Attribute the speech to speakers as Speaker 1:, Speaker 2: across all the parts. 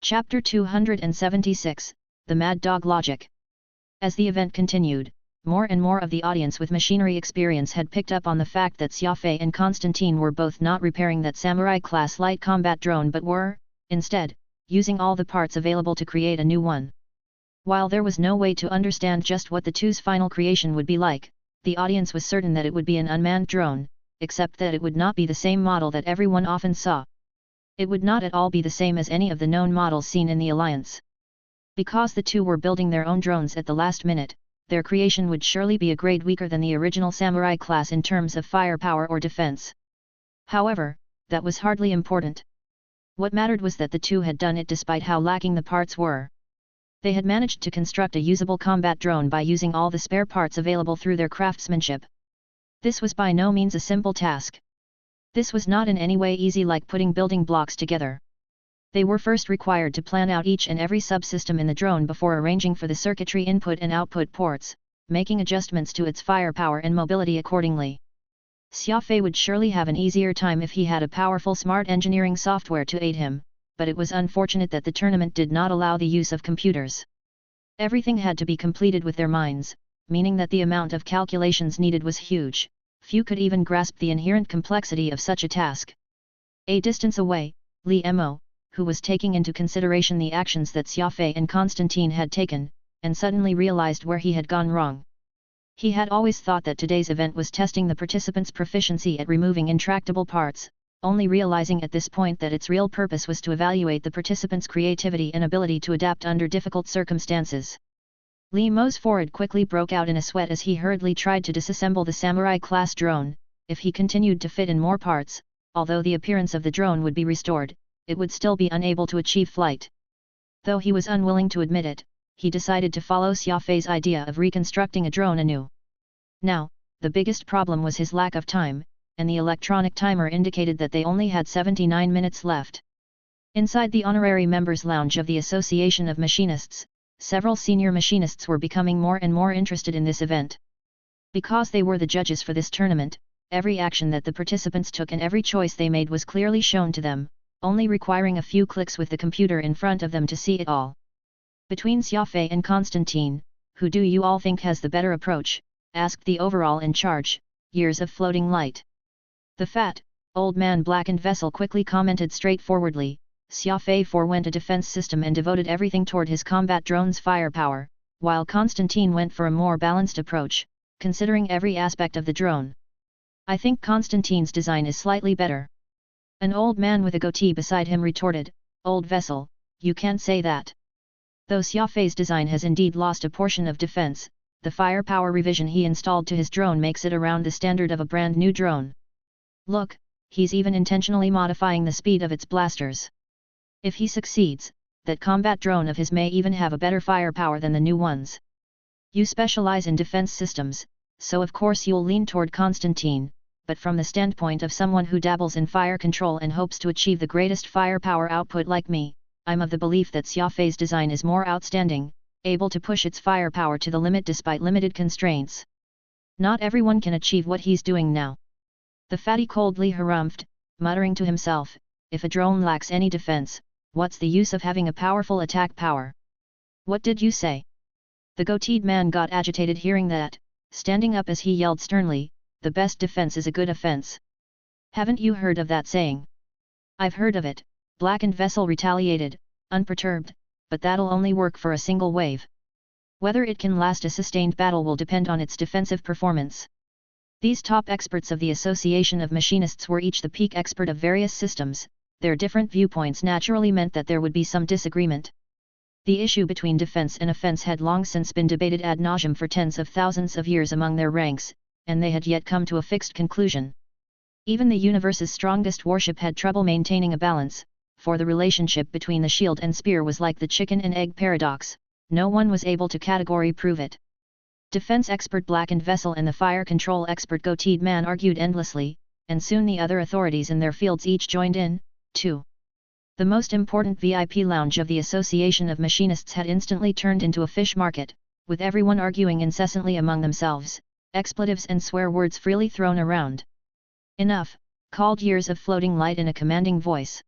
Speaker 1: Chapter 276, The Mad Dog Logic. As the event continued, more and more of the audience with machinery experience had picked up on the fact that Xia Fei and Constantine were both not repairing that samurai-class light combat drone but were, instead, using all the parts available to create a new one. While there was no way to understand just what the two's final creation would be like, the audience was certain that it would be an unmanned drone, except that it would not be the same model that everyone often saw. It would not at all be the same as any of the known models seen in the Alliance. Because the two were building their own drones at the last minute, their creation would surely be a grade weaker than the original samurai class in terms of firepower or defense. However, that was hardly important. What mattered was that the two had done it despite how lacking the parts were. They had managed to construct a usable combat drone by using all the spare parts available through their craftsmanship. This was by no means a simple task. This was not in any way easy like putting building blocks together. They were first required to plan out each and every subsystem in the drone before arranging for the circuitry input and output ports, making adjustments to its firepower and mobility accordingly. Xia Fei would surely have an easier time if he had a powerful smart engineering software to aid him, but it was unfortunate that the tournament did not allow the use of computers. Everything had to be completed with their minds, meaning that the amount of calculations needed was huge. Few could even grasp the inherent complexity of such a task. A distance away, Li Mo, who was taking into consideration the actions that Xia Fei and Constantine had taken, and suddenly realized where he had gone wrong. He had always thought that today's event was testing the participants' proficiency at removing intractable parts, only realizing at this point that its real purpose was to evaluate the participants' creativity and ability to adapt under difficult circumstances. Li Mo's forehead quickly broke out in a sweat as he hurriedly tried to disassemble the samurai-class drone. If he continued to fit in more parts, although the appearance of the drone would be restored, it would still be unable to achieve flight. Though he was unwilling to admit it, he decided to follow Xia Fei's idea of reconstructing a drone anew. Now, the biggest problem was his lack of time, and the electronic timer indicated that they only had 79 minutes left. Inside the honorary members' lounge of the Association of Machinists, several senior machinists were becoming more and more interested in this event. Because they were the judges for this tournament, every action that the participants took and every choice they made was clearly shown to them, only requiring a few clicks with the computer in front of them to see it all. Between Xia Fei and Constantine, who do you all think has the better approach? Asked the overall in charge, Years of Floating Light. The fat, old man blackened vessel quickly commented straightforwardly, Xia Fei forewent a defense system and devoted everything toward his combat drone's firepower, while Constantine went for a more balanced approach, considering every aspect of the drone. I think Constantine's design is slightly better. An old man with a goatee beside him retorted, Old vessel, you can't say that. Though Xia Fei's design has indeed lost a portion of defense, the firepower revision he installed to his drone makes it around the standard of a brand new drone. Look, he's even intentionally modifying the speed of its blasters. If he succeeds, that combat drone of his may even have a better firepower than the new ones. You specialize in defense systems, so of course you'll lean toward Constantine, but from the standpoint of someone who dabbles in fire control and hopes to achieve the greatest firepower output like me, I'm of the belief that Xia Fei's design is more outstanding, able to push its firepower to the limit despite limited constraints. Not everyone can achieve what he's doing now. The fatty coldly harumphed, muttering to himself, if a drone lacks any defense, what's the use of having a powerful attack power? What did you say? The goateed man got agitated hearing that, standing up as he yelled sternly, the best defense is a good offense. Haven't you heard of that saying? I've heard of it, blackened vessel retaliated, unperturbed, but that'll only work for a single wave. Whether it can last a sustained battle will depend on its defensive performance. These top experts of the Association of Machinists were each the peak expert of various systems. Their different viewpoints naturally meant that there would be some disagreement. The issue between defense and offense had long since been debated ad nauseum for tens of thousands of years among their ranks, and they had yet come to a fixed conclusion. Even the universe's strongest warship had trouble maintaining a balance, for the relationship between the shield and spear was like the chicken and egg paradox, no one was able to categorically prove it. Defense expert blackened vessel and the fire control expert goateed man argued endlessly, and soon the other authorities in their fields each joined in, too. The most important VIP lounge of the Association of Machinists had instantly turned into a fish market, with everyone arguing incessantly among themselves, expletives and swear words freely thrown around. Enough, called Years of Floating Light in a commanding voice.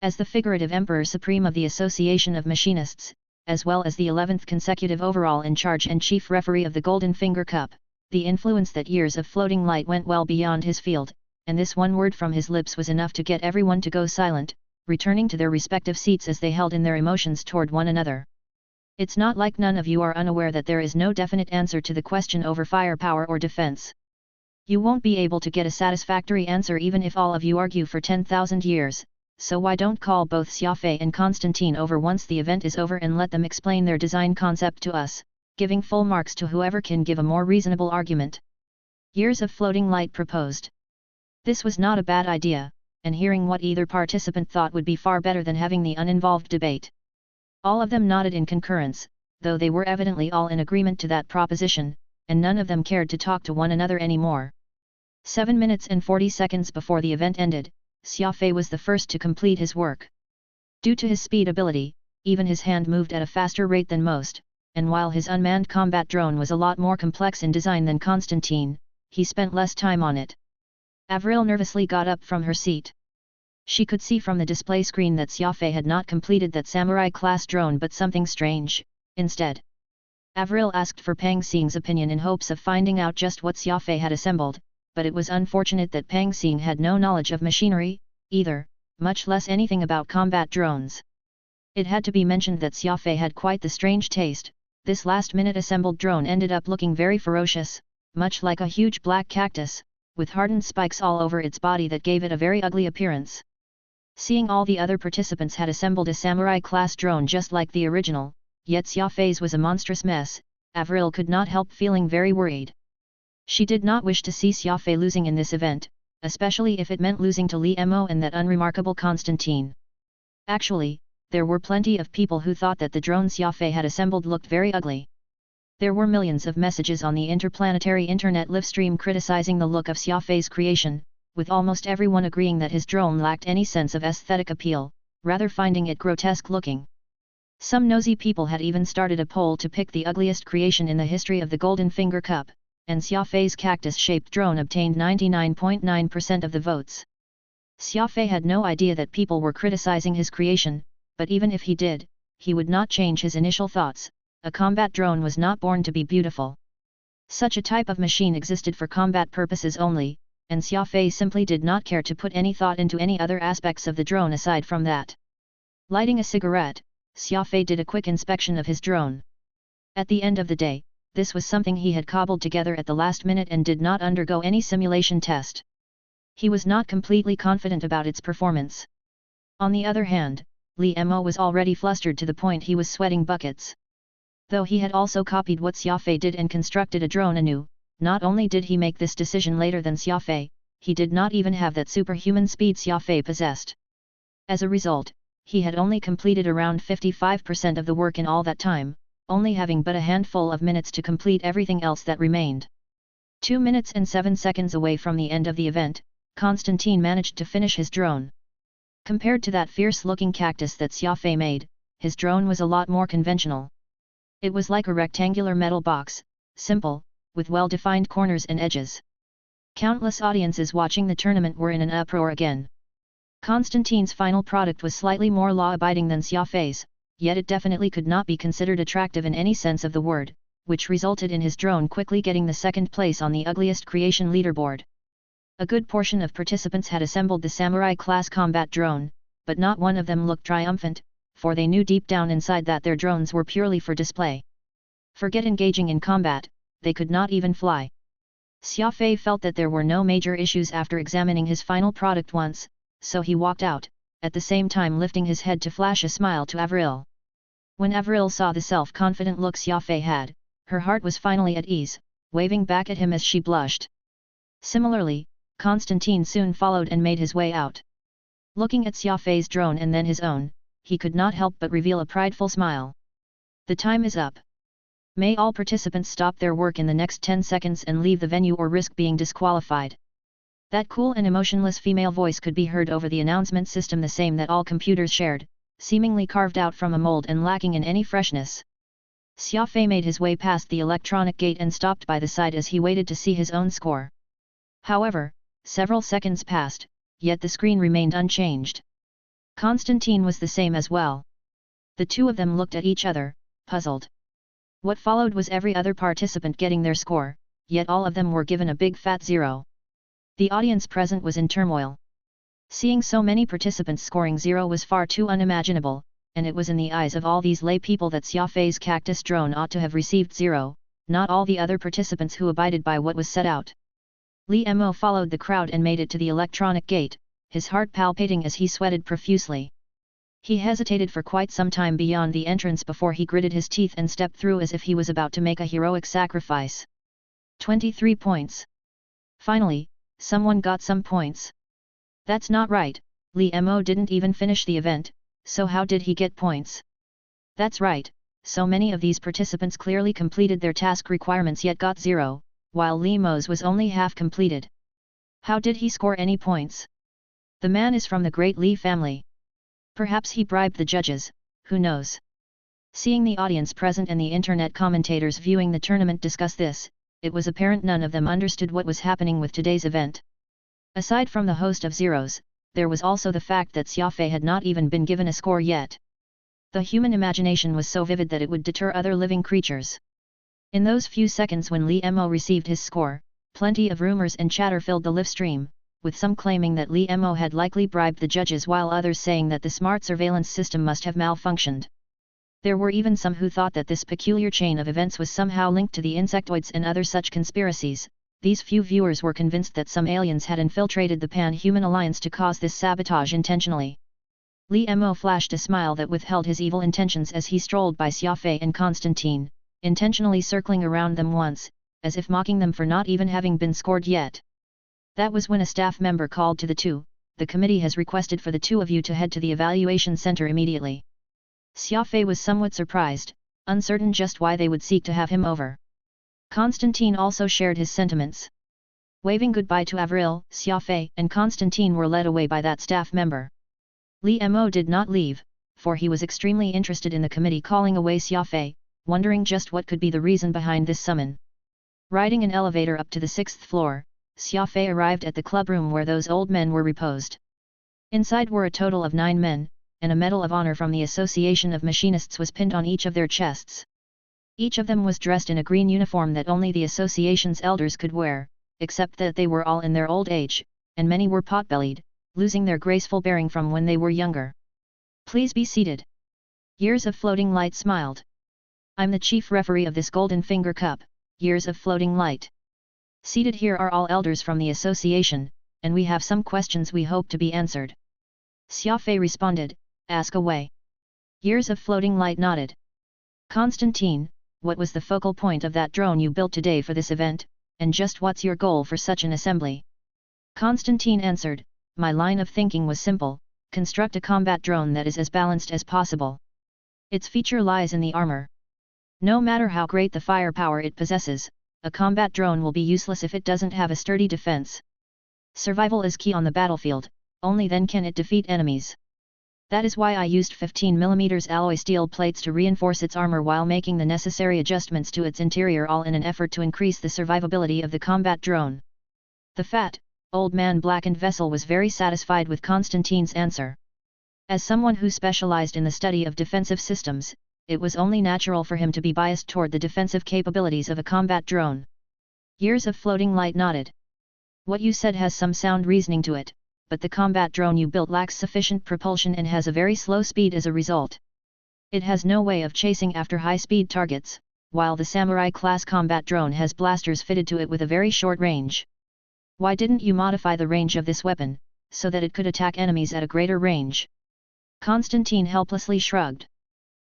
Speaker 1: As the figurative Emperor Supreme of the Association of Machinists, as well as the 11th consecutive overall in charge and chief referee of the Golden Finger Cup, the influence that years of floating light went well beyond his field, and this one word from his lips was enough to get everyone to go silent, returning to their respective seats as they held in their emotions toward one another. It's not like none of you are unaware that there is no definite answer to the question over firepower or defense. You won't be able to get a satisfactory answer even if all of you argue for 10,000 years, so why don't call both Xia Fei and Constantine over once the event is over and let them explain their design concept to us, giving full marks to whoever can give a more reasonable argument. Years of floating light proposed. This was not a bad idea, and hearing what either participant thought would be far better than having the uninvolved debate. All of them nodded in concurrence, though they were evidently all in agreement to that proposition, and none of them cared to talk to one another anymore. 7 minutes and 40 seconds before the event ended, Xia Fei was the first to complete his work. Due to his speed ability, even his hand moved at a faster rate than most, and while his unmanned combat drone was a lot more complex in design than Constantine, he spent less time on it. Avril nervously got up from her seat. She could see from the display screen that Xia Fei had not completed that samurai-class drone but something strange, instead. Avril asked for Pang Xing's opinion in hopes of finding out just what Xia Fei had assembled, but it was unfortunate that Pang Xing had no knowledge of machinery, either, much less anything about combat drones. It had to be mentioned that Xia Fei had quite the strange taste. This last-minute assembled drone ended up looking very ferocious, much like a huge black cactus, with hardened spikes all over its body that gave it a very ugly appearance. Seeing all the other participants had assembled a samurai-class drone just like the original, yet Xia Fei's was a monstrous mess, Avril could not help feeling very worried. She did not wish to see Xia Fei losing in this event, especially if it meant losing to Li Mo and that unremarkable Constantine. Actually, there were plenty of people who thought that the drone Xia Fei had assembled looked very ugly. There were millions of messages on the interplanetary internet livestream criticizing the look of Xia Fei's creation, with almost everyone agreeing that his drone lacked any sense of aesthetic appeal, rather finding it grotesque looking. Some nosy people had even started a poll to pick the ugliest creation in the history of the Golden Finger Cup, and Xia Fei's cactus-shaped drone obtained 99.9% of the votes. Xia Fei had no idea that people were criticizing his creation, but even if he did, he would not change his initial thoughts. A combat drone was not born to be beautiful. Such a type of machine existed for combat purposes only, and Xia Fei simply did not care to put any thought into any other aspects of the drone aside from that. Lighting a cigarette, Xia Fei did a quick inspection of his drone. At the end of the day, this was something he had cobbled together at the last minute and did not undergo any simulation test. He was not completely confident about its performance. On the other hand, Li Mo was already flustered to the point he was sweating buckets. Though he had also copied what Xia Fei did and constructed a drone anew, not only did he make this decision later than Xia Fei, he did not even have that superhuman speed Xia Fei possessed. As a result, he had only completed around 55% of the work in all that time, only having but a handful of minutes to complete everything else that remained. 2 minutes and 7 seconds away from the end of the event, Constantine managed to finish his drone. Compared to that fierce-looking cactus that Xia Fei made, his drone was a lot more conventional. It was like a rectangular metal box, simple, with well-defined corners and edges. Countless audiences watching the tournament were in an uproar again. Constantine's final product was slightly more law-abiding than Xia Fei's, yet it definitely could not be considered attractive in any sense of the word, which resulted in his drone quickly getting the second place on the ugliest creation leaderboard. A good portion of participants had assembled the samurai-class combat drone, but not one of them looked triumphant, for they knew deep down inside that their drones were purely for display. Forget engaging in combat, they could not even fly. Xia Fei felt that there were no major issues after examining his final product once, so he walked out, at the same time lifting his head to flash a smile to Avril. When Avril saw the self-confident look Xia Fei had, her heart was finally at ease, waving back at him as she blushed. Similarly, Constantine soon followed and made his way out. Looking at Xia Fei's drone and then his own, he could not help but reveal a prideful smile. The time is up. May all participants stop their work in the next 10 seconds and leave the venue or risk being disqualified. That cool and emotionless female voice could be heard over the announcement system, the same that all computers shared, seemingly carved out from a mold and lacking in any freshness. Xia Fei made his way past the electronic gate and stopped by the side as he waited to see his own score. However, several seconds passed, yet the screen remained unchanged. Constantine was the same as well. The two of them looked at each other, puzzled. What followed was every other participant getting their score, yet all of them were given a big fat 0. The audience present was in turmoil. Seeing so many participants scoring 0 was far too unimaginable, and it was in the eyes of all these lay people that Xia Fei's cactus drone ought to have received 0, not all the other participants who abided by what was set out. Li Mo followed the crowd and made it to the electronic gate, his heart palpitating as he sweated profusely. He hesitated for quite some time beyond the entrance before he gritted his teeth and stepped through as if he was about to make a heroic sacrifice. 23 points. Finally, someone got some points. That's not right, Li Mo didn't even finish the event, so how did he get points? That's right, so many of these participants clearly completed their task requirements yet got 0, while Li Mo's was only half completed. How did he score any points? The man is from the great Li family. Perhaps he bribed the judges, who knows? Seeing the audience present and the internet commentators viewing the tournament discuss this, it was apparent none of them understood what was happening with today's event. Aside from the host of zeros, there was also the fact that Xia Fei had not even been given a score yet. The human imagination was so vivid that it would deter other living creatures. In those few seconds when Li Mo received his score, plenty of rumors and chatter filled the live stream, with some claiming that Li Mo had likely bribed the judges while others saying that the smart surveillance system must have malfunctioned. There were even some who thought that this peculiar chain of events was somehow linked to the insectoids and other such conspiracies. These few viewers were convinced that some aliens had infiltrated the Pan-Human Alliance to cause this sabotage intentionally. Li Mo flashed a smile that withheld his evil intentions as he strolled by Xia Fei and Constantine, intentionally circling around them once, as if mocking them for not even having been scored yet. That was when a staff member called to the two, "The committee has requested for the two of you to head to the evaluation center immediately." Xia Fei was somewhat surprised, uncertain just why they would seek to have him over. Constantine also shared his sentiments. Waving goodbye to Avril, Xia Fei and Constantine were led away by that staff member. Li Mo did not leave, for he was extremely interested in the committee calling away Xia Fei, wondering just what could be the reason behind this summon. Riding an elevator up to the 6th floor, Xia Fei arrived at the clubroom where those old men were reposed. Inside were a total of 9 men, and a Medal of Honor from the Association of Machinists was pinned on each of their chests. Each of them was dressed in a green uniform that only the association's elders could wear, except that they were all in their old age, and many were pot-bellied, losing their graceful bearing from when they were younger. "Please be seated." Years of Floating Light smiled. "I'm the chief referee of this Golden Finger Cup, Years of Floating Light. Seated here are all elders from the association, and we have some questions we hope to be answered." Xia Fei responded, "Ask away." Years of Floating Light nodded. "Constantine, what was the focal point of that drone you built today for this event, and just what's your goal for such an assembly?" Constantine answered, "My line of thinking was simple, construct a combat drone that is as balanced as possible. Its feature lies in the armor. No matter how great the firepower it possesses, a combat drone will be useless if it doesn't have a sturdy defense. Survival is key on the battlefield, only then can it defeat enemies. That is why I used 15mm alloy steel plates to reinforce its armor while making the necessary adjustments to its interior, all in an effort to increase the survivability of the combat drone." The fat, old man blackened vessel was very satisfied with Constantine's answer. As someone who specialized in the study of defensive systems, it was only natural for him to be biased toward the defensive capabilities of a combat drone. Years of Floating Light nodded. "What you said has some sound reasoning to it, but the combat drone you built lacks sufficient propulsion and has a very slow speed as a result. It has no way of chasing after high-speed targets, while the Samurai-class combat drone has blasters fitted to it with a very short range. Why didn't you modify the range of this weapon, so that it could attack enemies at a greater range?" Constantine helplessly shrugged.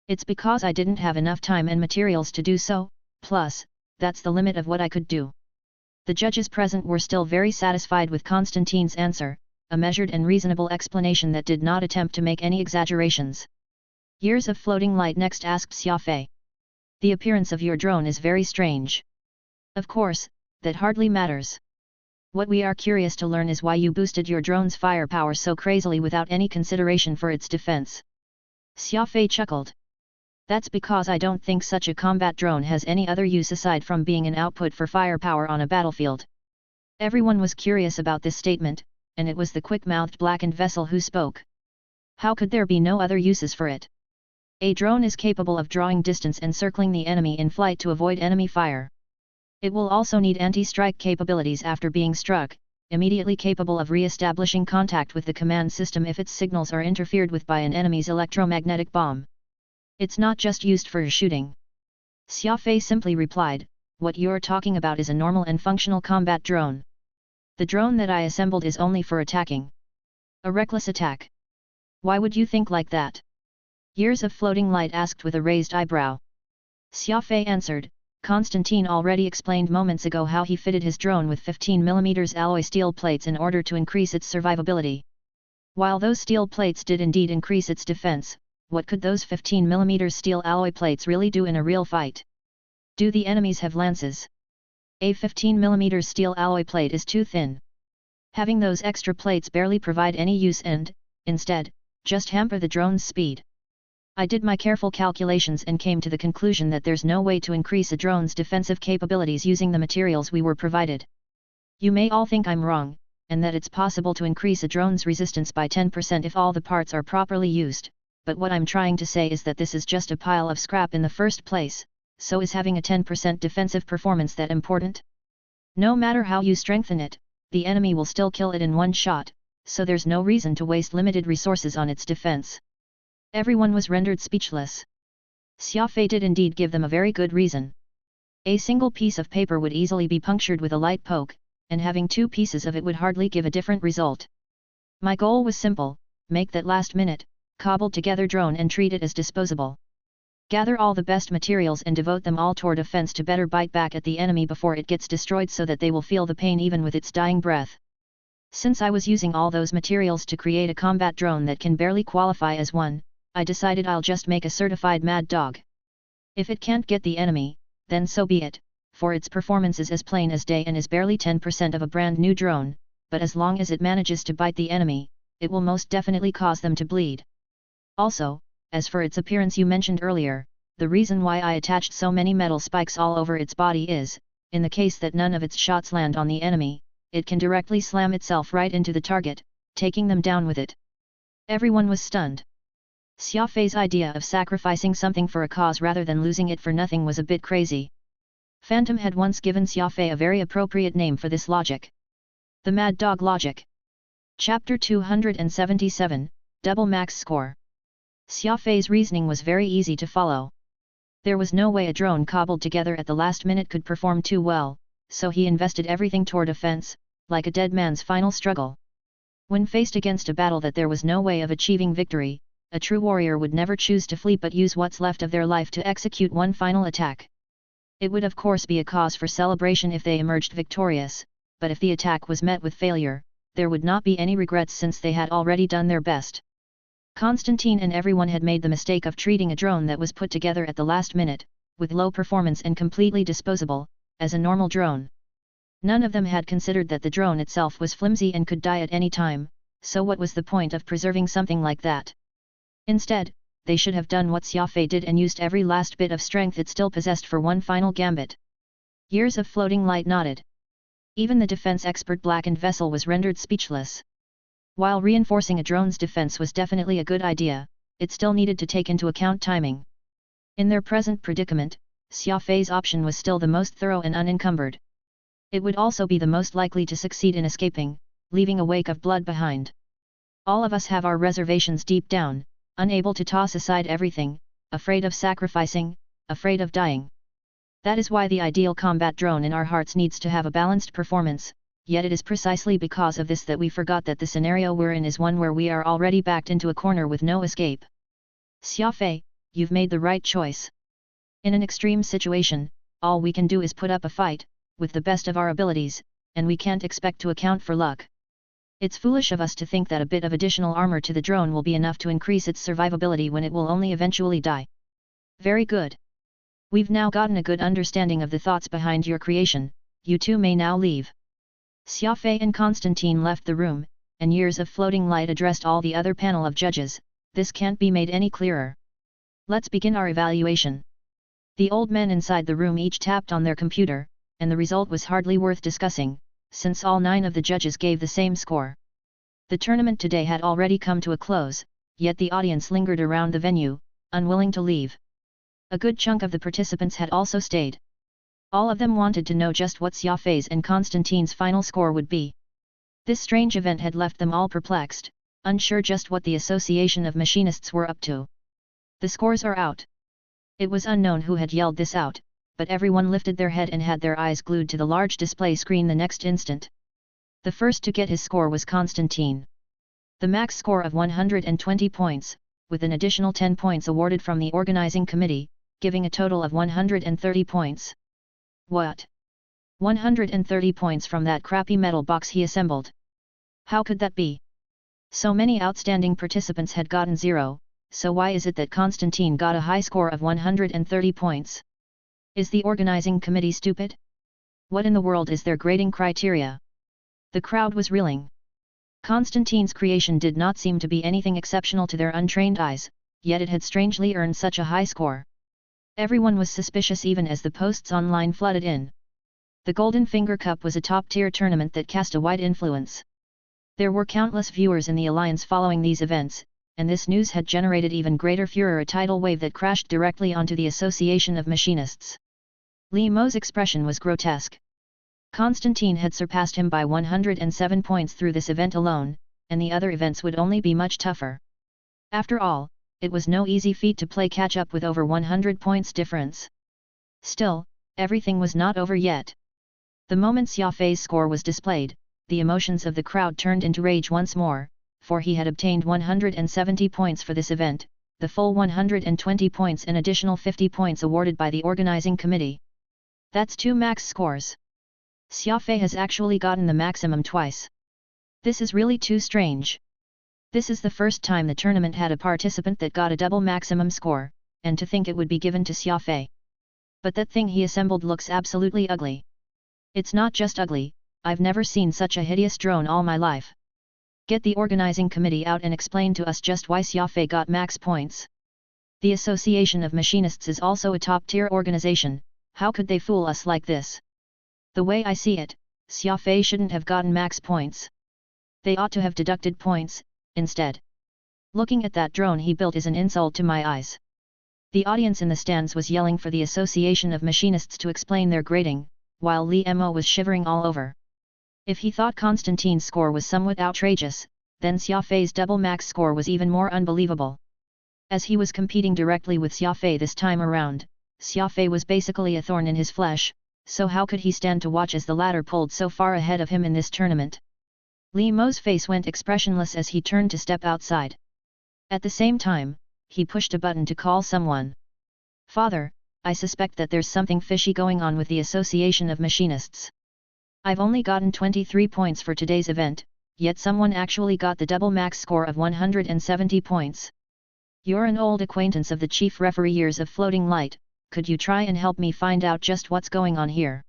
Speaker 1: "It's because I didn't have enough time and materials to do so, plus, that's the limit of what I could do." The judges present were still very satisfied with Constantine's answer, a measured and reasonable explanation that did not attempt to make any exaggerations. Years of Floating Light next asked Xia Fei. "The appearance of your drone is very strange." "Of course, that hardly matters. What we are curious to learn is why you boosted your drone's firepower so crazily without any consideration for its defense." Xia Fei chuckled. "That's because I don't think such a combat drone has any other use aside from being an output for firepower on a battlefield." Everyone was curious about this statement, and it was the quick-mouthed blackened vessel who spoke. How could there be no other uses for it? A drone is capable of drawing distance and circling the enemy in flight to avoid enemy fire. It will also need anti-strike capabilities after being struck, immediately capable of re-establishing contact with the command system if its signals are interfered with by an enemy's electromagnetic bomb. It's not just used for shooting. Xia Fei simply replied, what you're talking about is a normal and functional combat drone. The drone that I assembled is only for attacking. A reckless attack. Why would you think like that? Years of Floating Light asked with a raised eyebrow. Xia Fei answered, Constantine already explained moments ago how he fitted his drone with 15mm alloy steel plates in order to increase its survivability. While those steel plates did indeed increase its defense, what could those 15mm steel alloy plates really do in a real fight? Do the enemies have lances? A 15mm steel alloy plate is too thin. Having those extra plates barely provide any use and, instead, just hamper the drone's speed. I did my careful calculations and came to the conclusion that there's no way to increase a drone's defensive capabilities using the materials we were provided. You may all think I'm wrong, and that it's possible to increase a drone's resistance by 10% if all the parts are properly used, but what I'm trying to say is that this is just a pile of scrap in the first place, so is having a 10% defensive performance that important? No matter how you strengthen it, the enemy will still kill it in one shot, so there's no reason to waste limited resources on its defense. Everyone was rendered speechless. Xia Fei did indeed give them a very good reason. A single piece of paper would easily be punctured with a light poke, and having two pieces of it would hardly give a different result. My goal was simple, make that last-minute, cobbled-together drone and treat it as disposable. Gather all the best materials and devote them all toward offense to better bite back at the enemy before it gets destroyed so that they will feel the pain even with its dying breath. Since I was using all those materials to create a combat drone that can barely qualify as one, I decided I'll just make a certified mad dog. If it can't get the enemy, then so be it, for its performance is as plain as day and is barely 10% of a brand new drone, but as long as it manages to bite the enemy, it will most definitely cause them to bleed. Also, as for its appearance you mentioned earlier, the reason why I attached so many metal spikes all over its body is, in the case that none of its shots land on the enemy, it can directly slam itself right into the target, taking them down with it. Everyone was stunned. Xia Fei's idea of sacrificing something for a cause rather than losing it for nothing was a bit crazy. Phantom had once given Xia Fei a very appropriate name for this logic. The Mad Dog Logic. Chapter 277, Double Max Score. Xia Fei's reasoning was very easy to follow. There was no way a drone cobbled together at the last minute could perform too well, so he invested everything toward offense, like a dead man's final struggle. When faced against a battle that there was no way of achieving victory, a true warrior would never choose to flee but use what's left of their life to execute one final attack. It would of course be a cause for celebration if they emerged victorious, but if the attack was met with failure, there would not be any regrets since they had already done their best. Constantine and everyone had made the mistake of treating a drone that was put together at the last minute, with low performance and completely disposable, as a normal drone. None of them had considered that the drone itself was flimsy and could die at any time, so what was the point of preserving something like that? Instead, they should have done what Xia Fei did and used every last bit of strength it still possessed for one final gambit. Years of Floating Light nodded. Even the defense expert Blackened Vessel was rendered speechless. While reinforcing a drone's defense was definitely a good idea, it still needed to take into account timing. In their present predicament, Xia Fei's option was still the most thorough and unencumbered. It would also be the most likely to succeed in escaping, leaving a wake of blood behind. All of us have our reservations deep down, unable to toss aside everything, afraid of sacrificing, afraid of dying. That is why the ideal combat drone in our hearts needs to have a balanced performance, yet it is precisely because of this that we forgot that the scenario we're in is one where we are already backed into a corner with no escape. Xia Fei, you've made the right choice. In an extreme situation, all we can do is put up a fight, with the best of our abilities, and we can't expect to account for luck. It's foolish of us to think that a bit of additional armor to the drone will be enough to increase its survivability when it will only eventually die. Very good. We've now gotten a good understanding of the thoughts behind your creation, you two may now leave. Xia Fei and Constantine left the room, and Years of Floating Light addressed all the other panel of judges, this can't be made any clearer. Let's begin our evaluation. The old men inside the room each tapped on their computer, and the result was hardly worth discussing, since all 9 of the judges gave the same score. The tournament today had already come to a close, yet the audience lingered around the venue, unwilling to leave. A good chunk of the participants had also stayed. All of them wanted to know just what Xia Fei's and Constantine's final score would be. This strange event had left them all perplexed, unsure just what the Association of Machinists were up to. The scores are out. It was unknown who had yelled this out, but everyone lifted their head and had their eyes glued to the large display screen the next instant. The first to get his score was Constantine. The max score of 120 points, with an additional 10 points awarded from the organizing committee, giving a total of 130 points. What? 130 points from that crappy metal box he assembled? How could that be? So many outstanding participants had gotten 0, so why is it that Constantine got a high score of 130 points? Is the organizing committee stupid? What in the world is their grading criteria? The crowd was reeling. Constantine's creation did not seem to be anything exceptional to their untrained eyes, yet it had strangely earned such a high score. Everyone was suspicious even as the posts online flooded in. The Golden Finger Cup was a top-tier tournament that cast a wide influence. There were countless viewers in the alliance following these events, and this news had generated even greater furor, a tidal wave that crashed directly onto the Association of Machinists. Li Mo's expression was grotesque. Constantine had surpassed him by 107 points through this event alone, and the other events would only be much tougher. After all, it was no easy feat to play catch-up with over 100 points difference. Still, everything was not over yet. The moment Xia Fei's score was displayed, the emotions of the crowd turned into rage once more, for he had obtained 170 points for this event, the full 120 points and additional 50 points awarded by the organizing committee. That's 2 max scores. Xia Fei has actually gotten the maximum twice. This is really too strange. This is the first time the tournament had a participant that got a double maximum score, and to think it would be given to Xia Fei. But that thing he assembled looks absolutely ugly. It's not just ugly, I've never seen such a hideous drone all my life. Get the organizing committee out and explain to us just why Xia Fei got max points. The Association of Machinists is also a top-tier organization, how could they fool us like this? The way I see it, Xia Fei shouldn't have gotten max points. They ought to have deducted points, instead. Looking at that drone he built is an insult to my eyes. The audience in the stands was yelling for the Association of Machinists to explain their grading, while Li Mo was shivering all over. If he thought Constantine's score was somewhat outrageous, then Xia Fei's double max score was even more unbelievable. As he was competing directly with Xia Fei this time around, Xia Fei was basically a thorn in his flesh, so how could he stand to watch as the latter pulled so far ahead of him in this tournament? Li Mo's face went expressionless as he turned to step outside. At the same time, he pushed a button to call someone. "Father, I suspect that there's something fishy going on with the Association of Machinists. I've only gotten 23 points for today's event, yet someone actually got the double max score of 170 points. You're an old acquaintance of the chief referee years of Floating Light, could you try and help me find out just what's going on here?"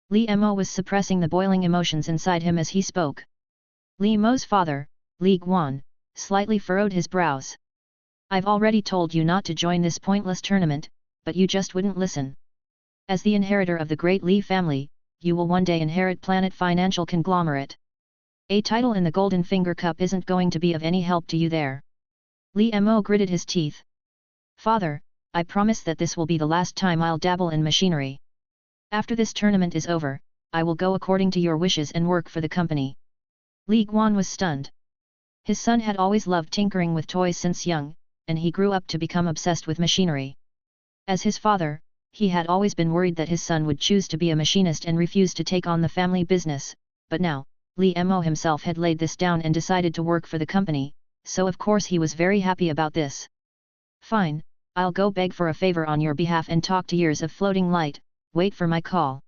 Speaker 1: Li Mo was suppressing the boiling emotions inside him as he spoke. Li Mo's father, Li Guan, slightly furrowed his brows. "I've already told you not to join this pointless tournament, but you just wouldn't listen. As the inheritor of the great Li family, you will one day inherit Planet Financial Conglomerate. A title in the Golden Finger Cup isn't going to be of any help to you there." Li Mo gritted his teeth. "Father, I promise that this will be the last time I'll dabble in machinery. After this tournament is over, I will go according to your wishes and work for the company." Li Guan was stunned. His son had always loved tinkering with toys since young, and he grew up to become obsessed with machinery. As his father, he had always been worried that his son would choose to be a machinist and refuse to take on the family business, but now, Li Mo himself had laid this down and decided to work for the company, so of course he was very happy about this. "Fine, I'll go beg for a favor on your behalf and talk to Years of Floating Light, wait for my call."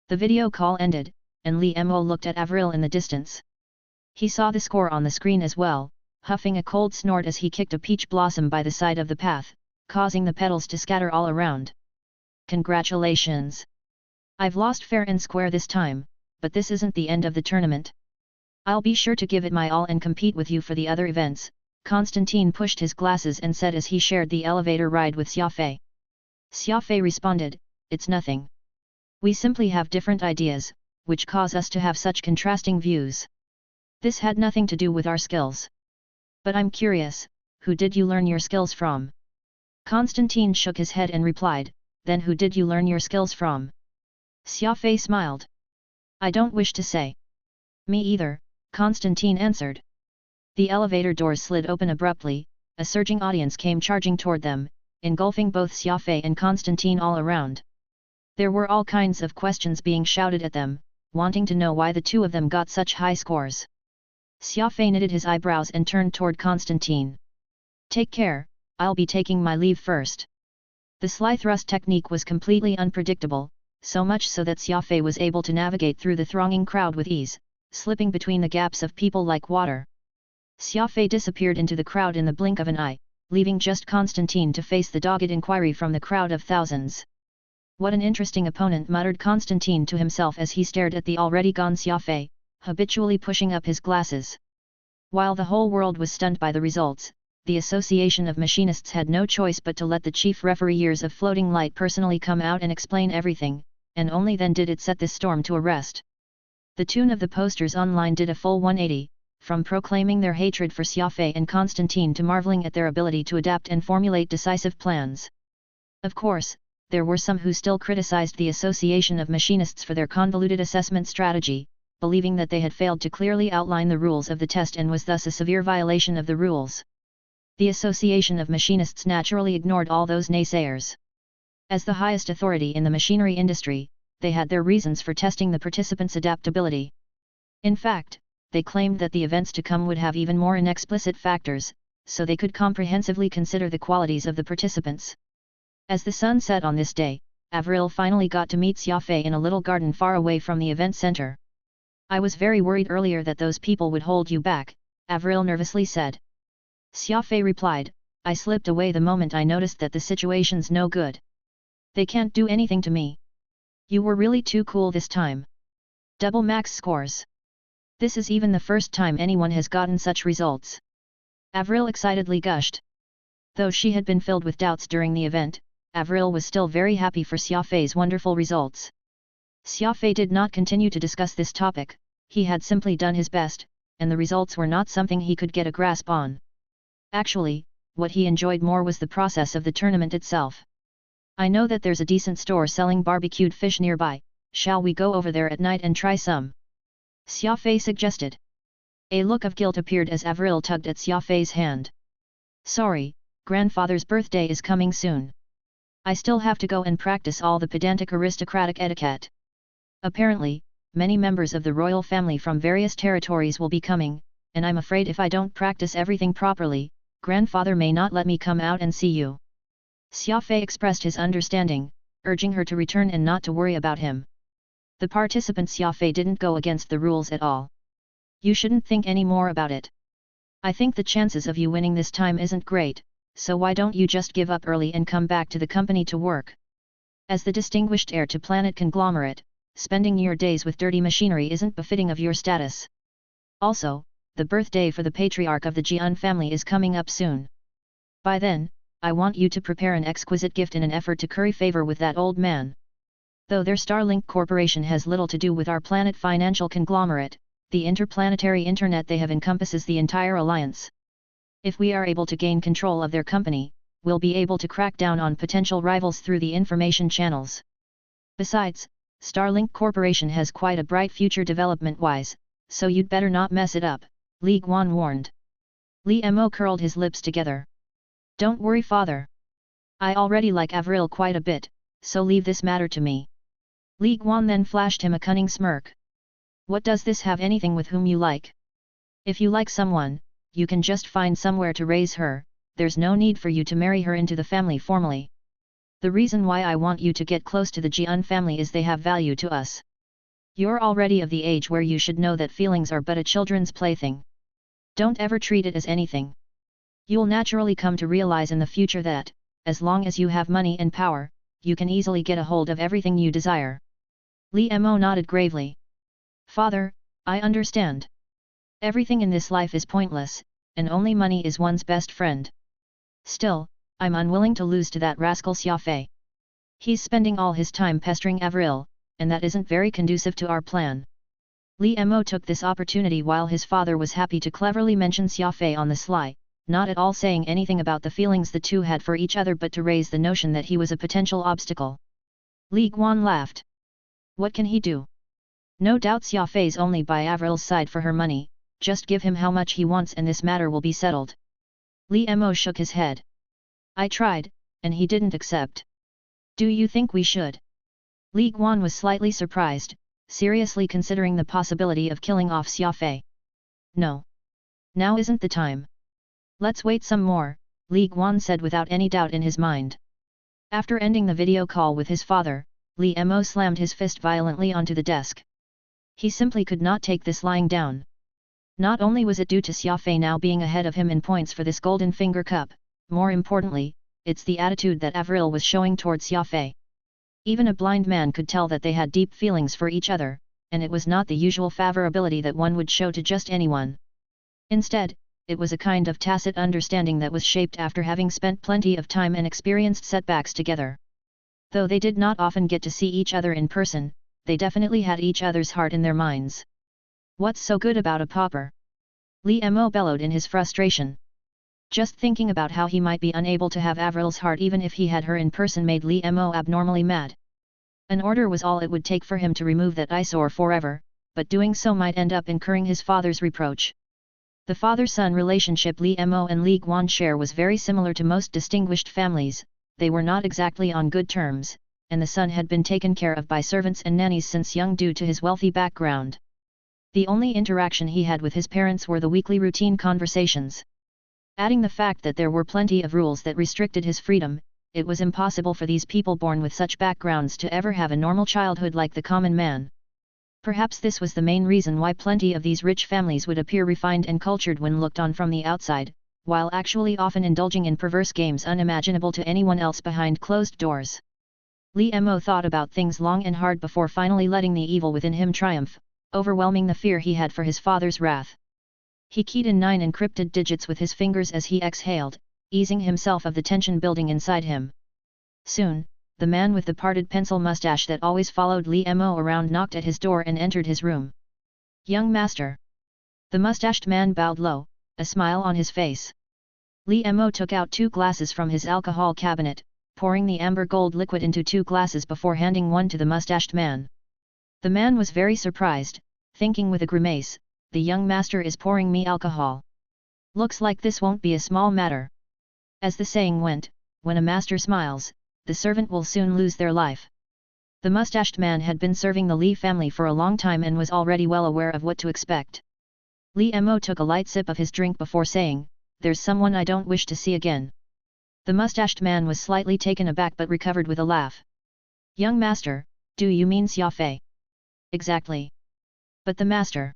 Speaker 1: The video call ended, and Li Mo looked at Avril in the distance. He saw the score on the screen as well, huffing a cold snort as he kicked a peach blossom by the side of the path, causing the petals to scatter all around. "Congratulations! I've lost fair and square this time, but this isn't the end of the tournament. I'll be sure to give it my all and compete with you for the other events," Constantine pushed his glasses and said as he shared the elevator ride with Xia Fei. Xia Fei responded, "It's nothing. We simply have different ideas, which cause us to have such contrasting views. This had nothing to do with our skills. But I'm curious, who did you learn your skills from? Constantine shook his head and replied, then who did you learn your skills from? Xia Fei smiled. I don't wish to say. Me either, Constantine answered. The elevator doors slid open abruptly, a surging audience came charging toward them, engulfing both Xia Fei and Constantine all around. There were all kinds of questions being shouted at them, wanting to know why the two of them got such high scores. Xia Fei knitted his eyebrows and turned toward Constantine. Take care, I'll be taking my leave first. The sly thrust technique was completely unpredictable, so much so that Xia Fei was able to navigate through the thronging crowd with ease, slipping between the gaps of people like water. Xia Fei disappeared into the crowd in the blink of an eye, leaving just Constantine to face the dogged inquiry from the crowd of thousands. What an interesting opponent, muttered Constantine to himself as he stared at the already gone Xia Fei, habitually pushing up his glasses. While the whole world was stunned by the results, the Association of Machinists had no choice but to let the chief referee Years of Floating Light personally come out and explain everything, and only then did it set this storm to a rest. The tune of the posters online did a full 180, from proclaiming their hatred for Xia Fei and Constantine to marveling at their ability to adapt and formulate decisive plans. Of course, there were some who still criticized the Association of Machinists for their convoluted assessment strategy, believing that they had failed to clearly outline the rules of the test and was thus a severe violation of the rules. The Association of Machinists naturally ignored all those naysayers. As the highest authority in the machinery industry, they had their reasons for testing the participants' adaptability. In fact, they claimed that the events to come would have even more inexplicit factors, so they could comprehensively consider the qualities of the participants. As the sun set on this day, Avril finally got to meet Xia Fei in a little garden far away from the event center. I was very worried earlier that those people would hold you back, Avril nervously said. Xia Fei replied, I slipped away the moment I noticed that the situation's no good. They can't do anything to me. You were really too cool this time. Double max scores. This is even the first time anyone has gotten such results. Avril excitedly gushed. Though she had been filled with doubts during the event, Avril was still very happy for Xia Fei's wonderful results. Xia Fei did not continue to discuss this topic, he had simply done his best, and the results were not something he could get a grasp on. Actually, what he enjoyed more was the process of the tournament itself. I know that there's a decent store selling barbecued fish nearby, shall we go over there at night and try some? Xia Fei suggested. A look of guilt appeared as Avril tugged at Xia Fei's hand. Sorry, grandfather's birthday is coming soon. I still have to go and practice all the pedantic aristocratic etiquette. Apparently, many members of the royal family from various territories will be coming, and I'm afraid if I don't practice everything properly, grandfather may not let me come out and see you. Xia Fei expressed his understanding, urging her to return and not to worry about him. The participant Xia Fei didn't go against the rules at all. You shouldn't think any more about it. I think the chances of you winning this time isn't great, so why don't you just give up early and come back to the company to work? As the distinguished heir to planet conglomerate, spending your days with dirty machinery isn't befitting of your status. Also, the birthday for the patriarch of the Jian family is coming up soon. By then, I want you to prepare an exquisite gift in an effort to curry favor with that old man. Though their Starlink Corporation has little to do with our planet financial conglomerate, the interplanetary internet they have encompasses the entire alliance. If we are able to gain control of their company, we'll be able to crack down on potential rivals through the information channels. Besides, Starlink Corporation has quite a bright future development-wise, so you'd better not mess it up, Li Guan warned. Li Mo curled his lips together. Don't worry, father. I already like Avril quite a bit, so leave this matter to me. Li Guan then flashed him a cunning smirk. What does this have anything with whom you like? If you like someone, you can just find somewhere to raise her, there's no need for you to marry her into the family formally. The reason why I want you to get close to the Jian family is they have value to us. You're already of the age where you should know that feelings are but a children's plaything. Don't ever treat it as anything. You'll naturally come to realize in the future that, as long as you have money and power, you can easily get a hold of everything you desire. Li Mo nodded gravely. Father, I understand. Everything in this life is pointless, and only money is one's best friend. Still, I'm unwilling to lose to that rascal Xia Fei. He's spending all his time pestering Avril, and that isn't very conducive to our plan. Li Mo took this opportunity while his father was happy to cleverly mention Xia Fei on the sly, not at all saying anything about the feelings the two had for each other but to raise the notion that he was a potential obstacle. Li Guan laughed. What can he do? No doubt Xia Fei's only by Avril's side for her money, just give him how much he wants and this matter will be settled. Li Mo shook his head. I tried, and he didn't accept. Do you think we should? Li Guan was slightly surprised, seriously considering the possibility of killing off Xia Fei. No. Now isn't the time. Let's wait some more, Li Guan said without any doubt in his mind. After ending the video call with his father, Li Mo slammed his fist violently onto the desk. He simply could not take this lying down. Not only was it due to Xia Fei now being ahead of him in points for this Golden Finger Cup, more importantly, it's the attitude that Avril was showing towards Xia Fei. Even a blind man could tell that they had deep feelings for each other, and it was not the usual favorability that one would show to just anyone. Instead, it was a kind of tacit understanding that was shaped after having spent plenty of time and experienced setbacks together. Though they did not often get to see each other in person, they definitely had each other's heart in their minds. What's so good about a pauper? Li Mo bellowed in his frustration. Just thinking about how he might be unable to have Avril's heart even if he had her in person made Li Mo abnormally mad. An order was all it would take for him to remove that eyesore forever, but doing so might end up incurring his father's reproach. The father-son relationship Li Mo and Li Guan share was very similar to most distinguished families. They were not exactly on good terms, and the son had been taken care of by servants and nannies since young due to his wealthy background. The only interaction he had with his parents were the weekly routine conversations. Adding the fact that there were plenty of rules that restricted his freedom, it was impossible for these people born with such backgrounds to ever have a normal childhood like the common man. Perhaps this was the main reason why plenty of these rich families would appear refined and cultured when looked on from the outside, while actually often indulging in perverse games unimaginable to anyone else behind closed doors. Li Mo thought about things long and hard before finally letting the evil within him triumph, overwhelming the fear he had for his father's wrath. He keyed in 9 encrypted digits with his fingers as he exhaled, easing himself of the tension building inside him. Soon, the man with the parted pencil mustache that always followed Li Mo around knocked at his door and entered his room. Young master. The mustached man bowed low, a smile on his face. Li Mo took out 2 glasses from his alcohol cabinet, pouring the amber gold liquid into 2 glasses before handing one to the mustached man. The man was very surprised, thinking with a grimace, the young master is pouring me alcohol. Looks like this won't be a small matter. As the saying went, when a master smiles, the servant will soon lose their life. The mustached man had been serving the Li family for a long time and was already well aware of what to expect. Li Mo took a light sip of his drink before saying, "There's someone I don't wish to see again." The mustached man was slightly taken aback but recovered with a laugh. "Young master, do you mean Xia Fei?" "Exactly." "But the master?"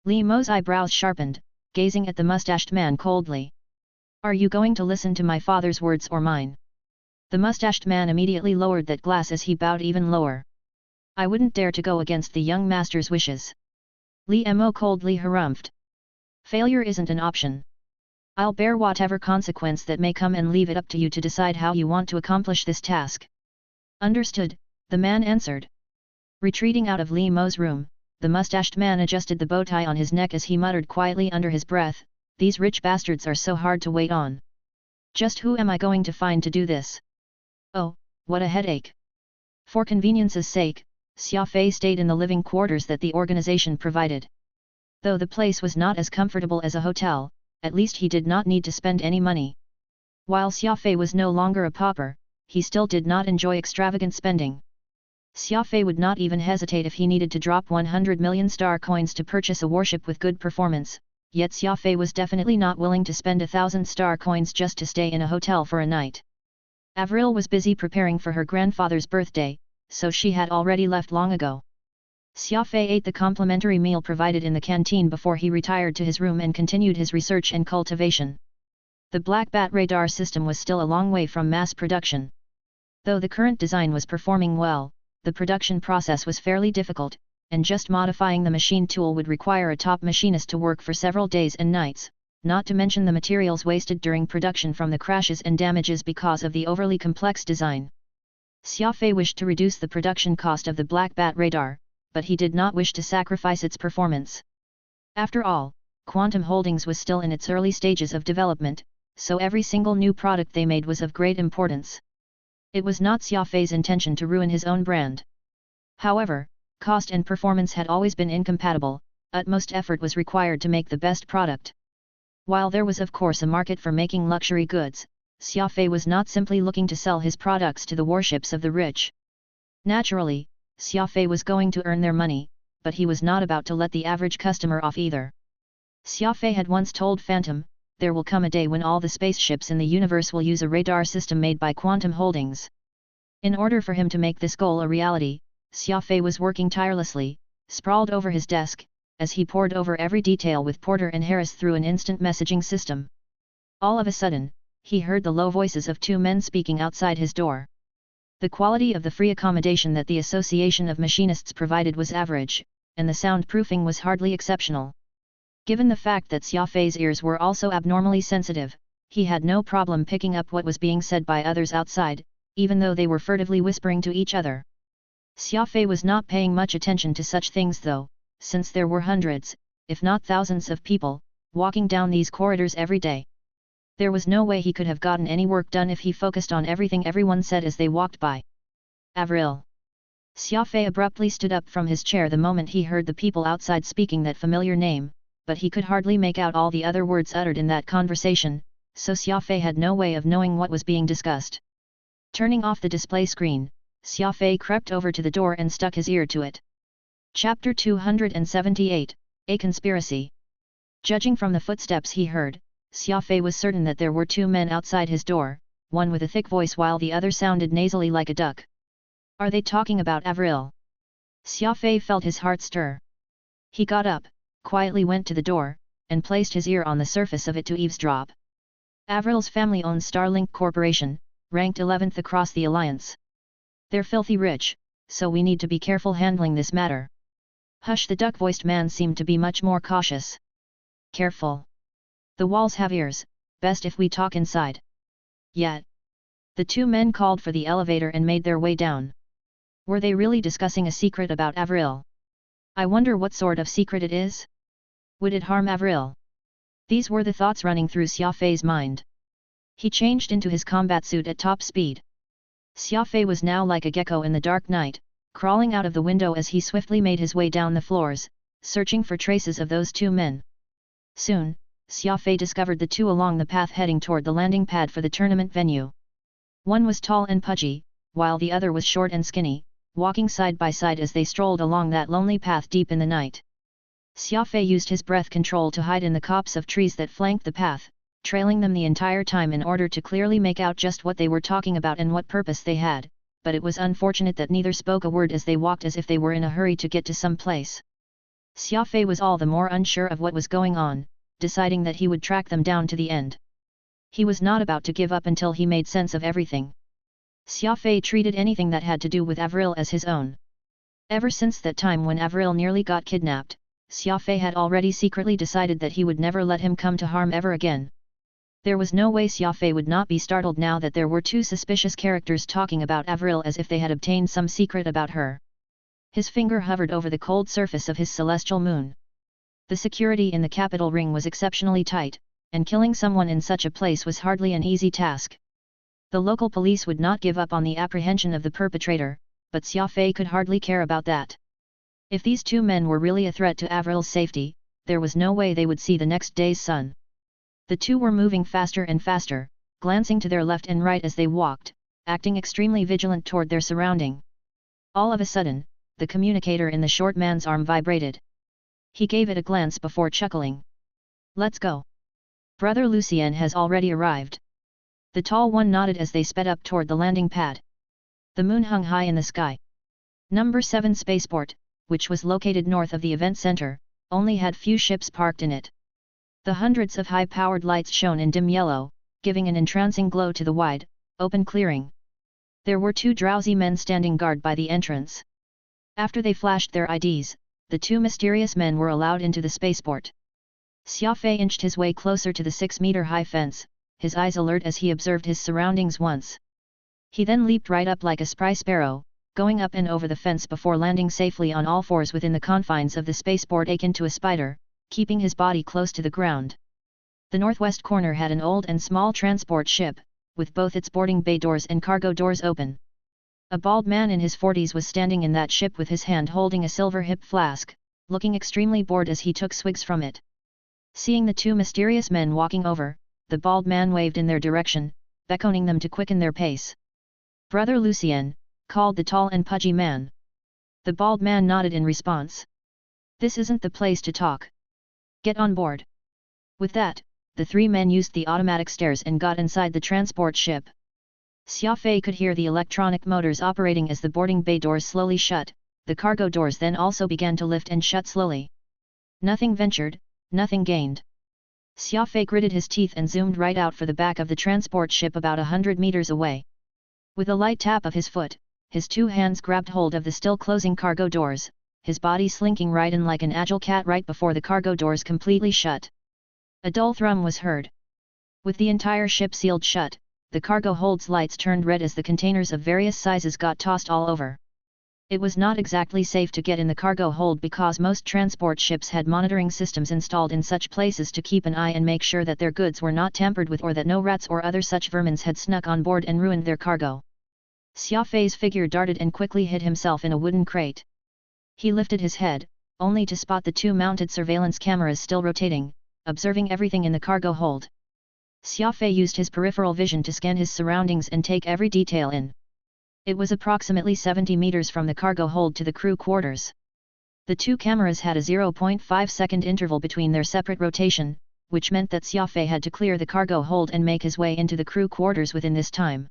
Speaker 1: Li Mo's eyebrows sharpened, gazing at the mustached man coldly. "Are you going to listen to my father's words or mine?" The mustached man immediately lowered that glass as he bowed even lower. "I wouldn't dare to go against the young master's wishes." Li Mo coldly harumphed. "Failure isn't an option. I'll bear whatever consequence that may come and leave it up to you to decide how you want to accomplish this task." "Understood," the man answered. Retreating out of Li Mo's room, the mustached man adjusted the bow tie on his neck as he muttered quietly under his breath, "These rich bastards are so hard to wait on. Just who am I going to find to do this? Oh, what a headache." For convenience's sake, Xia Fei stayed in the living quarters that the organization provided. Though the place was not as comfortable as a hotel, at least he did not need to spend any money. While Xia Fei was no longer a pauper, he still did not enjoy extravagant spending. Xia Fei would not even hesitate if he needed to drop 100 million star coins to purchase a warship with good performance, yet Xia Fei was definitely not willing to spend 1,000 star coins just to stay in a hotel for a night. Avril was busy preparing for her grandfather's birthday, so she had already left long ago. Xia Fei ate the complimentary meal provided in the canteen before he retired to his room and continued his research and cultivation. The Black Bat radar system was still a long way from mass production. Though the current design was performing well, the production process was fairly difficult, and just modifying the machine tool would require a top machinist to work for several days and nights, not to mention the materials wasted during production from the crashes and damages because of the overly complex design. Xia Fei wished to reduce the production cost of the Black Bat radar, but he did not wish to sacrifice its performance. After all, Quantum Holdings was still in its early stages of development, so every single new product they made was of great importance. It was not Xia Fei's intention to ruin his own brand. However, cost and performance had always been incompatible, utmost effort was required to make the best product. While there was of course a market for making luxury goods, Xia Fei was not simply looking to sell his products to the warships of the rich. Naturally, Xia Fei was going to earn their money, but he was not about to let the average customer off either. Xia Fei had once told Phantom, there will come a day when all the spaceships in the universe will use a radar system made by Quantum Holdings. In order for him to make this goal a reality, Xia Fei was working tirelessly, sprawled over his desk, as he pored over every detail with Porter and Harris through an instant messaging system. All of a sudden, he heard the low voices of two men speaking outside his door. The quality of the free accommodation that the Association of Machinists provided was average, and the soundproofing was hardly exceptional. Given the fact that Xia Fei's ears were also abnormally sensitive, he had no problem picking up what was being said by others outside, even though they were furtively whispering to each other. Xia Fei was not paying much attention to such things though, since there were hundreds, if not thousands of people, walking down these corridors every day. There was no way he could have gotten any work done if he focused on everything everyone said as they walked by. Avril. Xia Fei abruptly stood up from his chair the moment he heard the people outside speaking that familiar name, but he could hardly make out all the other words uttered in that conversation, so Xia Fei had no way of knowing what was being discussed. Turning off the display screen, Xia Fei crept over to the door and stuck his ear to it. Chapter 278, A Conspiracy. Judging from the footsteps he heard, Xia Fei was certain that there were two men outside his door, one with a thick voice while the other sounded nasally like a duck. Are they talking about Avril? Xia Fei felt his heart stir. He got up, quietly went to the door, and placed his ear on the surface of it to eavesdrop. Avril's family owns Starlink Corporation, ranked 11th across the alliance. They're filthy rich, so we need to be careful handling this matter. Hush, the duck-voiced man seemed to be much more cautious. Careful. The walls have ears, best if we talk inside. Yet. The two men called for the elevator and made their way down. Were they really discussing a secret about Avril? I wonder what sort of secret it is? Would it harm Avril? These were the thoughts running through Xia Fei's mind. He changed into his combat suit at top speed. Xia Fei was now like a gecko in the dark night, crawling out of the window as he swiftly made his way down the floors, searching for traces of those two men. Soon, Xia Fei discovered the two along the path heading toward the landing pad for the tournament venue. One was tall and pudgy, while the other was short and skinny, walking side by side as they strolled along that lonely path deep in the night. Xia Fei used his breath control to hide in the copse of trees that flanked the path, trailing them the entire time in order to clearly make out just what they were talking about and what purpose they had, but it was unfortunate that neither spoke a word as they walked as if they were in a hurry to get to some place. Xia Fei was all the more unsure of what was going on, deciding that he would track them down to the end. He was not about to give up until he made sense of everything. Xia Fei treated anything that had to do with Avril as his own. Ever since that time when Avril nearly got kidnapped, Xia Fei had already secretly decided that he would never let him come to harm ever again. There was no way Xia Fei would not be startled now that there were two suspicious characters talking about Avril as if they had obtained some secret about her. His finger hovered over the cold surface of his celestial moon. The security in the capital ring was exceptionally tight, and killing someone in such a place was hardly an easy task. The local police would not give up on the apprehension of the perpetrator, but Xia Fei could hardly care about that. If these two men were really a threat to Avril's safety, there was no way they would see the next day's sun. The two were moving faster and faster, glancing to their left and right as they walked, acting extremely vigilant toward their surrounding. All of a sudden, the communicator in the short man's arm vibrated. He gave it a glance before chuckling. Let's go. Brother Lucien has already arrived. The tall one nodded as they sped up toward the landing pad. The moon hung high in the sky. Number 7 Spaceport, which was located north of the event center, only had few ships parked in it. The hundreds of high-powered lights shone in dim yellow, giving an entrancing glow to the wide, open clearing. There were two drowsy men standing guard by the entrance. After they flashed their IDs, the two mysterious men were allowed into the spaceport. Xia Fei inched his way closer to the 6-meter-high fence, his eyes alert as he observed his surroundings once. He then leaped right up like a spry sparrow, going up and over the fence before landing safely on all fours within the confines of the spaceport akin to a spider, keeping his body close to the ground. The northwest corner had an old and small transport ship, with both its boarding bay doors and cargo doors open. A bald man in his 40s was standing in that ship with his hand holding a silver hip flask, looking extremely bored as he took swigs from it. Seeing the two mysterious men walking over, the bald man waved in their direction, beckoning them to quicken their pace. "Brother Lucien," called the tall and pudgy man. The bald man nodded in response. "This isn't the place to talk. Get on board." With that, the three men used the automatic stairs and got inside the transport ship. Xia Fei could hear the electronic motors operating as the boarding bay doors slowly shut, the cargo doors then also began to lift and shut slowly. Nothing ventured, nothing gained. Xia Fei gritted his teeth and zoomed right out for the back of the transport ship about 100 meters away. With a light tap of his foot, his two hands grabbed hold of the still closing cargo doors, his body slinking right in like an agile cat right before the cargo doors completely shut. A dull thrum was heard. With the entire ship sealed shut, the cargo hold's lights turned red as the containers of various sizes got tossed all over. It was not exactly safe to get in the cargo hold because most transport ships had monitoring systems installed in such places to keep an eye and make sure that their goods were not tampered with or that no rats or other such vermins had snuck on board and ruined their cargo. Xia Fei's figure darted and quickly hid himself in a wooden crate. He lifted his head, only to spot the two mounted surveillance cameras still rotating, observing everything in the cargo hold. Xia Fei used his peripheral vision to scan his surroundings and take every detail in. It was approximately 70 meters from the cargo hold to the crew quarters. The two cameras had a 0.5-second interval between their separate rotation, which meant that Xia Fei had to clear the cargo hold and make his way into the crew quarters within this time.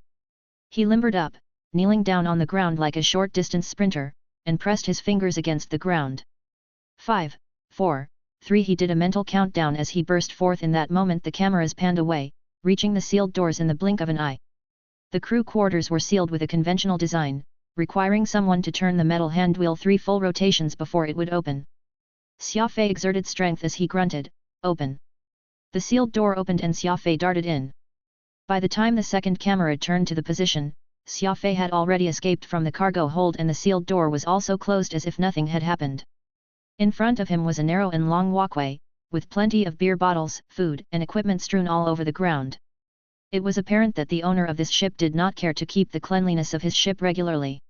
Speaker 1: He limbered up, kneeling down on the ground like a short-distance sprinter, and pressed his fingers against the ground. 5, 4, 3. He did a mental countdown as he burst forth. In that moment the cameras panned away, reaching the sealed doors in the blink of an eye. The crew quarters were sealed with a conventional design, requiring someone to turn the metal handwheel 3 full rotations before it would open. Xia Fei exerted strength as he grunted, "Open." The sealed door opened and Xia Fei darted in. By the time the second camera turned to the position, Xia Fei had already escaped from the cargo hold and the sealed door was also closed as if nothing had happened. In front of him was a narrow and long walkway, with plenty of beer bottles, food and equipment strewn all over the ground. It was apparent that the owner of this ship did not care to keep the cleanliness of his ship regularly.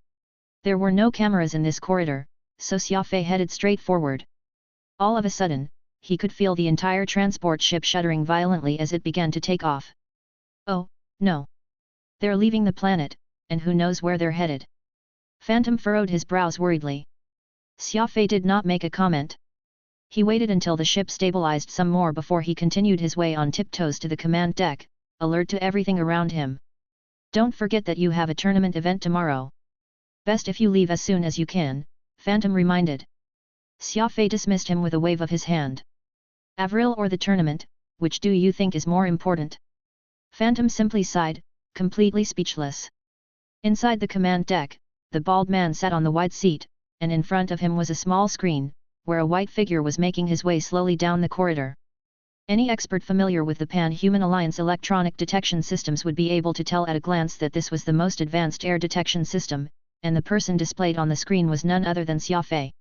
Speaker 1: There were no cameras in this corridor, so Xia Fei headed straight forward. All of a sudden, he could feel the entire transport ship shuddering violently as it began to take off. "Oh, no. They're leaving the planet, and who knows where they're headed." Phantom furrowed his brows worriedly. Xia Fei did not make a comment. He waited until the ship stabilized some more before he continued his way on tiptoes to the command deck, alert to everything around him. "Don't forget that you have a tournament event tomorrow. Best if you leave as soon as you can," Phantom reminded. Xia Fei dismissed him with a wave of his hand. "Avril or the tournament, which do you think is more important?" Phantom simply sighed, completely speechless. Inside the command deck, the bald man sat on the wide seat, and in front of him was a small screen, where a white figure was making his way slowly down the corridor. Any expert familiar with the Pan-Human Alliance electronic detection systems would be able to tell at a glance that this was the most advanced air detection system, and the person displayed on the screen was none other than Xia Fei.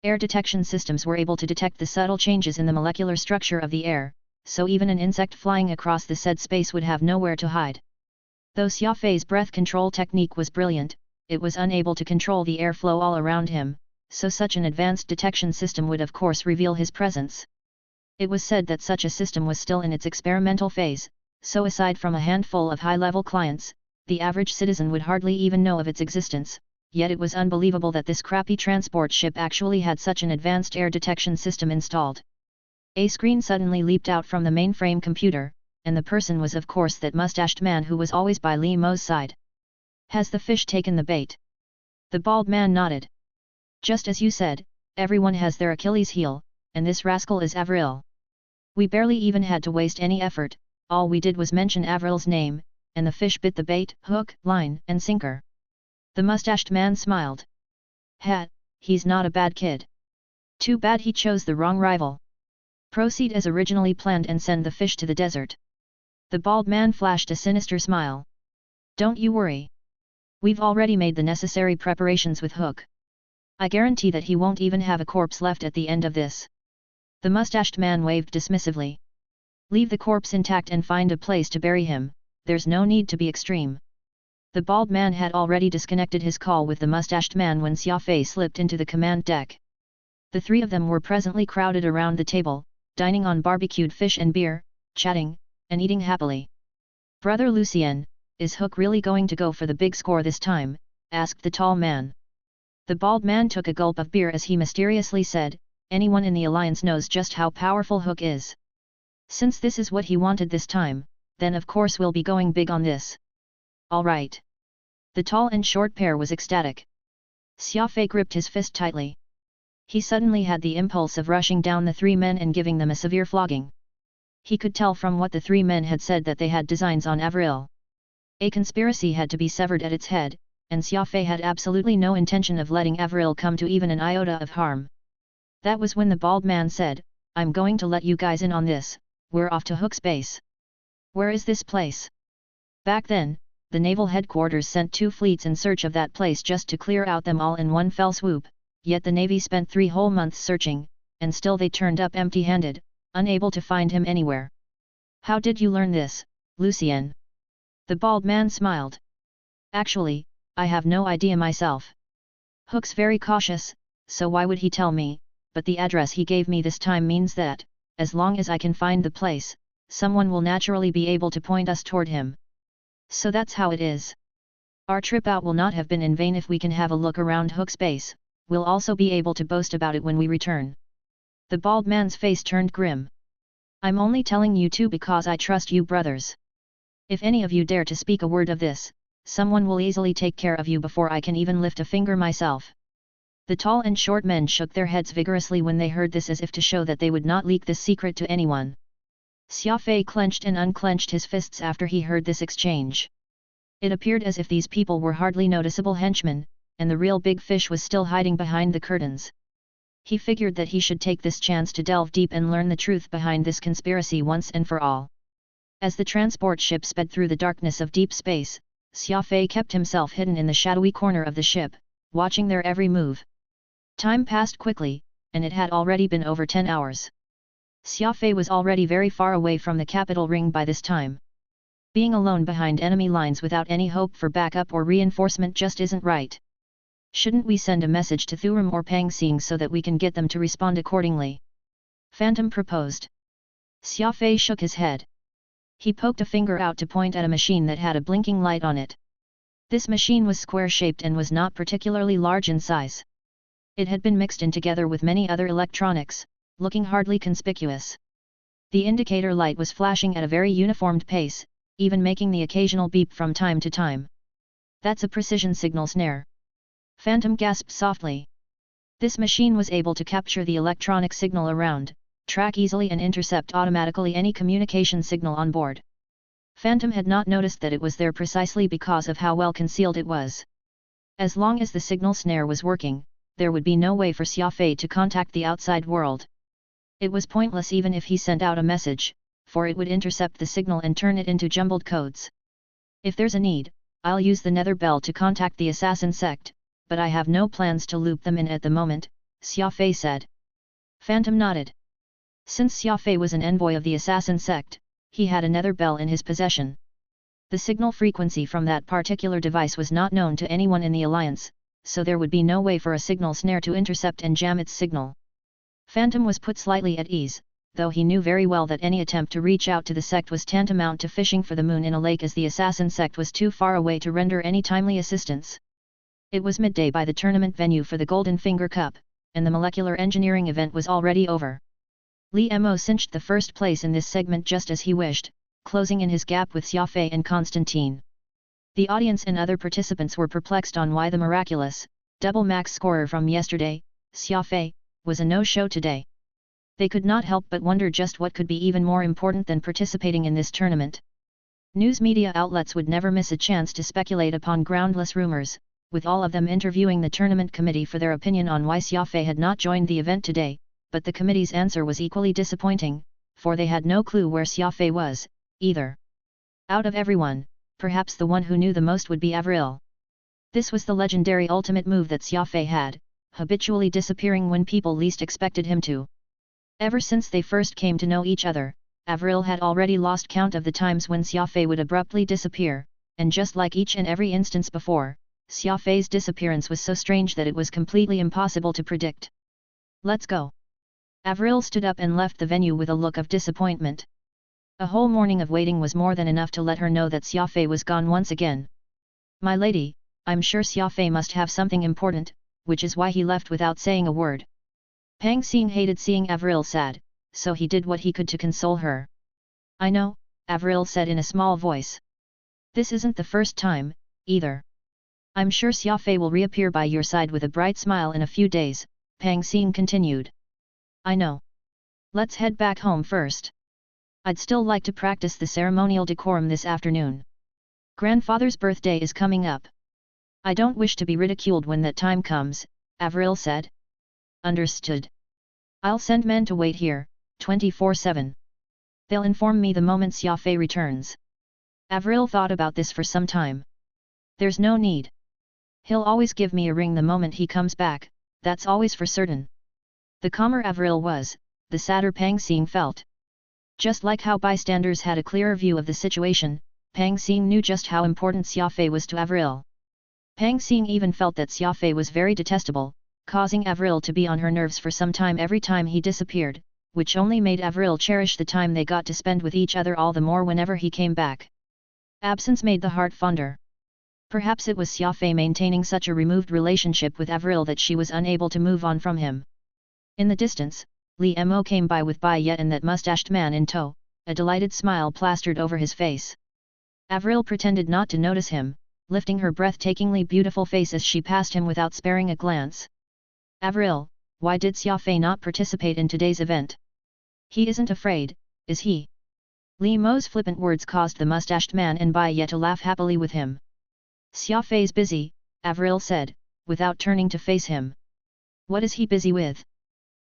Speaker 1: Air detection systems were able to detect the subtle changes in the molecular structure of the air, so even an insect flying across the said space would have nowhere to hide. Though Xia Fei's breath control technique was brilliant, it was unable to control the airflow all around him, so such an advanced detection system would of course reveal his presence. It was said that such a system was still in its experimental phase, so aside from a handful of high-level clients, the average citizen would hardly even know of its existence, yet it was unbelievable that this crappy transport ship actually had such an advanced air detection system installed. A screen suddenly leaped out from the mainframe computer, and the person was of course that mustached man who was always by Li Mo's side. "Has the fish taken the bait?" The bald man nodded. "Just as you said, everyone has their Achilles heel, and this rascal is Avril. We barely even had to waste any effort, all we did was mention Avril's name, and the fish bit the bait, hook, line and sinker." The mustached man smiled. He's not a bad kid. Too bad he chose the wrong rival. Proceed as originally planned and send the fish to the desert." The bald man flashed a sinister smile. "Don't you worry. We've already made the necessary preparations with Hook. I guarantee that he won't even have a corpse left at the end of this." The mustached man waved dismissively. Leave the corpse intact and find a place to bury him, there's no need to be extreme. The bald man had already disconnected his call with the mustached man when Xia Fei slipped into the command deck. The three of them were presently crowded around the table, dining on barbecued fish and beer, chatting, and eating happily. "Brother Lucien, is Hook really going to go for the big score this time?" asked the tall man. The bald man took a gulp of beer as he mysteriously said, "Anyone in the alliance knows just how powerful Hook is. Since this is what he wanted this time, then of course we'll be going big on this." "All right." The tall and short pair was ecstatic. Xia Fei gripped his fist tightly. He suddenly had the impulse of rushing down the three men and giving them a severe flogging. He could tell from what the three men had said that they had designs on Avril. A conspiracy had to be severed at its head, and Xia Fei had absolutely no intention of letting Avril come to even an iota of harm. That was when the bald man said, "I'm going to let you guys in on this, we're off to Hook's base." "Where is this place?" Back then, the naval headquarters sent 2 fleets in search of that place just to clear out them all in one fell swoop, yet the Navy spent 3 whole months searching, and still they turned up empty-handed, unable to find him anywhere. "How did you learn this, Lucien?" The bald man smiled. "Actually, I have no idea myself. Hook's very cautious, so why would he tell me, but the address he gave me this time means that, as long as I can find the place, someone will naturally be able to point us toward him. So that's how it is. Our trip out will not have been in vain if we can have a look around Hook's base, we'll also be able to boast about it when we return." The bald man's face turned grim. "I'm only telling you two because I trust you brothers. If any of you dare to speak a word of this, someone will easily take care of you before I can even lift a finger myself." The tall and short men shook their heads vigorously when they heard this as if to show that they would not leak this secret to anyone. Xia Fei clenched and unclenched his fists after he heard this exchange. It appeared as if these people were hardly noticeable henchmen, and the real big fish was still hiding behind the curtains. He figured that he should take this chance to delve deep and learn the truth behind this conspiracy once and for all. As the transport ship sped through the darkness of deep space, Xia Fei kept himself hidden in the shadowy corner of the ship, watching their every move. Time passed quickly, and it had already been over 10 hours. Xia Fei was already very far away from the capital ring by this time. Being alone behind enemy lines without any hope for backup or reinforcement just isn't right. "Shouldn't we send a message to Thuram or Pang Xing so that we can get them to respond accordingly?" Phantom proposed. Xia Fei shook his head. He poked a finger out to point at a machine that had a blinking light on it. This machine was square-shaped and was not particularly large in size. It had been mixed in together with many other electronics, looking hardly conspicuous. The indicator light was flashing at a very uniformed pace, even making the occasional beep from time to time. "That's a precision signal snare." Phantom gasped softly. This machine was able to capture the electronic signal around, track easily and intercept automatically any communication signal on board. Phantom had not noticed that it was there precisely because of how well concealed it was. As long as the signal snare was working, there would be no way for Xia Fei to contact the outside world. It was pointless even if he sent out a message, for it would intercept the signal and turn it into jumbled codes. "If there's a need, I'll use the Nether Bell to contact the assassin sect, but I have no plans to loop them in at the moment," Xia Fei said. Phantom nodded. Since Xia Fei was an envoy of the assassin sect, he had a Nether Bell in his possession. The signal frequency from that particular device was not known to anyone in the alliance, so there would be no way for a signal snare to intercept and jam its signal. Phantom was put slightly at ease, though he knew very well that any attempt to reach out to the sect was tantamount to fishing for the moon in a lake, as the assassin sect was too far away to render any timely assistance. It was midday by the tournament venue for the Golden Finger Cup, and the molecular engineering event was already over. Li Mo cinched the first place in this segment just as he wished, closing in his gap with Xia Fei and Constantine. The audience and other participants were perplexed on why the miraculous, double max scorer from yesterday, Xia Fei, was a no-show today. They could not help but wonder just what could be even more important than participating in this tournament. News media outlets would never miss a chance to speculate upon groundless rumors, with all of them interviewing the tournament committee for their opinion on why Xia Fei had not joined the event today, but the committee's answer was equally disappointing, for they had no clue where Xia Fei was, either. Out of everyone, perhaps the one who knew the most would be Avril. This was the legendary ultimate move that Xia Fei had, habitually disappearing when people least expected him to. Ever since they first came to know each other, Avril had already lost count of the times when Xia Fei would abruptly disappear, and just like each and every instance before, Xia Fei's disappearance was so strange that it was completely impossible to predict. Let's go. Avril stood up and left the venue with a look of disappointment. A whole morning of waiting was more than enough to let her know that Xia Fei was gone once again. My lady, I'm sure Xia Fei must have something important, which is why he left without saying a word. Pang Xing hated seeing Avril sad, so he did what he could to console her. I know, Avril said in a small voice. This isn't the first time, either. I'm sure Xia Fei will reappear by your side with a bright smile in a few days, Pang Xing continued. I know. Let's head back home first. I'd still like to practice the ceremonial decorum this afternoon. Grandfather's birthday is coming up. I don't wish to be ridiculed when that time comes, Avril said. Understood. I'll send men to wait here, 24/7. They'll inform me the moment Xia Fei returns. Avril thought about this for some time. There's no need. He'll always give me a ring the moment he comes back, that's always for certain. The calmer Avril was, the sadder Pang Xing felt. Just like how bystanders had a clearer view of the situation, Pang Xing knew just how important Xia Fei was to Avril. Pang Xing even felt that Xia Fei was very detestable, causing Avril to be on her nerves for some time every time he disappeared, which only made Avril cherish the time they got to spend with each other all the more whenever he came back. Absence made the heart fonder. Perhaps it was Xia Fei maintaining such a removed relationship with Avril that she was unable to move on from him. In the distance, Li Mo came by with Bai Ye and that mustached man in tow, a delighted smile plastered over his face. Avril pretended not to notice him, lifting her breathtakingly beautiful face as she passed him without sparing a glance. Avril, why did Xia Fei not participate in today's event? He isn't afraid, is he? Li Mo's flippant words caused the mustached man and Bai Ye to laugh happily with him. Xia Fei's busy, Avril said, without turning to face him. What is he busy with?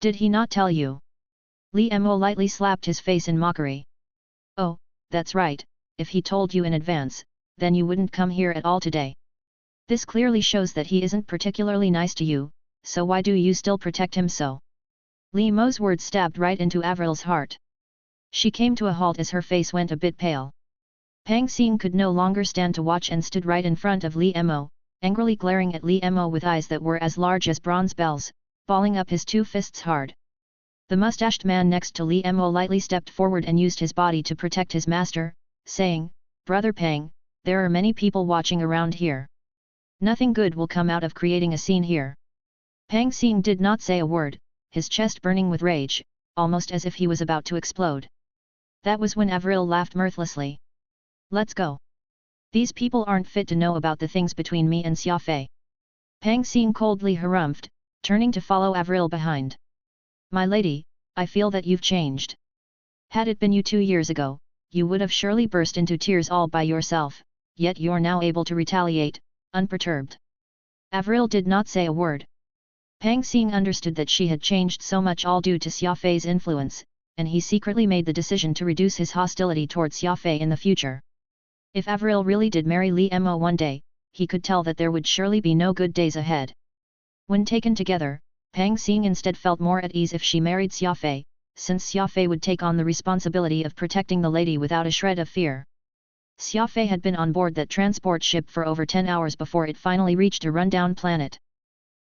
Speaker 1: Did he not tell you? Li Mo lightly slapped his face in mockery. Oh, that's right, if he told you in advance, then you wouldn't come here at all today. This clearly shows that he isn't particularly nice to you, so why do you still protect him so? Li Mo's words stabbed right into Avril's heart. She came to a halt as her face went a bit pale. Pang Xing could no longer stand to watch and stood right in front of Li Mo, angrily glaring at Li Mo with eyes that were as large as bronze bells, balling up his two fists hard. The mustached man next to Li Mo lightly stepped forward and used his body to protect his master, saying, Brother Pang, there are many people watching around here. Nothing good will come out of creating a scene here. Pang Xing did not say a word, his chest burning with rage, almost as if he was about to explode. That was when Avril laughed mirthlessly. Let's go. These people aren't fit to know about the things between me and Xia Fei. Pang Xing coldly harumphed, turning to follow Avril behind. My lady, I feel that you've changed. Had it been you 2 years ago, you would have surely burst into tears all by yourself, yet you're now able to retaliate, unperturbed. Avril did not say a word. Pang Xing understood that she had changed so much all due to Xia Fei's influence, and he secretly made the decision to reduce his hostility towards Xia Fei in the future. If Avril really did marry Li Mo one day, he could tell that there would surely be no good days ahead. When taken together, Pang Xing instead felt more at ease if she married Xia Fei, since Xia Fei would take on the responsibility of protecting the lady without a shred of fear. Xia Fei had been on board that transport ship for over 10 hours before it finally reached a rundown planet.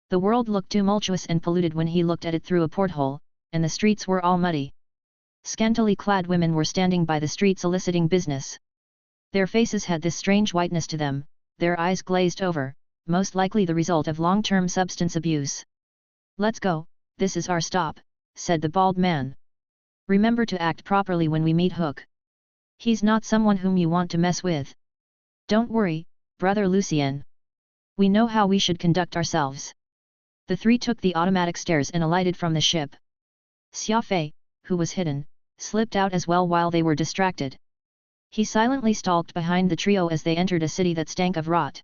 Speaker 1: The world looked tumultuous and polluted when he looked at it through a porthole, and the streets were all muddy. Scantily clad women were standing by the street soliciting business. Their faces had this strange whiteness to them, their eyes glazed over, most likely the result of long-term substance abuse. Let's go, this is our stop, said the bald man. Remember to act properly when we meet Hook. He's not someone whom you want to mess with. Don't worry, brother Lucien. We know how we should conduct ourselves. The three took the automatic stairs and alighted from the ship. Xia Fei, who was hidden, slipped out as well while they were distracted. He silently stalked behind the trio as they entered a city that stank of rot.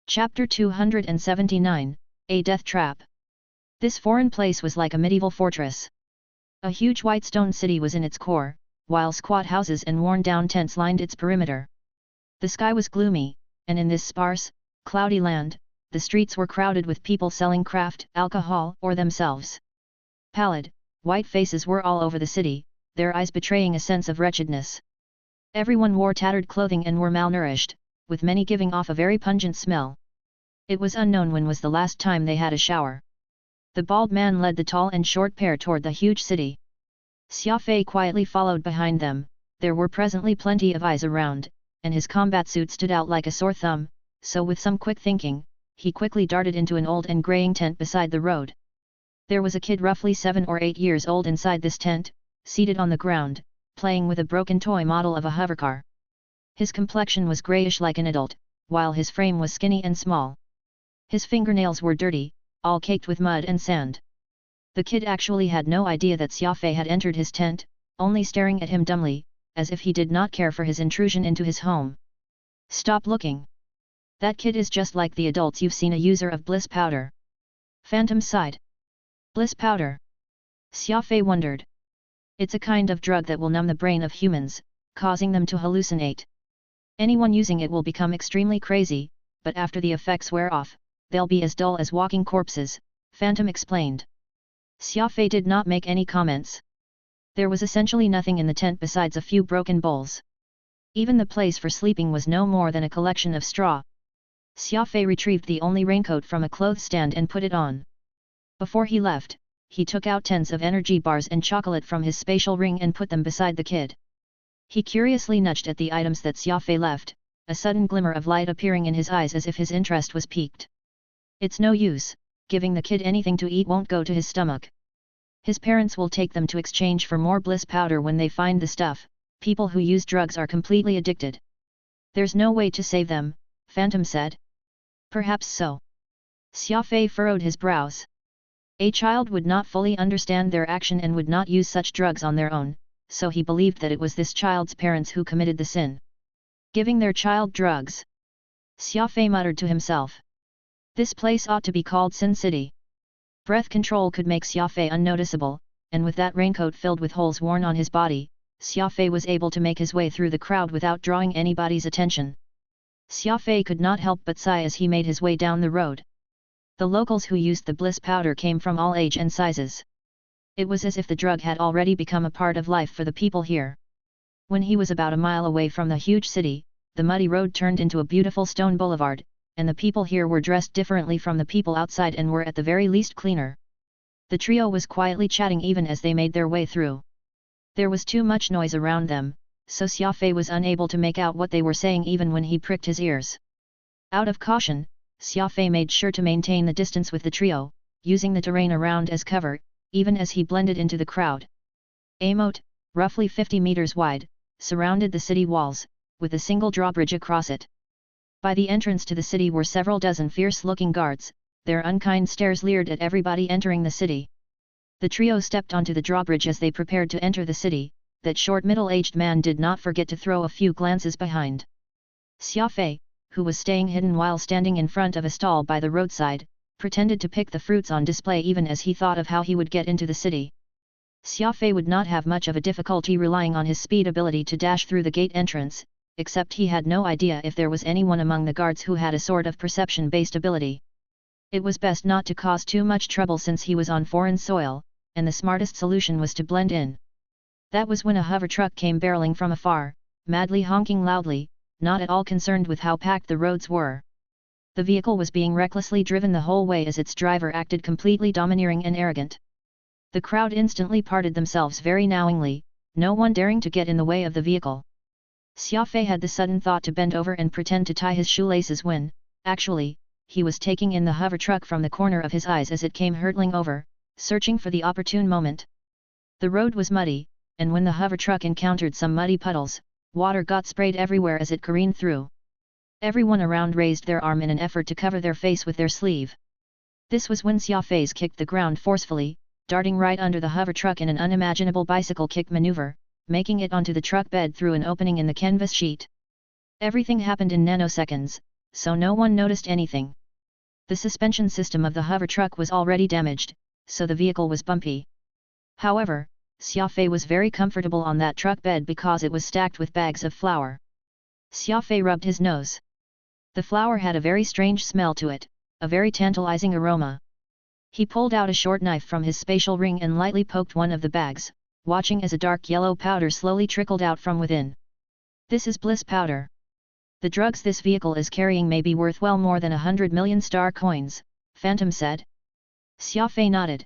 Speaker 1: Chapter 279, A Death Trap. This foreign place was like a medieval fortress. A huge white stone city was in its core, while squat houses and worn-down tents lined its perimeter. The sky was gloomy, and in this sparse, cloudy land, the streets were crowded with people selling craft, alcohol, or themselves. Pallid, white faces were all over the city, their eyes betraying a sense of wretchedness. Everyone wore tattered clothing and were malnourished, with many giving off a very pungent smell. It was unknown when was the last time they had a shower. The bald man led the tall and short pair toward the huge city. Xia Fei quietly followed behind them. There were presently plenty of eyes around, and his combat suit stood out like a sore thumb, so with some quick thinking, he quickly darted into an old and graying tent beside the road. There was a kid roughly 7 or 8 years old inside this tent, seated on the ground, playing with a broken toy model of a hovercar. His complexion was grayish like an adult, while his frame was skinny and small. His fingernails were dirty, all caked with mud and sand. The kid actually had no idea that Xia Fei had entered his tent, only staring at him dumbly, as if he did not care for his intrusion into his home. "Stop looking. That kid is just like the adults you've seen, a user of bliss powder." Phantom sighed. Bliss powder? Xia Fei wondered. It's a kind of drug that will numb the brain of humans, causing them to hallucinate. Anyone using it will become extremely crazy, but after the effects wear off, they'll be as dull as walking corpses, Phantom explained. Xia Fei did not make any comments. There was essentially nothing in the tent besides a few broken bowls. Even the place for sleeping was no more than a collection of straw. Xia Fei retrieved the only raincoat from a clothes stand and put it on. Before he left, he took out tens of energy bars and chocolate from his spatial ring and put them beside the kid. He curiously nudged at the items that Xia Fei left, a sudden glimmer of light appearing in his eyes as if his interest was piqued. It's no use, giving the kid anything to eat won't go to his stomach. His parents will take them to exchange for more bliss powder when they find the stuff. People who use drugs are completely addicted. There's no way to save them, Phantom said. Perhaps so. Xia Fei furrowed his brows. A child would not fully understand their action and would not use such drugs on their own, so he believed that it was this child's parents who committed the sin. Giving their child drugs. Xia Fei muttered to himself. This place ought to be called Sin City. Breath control could make Xia Fei unnoticeable, and with that raincoat filled with holes worn on his body, Xia Fei was able to make his way through the crowd without drawing anybody's attention. Xia Fei could not help but sigh as he made his way down the road. The locals who used the bliss powder came from all age and sizes. It was as if the drug had already become a part of life for the people here. When he was about a mile away from the huge city, the muddy road turned into a beautiful stone boulevard, and the people here were dressed differently from the people outside and were at the very least cleaner. The trio was quietly chatting even as they made their way through. There was too much noise around them, so Xia Fei was unable to make out what they were saying even when he pricked his ears. Out of caution, Xia Fei made sure to maintain the distance with the trio, using the terrain around as cover, even as he blended into the crowd. A moat, roughly 50 meters wide, surrounded the city walls, with a single drawbridge across it. By the entrance to the city were several dozen fierce-looking guards, their unkind stares leered at everybody entering the city. The trio stepped onto the drawbridge as they prepared to enter the city. That short middle-aged man did not forget to throw a few glances behind. Xia Fei, who was staying hidden while standing in front of a stall by the roadside, pretended to pick the fruits on display even as he thought of how he would get into the city. Xia Fei would not have much of a difficulty relying on his speed ability to dash through the gate entrance, except he had no idea if there was anyone among the guards who had a sort of perception-based ability. It was best not to cause too much trouble since he was on foreign soil, and the smartest solution was to blend in. That was when a hover truck came barreling from afar, madly honking loudly, not at all concerned with how packed the roads were. The vehicle was being recklessly driven the whole way as its driver acted completely domineering and arrogant. The crowd instantly parted themselves very knowingly, no one daring to get in the way of the vehicle. Xia Fei had the sudden thought to bend over and pretend to tie his shoelaces when, actually, he was taking in the hover truck from the corner of his eyes as it came hurtling over, searching for the opportune moment. The road was muddy, and when the hover truck encountered some muddy puddles, water got sprayed everywhere as it careened through. Everyone around raised their arm in an effort to cover their face with their sleeve. This was when Xia Fei kicked the ground forcefully, darting right under the hover truck in an unimaginable bicycle kick maneuver, making it onto the truck bed through an opening in the canvas sheet. Everything happened in nanoseconds, so no one noticed anything. The suspension system of the hover truck was already damaged, so the vehicle was bumpy. However, Xia Fei was very comfortable on that truck bed because it was stacked with bags of flour. Xia Fei rubbed his nose. The flour had a very strange smell to it, a very tantalizing aroma. He pulled out a short knife from his spatial ring and lightly poked one of the bags, watching as a dark yellow powder slowly trickled out from within. This is bliss powder. The drugs this vehicle is carrying may be worth well more than 100 million star coins, Phantom said. Xia Fei nodded.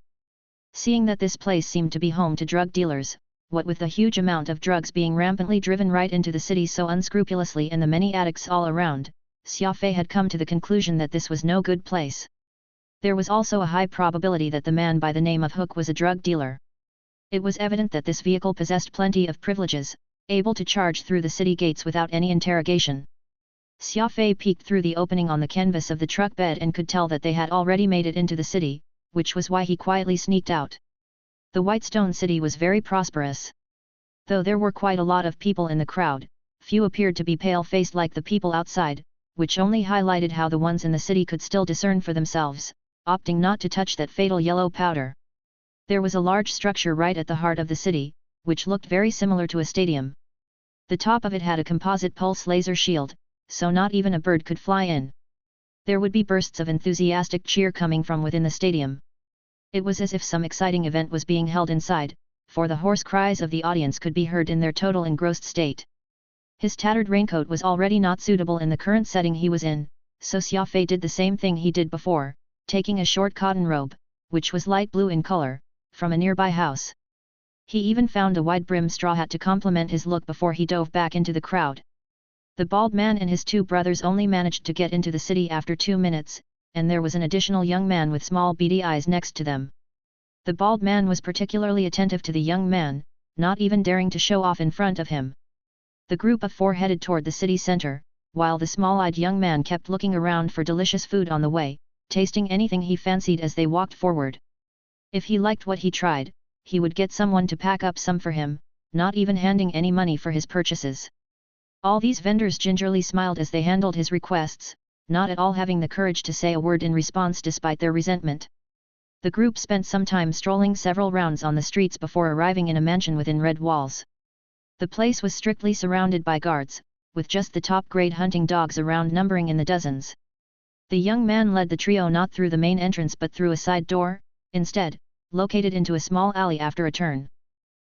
Speaker 1: Seeing that this place seemed to be home to drug dealers, what with the huge amount of drugs being rampantly driven right into the city so unscrupulously and the many addicts all around, Xia Fei had come to the conclusion that this was no good place. There was also a high probability that the man by the name of Hook was a drug dealer. It was evident that this vehicle possessed plenty of privileges, able to charge through the city gates without any interrogation. Xia Fei peeked through the opening on the canvas of the truck bed and could tell that they had already made it into the city, which was why he quietly sneaked out. The Whitestone city was very prosperous. Though there were quite a lot of people in the crowd, few appeared to be pale-faced like the people outside, which only highlighted how the ones in the city could still discern for themselves, opting not to touch that fatal yellow powder. There was a large structure right at the heart of the city, which looked very similar to a stadium. The top of it had a composite pulse laser shield, so not even a bird could fly in. There would be bursts of enthusiastic cheer coming from within the stadium. It was as if some exciting event was being held inside, for the hoarse cries of the audience could be heard in their total engrossed state. His tattered raincoat was already not suitable in the current setting he was in, so Xia Fei did the same thing he did before, taking a short cotton robe, which was light blue in color, from a nearby house. He even found a wide-brimmed straw hat to complement his look before he dove back into the crowd. The bald man and his two brothers only managed to get into the city after 2 minutes, and there was an additional young man with small beady eyes next to them. The bald man was particularly attentive to the young man, not even daring to show off in front of him. The group of 4 headed toward the city center, while the small-eyed young man kept looking around for delicious food on the way, tasting anything he fancied as they walked forward. If he liked what he tried, he would get someone to pack up some for him, not even handing any money for his purchases. All these vendors gingerly smiled as they handled his requests, not at all having the courage to say a word in response despite their resentment. The group spent some time strolling several rounds on the streets before arriving in a mansion within red walls. The place was strictly surrounded by guards, with just the top-grade hunting dogs around numbering in the dozens. The young man led the trio not through the main entrance but through a side door, instead, located into a small alley after a turn.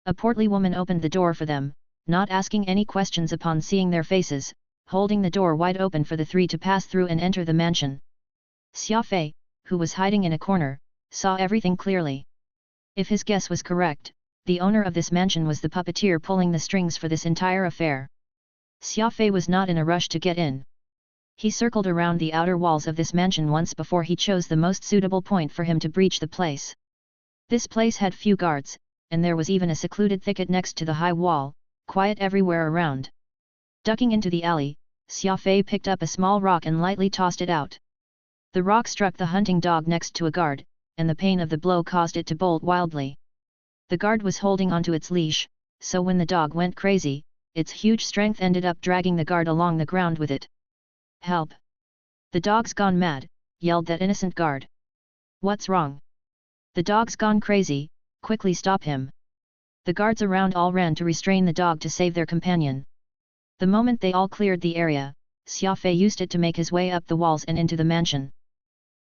Speaker 1: A portly woman opened the door for them, not asking any questions upon seeing their faces, holding the door wide open for the 3 to pass through and enter the mansion. Xia Fei, who was hiding in a corner, saw everything clearly. If his guess was correct, the owner of this mansion was the puppeteer pulling the strings for this entire affair. Xia Fei was not in a rush to get in. He circled around the outer walls of this mansion once before he chose the most suitable point for him to breach the place. This place had few guards, and there was even a secluded thicket next to the high wall, quiet everywhere around. Ducking into the alley, Xia Fei picked up a small rock and lightly tossed it out. The rock struck the hunting dog next to a guard, and the pain of the blow caused it to bolt wildly. The guard was holding onto its leash, so when the dog went crazy, its huge strength ended up dragging the guard along the ground with it. "Help! The dog's gone mad," yelled that innocent guard. "What's wrong?" "The dog's gone crazy, quickly stop him." The guards around all ran to restrain the dog to save their companion. The moment they all cleared the area, Xia Fei used it to make his way up the walls and into the mansion.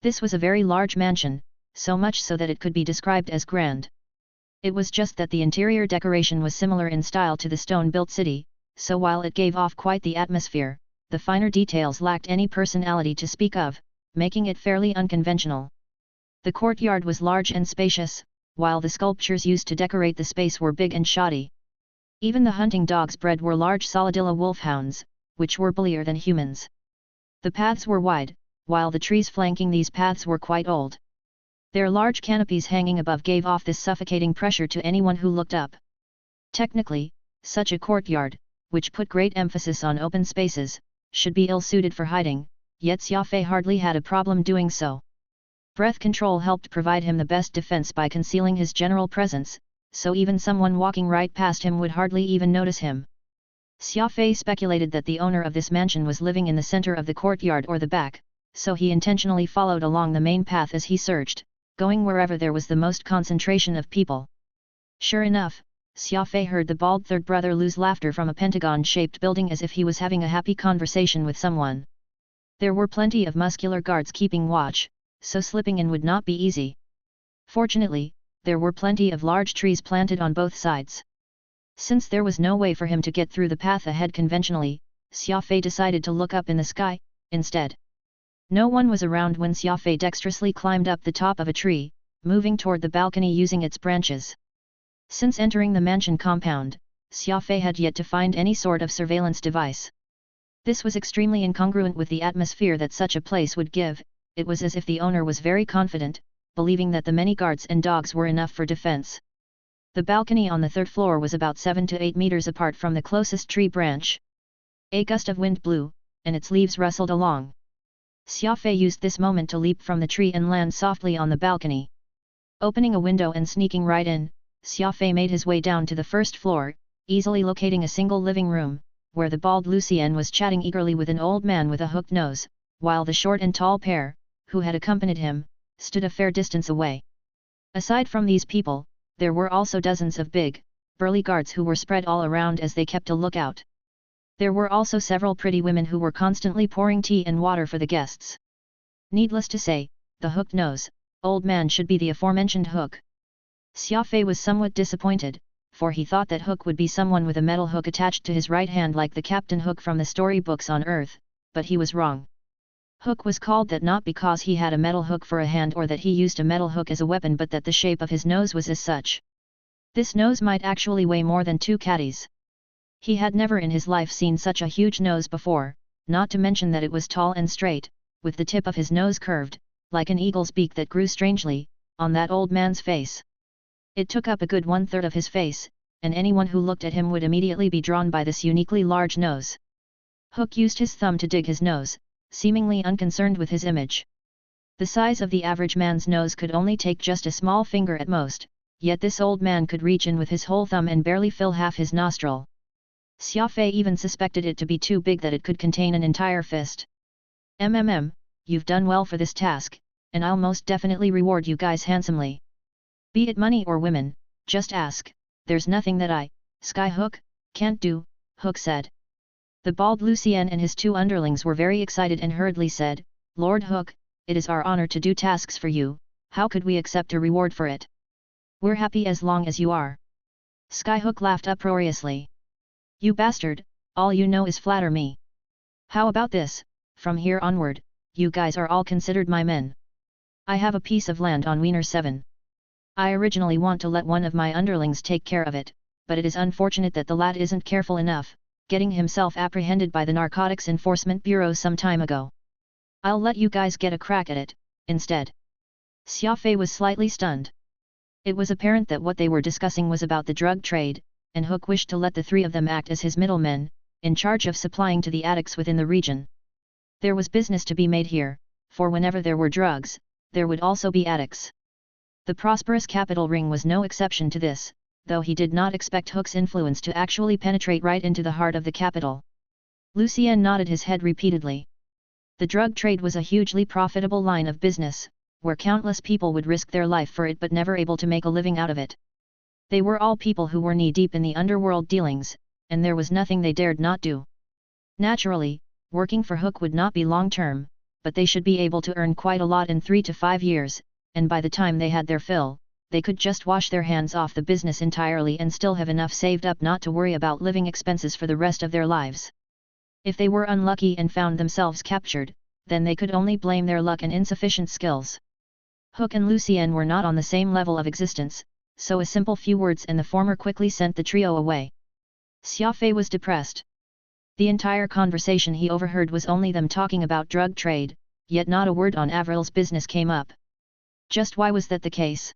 Speaker 1: This was a very large mansion, so much so that it could be described as grand. It was just that the interior decoration was similar in style to the stone-built city, so while it gave off quite the atmosphere, the finer details lacked any personality to speak of, making it fairly unconventional. The courtyard was large and spacious, while the sculptures used to decorate the space were big and shoddy. Even the hunting dogs bred were large Solidilla wolfhounds, which were bullier than humans. The paths were wide, while the trees flanking these paths were quite old. Their large canopies hanging above gave off this suffocating pressure to anyone who looked up. Technically, such a courtyard, which put great emphasis on open spaces, should be ill-suited for hiding, yet Xia Fei hardly had a problem doing so. Breath control helped provide him the best defense by concealing his general presence, so even someone walking right past him would hardly even notice him. Xia Fei speculated that the owner of this mansion was living in the center of the courtyard or the back, so he intentionally followed along the main path as he searched, going wherever there was the most concentration of people. Sure enough, Xia Fei heard the bald third brother lose laughter from a pentagon-shaped building as if he was having a happy conversation with someone. There were plenty of muscular guards keeping watch, so slipping in would not be easy. Fortunately, there were plenty of large trees planted on both sides. Since there was no way for him to get through the path ahead conventionally, Xia Fei decided to look up in the sky, instead. No one was around when Xia Fei dexterously climbed up the top of a tree, moving toward the balcony using its branches. Since entering the mansion compound, Xia Fei had yet to find any sort of surveillance device. This was extremely incongruent with the atmosphere that such a place would give. It was as if the owner was very confident, believing that the many guards and dogs were enough for defense. The balcony on the third floor was about 7 to 8 meters apart from the closest tree branch. A gust of wind blew, and its leaves rustled along. Xia Fei used this moment to leap from the tree and land softly on the balcony. Opening a window and sneaking right in, Xia Fei made his way down to the first floor, easily locating a single living room, where the bald Lucien was chatting eagerly with an old man with a hooked nose, while the short and tall pair, who had accompanied him, stood a fair distance away. Aside from these people, there were also dozens of big, burly guards who were spread all around as they kept a lookout. There were also several pretty women who were constantly pouring tea and water for the guests. Needless to say, the hooked nose, old man should be the aforementioned Hook. Xia Fei was somewhat disappointed, for he thought that Hook would be someone with a metal hook attached to his right hand like the Captain Hook from the storybooks on Earth, but he was wrong. Hook was called that not because he had a metal hook for a hand or that he used a metal hook as a weapon, but that the shape of his nose was as such. This nose might actually weigh more than 2 caddies. He had never in his life seen such a huge nose before, not to mention that it was tall and straight, with the tip of his nose curved, like an eagle's beak that grew strangely, on that old man's face. It took up a good 1/3 of his face, and anyone who looked at him would immediately be drawn by this uniquely large nose. Hook used his thumb to dig his nose, seemingly unconcerned with his image. The size of the average man's nose could only take just a small finger at most, yet this old man could reach in with his whole thumb and barely fill half his nostril. Xia Fei even suspected it to be too big that it could contain an entire fist. You've done well for this task, and I'll most definitely reward you guys handsomely. Be it money or women, just ask, there's nothing that I, Sky Hook, can't do, Hook said. The bald Lucien and his 2 underlings were very excited and hurriedly said, Lord Hook, it is our honor to do tasks for you, how could we accept a reward for it? We're happy as long as you are. Sky Hook laughed uproariously. You bastard, all you know is flatter me. How about this, from here onward, you guys are all considered my men. I have a piece of land on Wiener 7. I originally want to let one of my underlings take care of it, but it is unfortunate that the lad isn't careful enough, getting himself apprehended by the Narcotics Enforcement Bureau some time ago. I'll let you guys get a crack at it, instead. Xia Fei was slightly stunned. It was apparent that what they were discussing was about the drug trade, and Hook wished to let the 3 of them act as his middlemen, in charge of supplying to the addicts within the region. There was business to be made here, for whenever there were drugs, there would also be addicts. The prosperous capital ring was no exception to this, though he did not expect Hook's influence to actually penetrate right into the heart of the capital. Lucien nodded his head repeatedly. The drug trade was a hugely profitable line of business, where countless people would risk their life for it but never able to make a living out of it. They were all people who were knee-deep in the underworld dealings, and there was nothing they dared not do. Naturally, working for Hook would not be long-term, but they should be able to earn quite a lot in 3 to 5 years, and by the time they had their fill, they could just wash their hands off the business entirely and still have enough saved up not to worry about living expenses for the rest of their lives. If they were unlucky and found themselves captured, then they could only blame their luck and insufficient skills. Hook and Lucien were not on the same level of existence, so a simple few words and the former quickly sent the trio away. Xia Fei was depressed. The entire conversation he overheard was only them talking about drug trade, yet not a word on Avril's business came up. Just why was that the case?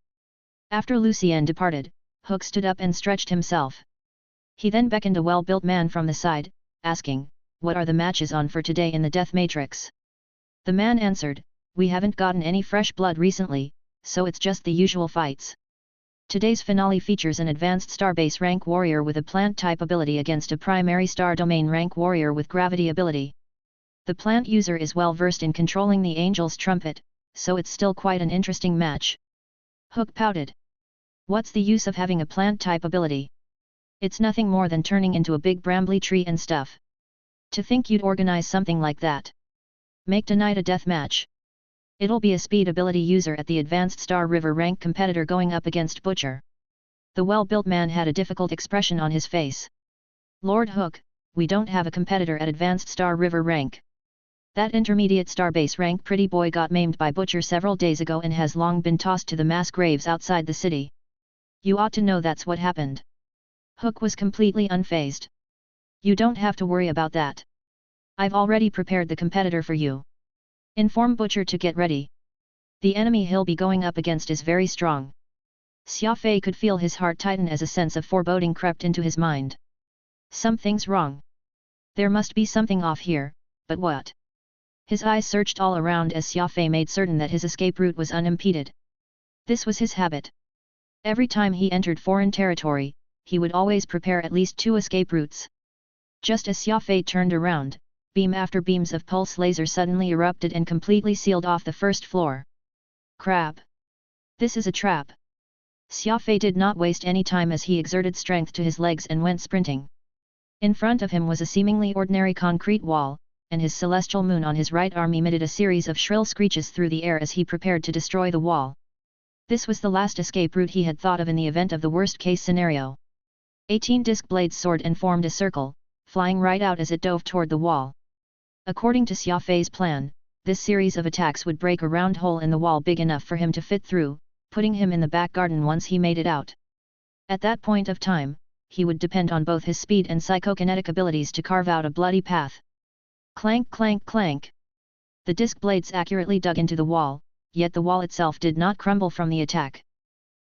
Speaker 1: After Lucien departed, Hook stood up and stretched himself. He then beckoned a well-built man from the side, asking, "What are the matches on for today in the Death Matrix?" The man answered, "We haven't gotten any fresh blood recently, so it's just the usual fights. Today's finale features an advanced starbase rank warrior with a plant type ability against a primary star domain rank warrior with gravity ability. The plant user is well versed in controlling the angel's trumpet, so it's still quite an interesting match." Hook pouted. "What's the use of having a plant type ability? It's nothing more than turning into a big brambly tree and stuff. To think you'd organize something like that. Make tonight a death match." It'll be a speed ability user at the advanced star river rank competitor going up against Butcher. The well-built man had a difficult expression on his face. Lord Hook, we don't have a competitor at advanced star river rank. That intermediate starbase rank pretty boy got maimed by Butcher several days ago and has long been tossed to the mass graves outside the city. You ought to know that's what happened. Hook was completely unfazed. You don't have to worry about that. I've already prepared the competitor for you. Inform Butcher to get ready. The enemy he'll be going up against is very strong. Xia Fei could feel his heart tighten as a sense of foreboding crept into his mind. Something's wrong. There must be something off here, but what? His eyes searched all around as Xia Fei made certain that his escape route was unimpeded. This was his habit. Every time he entered foreign territory, he would always prepare at least 2 escape routes. Just as Xia Fei turned around, beam after beams of pulse laser suddenly erupted and completely sealed off the first floor. Crap! This is a trap! Xia Fei did not waste any time as he exerted strength to his legs and went sprinting. In front of him was a seemingly ordinary concrete wall, and his celestial moon on his right arm emitted a series of shrill screeches through the air as he prepared to destroy the wall. This was the last escape route he had thought of in the event of the worst-case scenario. 18 disc blades soared and formed a circle, flying right out as it dove toward the wall. According to Xia Fei's plan, this series of attacks would break a round hole in the wall big enough for him to fit through, putting him in the back garden once he made it out. At that point of time, he would depend on both his speed and psychokinetic abilities to carve out a bloody path. Clank clank clank! The disc blades accurately dug into the wall, yet the wall itself did not crumble from the attack.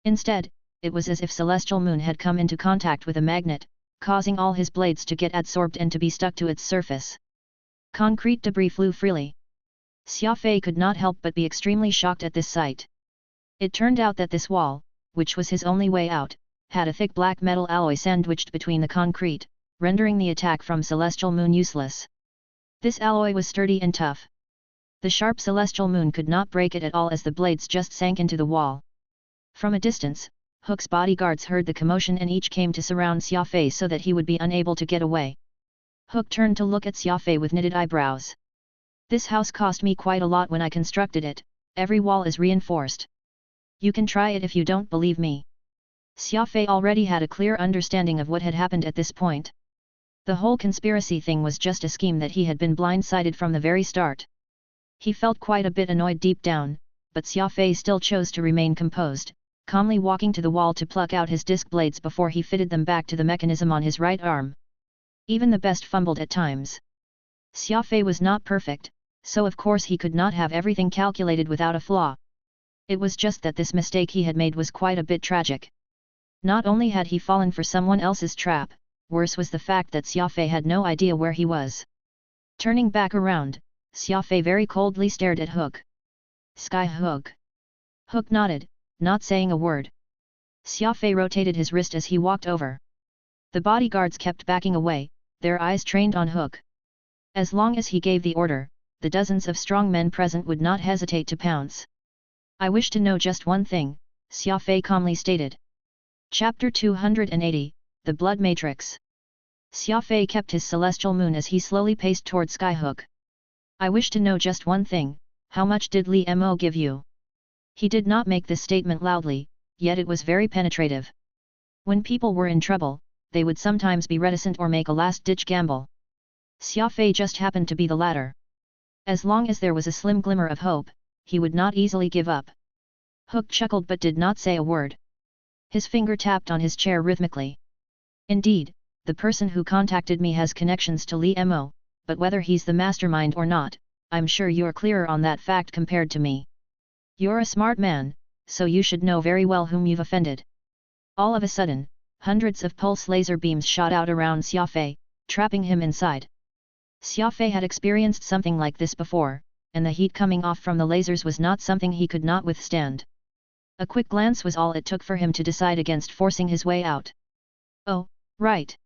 Speaker 1: Instead, it was as if Celestial Moon had come into contact with a magnet, causing all his blades to get adsorbed and to be stuck to its surface. Concrete debris flew freely. Xia Fei could not help but be extremely shocked at this sight. It turned out that this wall, which was his only way out, had a thick black metal alloy sandwiched between the concrete, rendering the attack from Celestial Moon useless. This alloy was sturdy and tough. The sharp Celestial Moon could not break it at all as the blades just sank into the wall. From a distance, Hook's bodyguards heard the commotion and each came to surround Xia Fei so that he would be unable to get away. Hook turned to look at Xia Fei with knitted eyebrows. This house cost me quite a lot when I constructed it, every wall is reinforced. You can try it if you don't believe me. Xia Fei already had a clear understanding of what had happened at this point. The whole conspiracy thing was just a scheme that he had been blindsided from the very start. He felt quite a bit annoyed deep down, but Xia Fei still chose to remain composed, calmly walking to the wall to pluck out his disc blades before he fitted them back to the mechanism on his right arm. Even the best fumbled at times. Xia Fei was not perfect, so of course he could not have everything calculated without a flaw. It was just that this mistake he had made was quite a bit tragic. Not only had he fallen for someone else's trap, worse was the fact that Xia Fei had no idea where he was. Turning back around, Xia Fei very coldly stared at Hook. Sky Hook. Hook nodded, not saying a word. Xia Fei rotated his wrist as he walked over. The bodyguards kept backing away, their eyes trained on Hook. As long as he gave the order, the dozens of strong men present would not hesitate to pounce. I wish to know just one thing, Xia Fei calmly stated. Chapter 280, The Blood Matrix. Xia Fei kept his celestial moon as he slowly paced toward Skyhook. I wish to know just one thing, how much did Li Mo give you? He did not make this statement loudly, yet it was very penetrative. When people were in trouble, they would sometimes be reticent or make a last-ditch gamble. Xia Fei just happened to be the latter. As long as there was a slim glimmer of hope, he would not easily give up. Hook chuckled but did not say a word. His finger tapped on his chair rhythmically. Indeed, the person who contacted me has connections to Li Mo, but whether he's the mastermind or not, I'm sure you're clearer on that fact compared to me. You're a smart man, so you should know very well whom you've offended. All of a sudden, hundreds of pulse laser beams shot out around Xia Fei, trapping him inside. Xia Fei had experienced something like this before, and the heat coming off from the lasers was not something he could not withstand. A quick glance was all it took for him to decide against forcing his way out. Oh, right.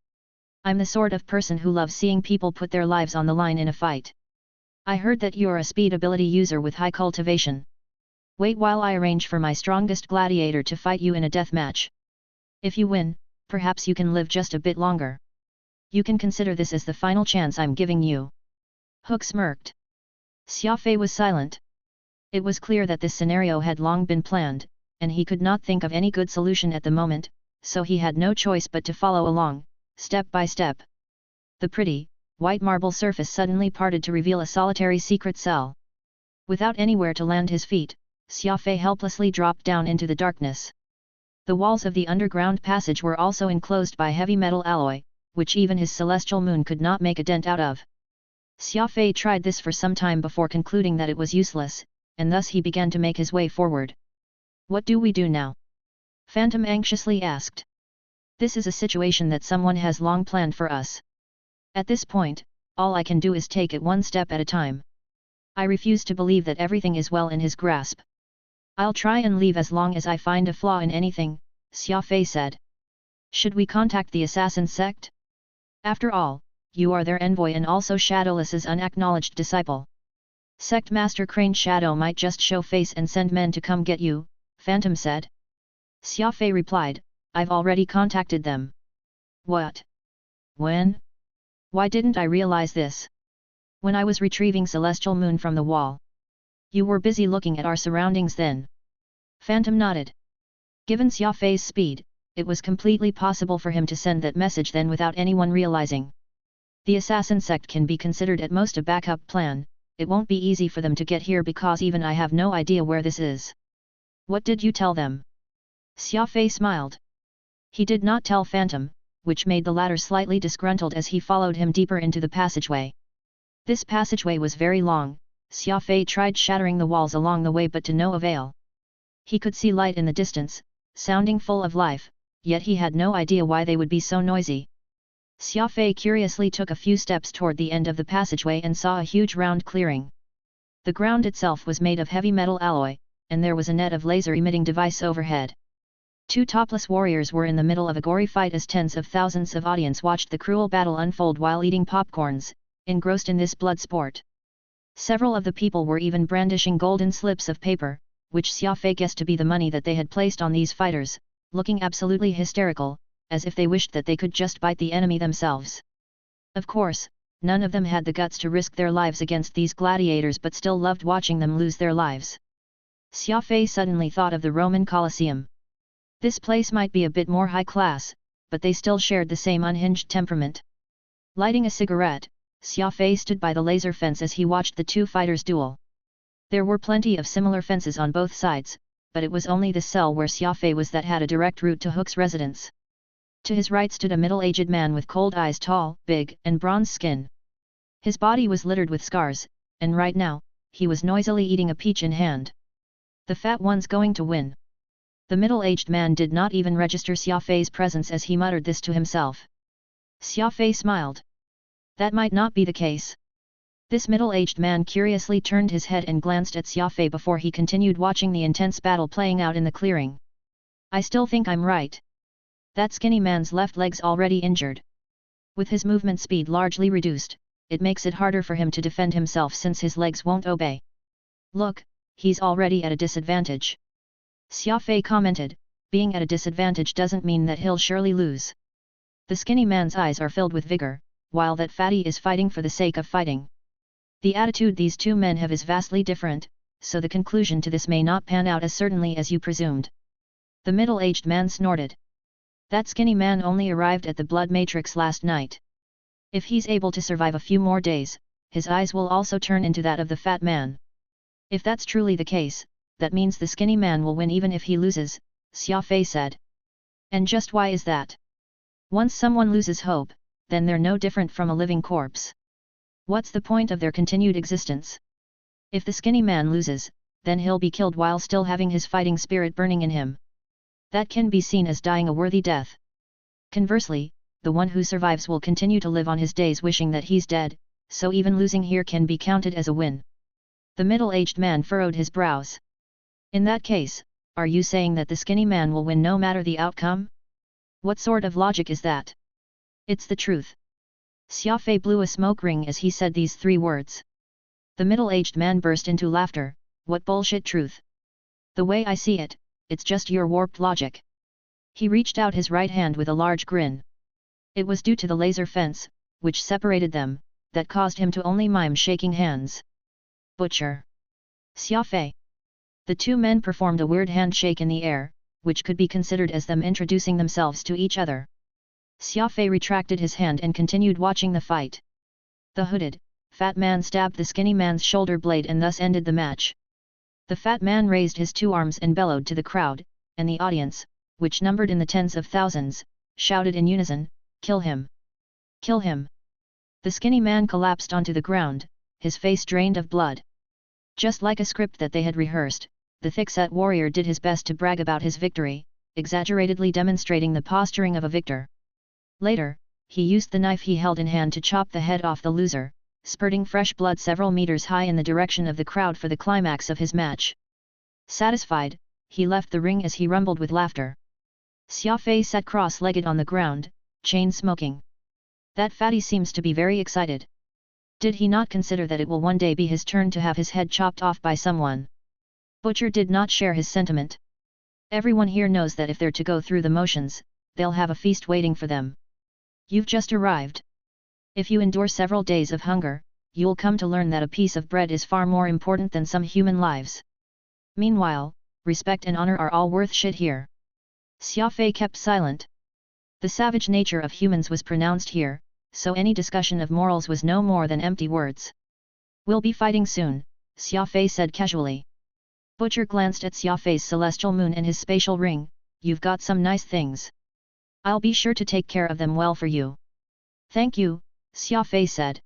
Speaker 1: I'm the sort of person who loves seeing people put their lives on the line in a fight. I heard that you're a speed ability user with high cultivation. Wait while I arrange for my strongest gladiator to fight you in a death match. If you win, perhaps you can live just a bit longer. You can consider this as the final chance I'm giving you. Hook smirked. Xia Fei was silent. It was clear that this scenario had long been planned, and he could not think of any good solution at the moment, so he had no choice but to follow along, step by step. The pretty, white marble surface suddenly parted to reveal a solitary secret cell. Without anywhere to land his feet, Xia Fei helplessly dropped down into the darkness. The walls of the underground passage were also enclosed by heavy metal alloy, which even his celestial moon could not make a dent out of. Xia Fei tried this for some time before concluding that it was useless, and thus he began to make his way forward. What do we do now? Phantom anxiously asked. This is a situation that someone has long planned for us. At this point, all I can do is take it one step at a time. I refuse to believe that everything is well in his grasp. I'll try and leave as long as I find a flaw in anything, Xia Fei said. Should we contact the assassin sect? After all, you are their envoy and also Shadowless's unacknowledged disciple. Sect Master Crane Shadow might just show face and send men to come get you, Phantom said. Xia Fei replied, I've already contacted them. What? When? Why didn't I realize this? When I was retrieving Celestial Moon from the wall. You were busy looking at our surroundings then. Phantom nodded. Given Xia Fei's speed, it was completely possible for him to send that message then without anyone realizing. The assassin sect can be considered at most a backup plan. It won't be easy for them to get here because even I have no idea where this is. What did you tell them? Xia Fei smiled. He did not tell Phantom, which made the latter slightly disgruntled as he followed him deeper into the passageway. This passageway was very long. Xia Fei tried shattering the walls along the way but to no avail. He could see light in the distance, sounding full of life, yet he had no idea why they would be so noisy. Xia Fei curiously took a few steps toward the end of the passageway and saw a huge round clearing. The ground itself was made of heavy metal alloy, and there was a net of laser-emitting device overhead. Two topless warriors were in the middle of a gory fight as tens of thousands of audience watched the cruel battle unfold while eating popcorns, engrossed in this blood sport. Several of the people were even brandishing golden slips of paper, which Xia Fei guessed to be the money that they had placed on these fighters, looking absolutely hysterical, as if they wished that they could just bite the enemy themselves. Of course, none of them had the guts to risk their lives against these gladiators but still loved watching them lose their lives. Xia Fei suddenly thought of the Roman Colosseum. This place might be a bit more high class, but they still shared the same unhinged temperament. Lighting a cigarette, Xia Fei stood by the laser fence as he watched the two fighters duel. There were plenty of similar fences on both sides, but it was only the cell where Xia Fei was that had a direct route to Hook's residence. To his right stood a middle-aged man with cold eyes, tall, big, and bronze skin. His body was littered with scars, and right now, he was noisily eating a peach in hand. The fat one's going to win. The middle-aged man did not even register Xia Fei's presence as he muttered this to himself. Xia Fei smiled. That might not be the case. This middle-aged man curiously turned his head and glanced at Xia Fei before he continued watching the intense battle playing out in the clearing. I still think I'm right. That skinny man's left leg's already injured. With his movement speed largely reduced, it makes it harder for him to defend himself since his legs won't obey. Look, he's already at a disadvantage. Xia Fei commented, being at a disadvantage doesn't mean that he'll surely lose. The skinny man's eyes are filled with vigor, while that fatty is fighting for the sake of fighting. The attitude these two men have is vastly different, so the conclusion to this may not pan out as certainly as you presumed. The middle-aged man snorted. That skinny man only arrived at the blood matrix last night. If he's able to survive a few more days, his eyes will also turn into that of the fat man. If that's truly the case, that means the skinny man will win even if he loses, Xia Fei said. And just why is that? Once someone loses hope, then they're no different from a living corpse. What's the point of their continued existence? If the skinny man loses, then he'll be killed while still having his fighting spirit burning in him. That can be seen as dying a worthy death. Conversely, the one who survives will continue to live on his days wishing that he's dead, so even losing here can be counted as a win. The middle-aged man furrowed his brows. In that case, are you saying that the skinny man will win no matter the outcome? What sort of logic is that? It's the truth. Xia Fei blew a smoke ring as he said these three words. The middle-aged man burst into laughter. What bullshit truth? The way I see it, it's just your warped logic. He reached out his right hand with a large grin. It was due to the laser fence, which separated them, that caused him to only mime shaking hands. Butcher. Xia Fei, The two men performed a weird handshake in the air, which could be considered as them introducing themselves to each other. Xia Fei retracted his hand and continued watching the fight. The hooded, fat man stabbed the skinny man's shoulder blade and thus ended the match. The fat man raised his two arms and bellowed to the crowd, and the audience, which numbered in the tens of thousands, shouted in unison, "Kill him! Kill him!" The skinny man collapsed onto the ground, his face drained of blood. Just like a script that they had rehearsed, the thick-set warrior did his best to brag about his victory, exaggeratedly demonstrating the posturing of a victor. Later, he used the knife he held in hand to chop the head off the loser, spurting fresh blood several meters high in the direction of the crowd for the climax of his match. Satisfied, he left the ring as he rumbled with laughter. Xia Fei sat cross-legged on the ground, chain-smoking. That fatty seems to be very excited. Did he not consider that it will one day be his turn to have his head chopped off by someone? Butcher did not share his sentiment. Everyone here knows that if they're to go through the motions, they'll have a feast waiting for them. You've just arrived. If you endure several days of hunger, you'll come to learn that a piece of bread is far more important than some human lives. Meanwhile, respect and honor are all worth shit here. Xia Fei kept silent. The savage nature of humans was pronounced here, so any discussion of morals was no more than empty words. We'll be fighting soon, Xia Fei said casually. Butcher glanced at Xia Fei's celestial moon and his spatial ring. You've got some nice things. I'll be sure to take care of them well for you. Thank you, Xia Fei said.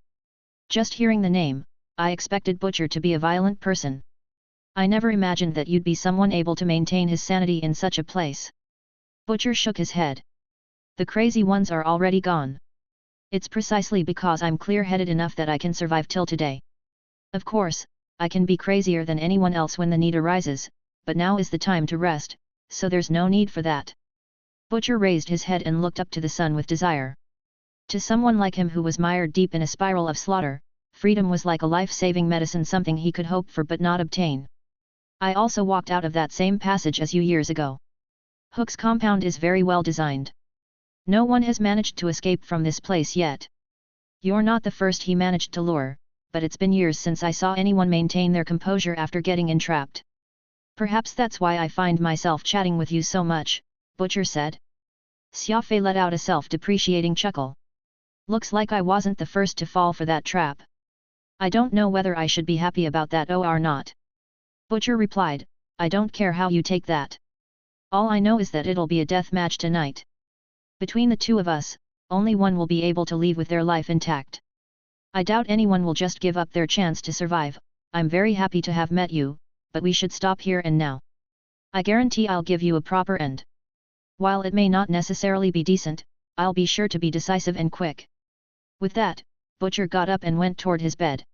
Speaker 1: Just hearing the name, I expected Butcher to be a violent person. I never imagined that you'd be someone able to maintain his sanity in such a place. Butcher shook his head. The crazy ones are already gone. It's precisely because I'm clear-headed enough that I can survive till today. Of course, I can be crazier than anyone else when the need arises, but now is the time to rest, so there's no need for that. Butcher raised his head and looked up to the sun with desire. To someone like him who was mired deep in a spiral of slaughter, freedom was like a life-saving medicine, something he could hope for but not obtain. I also walked out of that same passage as you years ago. Hook's compound is very well designed. No one has managed to escape from this place yet. You're not the first he managed to lure, but it's been years since I saw anyone maintain their composure after getting entrapped. Perhaps that's why I find myself chatting with you so much, Butcher said. Xia Fei let out a self-depreciating chuckle. Looks like I wasn't the first to fall for that trap. I don't know whether I should be happy about that or not. Butcher replied, I don't care how you take that. All I know is that it'll be a death match tonight. Between the two of us, only one will be able to leave with their life intact. I doubt anyone will just give up their chance to survive. I'm very happy to have met you, but we should stop here and now. I guarantee I'll give you a proper end. While it may not necessarily be decent, I'll be sure to be decisive and quick. With that, Butcher got up and went toward his bed.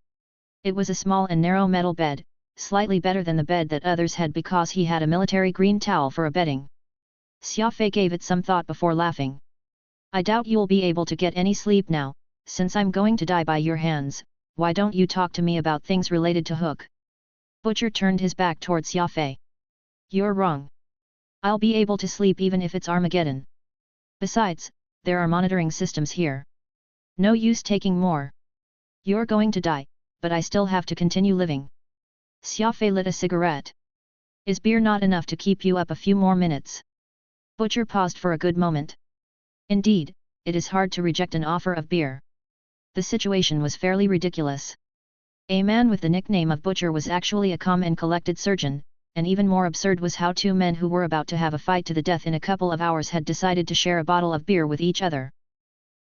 Speaker 1: It was a small and narrow metal bed, slightly better than the bed that others had because he had a military green towel for a bedding. Xia Fei gave it some thought before laughing. I doubt you'll be able to get any sleep now, since I'm going to die by your hands. Why don't you talk to me about things related to Hook? Butcher turned his back toward Xia Fei. You're wrong. I'll be able to sleep even if it's Armageddon. Besides, there are monitoring systems here. No use taking more. You're going to die, but I still have to continue living. Xia Fei lit a cigarette. Is beer not enough to keep you up a few more minutes? Butcher paused for a good moment. Indeed, it is hard to reject an offer of beer. The situation was fairly ridiculous. A man with the nickname of Butcher was actually a calm and collected surgeon, and even more absurd was how two men who were about to have a fight to the death in a couple of hours had decided to share a bottle of beer with each other.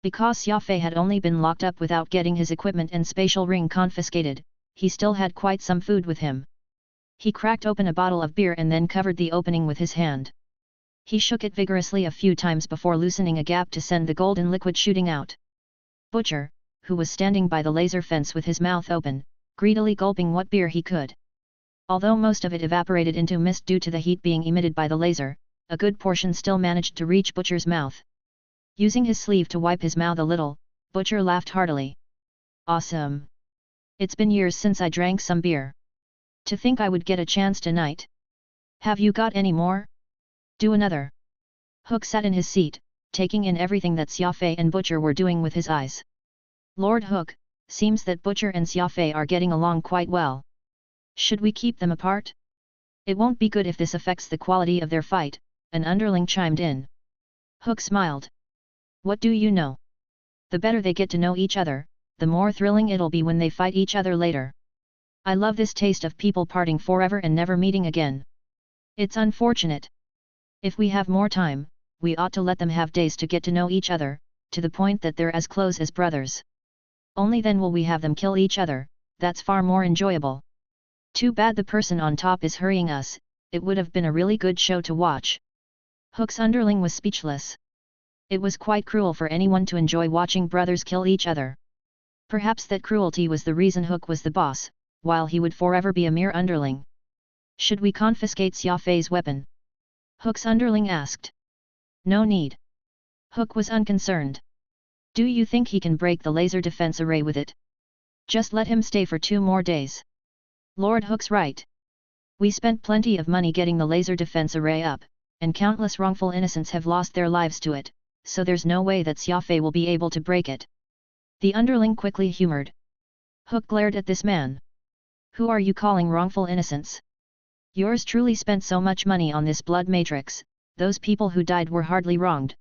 Speaker 1: Because Xia Fei had only been locked up without getting his equipment and spatial ring confiscated, he still had quite some food with him. He cracked open a bottle of beer and then covered the opening with his hand. He shook it vigorously a few times before loosening a gap to send the golden liquid shooting out. Butcher, who was standing by the laser fence with his mouth open, greedily gulping what beer he could. Although most of it evaporated into mist due to the heat being emitted by the laser, a good portion still managed to reach Butcher's mouth. Using his sleeve to wipe his mouth a little, Butcher laughed heartily. Awesome! It's been years since I drank some beer. To think I would get a chance tonight. Have you got any more? Do another. Hook sat in his seat, taking in everything that Xia Fei and Butcher were doing with his eyes. Lord Hook, seems that Butcher and Xia Fei are getting along quite well. Should we keep them apart? It won't be good if this affects the quality of their fight, an underling chimed in. Hook smiled. What do you know? The better they get to know each other, the more thrilling it'll be when they fight each other later. I love this taste of people parting forever and never meeting again. It's unfortunate. If we have more time, we ought to let them have days to get to know each other, to the point that they're as close as brothers. Only then will we have them kill each other, that's far more enjoyable. Too bad the person on top is hurrying us, it would have been a really good show to watch. Hook's underling was speechless. It was quite cruel for anyone to enjoy watching brothers kill each other. Perhaps that cruelty was the reason Hook was the boss, while he would forever be a mere underling. Should we confiscate Xia Fei's weapon? Hook's underling asked. No need. Hook was unconcerned. Do you think he can break the laser defense array with it? Just let him stay for 2 more days. Lord Hook's right. We spent plenty of money getting the laser defense array up, and countless wrongful innocents have lost their lives to it, so there's no way that Xia Fei will be able to break it. The underling quickly humored. Hook glared at this man. Who are you calling wrongful innocents? Yours truly spent so much money on this blood matrix, those people who died were hardly wronged.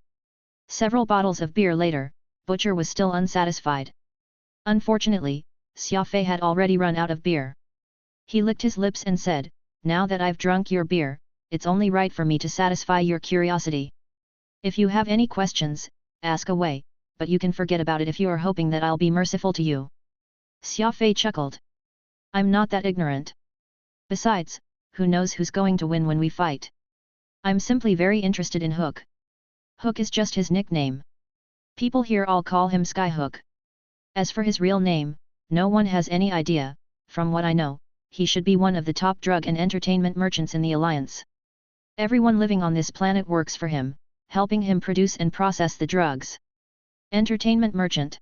Speaker 1: Several bottles of beer later, Butcher was still unsatisfied. Unfortunately, Xia Fei had already run out of beer. He licked his lips and said, now that I've drunk your beer, it's only right for me to satisfy your curiosity. If you have any questions, ask away, but you can forget about it if you are hoping that I'll be merciful to you. Xia Fei chuckled. I'm not that ignorant. Besides, who knows who's going to win when we fight? I'm simply very interested in Hook. Hook is just his nickname. People here all call him Skyhook. As for his real name, no one has any idea. From what I know, he should be one of the top drug and entertainment merchants in the Alliance. Everyone living on this planet works for him, helping him produce and process the drugs. Entertainment merchant?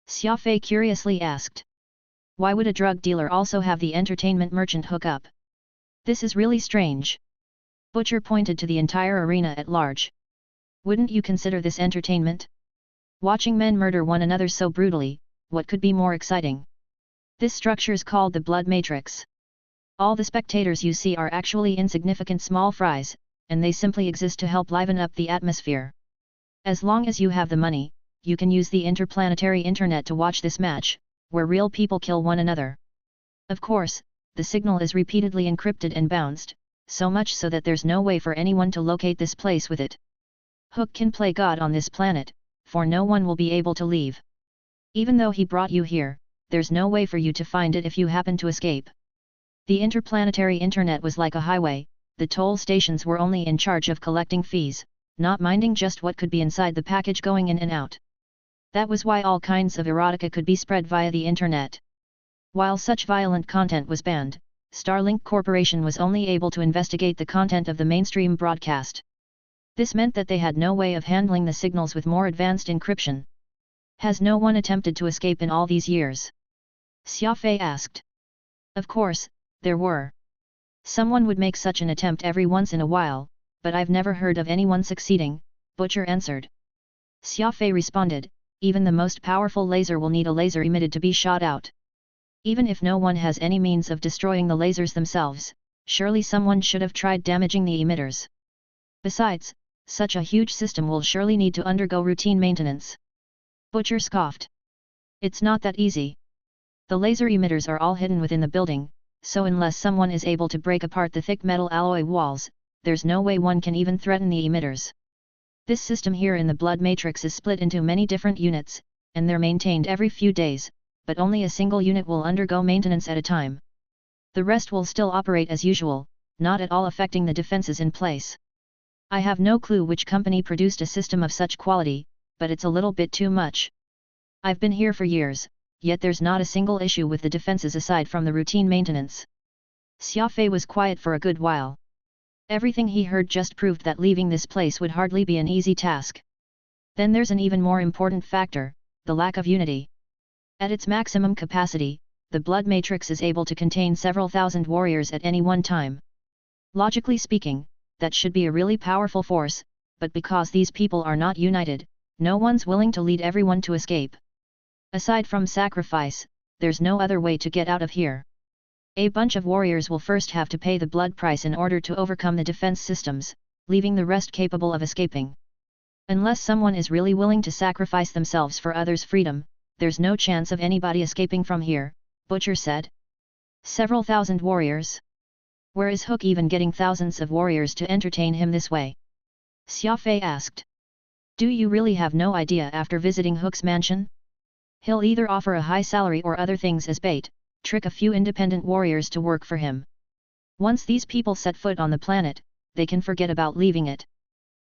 Speaker 1: Xia Fei curiously asked. Why would a drug dealer also have the entertainment merchant hook up? This is really strange. Butcher pointed to the entire arena at large. Wouldn't you consider this entertainment? Watching men murder one another so brutally, what could be more exciting? This structure's called the blood matrix. All the spectators you see are actually insignificant small fries, and they simply exist to help liven up the atmosphere. As long as you have the money, you can use the interplanetary internet to watch this match, where real people kill one another. Of course, the signal is repeatedly encrypted and bounced, so much so that there's no way for anyone to locate this place with it. Hook can play God on this planet, for no one will be able to leave. Even though he brought you here, there's no way for you to find it if you happen to escape. The interplanetary internet was like a highway, the toll stations were only in charge of collecting fees, not minding just what could be inside the package going in and out. That was why all kinds of erotica could be spread via the internet. While such violent content was banned, Starlink Corporation was only able to investigate the content of the mainstream broadcast. This meant that they had no way of handling the signals with more advanced encryption. Has no one attempted to escape in all these years? Xia Fei asked. Of course, there were. Someone would make such an attempt every once in a while, but I've never heard of anyone succeeding, Butcher answered. Xia Fei responded, even the most powerful laser will need a laser emitted to be shot out. Even if no one has any means of destroying the lasers themselves, surely someone should have tried damaging the emitters. Besides, such a huge system will surely need to undergo routine maintenance. Butcher scoffed. It's not that easy. The laser emitters are all hidden within the building, so unless someone is able to break apart the thick metal alloy walls, there's no way one can even threaten the emitters. This system here in the blood matrix is split into many different units, and they're maintained every few days, but only a single unit will undergo maintenance at a time. The rest will still operate as usual, not at all affecting the defenses in place. I have no clue which company produced a system of such quality, but it's a little bit too much. I've been here for years, yet there's not a single issue with the defenses aside from the routine maintenance. Xia Fei was quiet for a good while. Everything he heard just proved that leaving this place would hardly be an easy task. Then there's an even more important factor, the lack of unity. At its maximum capacity, the blood matrix is able to contain several thousand warriors at any one time. Logically speaking, that should be a really powerful force, but because these people are not united, no one's willing to lead everyone to escape. Aside from sacrifice, there's no other way to get out of here. A bunch of warriors will first have to pay the blood price in order to overcome the defense systems, leaving the rest capable of escaping. Unless someone is really willing to sacrifice themselves for others' freedom, there's no chance of anybody escaping from here, Butcher said. Several thousand warriors? Where is Hook even getting thousands of warriors to entertain him this way? Xia Fei asked. Do you really have no idea after visiting Hook's mansion? He'll either offer a high salary or other things as bait, trick a few independent warriors to work for him. Once these people set foot on the planet, they can forget about leaving it.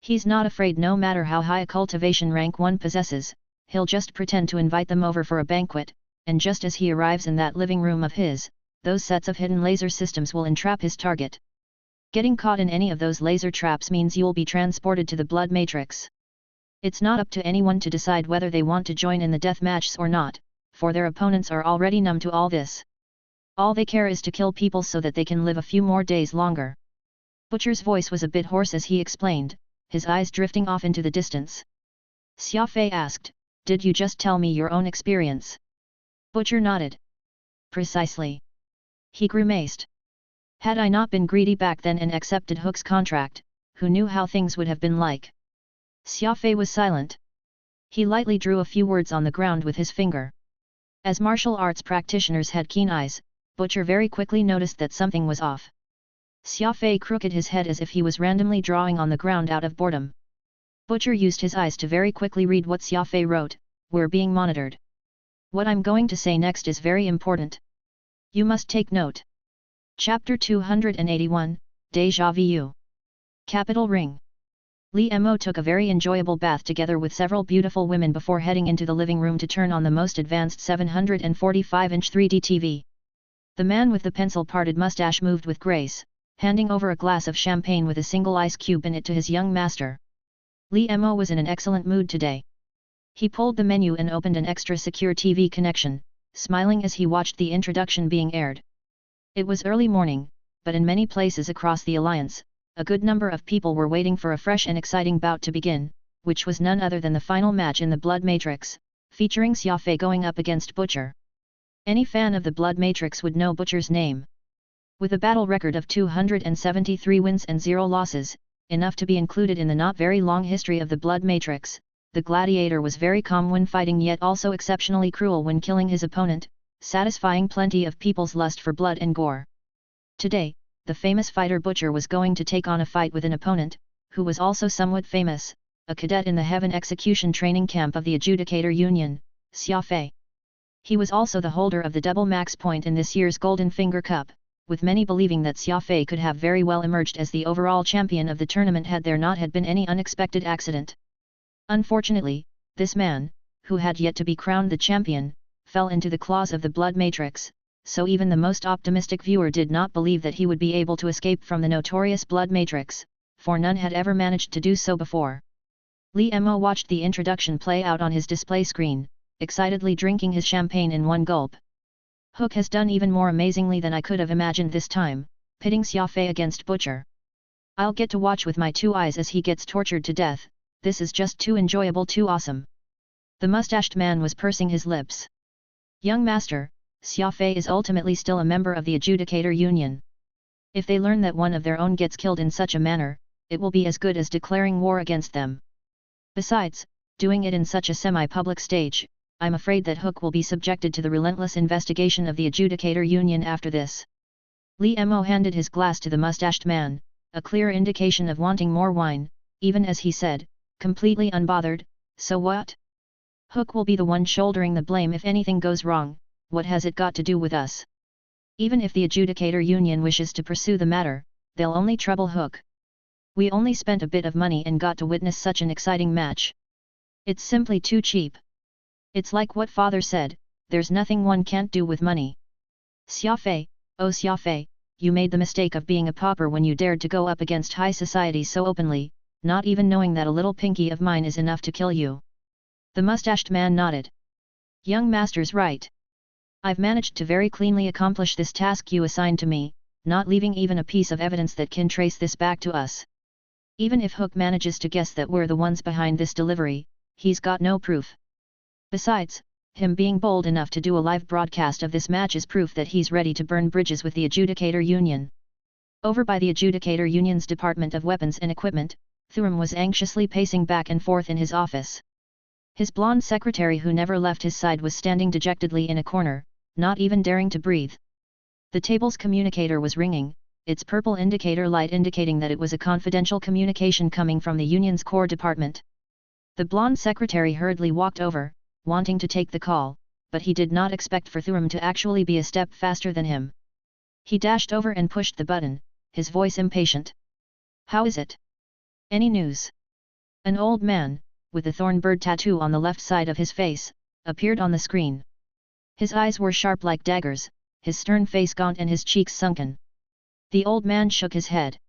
Speaker 1: He's not afraid no matter how high a cultivation rank one possesses, he'll just pretend to invite them over for a banquet, and just as he arrives in that living room of his, those sets of hidden laser systems will entrap his target. Getting caught in any of those laser traps means you'll be transported to the blood matrix. It's not up to anyone to decide whether they want to join in the death matches or not, for their opponents are already numb to all this. All they care is to kill people so that they can live a few more days longer. Butcher's voice was a bit hoarse as he explained, his eyes drifting off into the distance. Xia Fei asked, Did you just tell me your own experience? Butcher nodded. Precisely. He grimaced. Had I not been greedy back then and accepted Hook's contract, who knew how things would have been like? Xia Fei was silent. He lightly drew a few words on the ground with his finger. As martial arts practitioners had keen eyes, Butcher very quickly noticed that something was off. Xia Fei crooked his head as if he was randomly drawing on the ground out of boredom. Butcher used his eyes to very quickly read what Xia Fei wrote, We're being monitored. What I'm going to say next is very important. You must take note. Chapter 281, Deja Vu. Capital Ring. Li Mo took a very enjoyable bath together with several beautiful women before heading into the living room to turn on the most advanced 745-inch 3D TV. The man with the pencil-parted mustache moved with grace, handing over a glass of champagne with a single ice cube in it to his young master. Li Mo was in an excellent mood today. He pulled the menu and opened an extra secure TV connection, smiling as he watched the introduction being aired. It was early morning, but in many places across the Alliance, a good number of people were waiting for a fresh and exciting bout to begin, which was none other than the final match in the Blood Matrix, featuring Xia Fei going up against Butcher. Any fan of the Blood Matrix would know Butcher's name. With a battle record of 273 wins and 0 losses, enough to be included in the not very long history of the Blood Matrix, the gladiator was very calm when fighting yet also exceptionally cruel when killing his opponent, satisfying plenty of people's lust for blood and gore. Today, the famous fighter Butcher was going to take on a fight with an opponent, who was also somewhat famous, a cadet in the Heaven Execution Training Camp of the Adjudicator Union, Xia Fei. He was also the holder of the double max point in this year's Golden Finger Cup, with many believing that Xia Fei could have very well emerged as the overall champion of the tournament had there not had been any unexpected accident. Unfortunately, this man, who had yet to be crowned the champion, fell into the claws of the Blood Matrix, so even the most optimistic viewer did not believe that he would be able to escape from the notorious Blood Matrix, for none had ever managed to do so before. Li Mo watched the introduction play out on his display screen, excitedly drinking his champagne in one gulp. Hook has done even more amazingly than I could have imagined this time, pitting Xia Fei against Butcher. I'll get to watch with my 2 eyes as he gets tortured to death, this is just too enjoyable, too awesome. The mustached man was pursing his lips. Young master, Xia Fei is ultimately still a member of the Adjudicator Union. If they learn that one of their own gets killed in such a manner, it will be as good as declaring war against them. Besides, doing it in such a semi-public stage, I'm afraid that Hook will be subjected to the relentless investigation of the Adjudicator Union after this. Li Mo handed his glass to the mustached man, a clear indication of wanting more wine, even as he said, completely unbothered, so what? Hook will be the one shouldering the blame if anything goes wrong. What has it got to do with us? Even if the Adjudicator Union wishes to pursue the matter, they'll only trouble Hook. We only spent a bit of money and got to witness such an exciting match. It's simply too cheap. It's like what father said, there's nothing one can't do with money. Xia Fei, oh Xia Fei, you made the mistake of being a pauper when you dared to go up against high society so openly, not even knowing that a little pinky of mine is enough to kill you. The mustached man nodded. Young master's right. I've managed to very cleanly accomplish this task you assigned to me, not leaving even a piece of evidence that can trace this back to us. Even if Hook manages to guess that we're the ones behind this delivery, he's got no proof. Besides, Him being bold enough to do a live broadcast of this match is proof that he's ready to burn bridges with the Adjudicator Union. Over by the Adjudicator Union's Department of Weapons and Equipment, Thuram was anxiously pacing back and forth in his office. His blonde secretary who never left his side was standing dejectedly in a corner, not even daring to breathe. The table's communicator was ringing, its purple indicator light indicating that it was a confidential communication coming from the Union's core department. The blonde secretary hurriedly walked over, wanting to take the call, but he did not expect for Thuram to actually be a step faster than him. He dashed over and pushed the button, his voice impatient. "How is it? Any news?" An old man, with a thorn bird tattoo on the left side of his face, appeared on the screen. His eyes were sharp like daggers, his stern face gaunt and his cheeks sunken. The old man shook his head.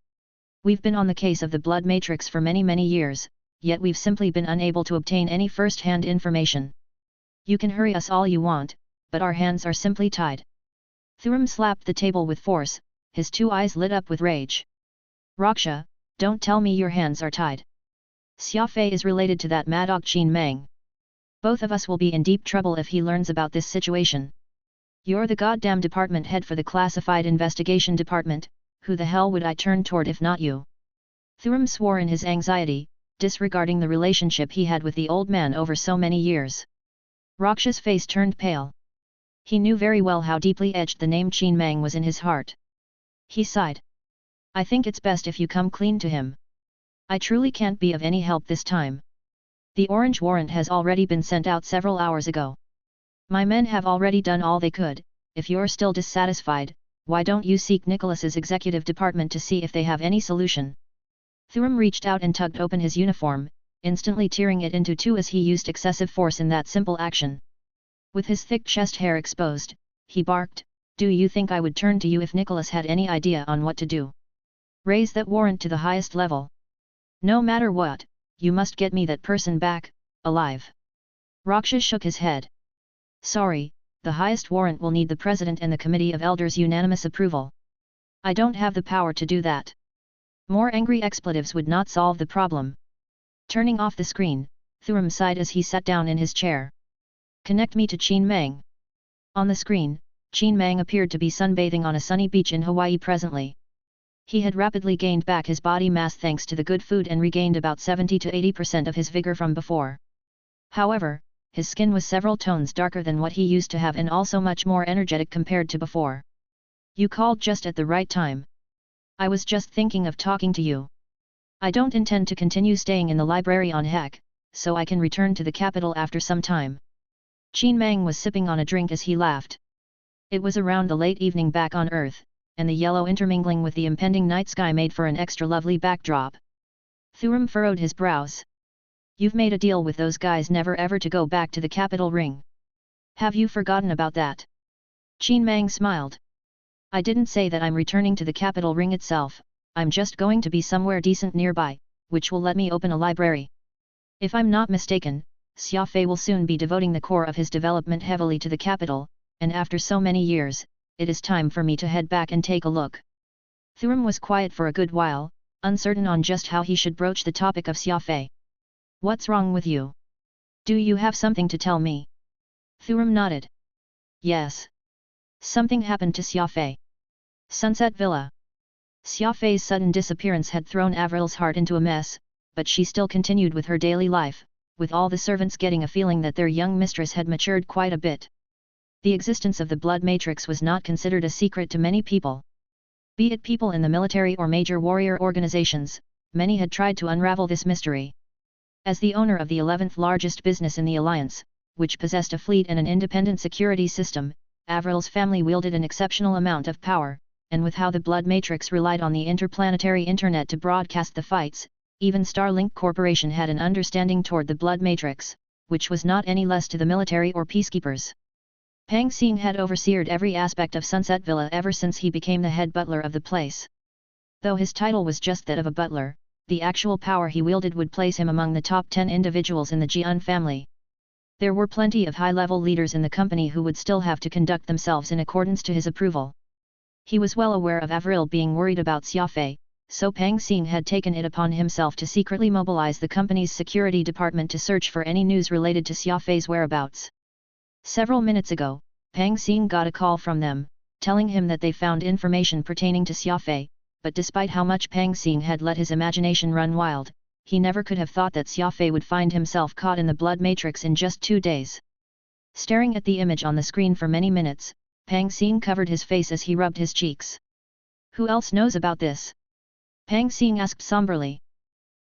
Speaker 1: "We've been on the case of the blood matrix for many years, yet we've simply been unable to obtain any first-hand information. You can hurry us all you want, but our hands are simply tied." Thuram slapped the table with force, his two eyes lit up with rage. "Raksha, don't tell me your hands are tied. Xia Fei is related to that mad dog Qin Meng. Both of us will be in deep trouble if he learns about this situation. You're the goddamn department head for the Classified Investigation Department, who the hell would I turn toward if not you?" Thuram swore in his anxiety, disregarding the relationship he had with the old man over so many years. Raksha's face turned pale. He knew very well how deeply etched the name Qin Meng was in his heart. He sighed. "I think it's best if you come clean to him. I truly can't be of any help this time. The orange warrant has already been sent out several hours ago. My men have already done all they could. If you're still dissatisfied, why don't you seek Nicholas's executive department to see if they have any solution?" Thuram reached out and tugged open his uniform, instantly tearing it into two as he used excessive force in that simple action. With his thick chest hair exposed, he barked, "Do you think I would turn to you if Nicholas had any idea on what to do? Raise that warrant to the highest level. No matter what, you must get me that person back, alive." Raksha shook his head. "Sorry, the highest warrant will need the President and the Committee of Elders' unanimous approval. I don't have the power to do that." More angry expletives would not solve the problem. Turning off the screen, Thuram sighed as he sat down in his chair. "Connect me to Qin Meng." On the screen, Qin Meng appeared to be sunbathing on a sunny beach in Hawaii presently. He had rapidly gained back his body mass thanks to the good food and regained about 70 to 80% of his vigor from before. However, his skin was several tones darker than what he used to have and also much more energetic compared to before. "You called just at the right time. I was just thinking of talking to you. I don't intend to continue staying in the library on Hek, so I can return to the capital after some time." Qin Meng was sipping on a drink as he laughed. It was around the late evening back on Earth, and the yellow intermingling with the impending night sky made for an extra lovely backdrop. Thuram furrowed his brows. "You've made a deal with those guys never ever to go back to the capital ring. Have you forgotten about that?" Qin Meng smiled. "I didn't say that I'm returning to the capital ring itself, I'm just going to be somewhere decent nearby, which will let me open a library. If I'm not mistaken, Xia Fei will soon be devoting the core of his development heavily to the capital, and after so many years, it is time for me to head back and take a look." Thuram was quiet for a good while, uncertain on just how he should broach the topic of Xia Fei. "What's wrong with you? Do you have something to tell me?" Thuram nodded. "Yes. Something happened to Xia Fei. Sunset Villa." Xia Fei's sudden disappearance had thrown Avril's heart into a mess, but she still continued with her daily life, with all the servants getting a feeling that their young mistress had matured quite a bit. The existence of the blood matrix was not considered a secret to many people. Be it people in the military or major warrior organizations, many had tried to unravel this mystery. As the owner of the 11th largest business in the alliance, which possessed a fleet and an independent security system, Avril's family wielded an exceptional amount of power, and with how the blood matrix relied on the interplanetary internet to broadcast the fights, even Starlink Corporation had an understanding toward the blood matrix, which was not any less to the military or peacekeepers. Pang Xing had overseered every aspect of Sunset Villa ever since he became the head butler of the place. Though his title was just that of a butler, the actual power he wielded would place him among the top 10 individuals in the Jian family. There were plenty of high-level leaders in the company who would still have to conduct themselves in accordance to his approval. He was well aware of Avril being worried about Xia Fei, so Pang Xing had taken it upon himself to secretly mobilize the company's security department to search for any news related to Xia Fei's whereabouts. Several minutes ago, Pang Xing got a call from them, telling him that they found information pertaining to Xia Fei, but despite how much Pang Xing had let his imagination run wild, he never could have thought that Xia Fei would find himself caught in the blood matrix in just 2 days. Staring at the image on the screen for many minutes, Pang Xing covered his face as he rubbed his cheeks. Who else knows about this? Pang Xing asked somberly.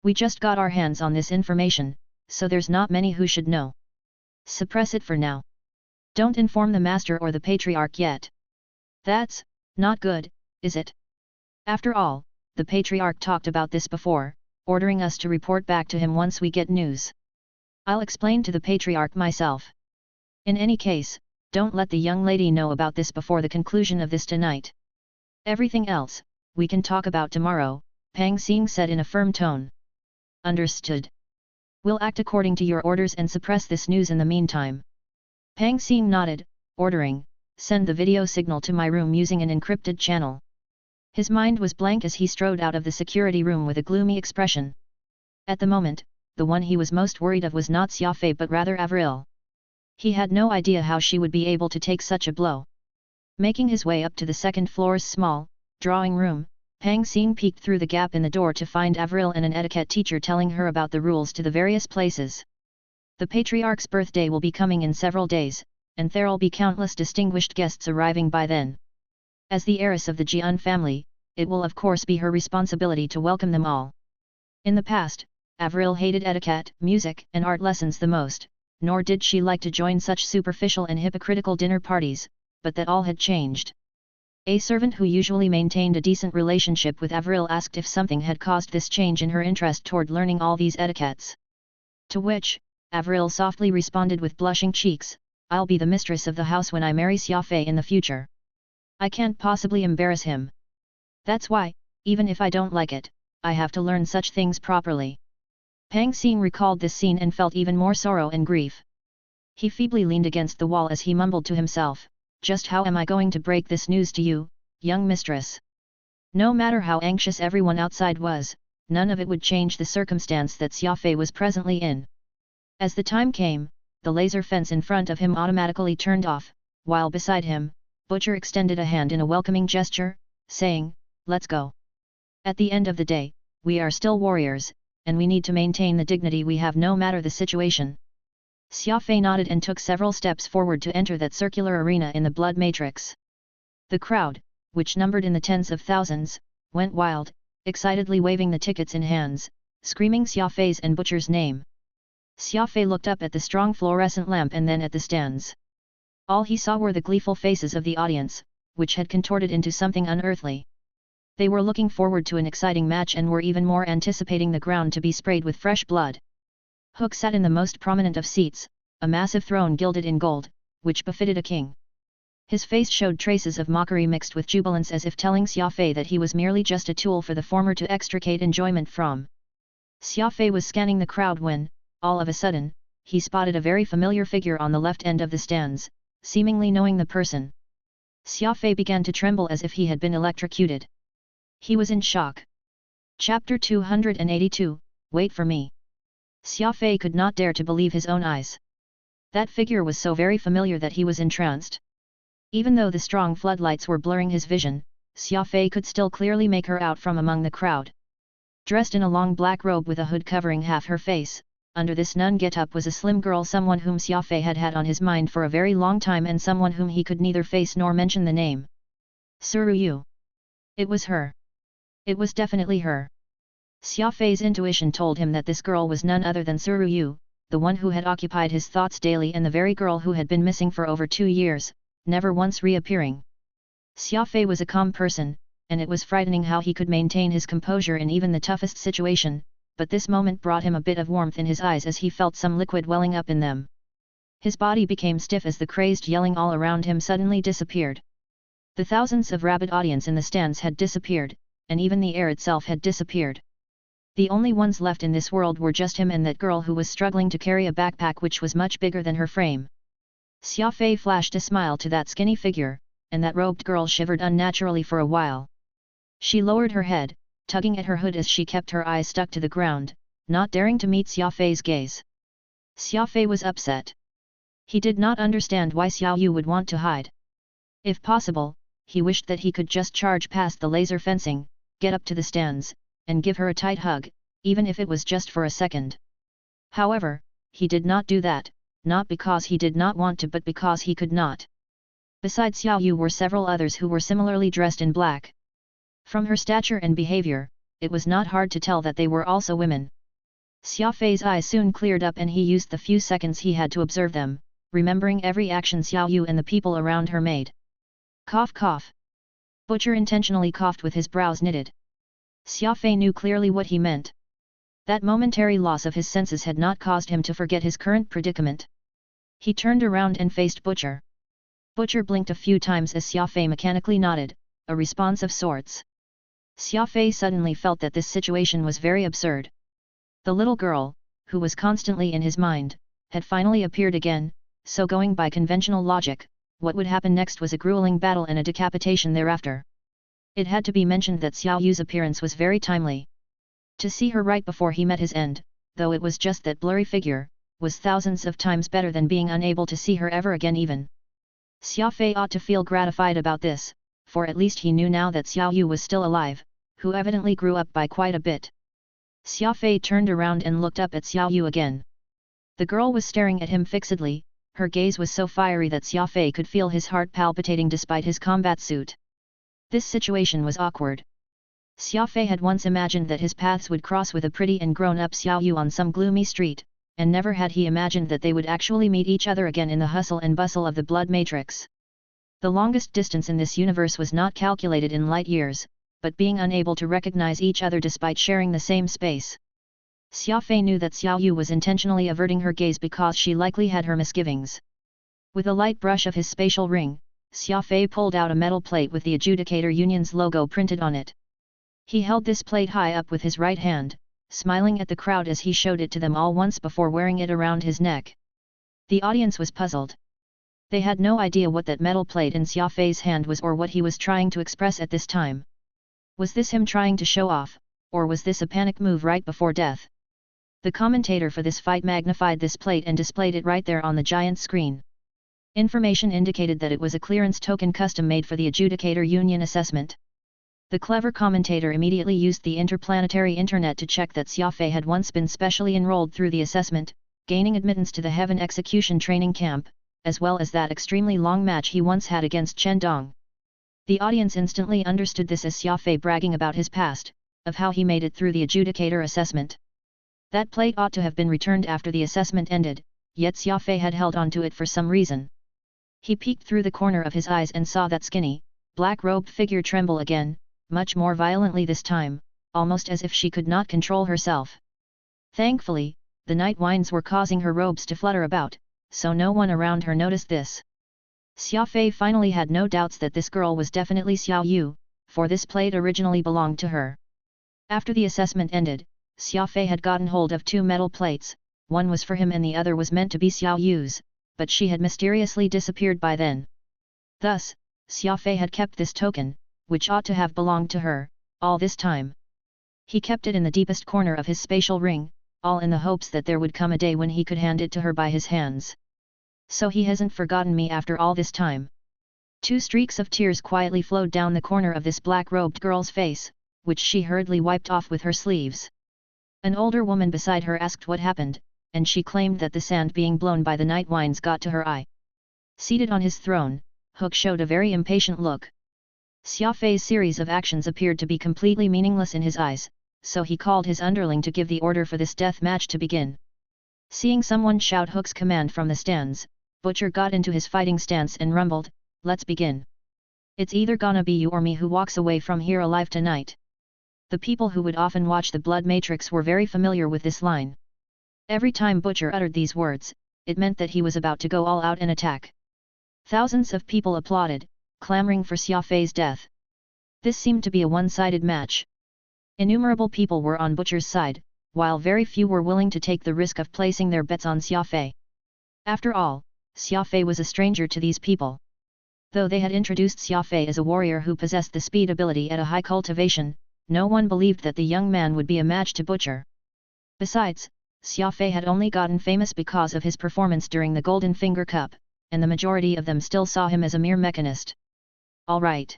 Speaker 1: We just got our hands on this information, so there's not many who should know. Suppress it for now. Don't inform the master or the patriarch yet. That's not good, is it? After all, the patriarch talked about this before, ordering us to report back to him once we get news. I'll explain to the patriarch myself. In any case, don't let the young lady know about this before the conclusion of this tonight. Everything else, we can talk about tomorrow, Pang Xing said in a firm tone. Understood. We'll act according to your orders and suppress this news in the meantime. Pang Xing nodded, ordering, send the video signal to my room using an encrypted channel. His mind was blank as he strode out of the security room with a gloomy expression. At the moment, the one he was most worried of was not Xia Fei but rather Avril. He had no idea how she would be able to take such a blow. Making his way up to the second floor's small, drawing room, Pang Xing peeked through the gap in the door to find Avril and an etiquette teacher telling her about the rules to the various places. The patriarch's birthday will be coming in several days, and there'll be countless distinguished guests arriving by then. As the heiress of the Jian family, it will of course be her responsibility to welcome them all. In the past, Avril hated etiquette, music and art lessons the most, nor did she like to join such superficial and hypocritical dinner parties, but that all had changed. A servant who usually maintained a decent relationship with Avril asked if something had caused this change in her interest toward learning all these etiquettes. To which, Avril softly responded with blushing cheeks, I'll be the mistress of the house when I marry Xia Fei in the future. I can't possibly embarrass him. That's why, even if I don't like it, I have to learn such things properly. Pang Xing recalled this scene and felt even more sorrow and grief. He feebly leaned against the wall as he mumbled to himself, just how am I going to break this news to you, young mistress? No matter how anxious everyone outside was, none of it would change the circumstance that Xia Fei was presently in. As the time came, the laser fence in front of him automatically turned off, while beside him, Butcher extended a hand in a welcoming gesture, saying, let's go. At the end of the day, we are still warriors, and we need to maintain the dignity we have no matter the situation. Xia Fei nodded and took several steps forward to enter that circular arena in the blood matrix. The crowd, which numbered in the tens of thousands, went wild, excitedly waving the tickets in hands, screaming Xia Fei's and Butcher's name. Xia Fei looked up at the strong fluorescent lamp and then at the stands. All he saw were the gleeful faces of the audience, which had contorted into something unearthly. They were looking forward to an exciting match and were even more anticipating the ground to be sprayed with fresh blood. Hook sat in the most prominent of seats, a massive throne gilded in gold, which befitted a king. His face showed traces of mockery mixed with jubilance as if telling Xia Fei that he was merely just a tool for the former to extricate enjoyment from. Xia Fei was scanning the crowd when, all of a sudden, he spotted a very familiar figure on the left end of the stands, seemingly knowing the person. Xia Fei began to tremble as if he had been electrocuted. He was in shock. Chapter 282, Wait for me. Xia Fei could not dare to believe his own eyes. That figure was so very familiar that he was entranced. Even though the strong floodlights were blurring his vision, Xia Fei could still clearly make her out from among the crowd. Dressed in a long black robe with a hood covering half her face, under this nun get-up was a slim girl, someone whom Xia Fei had had on his mind for a very long time and someone whom he could neither face nor mention the name. Suruyu. It was her. It was definitely her. Xia Fei's intuition told him that this girl was none other than Suruyu, the one who had occupied his thoughts daily and the very girl who had been missing for over 2 years, never once reappearing. Xia Fei was a calm person, and it was frightening how he could maintain his composure in even the toughest situation, but this moment brought him a bit of warmth in his eyes as he felt some liquid welling up in them. His body became stiff as the crazed yelling all around him suddenly disappeared. The thousands of rabid audience in the stands had disappeared, and even the air itself had disappeared. The only ones left in this world were just him and that girl who was struggling to carry a backpack which was much bigger than her frame. Xia Fei flashed a smile to that skinny figure, and that robed girl shivered unnaturally for a while. She lowered her head, tugging at her hood as she kept her eyes stuck to the ground, not daring to meet Xia Fei's gaze. Xia Fei was upset. He did not understand why Xiao Yu would want to hide. If possible, he wished that he could just charge past the laser fencing, get up to the stands, and give her a tight hug, even if it was just for a second. However, he did not do that, not because he did not want to but because he could not. Besides Xiao Yu were several others who were similarly dressed in black. From her stature and behavior, it was not hard to tell that they were also women. Xia Fei's eyes soon cleared up and he used the few seconds he had to observe them, remembering every action Xiao Yu and the people around her made. Cough cough. Butcher intentionally coughed with his brows knitted. Xia Fei knew clearly what he meant. That momentary loss of his senses had not caused him to forget his current predicament. He turned around and faced Butcher. Butcher blinked a few times as Xia Fei mechanically nodded, a response of sorts. Xia Fei suddenly felt that this situation was very absurd. The little girl, who was constantly in his mind, had finally appeared again, so going by conventional logic, what would happen next was a grueling battle and a decapitation thereafter. It had to be mentioned that Xiao Yu's appearance was very timely. To see her right before he met his end, though it was just that blurry figure, was thousands of times better than being unable to see her ever again even. Xia Fei ought to feel gratified about this, for at least he knew now that Xiao Yu was still alive, who evidently grew up by quite a bit. Xia Fei turned around and looked up at Xiao Yu again. The girl was staring at him fixedly, her gaze was so fiery that Xia Fei could feel his heart palpitating despite his combat suit. This situation was awkward. Xia Fei had once imagined that his paths would cross with a pretty and grown-up Xiao Yu on some gloomy street, and never had he imagined that they would actually meet each other again in the hustle and bustle of the blood matrix. The longest distance in this universe was not calculated in light years, but being unable to recognize each other despite sharing the same space. Xia Fei knew that Xiao Yu was intentionally averting her gaze because she likely had her misgivings. With a light brush of his spatial ring, Xia Fei pulled out a metal plate with the Adjudicator Union's logo printed on it. He held this plate high up with his right hand, smiling at the crowd as he showed it to them all once before wearing it around his neck. The audience was puzzled. They had no idea what that metal plate in Xia Fei's hand was or what he was trying to express at this time. Was this him trying to show off, or was this a panic move right before death? The commentator for this fight magnified this plate and displayed it right there on the giant screen. Information indicated that it was a clearance token custom-made for the Adjudicator Union assessment. The clever commentator immediately used the interplanetary internet to check that Xia Fei had once been specially enrolled through the assessment, gaining admittance to the Heaven Execution Training Camp, as well as that extremely long match he once had against Chen Dong. The audience instantly understood this as Xia Fei bragging about his past, of how he made it through the Adjudicator assessment. That plate ought to have been returned after the assessment ended, yet Xia Fei had held on to it for some reason. He peeked through the corner of his eyes and saw that skinny, black-robed figure tremble again, much more violently this time, almost as if she could not control herself. Thankfully, the night winds were causing her robes to flutter about, so no one around her noticed this. Xia Fei finally had no doubts that this girl was definitely Xiao Yu, for this plate originally belonged to her. After the assessment ended, Xia Fei had gotten hold of two metal plates, one was for him and the other was meant to be Xiao Yu's, but she had mysteriously disappeared by then. Thus, Xia Fei had kept this token, which ought to have belonged to her, all this time. He kept it in the deepest corner of his spatial ring, all in the hopes that there would come a day when he could hand it to her by his hands. So he hasn't forgotten me after all this time. Two streaks of tears quietly flowed down the corner of this black-robed girl's face, which she hurriedly wiped off with her sleeves. An older woman beside her asked what happened, and she claimed that the sand being blown by the night winds got to her eye. Seated on his throne, Hook showed a very impatient look. Xia Fei's series of actions appeared to be completely meaningless in his eyes, so he called his underling to give the order for this death match to begin. Seeing someone shout Hook's command from the stands, Butcher got into his fighting stance and rumbled, "Let's begin. It's either gonna be you or me who walks away from here alive tonight." The people who would often watch the Blood Matrix were very familiar with this line. Every time Butcher uttered these words, it meant that he was about to go all out and attack. Thousands of people applauded, clamoring for Xia Fei's death. This seemed to be a one-sided match. Innumerable people were on Butcher's side, while very few were willing to take the risk of placing their bets on Xia Fei. After all, Xia Fei was a stranger to these people. Though they had introduced Xia Fei as a warrior who possessed the speed ability at a high cultivation, no one believed that the young man would be a match to Butcher. Besides, Xia Fei had only gotten famous because of his performance during the Golden Finger Cup, and the majority of them still saw him as a mere mechanist. "All right,"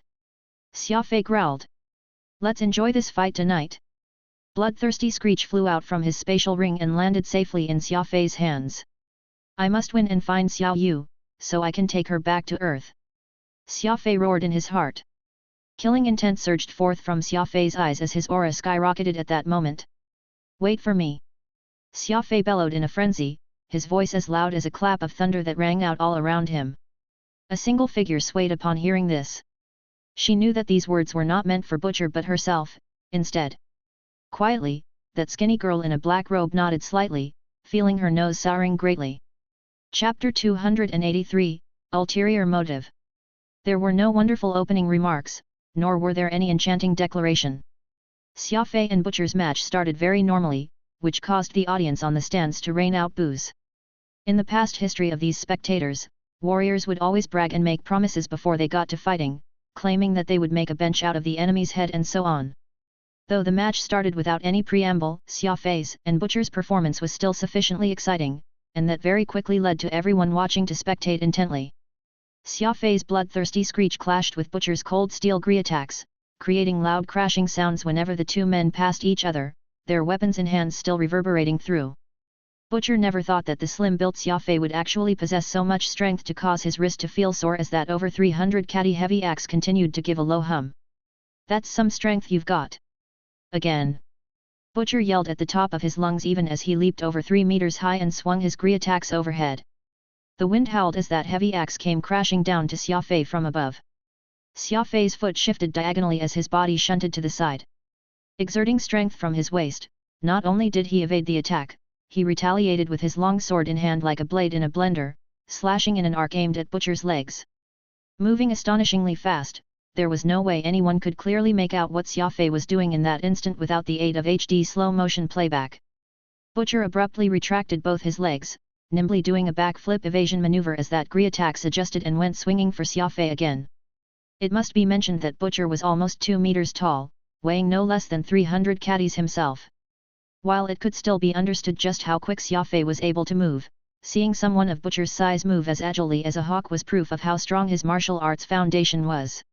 Speaker 1: Xia Fei growled. "Let's enjoy this fight tonight." Bloodthirsty screech flew out from his spatial ring and landed safely in Xia Fei's hands. "I must win and find Xiao Yu, so I can take her back to Earth." Xia Fei roared in his heart. Killing intent surged forth from Xia Fei's eyes as his aura skyrocketed at that moment. "Wait for me!" Xia Fei bellowed in a frenzy, his voice as loud as a clap of thunder that rang out all around him. A single figure swayed upon hearing this. She knew that these words were not meant for Butcher but herself, instead. Quietly, that skinny girl in a black robe nodded slightly, feeling her nose souring greatly. Chapter 283, Ulterior Motive. There were no wonderful opening remarks, nor were there any enchanting declaration. Xia Fei and Butcher's match started very normally, which caused the audience on the stands to rain out boos. In the past history of these spectators, warriors would always brag and make promises before they got to fighting, claiming that they would make a bench out of the enemy's head and so on. Though the match started without any preamble, Xia Fei's and Butcher's performance was still sufficiently exciting, and that very quickly led to everyone watching to spectate intently. Xia Fei's bloodthirsty screech clashed with Butcher's cold steel gree attacks, creating loud crashing sounds whenever the two men passed each other, their weapons in hands still reverberating through. Butcher never thought that the slim-built Xia Fei would actually possess so much strength to cause his wrist to feel sore as that over 300 catty heavy axe continued to give a low hum. "That's some strength you've got." "Again!" Butcher yelled at the top of his lungs even as he leaped over 3 meters high and swung his gree attacks overhead. The wind howled as that heavy axe came crashing down to Xia Fei from above. Xia Fei's foot shifted diagonally as his body shunted to the side. Exerting strength from his waist, not only did he evade the attack, he retaliated with his long sword in hand like a blade in a blender, slashing in an arc aimed at Butcher's legs. Moving astonishingly fast, there was no way anyone could clearly make out what Xia Fei was doing in that instant without the aid of HD slow-motion playback. Butcher abruptly retracted both his legs, nimbly doing a backflip evasion maneuver as that gree attacks adjusted and went swinging for Xia Fei again. It must be mentioned that Butcher was almost 2 meters tall, weighing no less than 300 catties himself. While it could still be understood just how quick Xia Fei was able to move, seeing someone of Butcher's size move as agilely as a hawk was proof of how strong his martial arts foundation was.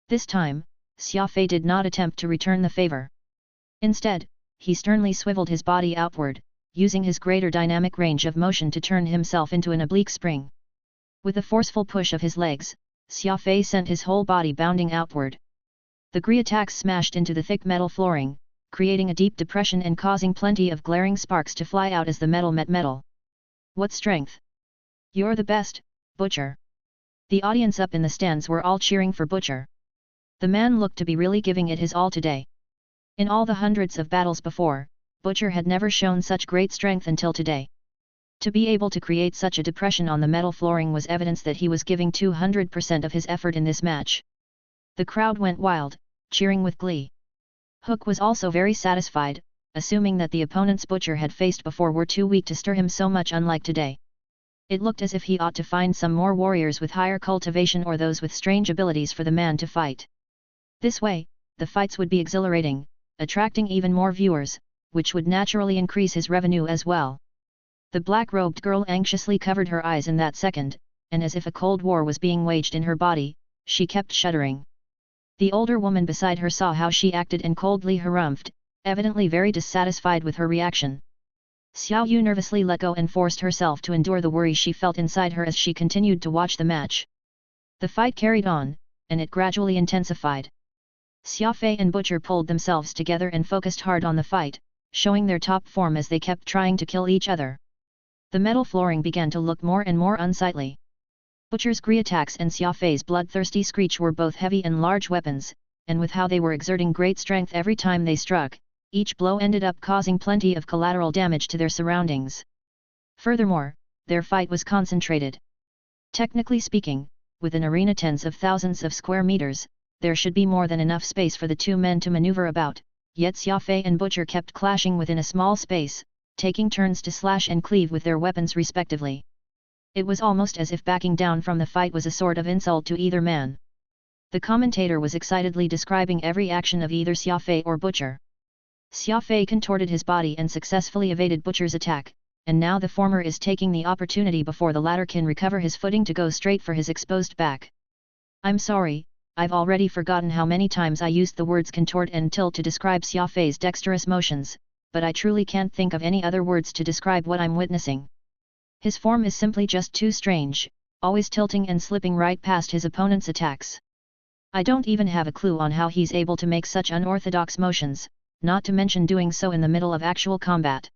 Speaker 1: This time, Xia Fei did not attempt to return the favor. Instead, he sternly swiveled his body outward, using his greater dynamic range of motion to turn himself into an oblique spring. With a forceful push of his legs, Xia Fei sent his whole body bounding outward. The gree attacks smashed into the thick metal flooring, creating a deep depression and causing plenty of glaring sparks to fly out as the metal met metal. "What strength! You're the best, Butcher!" The audience up in the stands were all cheering for Butcher. The man looked to be really giving it his all today. In all the hundreds of battles before, Butcher had never shown such great strength until today. To be able to create such a depression on the metal flooring was evidence that he was giving 200% of his effort in this match. The crowd went wild, cheering with glee. Hook was also very satisfied, assuming that the opponents Butcher had faced before were too weak to stir him so much unlike today. It looked as if he ought to find some more warriors with higher cultivation or those with strange abilities for the man to fight. This way, the fights would be exhilarating, attracting even more viewers, which would naturally increase his revenue as well. The black-robed girl anxiously covered her eyes in that second, and as if a cold war was being waged in her body, she kept shuddering. The older woman beside her saw how she acted and coldly harumphed, evidently very dissatisfied with her reaction. Xiao Yu nervously let go and forced herself to endure the worry she felt inside her as she continued to watch the match. The fight carried on, and it gradually intensified. Xia Fei and Butcher pulled themselves together and focused hard on the fight, showing their top form as they kept trying to kill each other. The metal flooring began to look more and more unsightly. Butcher's gree attacks and Xia Fei's bloodthirsty screech were both heavy and large weapons, and with how they were exerting great strength every time they struck, each blow ended up causing plenty of collateral damage to their surroundings. Furthermore, their fight was concentrated. Technically speaking, with an arena tens of thousands of square meters, there should be more than enough space for the two men to maneuver about, yet Xia Fei and Butcher kept clashing within a small space, taking turns to slash and cleave with their weapons respectively. It was almost as if backing down from the fight was a sort of insult to either man. The commentator was excitedly describing every action of either Xia Fei or Butcher. Xia Fei contorted his body and successfully evaded Butcher's attack, and now the former is taking the opportunity before the latter can recover his footing to go straight for his exposed back. I'm sorry, I've already forgotten how many times I used the words contort and tilt to describe Xia Fei's dexterous motions, but I truly can't think of any other words to describe what I'm witnessing. His form is simply just too strange, always tilting and slipping right past his opponent's attacks. I don't even have a clue on how he's able to make such unorthodox motions, not to mention doing so in the middle of actual combat.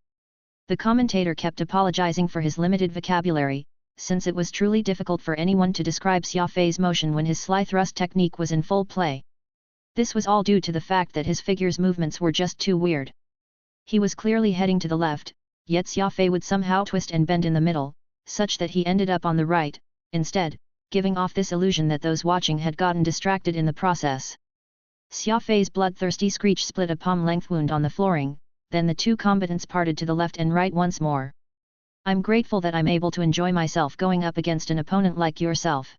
Speaker 1: The commentator kept apologizing for his limited vocabulary, since it was truly difficult for anyone to describe Xia Fei's motion when his sly thrust technique was in full play. This was all due to the fact that his figure's movements were just too weird. He was clearly heading to the left, yet Xia Fei would somehow twist and bend in the middle, such that he ended up on the right, instead, giving off this illusion that those watching had gotten distracted in the process. Xia Fei's bloodthirsty screech split a palm-length wound on the flooring, then the two combatants parted to the left and right once more. I'm grateful that I'm able to enjoy myself going up against an opponent like yourself.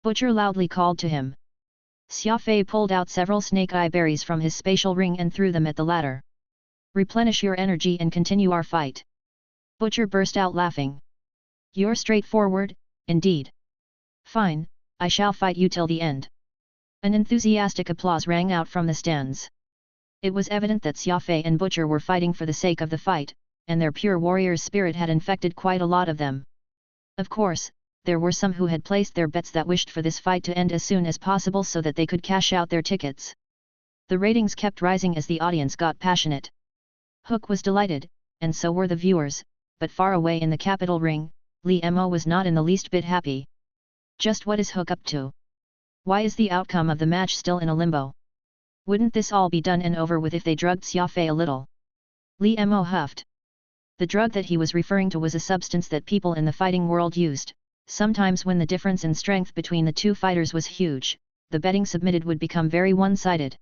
Speaker 1: Butcher loudly called to him. Xia Fei pulled out several snake-eye berries from his spatial ring and threw them at the latter. Replenish your energy and continue our fight. Butcher burst out laughing. You're straightforward, indeed. Fine, I shall fight you till the end. An enthusiastic applause rang out from the stands. It was evident that Xia Fei and Butcher were fighting for the sake of the fight, and their pure warrior's spirit had infected quite a lot of them. Of course, there were some who had placed their bets that wished for this fight to end as soon as possible so that they could cash out their tickets. The ratings kept rising as the audience got passionate. Hook was delighted, and so were the viewers, but far away in the capital ring, Li Mo was not in the least bit happy. Just what is Hook up to? Why is the outcome of the match still in a limbo? Wouldn't this all be done and over with if they drugged Xia Fei a little? Li Mo huffed. The drug that he was referring to was a substance that people in the fighting world used. Sometimes when the difference in strength between the two fighters was huge, the betting submitted would become very one-sided.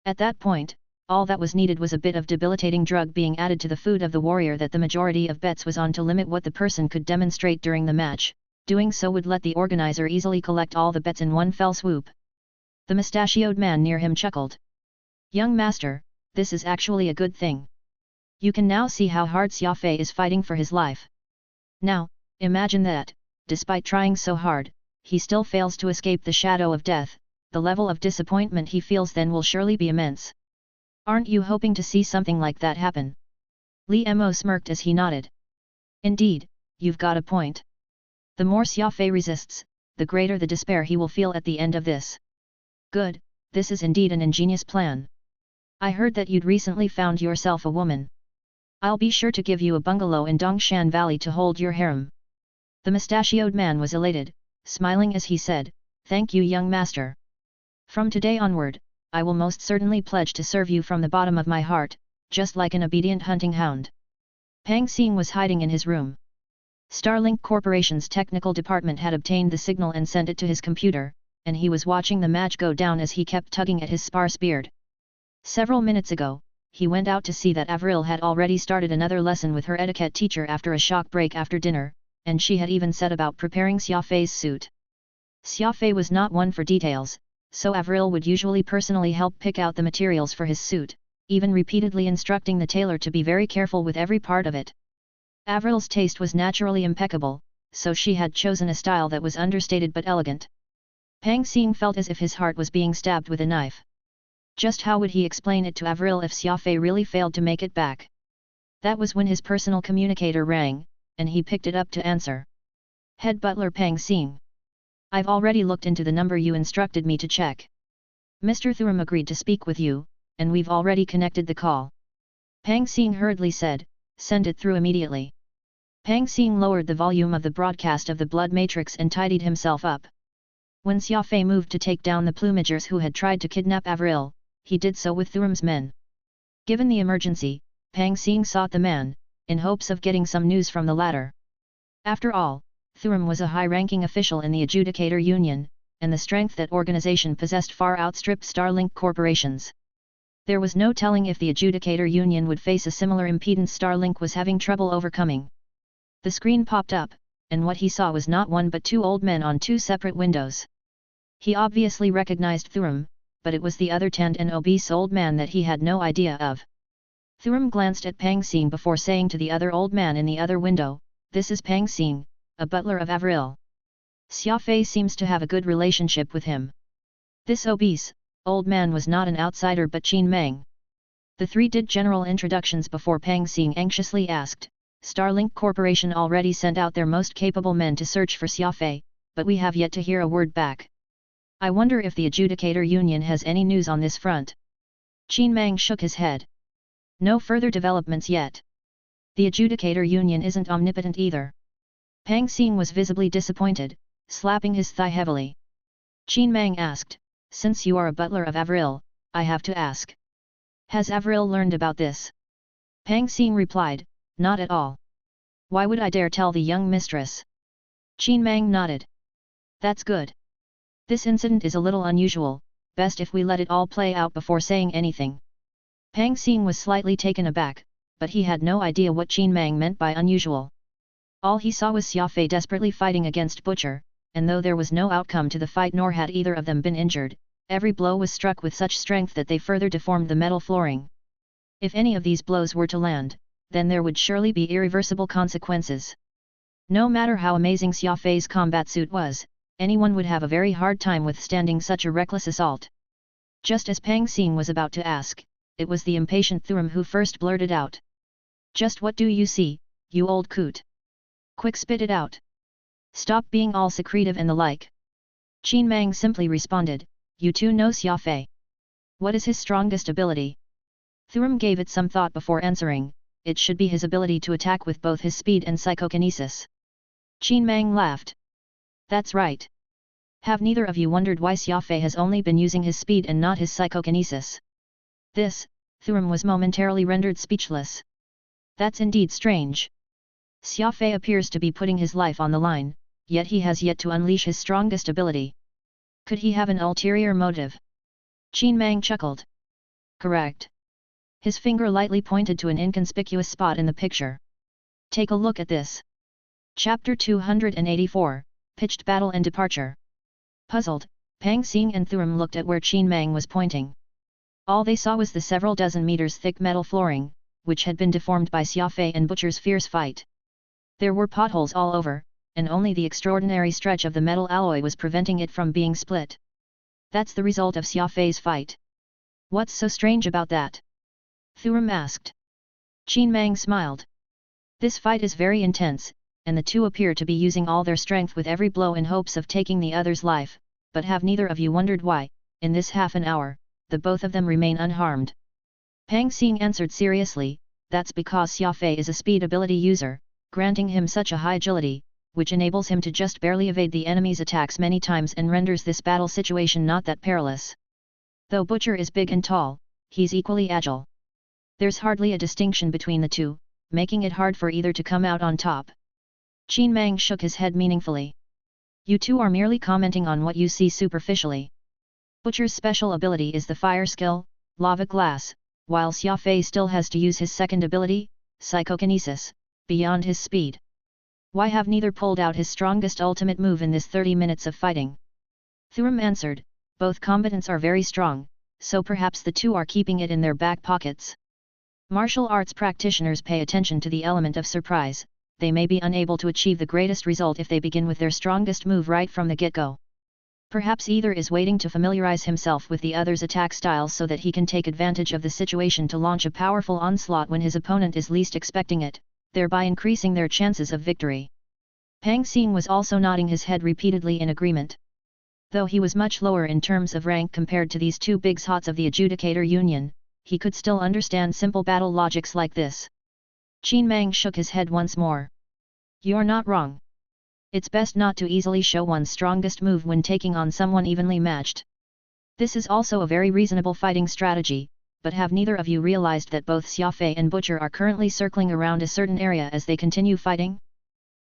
Speaker 1: At that point, all that was needed was a bit of debilitating drug being added to the food of the warrior that the majority of bets was on to limit what the person could demonstrate during the match. Doing so would let the organizer easily collect all the bets in one fell swoop. The mustachioed man near him chuckled. Young master, this is actually a good thing. You can now see how hard Xia Fei is fighting for his life. Now, imagine that, despite trying so hard, he still fails to escape the shadow of death. The level of disappointment he feels then will surely be immense. Aren't you hoping to see something like that happen? Li Mo smirked as he nodded. Indeed, you've got a point. The more Xia Fei resists, the greater the despair he will feel at the end of this. Good, this is indeed an ingenious plan. I heard that you'd recently found yourself a woman. I'll be sure to give you a bungalow in Dongshan Valley to hold your harem. The mustachioed man was elated, smiling as he said, Thank you, young master. From today onward, I will most certainly pledge to serve you from the bottom of my heart, just like an obedient hunting hound. Pang Xing was hiding in his room. Starlink Corporation's technical department had obtained the signal and sent it to his computer, and he was watching the match go down as he kept tugging at his sparse beard. Several minutes ago, he went out to see that Avril had already started another lesson with her etiquette teacher after a shock break after dinner, and she had even set about preparing Xia Fei's suit. Xia Fei was not one for details, so Avril would usually personally help pick out the materials for his suit, even repeatedly instructing the tailor to be very careful with every part of it. Avril's taste was naturally impeccable, so she had chosen a style that was understated but elegant. Pang Xing felt as if his heart was being stabbed with a knife. Just how would he explain it to Avril if Xia Fei really failed to make it back? That was when his personal communicator rang, and he picked it up to answer. Head butler Pang Xing. I've already looked into the number you instructed me to check. Mr. Thuram agreed to speak with you, and we've already connected the call. Pang Xing hurriedly said, Send it through immediately. Pang Xing lowered the volume of the broadcast of the blood matrix and tidied himself up. When Xia Fei moved to take down the plumagers who had tried to kidnap Avril, he did so with Thuram's men. Given the emergency, Pang Xing sought the man, in hopes of getting some news from the latter. After all, Thuram was a high-ranking official in the Adjudicator Union, and the strength that organization possessed far outstripped Starlink Corporation's. There was no telling if the Adjudicator Union would face a similar impedance Starlink was having trouble overcoming. The screen popped up, and what he saw was not one but two old men on two separate windows. He obviously recognized Thuram, but it was the other tanned and obese old man that he had no idea of. Thuram glanced at Pang Xing before saying to the other old man in the other window, "This is Pang Xing, a butler of Avril. Xia Fei seems to have a good relationship with him." This obese, old man was not an outsider but Qin Meng. The three did general introductions before Pang Xing anxiously asked, "Starlink Corporation already sent out their most capable men to search for Xia Fei, but we have yet to hear a word back. I wonder if the Adjudicator Union has any news on this front." Qin Meng shook his head. "No further developments yet. The Adjudicator Union isn't omnipotent either." Pang Xing was visibly disappointed, slapping his thigh heavily. Qin Meng asked, "Since you are a butler of Avril, I have to ask. Has Avril learned about this?" Pang Xing replied, "Not at all. Why would I dare tell the young mistress?" Qin Meng nodded. "That's good. This incident is a little unusual, best if we let it all play out before saying anything." Pang Xing was slightly taken aback, but he had no idea what Qin Meng meant by unusual. All he saw was Xia Fei desperately fighting against Butcher, and though there was no outcome to the fight nor had either of them been injured, every blow was struck with such strength that they further deformed the metal flooring. If any of these blows were to land, then there would surely be irreversible consequences. No matter how amazing Xia Fei's combat suit was, anyone would have a very hard time withstanding such a reckless assault. Just as Pang Xing was about to ask, it was the impatient Thuram who first blurted out. "Just what do you see, you old coot? Quick, spit it out. Stop being all secretive and the like." Qin Meng simply responded, "You two know Xia Fei. What is his strongest ability?" Thuram gave it some thought before answering, "It should be his ability to attack with both his speed and psychokinesis." Qin Meng laughed. "That's right. Have neither of you wondered why Xia Fei has only been using his speed and not his psychokinesis?" This, Thuram was momentarily rendered speechless. "That's indeed strange. Xia Fei appears to be putting his life on the line, yet he has yet to unleash his strongest ability. Could he have an ulterior motive?" Qin Meng chuckled. "Correct." His finger lightly pointed to an inconspicuous spot in the picture. "Take a look at this." Chapter 284, Pitched Battle and Departure. Puzzled, Pang Xing and Thuram looked at where Qin Meng was pointing. All they saw was the several dozen meters thick metal flooring, which had been deformed by Xia Fei and Butcher's fierce fight. There were potholes all over, and only the extraordinary stretch of the metal alloy was preventing it from being split. "That's the result of Xia Fei's fight. What's so strange about that?" Thuram asked. Qin Meng smiled. "This fight is very intense, and the two appear to be using all their strength with every blow in hopes of taking the other's life, but have neither of you wondered why, in this half an hour, the both of them remain unharmed?" Pang Xing answered seriously, "That's because Xia Fei is a speed ability user, granting him such a high agility, which enables him to just barely evade the enemy's attacks many times and renders this battle situation not that perilous. Though Butcher is big and tall, he's equally agile. There's hardly a distinction between the two, making it hard for either to come out on top." Qin Meng shook his head meaningfully. "You two are merely commenting on what you see superficially. Butcher's special ability is the fire skill, lava glass, while Xia Fei still has to use his second ability, psychokinesis, beyond his speed. Why have neither pulled out his strongest ultimate move in this 30 minutes of fighting?" Thuram answered, "Both combatants are very strong, so perhaps the two are keeping it in their back pockets. Martial arts practitioners pay attention to the element of surprise. They may be unable to achieve the greatest result if they begin with their strongest move right from the get-go. Perhaps either is waiting to familiarize himself with the other's attack styles so that he can take advantage of the situation to launch a powerful onslaught when his opponent is least expecting it, thereby increasing their chances of victory." Pang Xing was also nodding his head repeatedly in agreement. Though he was much lower in terms of rank compared to these two big shots of the Adjudicator Union, he could still understand simple battle logics like this. Qin Meng shook his head once more. "You're not wrong. It's best not to easily show one's strongest move when taking on someone evenly matched. This is also a very reasonable fighting strategy, but have neither of you realized that both Xia Fei and Butcher are currently circling around a certain area as they continue fighting?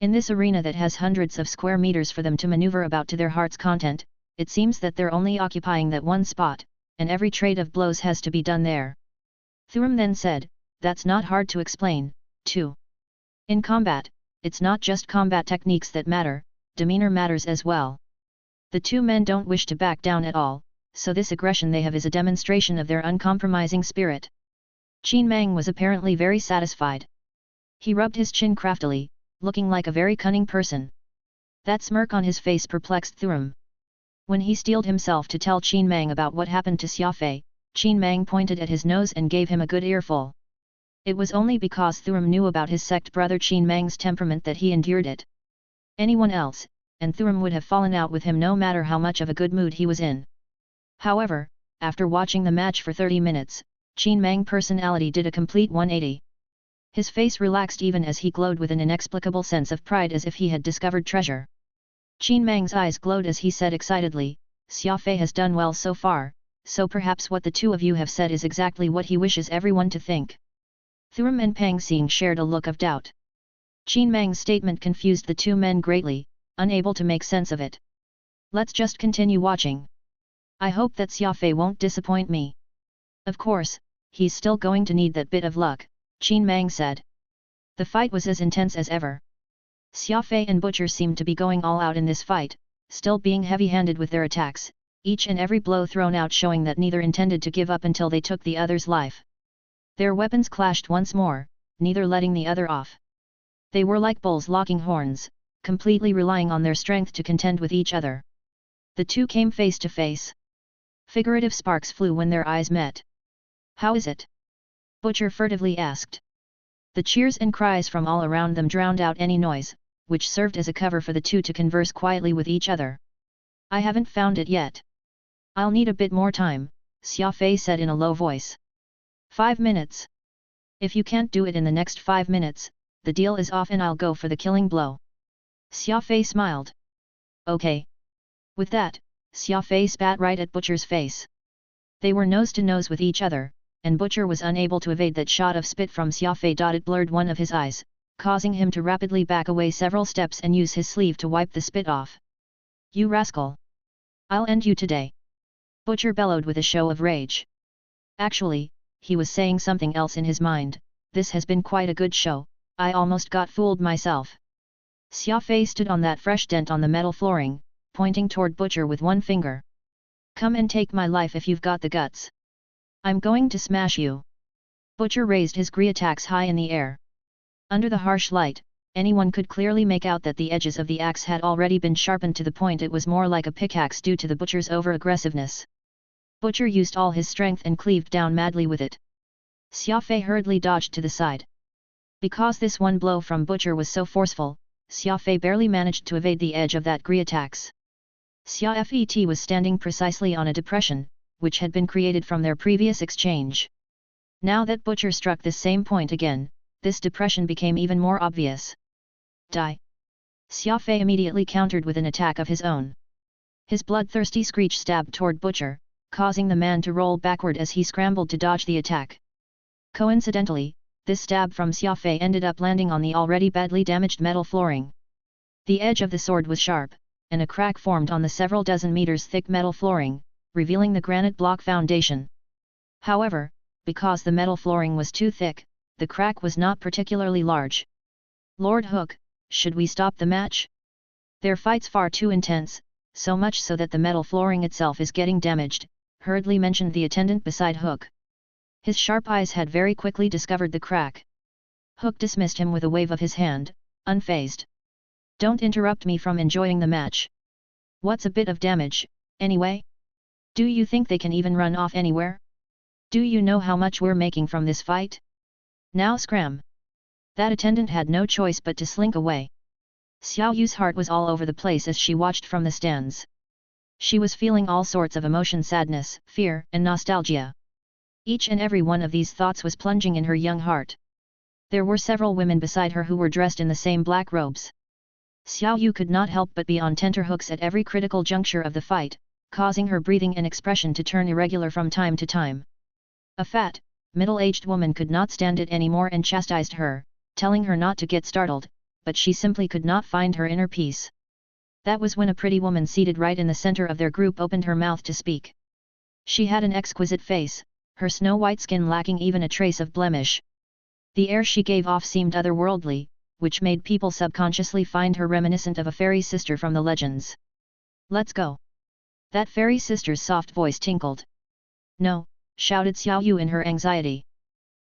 Speaker 1: In this arena that has hundreds of square meters for them to maneuver about to their heart's content, it seems that they're only occupying that one spot, and every trade of blows has to be done there." Thuram then said, "That's not hard to explain, too. In combat, it's not just combat techniques that matter, demeanor matters as well. The two men don't wish to back down at all, so this aggression they have is a demonstration of their uncompromising spirit." Qin Mang was apparently very satisfied. He rubbed his chin craftily, looking like a very cunning person. That smirk on his face perplexed Thurum. When he steeled himself to tell Qin Mang about what happened to Xia Fei, Qin Mang pointed at his nose and gave him a good earful. It was only because Thurum knew about his sect brother Qin Mang's temperament that he endured it. Anyone else, and Thurum would have fallen out with him no matter how much of a good mood he was in. However, after watching the match for 30 minutes, Qin Mang's personality did a complete 180. His face relaxed even as he glowed with an inexplicable sense of pride as if he had discovered treasure. Qin Mang's eyes glowed as he said excitedly, "Xia Fei has done well so far, so perhaps what the two of you have said is exactly what he wishes everyone to think." Thurum and Pang Xing shared a look of doubt. Qin Mang's statement confused the two men greatly, unable to make sense of it. "Let's just continue watching. I hope that Xia Fei won't disappoint me." "Of course, he's still going to need that bit of luck," Qin Mang said. The fight was as intense as ever. Xia Fei and Butcher seemed to be going all out in this fight, still being heavy-handed with their attacks, each and every blow thrown out showing that neither intended to give up until they took the other's life. Their weapons clashed once more, neither letting the other off. They were like bulls locking horns, completely relying on their strength to contend with each other. The two came face to face. Figurative sparks flew when their eyes met. "How is it?" Butcher furtively asked. The cheers and cries from all around them drowned out any noise, which served as a cover for the two to converse quietly with each other. "I haven't found it yet. I'll need a bit more time," Xia Fei said in a low voice. 5 minutes. If you can't do it in the next 5 minutes, the deal is off and I'll go for the killing blow." Xia Fei smiled. "Okay." With that, Xia Fei spat right at Butcher's face. They were nose to nose with each other, and Butcher was unable to evade that shot of spit from Xia Fei. It blurred one of his eyes, causing him to rapidly back away several steps and use his sleeve to wipe the spit off. "You rascal! I'll end you today!" Butcher bellowed with a show of rage. Actually, he was saying something else in his mind. "This has been quite a good show, I almost got fooled myself." Xia Fei stood on that fresh dent on the metal flooring, pointing toward Butcher with one finger. "Come and take my life if you've got the guts. I'm going to smash you." Butcher raised his gri attacks high in the air. Under the harsh light, anyone could clearly make out that the edges of the axe had already been sharpened to the point it was more like a pickaxe due to the Butcher's over-aggressiveness. Butcher used all his strength and cleaved down madly with it. Xia Fei hurriedly dodged to the side. Because this one blow from Butcher was so forceful, Xia Fei barely managed to evade the edge of that gri attacks. Xia Fet was standing precisely on a depression, which had been created from their previous exchange. Now that Butcher struck this same point again, this depression became even more obvious. "Die!" Xia Fei immediately countered with an attack of his own. His bloodthirsty screech stabbed toward Butcher, causing the man to roll backward as he scrambled to dodge the attack. Coincidentally, this stab from Xia Fei ended up landing on the already badly damaged metal flooring. The edge of the sword was sharp, and a crack formed on the several dozen meters thick metal flooring, revealing the granite block foundation. However, because the metal flooring was too thick, the crack was not particularly large. "Lord Hook, should we stop the match? Their fight's far too intense, so much so that the metal flooring itself is getting damaged," hurriedly mentioned the attendant beside Hook. His sharp eyes had very quickly discovered the crack. Hook dismissed him with a wave of his hand, unfazed. "Don't interrupt me from enjoying the match. What's a bit of damage, anyway? Do you think they can even run off anywhere? Do you know how much we're making from this fight? Now scram!" That attendant had no choice but to slink away. Xiao Yu's heart was all over the place as she watched from the stands. She was feeling all sorts of emotion: sadness, fear, and nostalgia. Each and every one of these thoughts was plunging in her young heart. There were several women beside her who were dressed in the same black robes. Xiao Yu could not help but be on tenterhooks at every critical juncture of the fight, causing her breathing and expression to turn irregular from time to time. A fat, middle-aged woman could not stand it anymore and chastised her, telling her not to get startled, but she simply could not find her inner peace. That was when a pretty woman seated right in the center of their group opened her mouth to speak. She had an exquisite face, her snow-white skin lacking even a trace of blemish. The air she gave off seemed otherworldly, which made people subconsciously find her reminiscent of a fairy sister from the legends. "Let's go!" That fairy sister's soft voice tinkled. "No!" shouted Xiao Yu in her anxiety.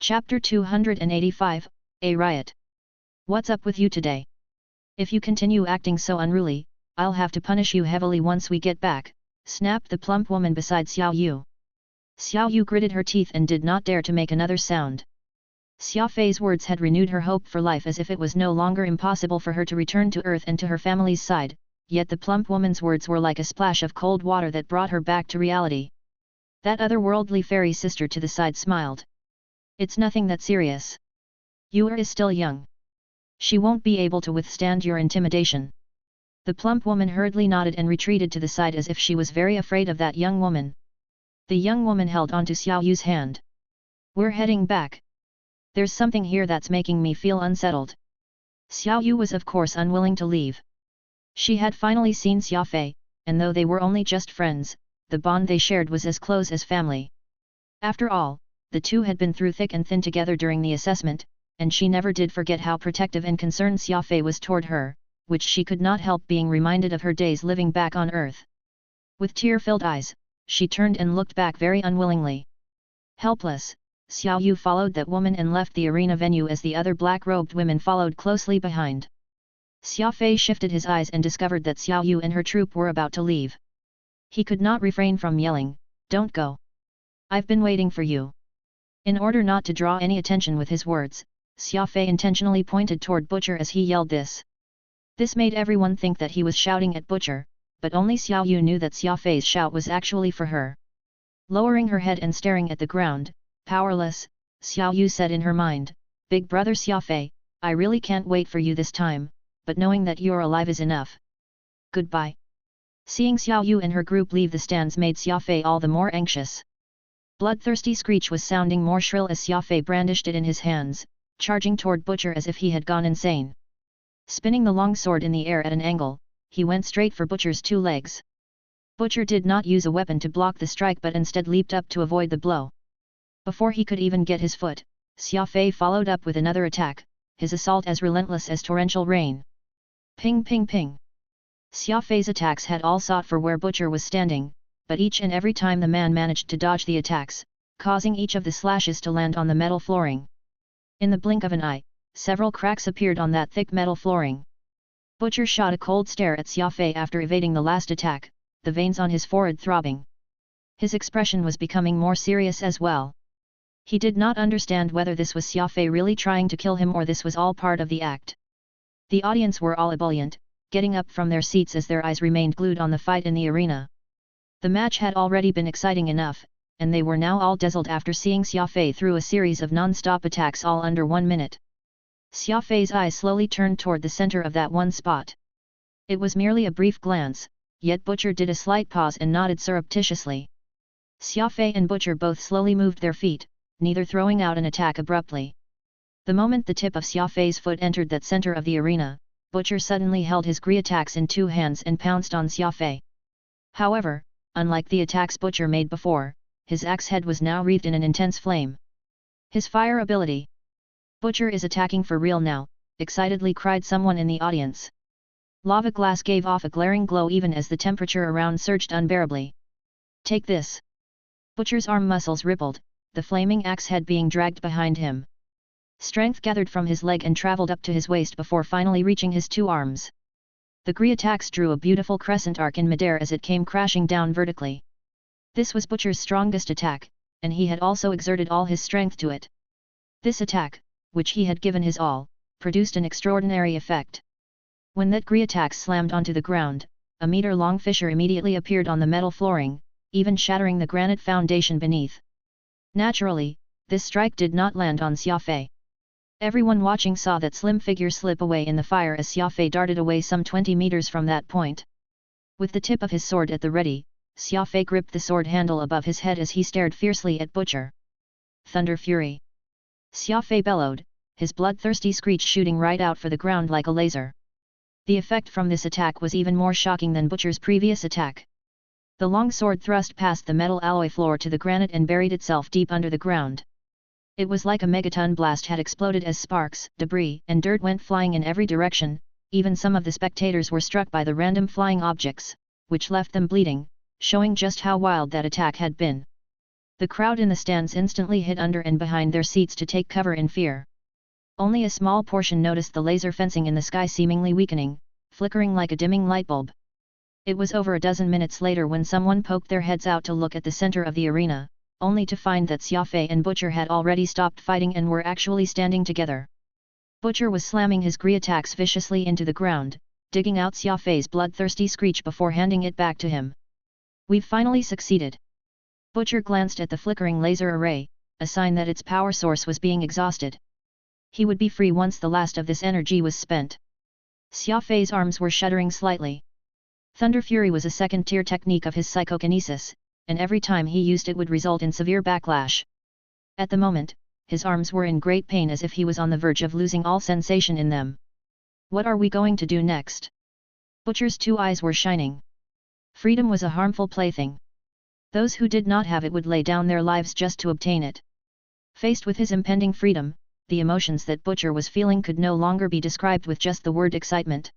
Speaker 1: Chapter 285, A Riot. What's up with you today? If you continue acting so unruly, I'll have to punish you heavily once we get back, snapped the plump woman beside Xiao Yu. Xiao Yu gritted her teeth and did not dare to make another sound. Xia Fei's words had renewed her hope for life, as if it was no longer impossible for her to return to Earth and to her family's side, yet the plump woman's words were like a splash of cold water that brought her back to reality. That otherworldly fairy sister to the side smiled. It's nothing that serious. Yu is still young. She won't be able to withstand your intimidation. The plump woman hurriedly nodded and retreated to the side as if she was very afraid of that young woman. The young woman held onto Xiao Yu's hand. We're heading back. There's something here that's making me feel unsettled. Xiao Yu was of course unwilling to leave. She had finally seen Xia Fei, and though they were only just friends, the bond they shared was as close as family. After all, the two had been through thick and thin together during the assessment, and she never did forget how protective and concerned Xia Fei was toward her, which she could not help being reminded of her days living back on Earth. With tear-filled eyes, she turned and looked back very unwillingly. Helpless, Xiao Yu followed that woman and left the arena venue as the other black-robed women followed closely behind. Xia Fei shifted his eyes and discovered that Xiao Yu and her troop were about to leave. He could not refrain from yelling, "Don't go! I've been waiting for you!" In order not to draw any attention with his words, Xia Fei intentionally pointed toward Butcher as he yelled this. This made everyone think that he was shouting at Butcher, but only Xiao Yu knew that Xia Fei's shout was actually for her. Lowering her head and staring at the ground, powerless, Xiao Yu said in her mind, "Big brother Xia Fei, I really can't wait for you this time, but knowing that you're alive is enough. Goodbye." Seeing Xiao Yu and her group leave the stands made Xia Fei all the more anxious. Bloodthirsty screech was sounding more shrill as Xia Fei brandished it in his hands, charging toward Butcher as if he had gone insane. Spinning the long sword in the air at an angle, he went straight for Butcher's two legs. Butcher did not use a weapon to block the strike but instead leaped up to avoid the blow. Before he could even get his foot, Xia Fei followed up with another attack, his assault as relentless as torrential rain. Ping ping ping. Xia Fei's attacks had all sought for where Butcher was standing, but each and every time the man managed to dodge the attacks, causing each of the slashes to land on the metal flooring. In the blink of an eye, several cracks appeared on that thick metal flooring. Butcher shot a cold stare at Xia Fei after evading the last attack, the veins on his forehead throbbing. His expression was becoming more serious as well. He did not understand whether this was Xia Fei really trying to kill him or this was all part of the act. The audience were all ebullient, getting up from their seats as their eyes remained glued on the fight in the arena. The match had already been exciting enough, and they were now all dazzled after seeing Xia Fei through a series of non-stop attacks all under 1 minute. Xia Fei's eyes slowly turned toward the center of that one spot. It was merely a brief glance, yet Butcher did a slight pause and nodded surreptitiously. Xia Fei and Butcher both slowly moved their feet, neither throwing out an attack abruptly. The moment the tip of Xia Fei's foot entered that center of the arena, Butcher suddenly held his gri attacks in two hands and pounced on Xia Fei. However, unlike the attacks Butcher made before, his axe head was now wreathed in an intense flame. His fire ability. Butcher is attacking for real now, excitedly cried someone in the audience. Lava glass gave off a glaring glow even as the temperature around surged unbearably. Take this! Butcher's arm muscles rippled, the flaming axe head being dragged behind him. Strength gathered from his leg and traveled up to his waist before finally reaching his two arms. The gri attacks drew a beautiful crescent arc in midair as it came crashing down vertically. This was Butcher's strongest attack, and he had also exerted all his strength to it. This attack, which he had given his all, produced an extraordinary effect. When that gri attack slammed onto the ground, a meter-long fissure immediately appeared on the metal flooring, even shattering the granite foundation beneath. Naturally, this strike did not land on Xia Fei. Everyone watching saw that slim figure slip away in the fire as Xia Fei darted away some 20 meters from that point. With the tip of his sword at the ready, Xia Fei gripped the sword handle above his head as he stared fiercely at Butcher. Thunder Fury! Xia Fei bellowed, his bloodthirsty screech shooting right out for the ground like a laser. The effect from this attack was even more shocking than Butcher's previous attack. The long sword thrust past the metal alloy floor to the granite and buried itself deep under the ground. It was like a megaton blast had exploded as sparks, debris and dirt went flying in every direction. Even some of the spectators were struck by the random flying objects, which left them bleeding, showing just how wild that attack had been. The crowd in the stands instantly hid under and behind their seats to take cover in fear. Only a small portion noticed the laser fencing in the sky seemingly weakening, flickering like a dimming light bulb. It was over a dozen minutes later when someone poked their heads out to look at the center of the arena, only to find that Xia Fei and Butcher had already stopped fighting and were actually standing together. Butcher was slamming his Gri attacks viciously into the ground, digging out Xia Fei's bloodthirsty screech before handing it back to him. "We've finally succeeded." Butcher glanced at the flickering laser array, a sign that its power source was being exhausted. He would be free once the last of this energy was spent. Xia Fei's arms were shuddering slightly. Thunder Fury was a second-tier technique of his psychokinesis, and every time he used it would result in severe backlash. At the moment, his arms were in great pain as if he was on the verge of losing all sensation in them. "What are we going to do next?" Butcher's two eyes were shining. Freedom was a harmful plaything. Those who did not have it would lay down their lives just to obtain it. Faced with his impending freedom, the emotions that Butcher was feeling could no longer be described with just the word excitement.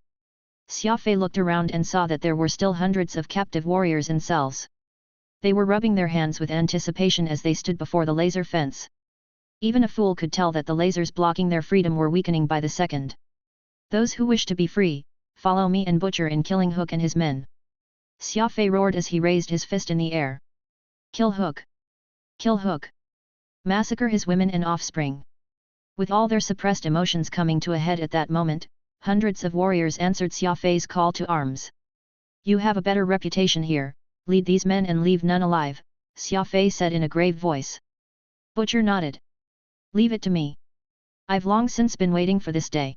Speaker 1: Xia Fei looked around and saw that there were still hundreds of captive warriors in cells. They were rubbing their hands with anticipation as they stood before the laser fence. Even a fool could tell that the lasers blocking their freedom were weakening by the second. "Those who wish to be free, follow me and Butcher in killing Hook and his men." Xia Fei roared as he raised his fist in the air. "Kill Hook! Kill Hook! Massacre his women and offspring!" With all their suppressed emotions coming to a head at that moment, hundreds of warriors answered Xia Fei's call to arms. "You have a better reputation here, lead these men and leave none alive," Xia Fei said in a grave voice. Butcher nodded. "Leave it to me. I've long since been waiting for this day."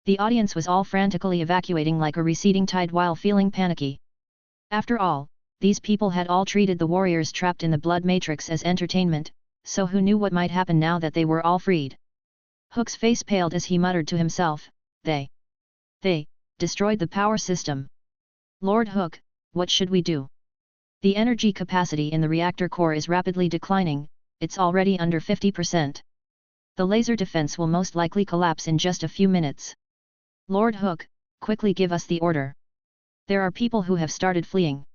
Speaker 1: The audience was all frantically evacuating like a receding tide while feeling panicky. After all, these people had all treated the warriors trapped in the blood matrix as entertainment, so who knew what might happen now that they were all freed? Hook's face paled as he muttered to himself, They destroyed the power system. Lord Hook, what should we do? The energy capacity in the reactor core is rapidly declining, it's already under 50%. The laser defense will most likely collapse in just a few minutes. Lord Hook, quickly give us the order. There are people who have started fleeing."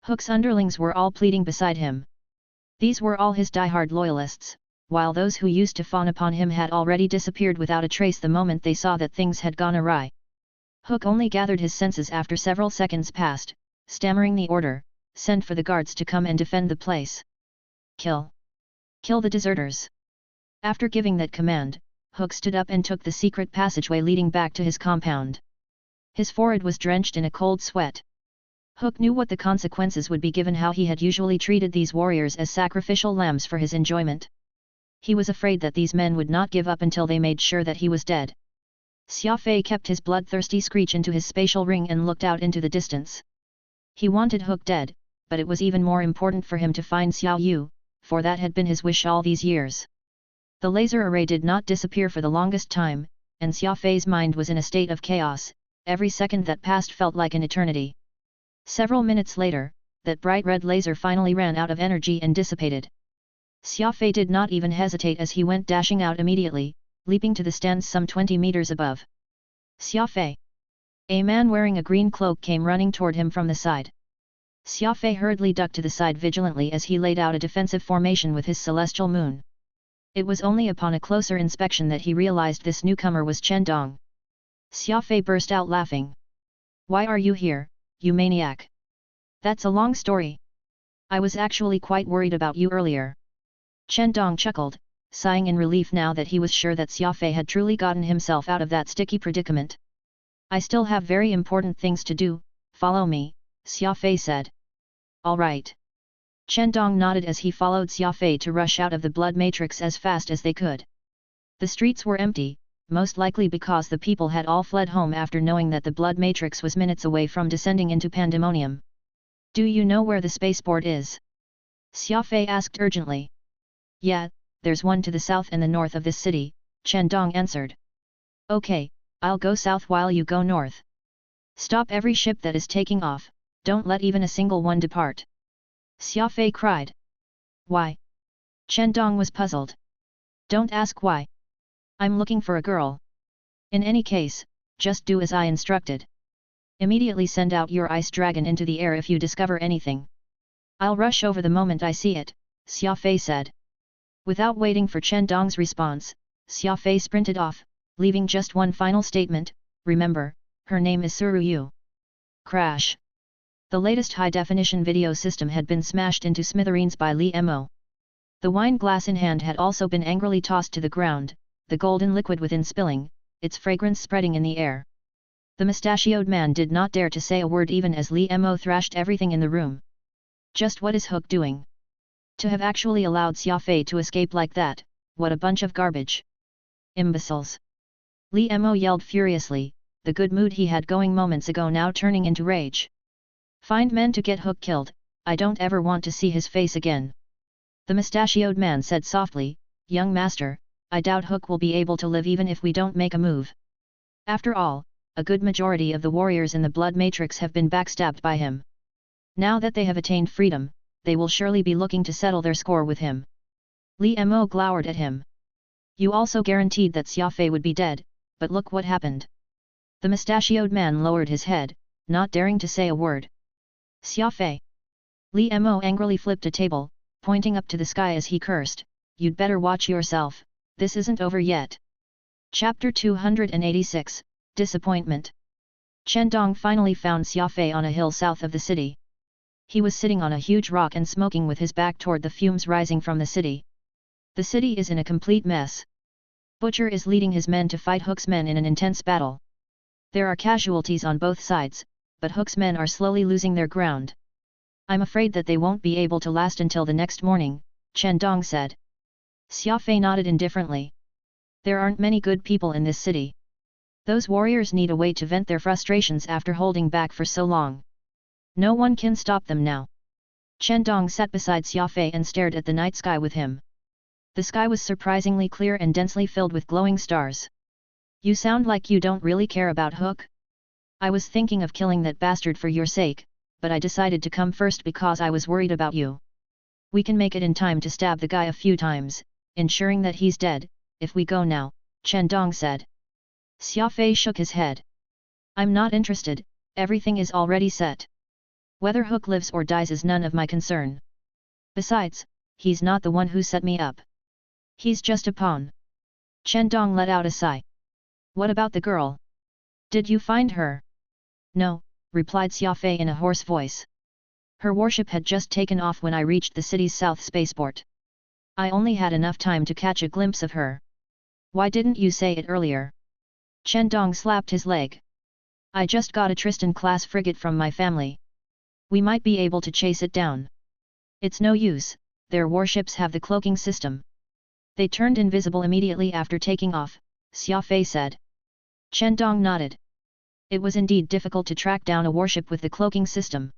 Speaker 1: Hook's underlings were all pleading beside him. These were all his die-hard loyalists, while those who used to fawn upon him had already disappeared without a trace the moment they saw that things had gone awry. Hook only gathered his senses after several seconds passed, stammering the order, "Send for the guards to come and defend the place. Kill! Kill the deserters!" After giving that command, Hook stood up and took the secret passageway leading back to his compound. His forehead was drenched in a cold sweat. Hook knew what the consequences would be given how he had usually treated these warriors as sacrificial lambs for his enjoyment. He was afraid that these men would not give up until they made sure that he was dead. Xia Fei kept his bloodthirsty screech into his spatial ring and looked out into the distance. He wanted Hook dead, but it was even more important for him to find Xiao Yu, for that had been his wish all these years. The laser array did not disappear for the longest time, and Xia Fei's mind was in a state of chaos. Every second that passed felt like an eternity. Several minutes later, that bright red laser finally ran out of energy and dissipated. Xia Fei did not even hesitate as he went dashing out immediately, leaping to the stands some 20 meters above. "Xia Fei!" A man wearing a green cloak came running toward him from the side. Xia Fei hurriedly ducked to the side vigilantly as he laid out a defensive formation with his celestial moon. It was only upon a closer inspection that he realized this newcomer was Chen Dong. Xia Fei burst out laughing. "Why are you here, you maniac? That's a long story. I was actually quite worried about you earlier." Chen Dong chuckled, sighing in relief now that he was sure that Xia Fei had truly gotten himself out of that sticky predicament. "I still have very important things to do, follow me," Xia Fei said. "All right." Chen Dong nodded as he followed Xia Fei to rush out of the blood matrix as fast as they could. The streets were empty, most likely because the people had all fled home after knowing that the blood matrix was minutes away from descending into pandemonium. "Do you know where the spaceport is?" Xia Fei asked urgently. "Yeah, there's one to the south and the north of this city," Chen Dong answered. "Okay, I'll go south while you go north. Stop every ship that is taking off, don't let even a single one depart." Xia Fei cried. "Why?" Chen Dong was puzzled. "Don't ask why. I'm looking for a girl. In any case, just do as I instructed. Immediately send out your ice dragon into the air if you discover anything. I'll rush over the moment I see it," Xia Fei said. Without waiting for Chen Dong's response, Xia Fei sprinted off, leaving just one final statement, remember, her name is Suru Yu. Crash. The latest high-definition video system had been smashed into smithereens by Li Mo. The wine glass in hand had also been angrily tossed to the ground, the golden liquid within spilling, its fragrance spreading in the air. The mustachioed man did not dare to say a word even as Li Mo thrashed everything in the room. Just what is Hook doing? To have actually allowed Xia Fei to escape like that, what a bunch of garbage. Imbeciles. Li Mo yelled furiously, the good mood he had going moments ago now turning into rage. Find men to get Hook killed, I don't ever want to see his face again. The mustachioed man said softly, young master, I doubt Hook will be able to live even if we don't make a move. After all, a good majority of the warriors in the blood matrix have been backstabbed by him. Now that they have attained freedom, they will surely be looking to settle their score with him. Li Mo glowered at him. You also guaranteed that Xia Fei would be dead, but look what happened. The mustachioed man lowered his head, not daring to say a word. Xia Fei. Li Mo angrily flipped a table, pointing up to the sky as he cursed, you'd better watch yourself, this isn't over yet. Chapter 286, Disappointment. Chen Dong finally found Xia Fei on a hill south of the city. He was sitting on a huge rock and smoking with his back toward the fumes rising from the city. The city is in a complete mess. Butcher is leading his men to fight Hook's men in an intense battle. There are casualties on both sides, but Hook's men are slowly losing their ground. I'm afraid that they won't be able to last until the next morning, Chen Dong said. Xia Fei nodded indifferently. There aren't many good people in this city. Those warriors need a way to vent their frustrations after holding back for so long. No one can stop them now. Chen Dong sat beside Xia Fei and stared at the night sky with him. The sky was surprisingly clear and densely filled with glowing stars. You sound like you don't really care about Hook? I was thinking of killing that bastard for your sake, but I decided to come first because I was worried about you. We can make it in time to stab the guy a few times, ensuring that he's dead, if we go now, Chen Dong said. Xia Fei shook his head. I'm not interested, everything is already set. Whether Hook lives or dies is none of my concern. Besides, he's not the one who set me up. He's just a pawn. Chen Dong let out a sigh. What about the girl? Did you find her? No, replied Xia Fei in a hoarse voice. Her warship had just taken off when I reached the city's south spaceport. I only had enough time to catch a glimpse of her. Why didn't you say it earlier? Chen Dong slapped his leg. I just got a Tristan-class frigate from my family. We might be able to chase it down. It's no use, their warships have the cloaking system. They turned invisible immediately after taking off, Xia Fei said. Chen Dong nodded. It was indeed difficult to track down a warship with the cloaking system.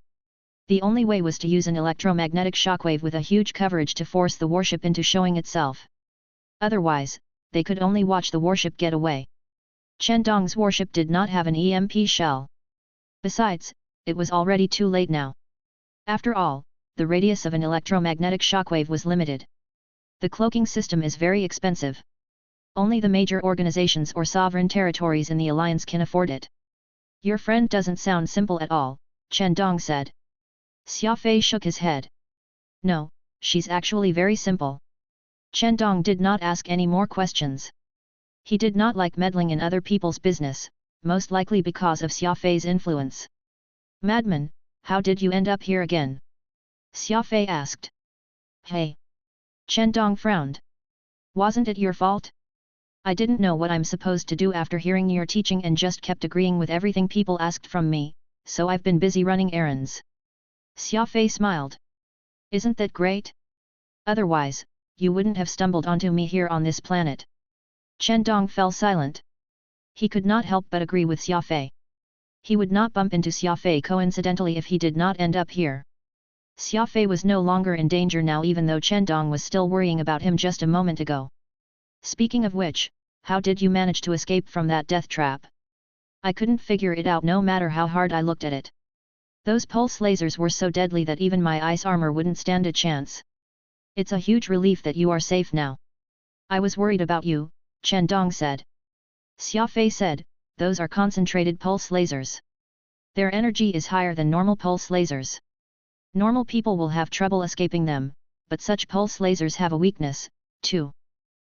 Speaker 1: The only way was to use an electromagnetic shockwave with a huge coverage to force the warship into showing itself. Otherwise, they could only watch the warship get away. Chen Dong's warship did not have an EMP shell. Besides, it was already too late now. After all, the radius of an electromagnetic shockwave was limited. The cloaking system is very expensive. Only the major organizations or sovereign territories in the alliance can afford it. Your friend doesn't sound simple at all, Chen Dong said. Xia Fei shook his head. No, she's actually very simple. Chen Dong did not ask any more questions. He did not like meddling in other people's business, most likely because of Xia Fei's influence. Madman, how did you end up here again? Xia Fei asked. Hey! Chen Dong frowned. Wasn't it your fault? I didn't know what I'm supposed to do after hearing your teaching and just kept agreeing with everything people asked from me, so I've been busy running errands. Xia Fei smiled. Isn't that great? Otherwise, you wouldn't have stumbled onto me here on this planet. Chen Dong fell silent. He could not help but agree with Xia Fei. He would not bump into Xia Fei coincidentally if he did not end up here. Xia Fei was no longer in danger now even though Chen Dong was still worrying about him just a moment ago. Speaking of which, how did you manage to escape from that death trap? I couldn't figure it out no matter how hard I looked at it. Those pulse lasers were so deadly that even my ice armor wouldn't stand a chance. It's a huge relief that you are safe now. I was worried about you, Chen Dong said. Xia Fei said, those are concentrated pulse lasers. Their energy is higher than normal pulse lasers. Normal people will have trouble escaping them, but such pulse lasers have a weakness, too.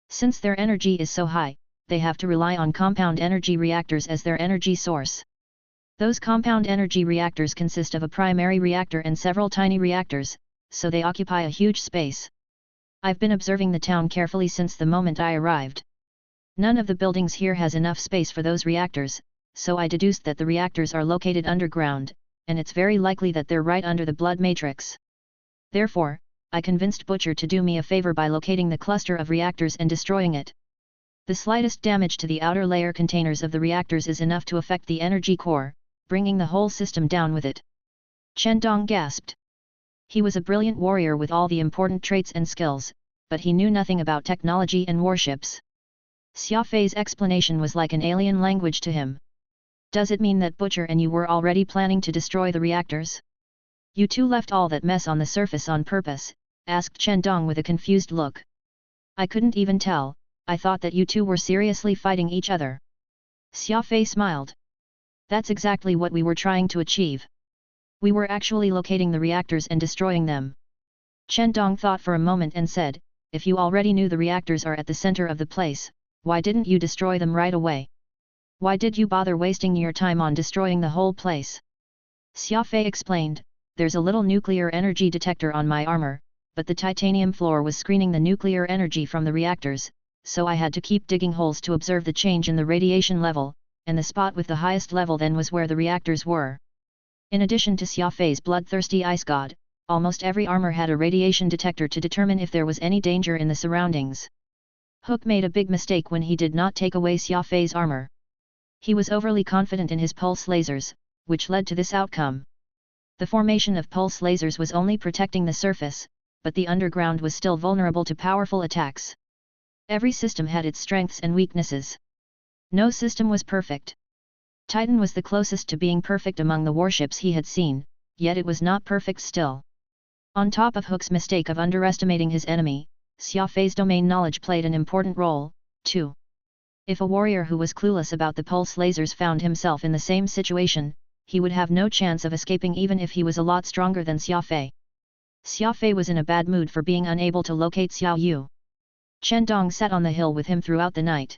Speaker 1: Since their energy is so high, they have to rely on compound energy reactors as their energy source. Those compound energy reactors consist of a primary reactor and several tiny reactors, so they occupy a huge space. I've been observing the town carefully since the moment I arrived. None of the buildings here has enough space for those reactors, so I deduced that the reactors are located underground, and it's very likely that they're right under the blood matrix. Therefore, I convinced Butcher to do me a favor by locating the cluster of reactors and destroying it. The slightest damage to the outer layer containers of the reactors is enough to affect the energy core, bringing the whole system down with it. Chen Dong gasped. He was a brilliant warrior with all the important traits and skills, but he knew nothing about technology and warships. Xia Fei's explanation was like an alien language to him. Does it mean that Butcher and you were already planning to destroy the reactors? You two left all that mess on the surface on purpose? Asked Chen Dong with a confused look. I couldn't even tell, I thought that you two were seriously fighting each other. Xia Fei smiled. That's exactly what we were trying to achieve. We were actually locating the reactors and destroying them. Chen Dong thought for a moment and said, if you already knew the reactors are at the center of the place, why didn't you destroy them right away? Why did you bother wasting your time on destroying the whole place? Xia Fei explained, there's a little nuclear energy detector on my armor, but the titanium floor was screening the nuclear energy from the reactors, so I had to keep digging holes to observe the change in the radiation level, and the spot with the highest level then was where the reactors were. In addition to Xia Fei's bloodthirsty ice god, almost every armor had a radiation detector to determine if there was any danger in the surroundings. Hook made a big mistake when he did not take away Xia Fei's armor. He was overly confident in his pulse lasers, which led to this outcome. The formation of pulse lasers was only protecting the surface, but the underground was still vulnerable to powerful attacks. Every system had its strengths and weaknesses. No system was perfect. Titan was the closest to being perfect among the warships he had seen, yet it was not perfect still. On top of Hook's mistake of underestimating his enemy, Xia Fei's domain knowledge played an important role, too. If a warrior who was clueless about the pulse lasers found himself in the same situation, he would have no chance of escaping even if he was a lot stronger than Xia Fei. Xia Fei was in a bad mood for being unable to locate Xiao Yu. Chen Dong sat on the hill with him throughout the night.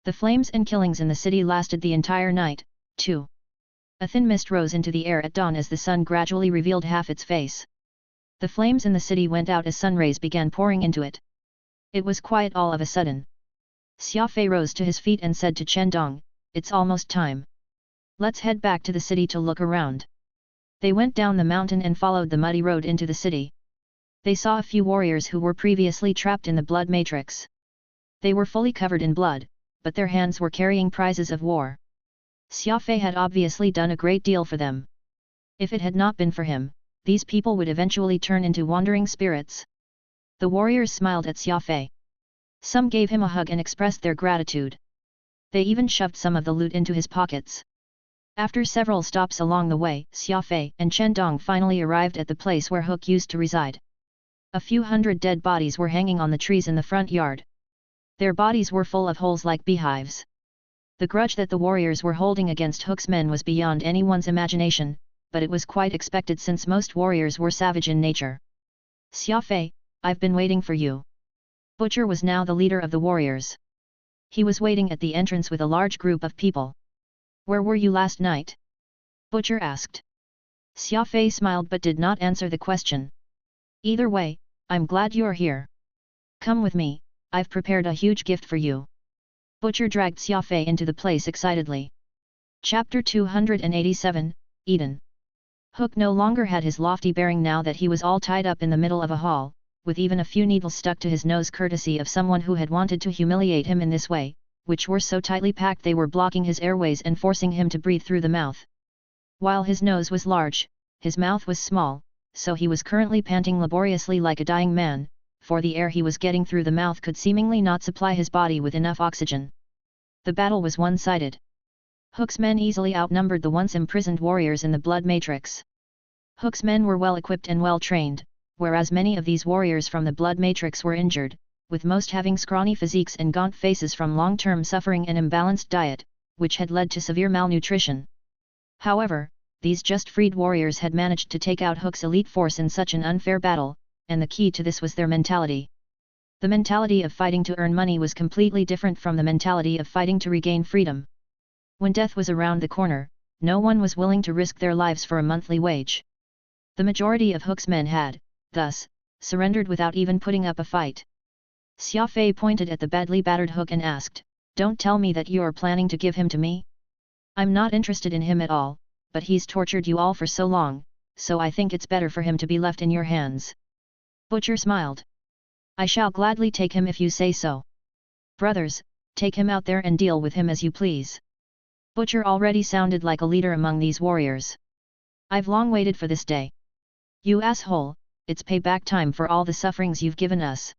Speaker 1: The flames and killings in the city lasted the entire night, too. A thin mist rose into the air at dawn as the sun gradually revealed half its face. The flames in the city went out as sun rays began pouring into it. It was quiet all of a sudden. Xia Fei rose to his feet and said to Chen Dong, it's almost time. Let's head back to the city to look around. They went down the mountain and followed the muddy road into the city. They saw a few warriors who were previously trapped in the blood matrix. They were fully covered in blood, but their hands were carrying prizes of war. Xia Fei had obviously done a great deal for them. If it had not been for him, these people would eventually turn into wandering spirits. The warriors smiled at Xia Fei. Some gave him a hug and expressed their gratitude. They even shoved some of the loot into his pockets. After several stops along the way, Xia Fei and Chen Dong finally arrived at the place where Hook used to reside. A few hundred dead bodies were hanging on the trees in the front yard. Their bodies were full of holes like beehives. The grudge that the warriors were holding against Hook's men was beyond anyone's imagination, but it was quite expected since most warriors were savage in nature. Xia Fei, I've been waiting for you. Butcher was now the leader of the warriors. He was waiting at the entrance with a large group of people. Where were you last night? Butcher asked. Xia Fei smiled but did not answer the question. Either way, I'm glad you're here. Come with me, I've prepared a huge gift for you. Butcher dragged Xia Fei into the place excitedly. Chapter 287, Eden. Hook no longer had his lofty bearing now that he was all tied up in the middle of a hall, with even a few needles stuck to his nose courtesy of someone who had wanted to humiliate him in this way, which were so tightly packed they were blocking his airways and forcing him to breathe through the mouth. While his nose was large, his mouth was small, so he was currently panting laboriously like a dying man, for the air he was getting through the mouth could seemingly not supply his body with enough oxygen. The battle was one-sided. Hook's men easily outnumbered the once imprisoned warriors in the blood matrix. Hook's men were well equipped and well trained, whereas many of these warriors from the blood matrix were injured, with most having scrawny physiques and gaunt faces from long-term suffering and imbalanced diet, which had led to severe malnutrition. However, these just freed warriors had managed to take out Hook's elite force in such an unfair battle, and the key to this was their mentality. The mentality of fighting to earn money was completely different from the mentality of fighting to regain freedom. When death was around the corner, no one was willing to risk their lives for a monthly wage. The majority of Hook's men had, thus, surrendered without even putting up a fight. Xia Fei pointed at the badly battered Hook and asked, "Don't tell me that you are planning to give him to me? I'm not interested in him at all, but he's tortured you all for so long, so I think it's better for him to be left in your hands." Butcher smiled. "I shall gladly take him if you say so. Brothers, take him out there and deal with him as you please." Butcher already sounded like a leader among these warriors. "I've long waited for this day. You asshole, it's payback time for all the sufferings you've given us."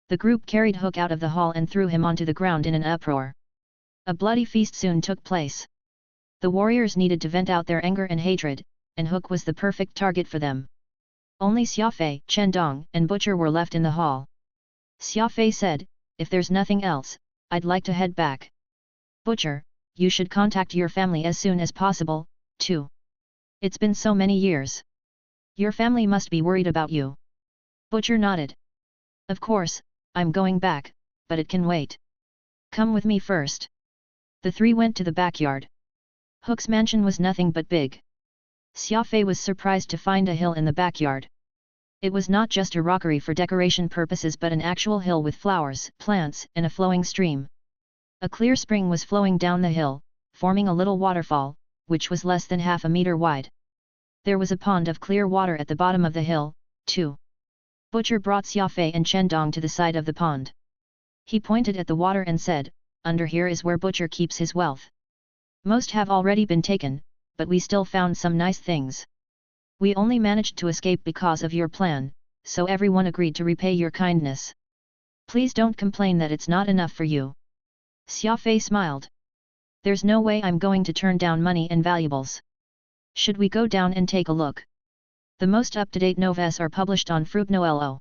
Speaker 1: The group carried Hook out of the hall and threw him onto the ground in an uproar. A bloody feast soon took place. The warriors needed to vent out their anger and hatred, and Hook was the perfect target for them. Only Xia Fei, Chen Dong, and Butcher were left in the hall. Xia Fei said, "If there's nothing else, I'd like to head back." "Butcher, you should contact your family as soon as possible, too. It's been so many years. Your family must be worried about you." Butcher nodded. "Of course, I'm going back, but it can wait. Come with me first." The three went to the backyard. Hook's mansion was nothing but big. Xia Fei was surprised to find a hill in the backyard. It was not just a rockery for decoration purposes but an actual hill with flowers, plants, and a flowing stream. A clear spring was flowing down the hill, forming a little waterfall, which was less than half a meter wide. There was a pond of clear water at the bottom of the hill, too. Butcher brought Xia Fei and Chen Dong to the side of the pond. He pointed at the water and said, "Under here is where Butcher keeps his wealth. Most have already been taken, but we still found some nice things. We only managed to escape because of your plan, so everyone agreed to repay your kindness. Please don't complain that it's not enough for you." Xia Fei smiled. "There's no way I'm going to turn down money and valuables. Should we go down and take a look? The most up-to-date novels are published on Fruitnoelo."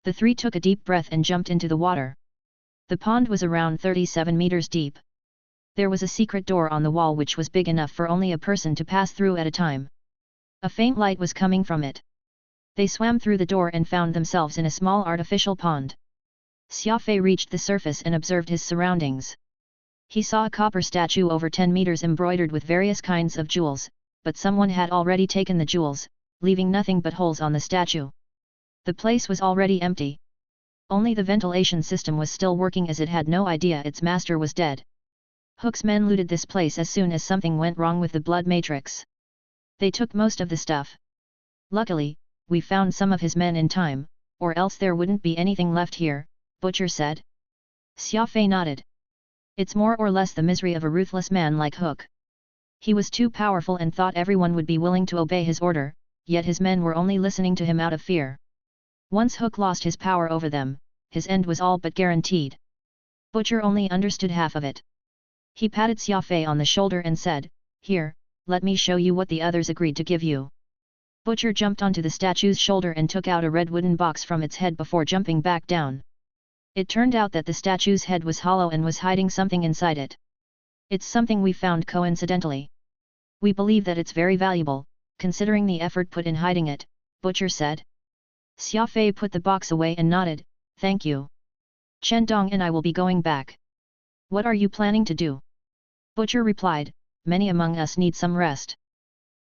Speaker 1: The three took a deep breath and jumped into the water. The pond was around 37 meters deep. There was a secret door on the wall which was big enough for only a person to pass through at a time. A faint light was coming from it. They swam through the door and found themselves in a small artificial pond. Xia Fei reached the surface and observed his surroundings. He saw a copper statue over 10 meters embroidered with various kinds of jewels, but someone had already taken the jewels, leaving nothing but holes on the statue. The place was already empty. Only the ventilation system was still working as it had no idea its master was dead. Hook's men looted this place as soon as something went wrong with the blood matrix. They took most of the stuff. "Luckily, we found some of his men in time, or else there wouldn't be anything left here," Butcher said. Xia Fei nodded. "It's more or less the misery of a ruthless man like Hook. He was too powerful and thought everyone would be willing to obey his order, yet his men were only listening to him out of fear. Once Hook lost his power over them, his end was all but guaranteed." Butcher only understood half of it. He patted Xia Fei on the shoulder and said, "Here, let me show you what the others agreed to give you." Butcher jumped onto the statue's shoulder and took out a red wooden box from its head before jumping back down. It turned out that the statue's head was hollow and was hiding something inside it. "It's something we found coincidentally. We believe that it's very valuable, considering the effort put in hiding it," Butcher said. Xia Fei put the box away and nodded, "Thank you. Chen Dong and I will be going back." "What are you planning to do?" Butcher replied, "Many among us need some rest.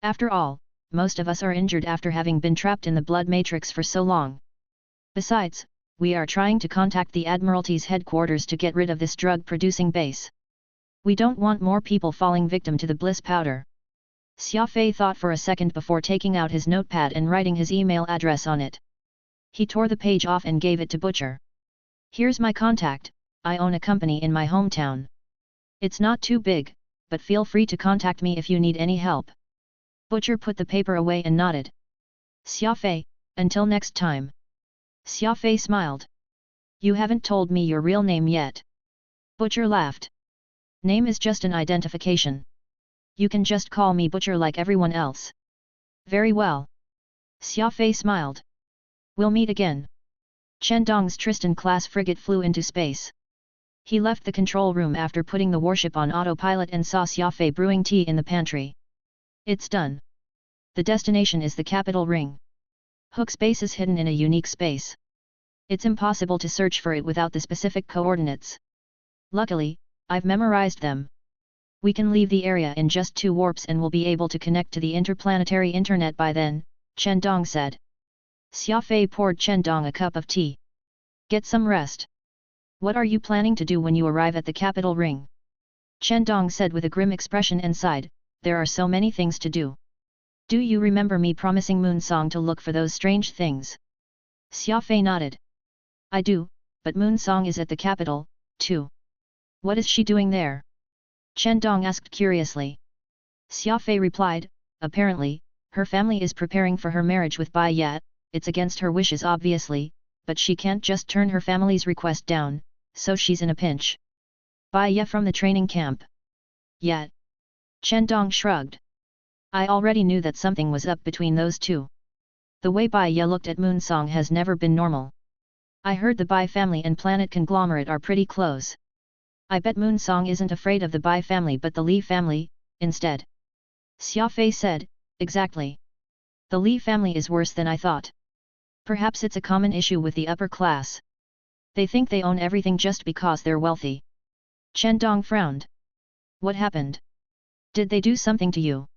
Speaker 1: After all, most of us are injured after having been trapped in the blood matrix for so long. Besides, we are trying to contact the Admiralty's headquarters to get rid of this drug-producing base. We don't want more people falling victim to the bliss powder." Xia Fei thought for a second before taking out his notepad and writing his email address on it. He tore the page off and gave it to Butcher. "Here's my contact, I own a company in my hometown. It's not too big, but feel free to contact me if you need any help." Butcher put the paper away and nodded. "Xia Fei, until next time." Xia Fei smiled. "You haven't told me your real name yet." Butcher laughed. "Name is just an identification. You can just call me Butcher like everyone else." "Very well." Xia Fei smiled. "We'll meet again." Chen Dong's Tristan-class frigate flew into space. He left the control room after putting the warship on autopilot and saw Xia Fei brewing tea in the pantry. "It's done. The destination is the capital ring." Hook space is hidden in a unique space. It's impossible to search for it without the specific coordinates. Luckily, I've memorized them. We can leave the area in just 2 warps and will be able to connect to the interplanetary internet by then, Chen Dong said. Xia Fei poured Chen Dong a cup of tea. Get some rest. What are you planning to do when you arrive at the capital ring? Chen Dong said with a grim expression and sighed, there are so many things to do. Do you remember me promising Moonsong to look for those strange things? Xia Fei nodded. I do, but Moonsong is at the capital, too. What is she doing there? Chen Dong asked curiously. Xia Fei replied, apparently, her family is preparing for her marriage with Bai Ye. It's against her wishes obviously, but she can't just turn her family's request down, so she's in a pinch. Bai Ye from the training camp. Yet. Chen Dong shrugged. I already knew that something was up between those two. The way Bai Ye looked at Moonsong has never been normal. I heard the Bai family and planet conglomerate are pretty close. I bet Moonsong isn't afraid of the Bai family but the Li family, instead. Xia Fei said, exactly. The Li family is worse than I thought. Perhaps it's a common issue with the upper class. They think they own everything just because they're wealthy. Chen Dong frowned. What happened? Did they do something to you?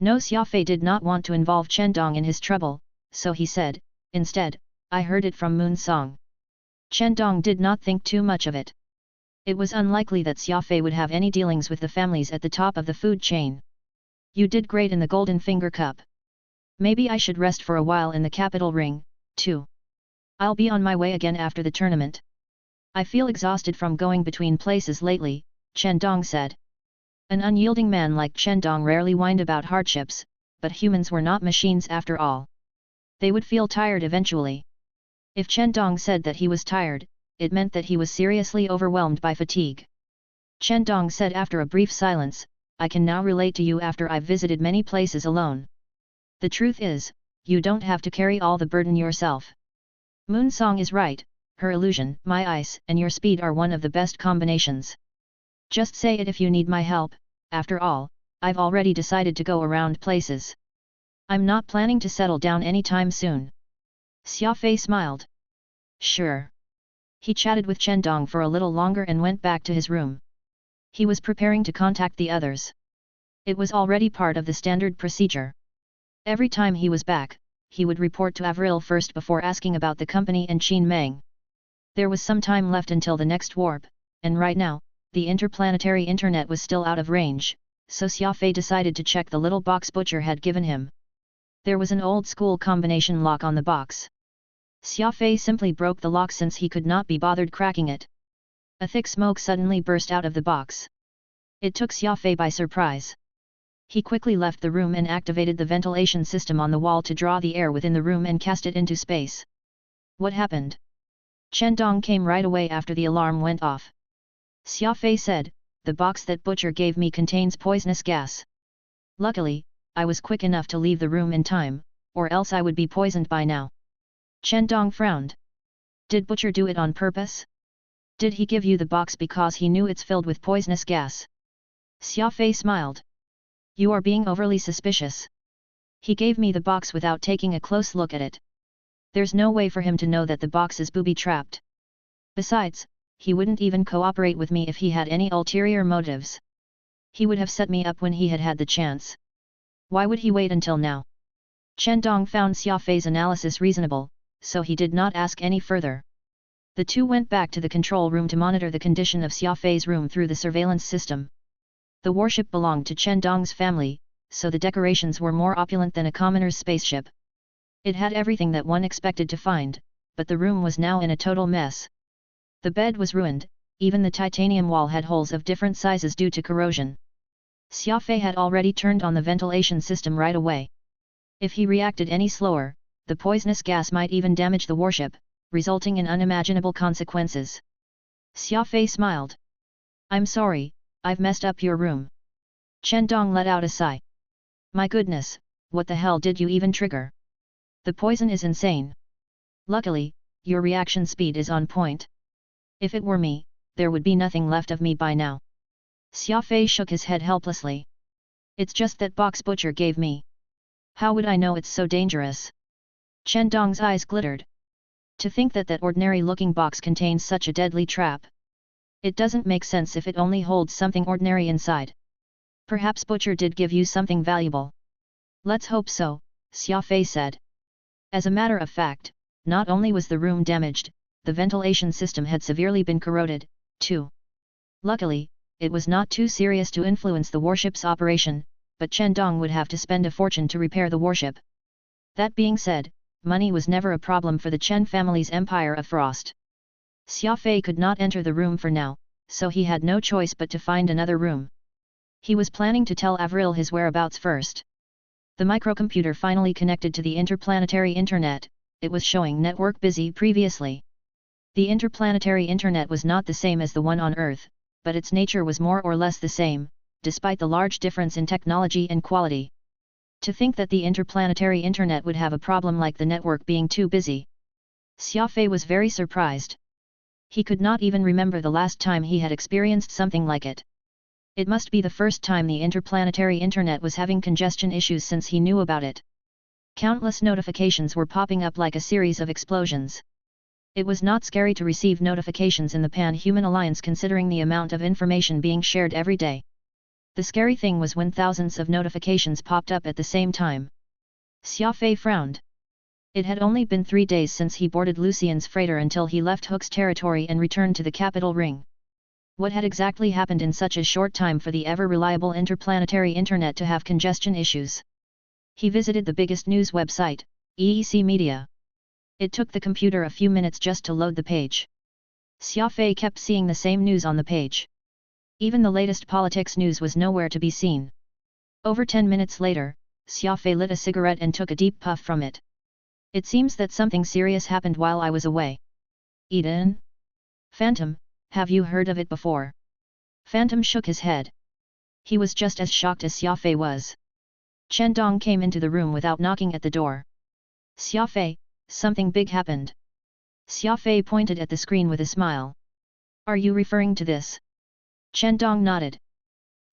Speaker 1: No, Xia Fei did not want to involve Chen Dong in his trouble, so he said, instead, I heard it from Moonsong. Chen Dong did not think too much of it. It was unlikely that Xia Fei would have any dealings with the families at the top of the food chain. You did great in the Golden Finger Cup. Maybe I should rest for a while in the capital ring, too. I'll be on my way again after the tournament. I feel exhausted from going between places lately, Chen Dong said. An unyielding man like Chen Dong rarely whined about hardships, but humans were not machines after all. They would feel tired eventually. If Chen Dong said that he was tired, it meant that he was seriously overwhelmed by fatigue. Chen Dong said after a brief silence, I can now relate to you after I've visited many places alone. The truth is, you don't have to carry all the burden yourself. Moonsong is right, her illusion, my ice, and your speed are one of the best combinations. Just say it if you need my help, after all, I've already decided to go around places. I'm not planning to settle down anytime soon. Xia Fei smiled. Sure. He chatted with Chen Dong for a little longer and went back to his room. He was preparing to contact the others. It was already part of the standard procedure. Every time he was back, he would report to Avril first before asking about the company and Qin Meng. There was some time left until the next warp, and right now, the interplanetary internet was still out of range, so Xia Fei decided to check the little box Butcher had given him. There was an old-school combination lock on the box. Xia Fei simply broke the lock since he could not be bothered cracking it. A thick smoke suddenly burst out of the box. It took Xia Fei by surprise. He quickly left the room and activated the ventilation system on the wall to draw the air within the room and cast it into space. What happened? Chen Dong came right away after the alarm went off. Xia Fei said, the box that Butcher gave me contains poisonous gas. Luckily, I was quick enough to leave the room in time, or else I would be poisoned by now. Chen Dong frowned. Did Butcher do it on purpose? Did he give you the box because he knew it's filled with poisonous gas? Xia Fei smiled. You are being overly suspicious. He gave me the box without taking a close look at it. There's no way for him to know that the box is booby-trapped. Besides, he wouldn't even cooperate with me if he had any ulterior motives. He would have set me up when he had had the chance. Why would he wait until now? Chen Dong found Xia Fei's analysis reasonable, so he did not ask any further. The two went back to the control room to monitor the condition of Xia Fei's room through the surveillance system. The warship belonged to Chen Dong's family, so the decorations were more opulent than a commoner's spaceship. It had everything that one expected to find, but the room was now in a total mess. The bed was ruined, even the titanium wall had holes of different sizes due to corrosion. Xia Fei had already turned on the ventilation system right away. If he reacted any slower, the poisonous gas might even damage the warship, resulting in unimaginable consequences. Xia Fei smiled. I'm sorry, I've messed up your room. Chen Dong let out a sigh. My goodness, what the hell did you even trigger? The poison is insane. Luckily, your reaction speed is on point. If it were me, there would be nothing left of me by now. Xia Fei shook his head helplessly. It's just that box Butcher gave me. How would I know it's so dangerous? Chen Dong's eyes glittered. To think that that ordinary-looking box contains such a deadly trap. It doesn't make sense if it only holds something ordinary inside. Perhaps Butcher did give you something valuable. Let's hope so, Xia Fei said. As a matter of fact, not only was the room damaged, the ventilation system had severely been corroded, too. Luckily, it was not too serious to influence the warship's operation, but Chen Dong would have to spend a fortune to repair the warship. That being said, money was never a problem for the Chen family's empire of frost. Xia Fei could not enter the room for now, so he had no choice but to find another room. He was planning to tell Avril his whereabouts first. The microcomputer finally connected to the interplanetary internet. It was showing network busy previously. The interplanetary internet was not the same as the one on Earth, but its nature was more or less the same, despite the large difference in technology and quality. To think that the interplanetary internet would have a problem like the network being too busy. Xia Fei was very surprised. He could not even remember the last time he had experienced something like it. It must be the first time the interplanetary internet was having congestion issues since he knew about it. Countless notifications were popping up like a series of explosions. It was not scary to receive notifications in the Pan-Human Alliance considering the amount of information being shared every day. The scary thing was when thousands of notifications popped up at the same time. Xia Fei frowned. It had only been 3 days since he boarded Lucian's freighter until he left Hook's territory and returned to the capital ring. What had exactly happened in such a short time for the ever-reliable interplanetary internet to have congestion issues? He visited the biggest news website, EEC Media. It took the computer a few minutes just to load the page. Xia Fei kept seeing the same news on the page. Even the latest politics news was nowhere to be seen. Over 10 minutes later, Xia Fei lit a cigarette and took a deep puff from it. It seems that something serious happened while I was away. Eden? Phantom, have you heard of it before? Phantom shook his head. He was just as shocked as Xia Fei was. Chen Dong came into the room without knocking at the door. Xia Fei, something big happened. Xia Fei pointed at the screen with a smile. Are you referring to this? Chen Dong nodded.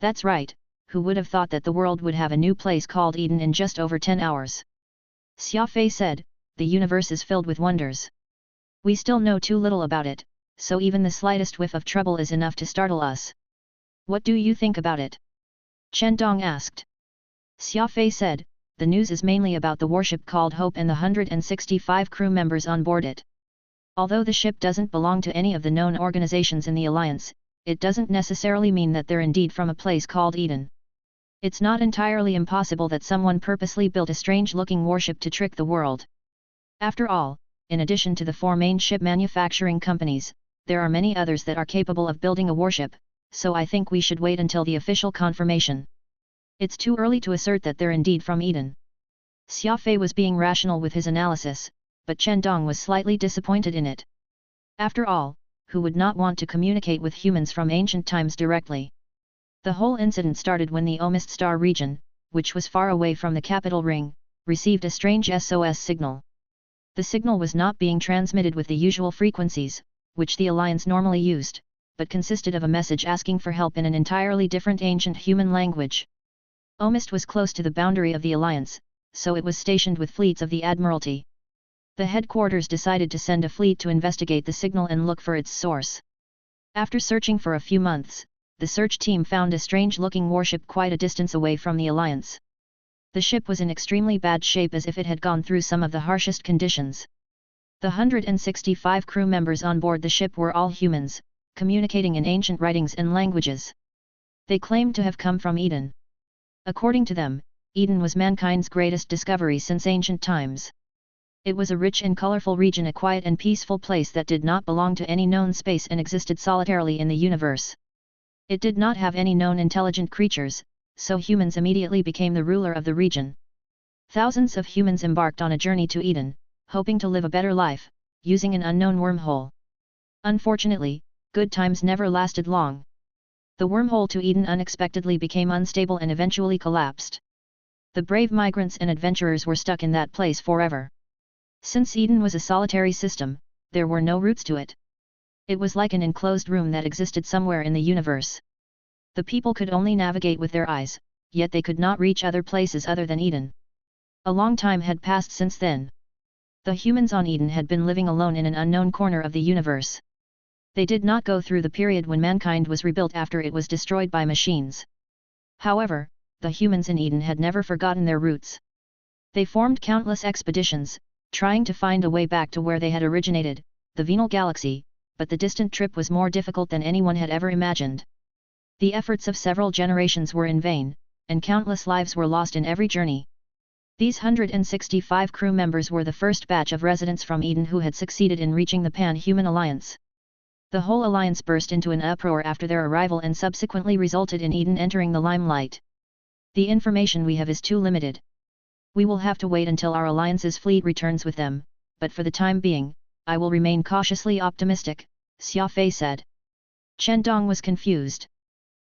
Speaker 1: That's right, who would have thought that the world would have a new place called Eden in just over 10 hours? Xia Fei said, the universe is filled with wonders. We still know too little about it, so even the slightest whiff of trouble is enough to startle us. What do you think about it? Chen Dong asked. Xia Fei said, the news is mainly about the warship called Hope and the 165 crew members on board it. Although the ship doesn't belong to any of the known organizations in the Alliance, it doesn't necessarily mean that they're indeed from a place called Eden. It's not entirely impossible that someone purposely built a strange-looking warship to trick the world. After all, in addition to the 4 main ship manufacturing companies, there are many others that are capable of building a warship, so I think we should wait until the official confirmation. It's too early to assert that they're indeed from Eden. Xia Fei was being rational with his analysis, but Chen Dong was slightly disappointed in it. After all, who would not want to communicate with humans from ancient times directly? The whole incident started when the Omist Star region, which was far away from the capital ring, received a strange SOS signal. The signal was not being transmitted with the usual frequencies, which the Alliance normally used, but consisted of a message asking for help in an entirely different ancient human language. Omist was close to the boundary of the Alliance, so it was stationed with fleets of the Admiralty. The headquarters decided to send a fleet to investigate the signal and look for its source. After searching for a few months, the search team found a strange-looking warship quite a distance away from the Alliance. The ship was in extremely bad shape as if it had gone through some of the harshest conditions. The 165 crew members on board the ship were all humans, communicating in ancient writings and languages. They claimed to have come from Eden. According to them, Eden was mankind's greatest discovery since ancient times. It was a rich and colorful region, a quiet and peaceful place that did not belong to any known space and existed solitarily in the universe. It did not have any known intelligent creatures, so humans immediately became the ruler of the region. Thousands of humans embarked on a journey to Eden, hoping to live a better life, using an unknown wormhole. Unfortunately, good times never lasted long. The wormhole to Eden unexpectedly became unstable and eventually collapsed. The brave migrants and adventurers were stuck in that place forever. Since Eden was a solitary system, there were no routes to it. It was like an enclosed room that existed somewhere in the universe. The people could only navigate with their eyes, yet they could not reach other places other than Eden. A long time had passed since then. The humans on Eden had been living alone in an unknown corner of the universe. They did not go through the period when mankind was rebuilt after it was destroyed by machines. However, the humans in Eden had never forgotten their roots. They formed countless expeditions, trying to find a way back to where they had originated, the venal galaxy, but the distant trip was more difficult than anyone had ever imagined. The efforts of several generations were in vain, and countless lives were lost in every journey. These 165 crew members were the first batch of residents from Eden who had succeeded in reaching the Pan-Human Alliance. The whole alliance burst into an uproar after their arrival and subsequently resulted in Eden entering the limelight. The information we have is too limited. We will have to wait until our alliance's fleet returns with them, but for the time being, I will remain cautiously optimistic, Xia Fei said. Chen Dong was confused.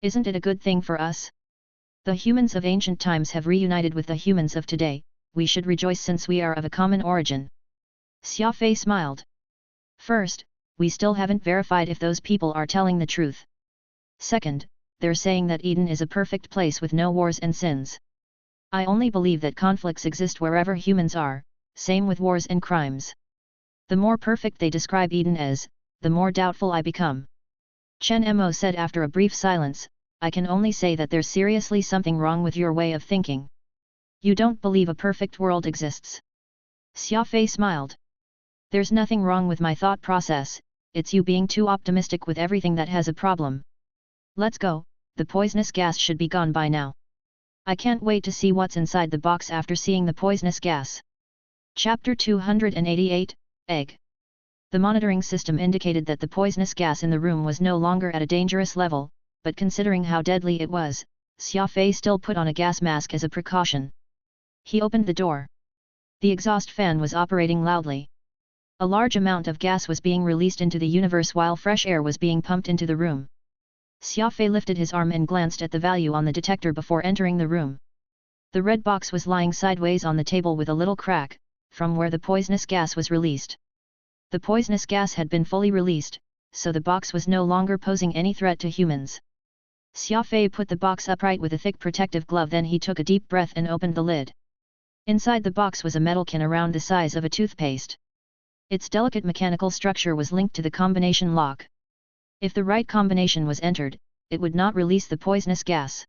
Speaker 1: Isn't it a good thing for us? The humans of ancient times have reunited with the humans of today, we should rejoice since we are of a common origin. Xia Fei smiled. First, we still haven't verified if those people are telling the truth. Second, they're saying that Eden is a perfect place with no wars and sins. I only believe that conflicts exist wherever humans are, same with wars and crimes. The more perfect they describe Eden as, the more doubtful I become. Chen Mo said after a brief silence, I can only say that there's seriously something wrong with your way of thinking. You don't believe a perfect world exists. Xia Fei smiled. There's nothing wrong with my thought process, it's you being too optimistic with everything that has a problem. Let's go, the poisonous gas should be gone by now. I can't wait to see what's inside the box after seeing the poisonous gas. Chapter 288, Egg. The monitoring system indicated that the poisonous gas in the room was no longer at a dangerous level, but considering how deadly it was, Xia Fei still put on a gas mask as a precaution. He opened the door. The exhaust fan was operating loudly. A large amount of gas was being released into the universe while fresh air was being pumped into the room. Xia Fei lifted his arm and glanced at the value on the detector before entering the room. The red box was lying sideways on the table with a little crack, from where the poisonous gas was released. The poisonous gas had been fully released, so the box was no longer posing any threat to humans. Xia Fei put the box upright with a thick protective glove, then he took a deep breath and opened the lid. Inside the box was a metal can around the size of a toothpaste. Its delicate mechanical structure was linked to the combination lock. If the right combination was entered, it would not release the poisonous gas.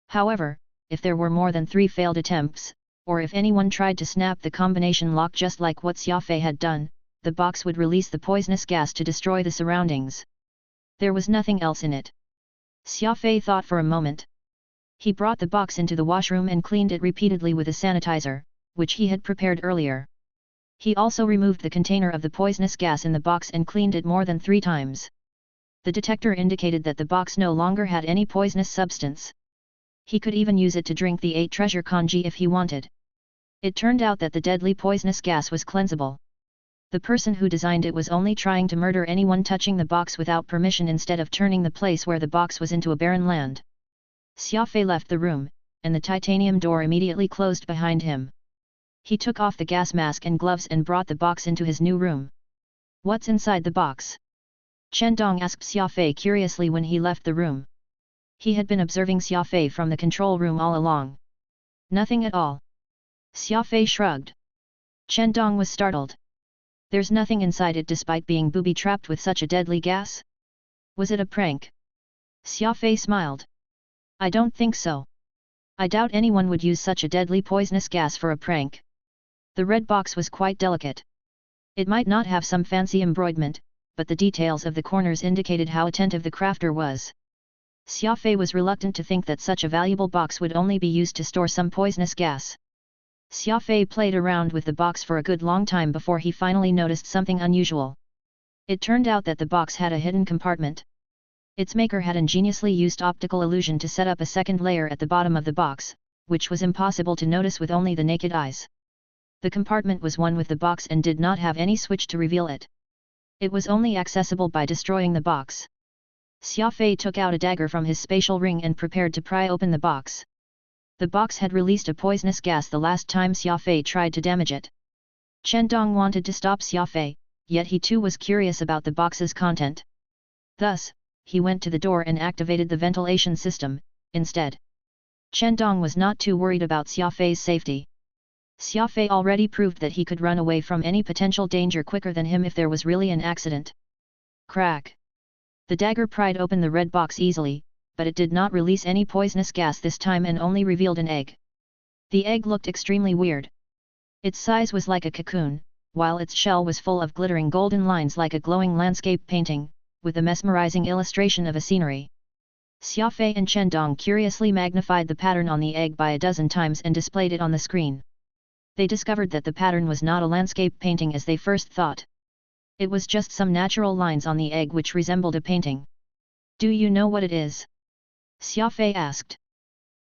Speaker 1: However, if there were more than 3 failed attempts, or if anyone tried to snap the combination lock just like what Xia Fei had done, the box would release the poisonous gas to destroy the surroundings. There was nothing else in it. Xia Fei thought for a moment. He brought the box into the washroom and cleaned it repeatedly with a sanitizer, which he had prepared earlier. He also removed the container of the poisonous gas in the box and cleaned it more than 3 times. The detector indicated that the box no longer had any poisonous substance. He could even use it to drink the 8 treasure kanji if he wanted. It turned out that the deadly poisonous gas was cleansable. The person who designed it was only trying to murder anyone touching the box without permission instead of turning the place where the box was into a barren land. Xia Fei left the room, and the titanium door immediately closed behind him. He took off the gas mask and gloves and brought the box into his new room. What's inside the box? Chen Dong asked Xia Fei curiously when he left the room. He had been observing Xia Fei from the control room all along. Nothing at all. Xia Fei shrugged. Chen Dong was startled. There's nothing inside it despite being booby-trapped with such a deadly gas? Was it a prank? Xia Fei smiled. I don't think so. I doubt anyone would use such a deadly poisonous gas for a prank. The red box was quite delicate. It might not have some fancy embroiderment, but the details of the corners indicated how attentive the crafter was. Xia Fei was reluctant to think that such a valuable box would only be used to store some poisonous gas. Xia Fei played around with the box for a good long time before he finally noticed something unusual. It turned out that the box had a hidden compartment. Its maker had ingeniously used optical illusion to set up a second layer at the bottom of the box, which was impossible to notice with only the naked eyes. The compartment was one with the box and did not have any switch to reveal it. It was only accessible by destroying the box. Xia Fei took out a dagger from his spatial ring and prepared to pry open the box. The box had released a poisonous gas the last time Xia Fei tried to damage it. Chen Dong wanted to stop Xia Fei, yet he too was curious about the box's content. Thus, he went to the door and activated the ventilation system, instead. Chen Dong was not too worried about Xia Fei's safety. Xia Fei already proved that he could run away from any potential danger quicker than him if there was really an accident. Crack! The dagger pried open the red box easily, but it did not release any poisonous gas this time and only revealed an egg. The egg looked extremely weird. Its size was like a cocoon, while its shell was full of glittering golden lines like a glowing landscape painting, with a mesmerizing illustration of a scenery. Xia Fei and Chen Dong curiously magnified the pattern on the egg by a dozen times and displayed it on the screen. They discovered that the pattern was not a landscape painting as they first thought. It was just some natural lines on the egg which resembled a painting. Do you know what it is? Xia Fei asked.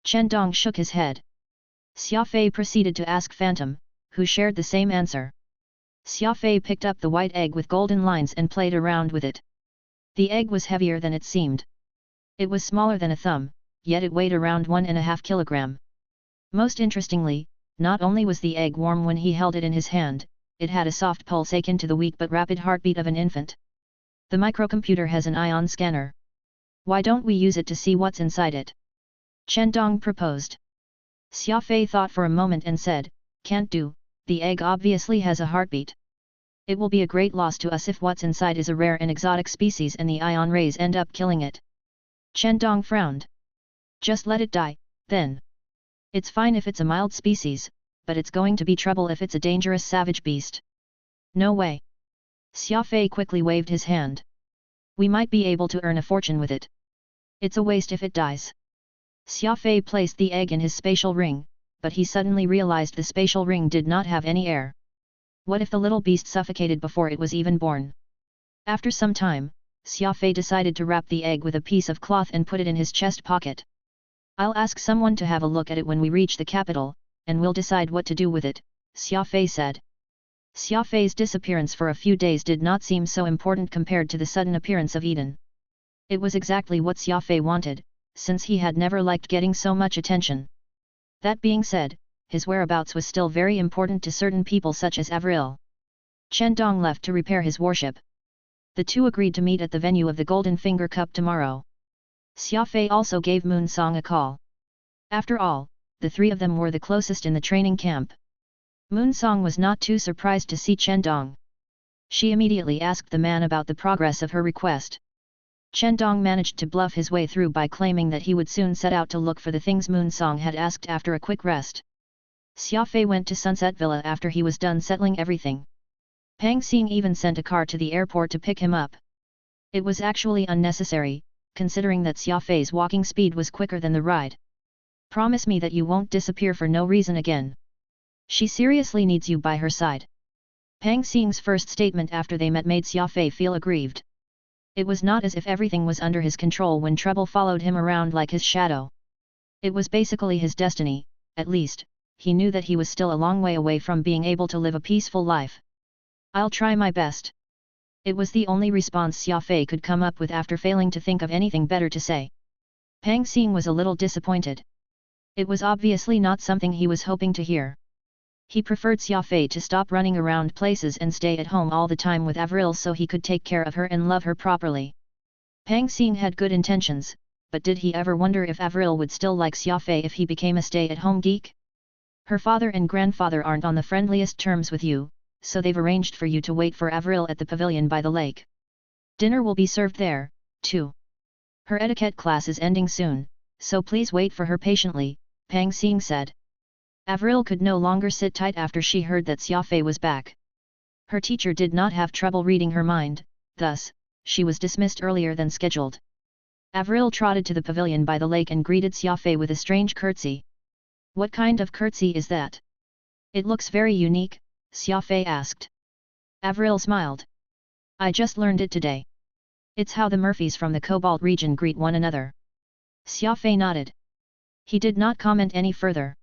Speaker 1: Chen Dong shook his head. Xia Fei proceeded to ask Phantom, who shared the same answer. Xia Fei picked up the white egg with golden lines and played around with it. The egg was heavier than it seemed. It was smaller than a thumb, yet it weighed around 1.5 kilograms. Most interestingly, not only was the egg warm when he held it in his hand, it had a soft pulse akin to the weak but rapid heartbeat of an infant. The microcomputer has an ion scanner. Why don't we use it to see what's inside it? Chen Dong proposed. Xia Fei thought for a moment and said, can't do, the egg obviously has a heartbeat. It will be a great loss to us if what's inside is a rare and exotic species and the ion rays end up killing it. Chen Dong frowned. Just let it die, then. It's fine if it's a mild species, but it's going to be trouble if it's a dangerous savage beast. No way. Xia Fei quickly waved his hand. We might be able to earn a fortune with it. It's a waste if it dies. Xia Fei placed the egg in his spatial ring, but he suddenly realized the spatial ring did not have any air. What if the little beast suffocated before it was even born? After some time, Xia Fei decided to wrap the egg with a piece of cloth and put it in his chest pocket. I'll ask someone to have a look at it when we reach the capital, and we'll decide what to do with it, Xia Fei said. Xia Fei's disappearance for a few days did not seem so important compared to the sudden appearance of Eden. It was exactly what Xia Fei wanted, since he had never liked getting so much attention. That being said, his whereabouts was still very important to certain people such as Avril. Chen Dong left to repair his warship. The two agreed to meet at the venue of the Golden Finger Cup tomorrow. Xia Fei also gave Moon Song a call. After all, the three of them were the closest in the training camp. Moon Song was not too surprised to see Chen Dong. She immediately asked the man about the progress of her request. Chen Dong managed to bluff his way through by claiming that he would soon set out to look for the things Moon Song had asked after a quick rest. Xia Fei went to Sunset Villa after he was done settling everything. Pang Xing even sent a car to the airport to pick him up. It was actually unnecessary, considering that Xia Fei's walking speed was quicker than the ride. Promise me that you won't disappear for no reason again. She seriously needs you by her side. Pang Xing's first statement after they met made Xia Fei feel aggrieved. It was not as if everything was under his control when trouble followed him around like his shadow. It was basically his destiny, at least, he knew that he was still a long way away from being able to live a peaceful life. I'll try my best. It was the only response Xia Fei could come up with after failing to think of anything better to say. Pang Xing was a little disappointed. It was obviously not something he was hoping to hear. He preferred Xia Fei to stop running around places and stay at home all the time with Avril so he could take care of her and love her properly. Pang Xing had good intentions, but did he ever wonder if Avril would still like Xia Fei if he became a stay-at-home geek? Her father and grandfather aren't on the friendliest terms with you, so they've arranged for you to wait for Avril at the pavilion by the lake. Dinner will be served there, too. Her etiquette class is ending soon, so please wait for her patiently, Pang Xing said. Avril could no longer sit tight after she heard that Xia Fei was back. Her teacher did not have trouble reading her mind, thus, she was dismissed earlier than scheduled. Avril trotted to the pavilion by the lake and greeted Xia Fei with a strange curtsy. What kind of curtsy is that? It looks very unique, Xia Fei asked. Avril smiled. I just learned it today. It's how the Murphys from the Cobalt region greet one another. Xia Fei nodded. He did not comment any further.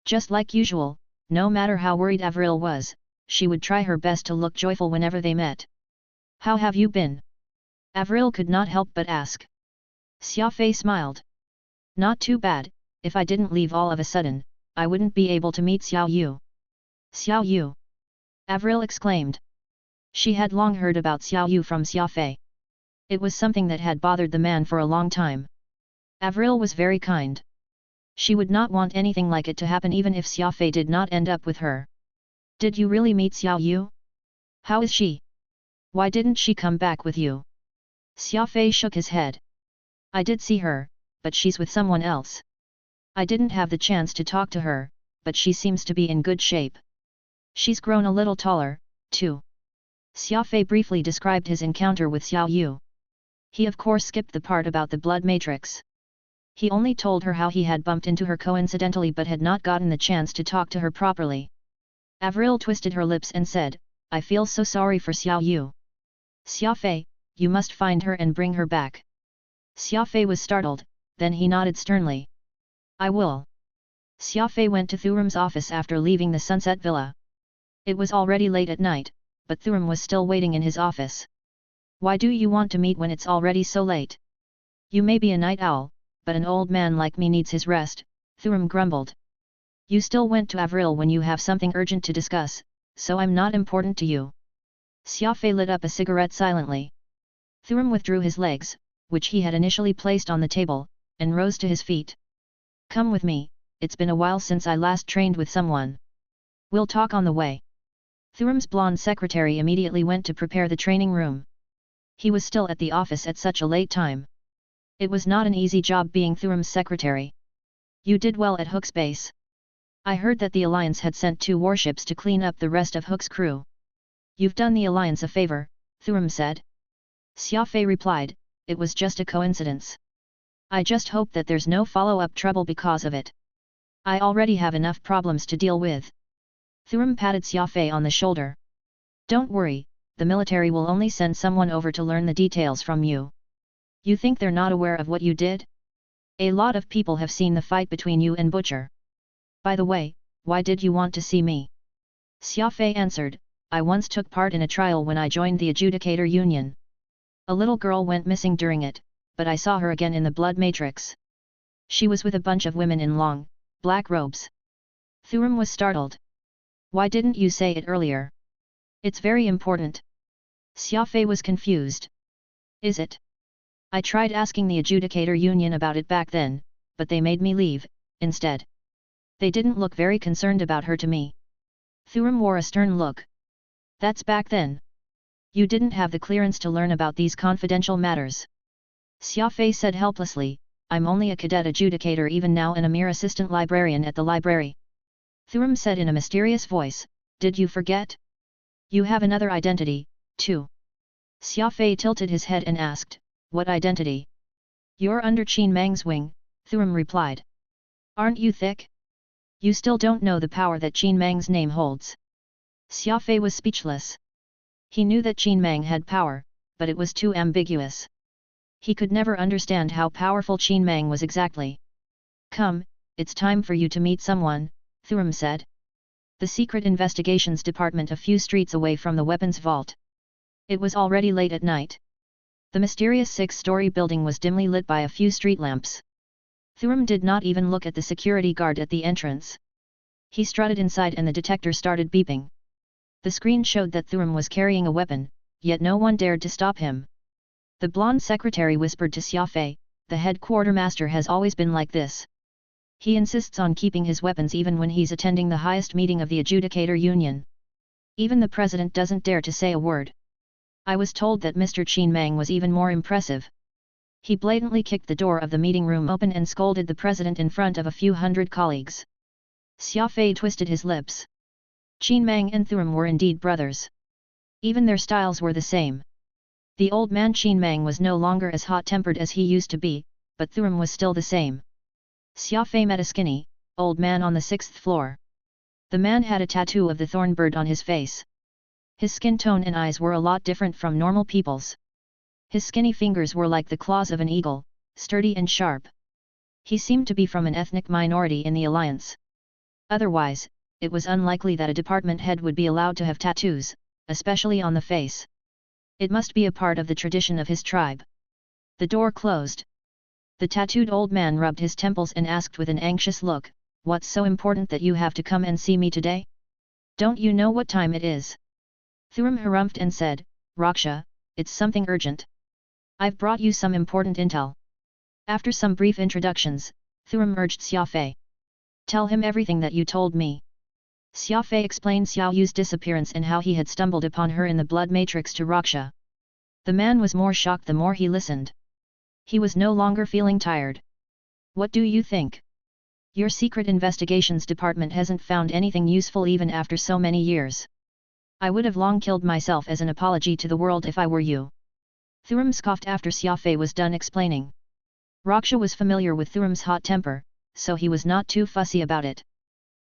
Speaker 1: Just like usual, no matter how worried Avril was, she would try her best to look joyful whenever they met. How have you been? Avril could not help but ask. Xia Fei smiled. Not too bad, if I didn't leave all of a sudden, I wouldn't be able to meet Xiao Yu. Xiao Yu! Avril exclaimed. She had long heard about Xiao Yu from Xia Fei. It was something that had bothered the man for a long time. Avril was very kind. She would not want anything like it to happen even if Xia Fei did not end up with her. Did you really meet Xiao Yu? How is she? Why didn't she come back with you? Xia Fei shook his head. I did see her, but she's with someone else. I didn't have the chance to talk to her, but she seems to be in good shape. She's grown a little taller, too. Xia Fei briefly described his encounter with Xiao Yu. He of course skipped the part about the blood matrix. He only told her how he had bumped into her coincidentally but had not gotten the chance to talk to her properly. Avril twisted her lips and said, I feel so sorry for Xiao Yu. Xia Fei, you must find her and bring her back. Xia Fei was startled, then he nodded sternly. I will. Xia Fei went to Thuram's office after leaving the Sunset Villa. It was already late at night, but Thuram was still waiting in his office. Why do you want to meet when it's already so late? You may be a night owl, but an old man like me needs his rest, Thuram grumbled. You still went to Avril when you have something urgent to discuss, so I'm not important to you. Xia Fei lit up a cigarette silently. Thuram withdrew his legs, which he had initially placed on the table, and rose to his feet. Come with me, it's been a while since I last trained with someone. We'll talk on the way. Thuram's blonde secretary immediately went to prepare the training room. He was still at the office at such a late time. It was not an easy job being Thuram's secretary. You did well at Hook's base. I heard that the Alliance had sent 2 warships to clean up the rest of Hook's crew. You've done the Alliance a favor, Thuram said. Xia Fei replied, it was just a coincidence. I just hope that there's no follow-up trouble because of it. I already have enough problems to deal with. Thuram patted Xia Fei on the shoulder. Don't worry, the military will only send someone over to learn the details from you. You think they're not aware of what you did? A lot of people have seen the fight between you and Butcher. By the way, why did you want to see me? Xia Fei answered, I once took part in a trial when I joined the Adjudicator Union. A little girl went missing during it, but I saw her again in the blood matrix. She was with a bunch of women in long, black robes. Thuram was startled. Why didn't you say it earlier? It's very important. Xia Fei was confused. Is it? I tried asking the Adjudicator Union about it back then, but they made me leave, instead. They didn't look very concerned about her to me. Thuram wore a stern look. That's back then. You didn't have the clearance to learn about these confidential matters. Xia Fei said helplessly, I'm only a cadet adjudicator even now and a mere assistant librarian at the library. Thuram said in a mysterious voice, did you forget? You have another identity, too. Xia Fei tilted his head and asked, what identity? You're under Qin Mang's wing, Thuram replied. Aren't you thick? You still don't know the power that Qin Mang's name holds. Xia Fei was speechless. He knew that Qin Mang had power, but it was too ambiguous. He could never understand how powerful Qin Mang was exactly. Come, it's time for you to meet someone, Thuram said. The Secret Investigations Department a few streets away from the weapons vault. It was already late at night. The mysterious 6-story building was dimly lit by a few street lamps. Thuram did not even look at the security guard at the entrance. He strutted inside and the detector started beeping. The screen showed that Thuram was carrying a weapon, yet no one dared to stop him. The blonde secretary whispered to Xia Fei, the head quartermaster has always been like this. He insists on keeping his weapons even when he's attending the highest meeting of the Adjudicator Union. Even the president doesn't dare to say a word. I was told that Mr. Qin Mang was even more impressive. He blatantly kicked the door of the meeting room open and scolded the president in front of a few hundred colleagues. Xia Fei twisted his lips. Qin Mang and Thuram were indeed brothers. Even their styles were the same. The old man Qin Mang was no longer as hot-tempered as he used to be, but Thuram was still the same. Xia Fei met a skinny, old man on the 6th floor. The man had a tattoo of the thorn bird on his face. His skin tone and eyes were a lot different from normal people's. His skinny fingers were like the claws of an eagle, sturdy and sharp. He seemed to be from an ethnic minority in the Alliance. Otherwise, it was unlikely that a department head would be allowed to have tattoos, especially on the face. It must be a part of the tradition of his tribe. The door closed. The tattooed old man rubbed his temples and asked with an anxious look, "What's so important that you have to come and see me today? Don't you know what time it is?" Thuram harumphed and said, "Raksha, it's something urgent. I've brought you some important intel." After some brief introductions, Thuram urged Xia Fei. Tell him everything that you told me. Xia Fei explained Xiao Yu's disappearance and how he had stumbled upon her in the blood matrix to Raksha. The man was more shocked the more he listened. He was no longer feeling tired. What do you think? Your secret investigations department hasn't found anything useful even after so many years. I would have long killed myself as an apology to the world if I were you. Thuram scoffed after Xia Fei was done explaining. Raksha was familiar with Thuram's hot temper, so he was not too fussy about it.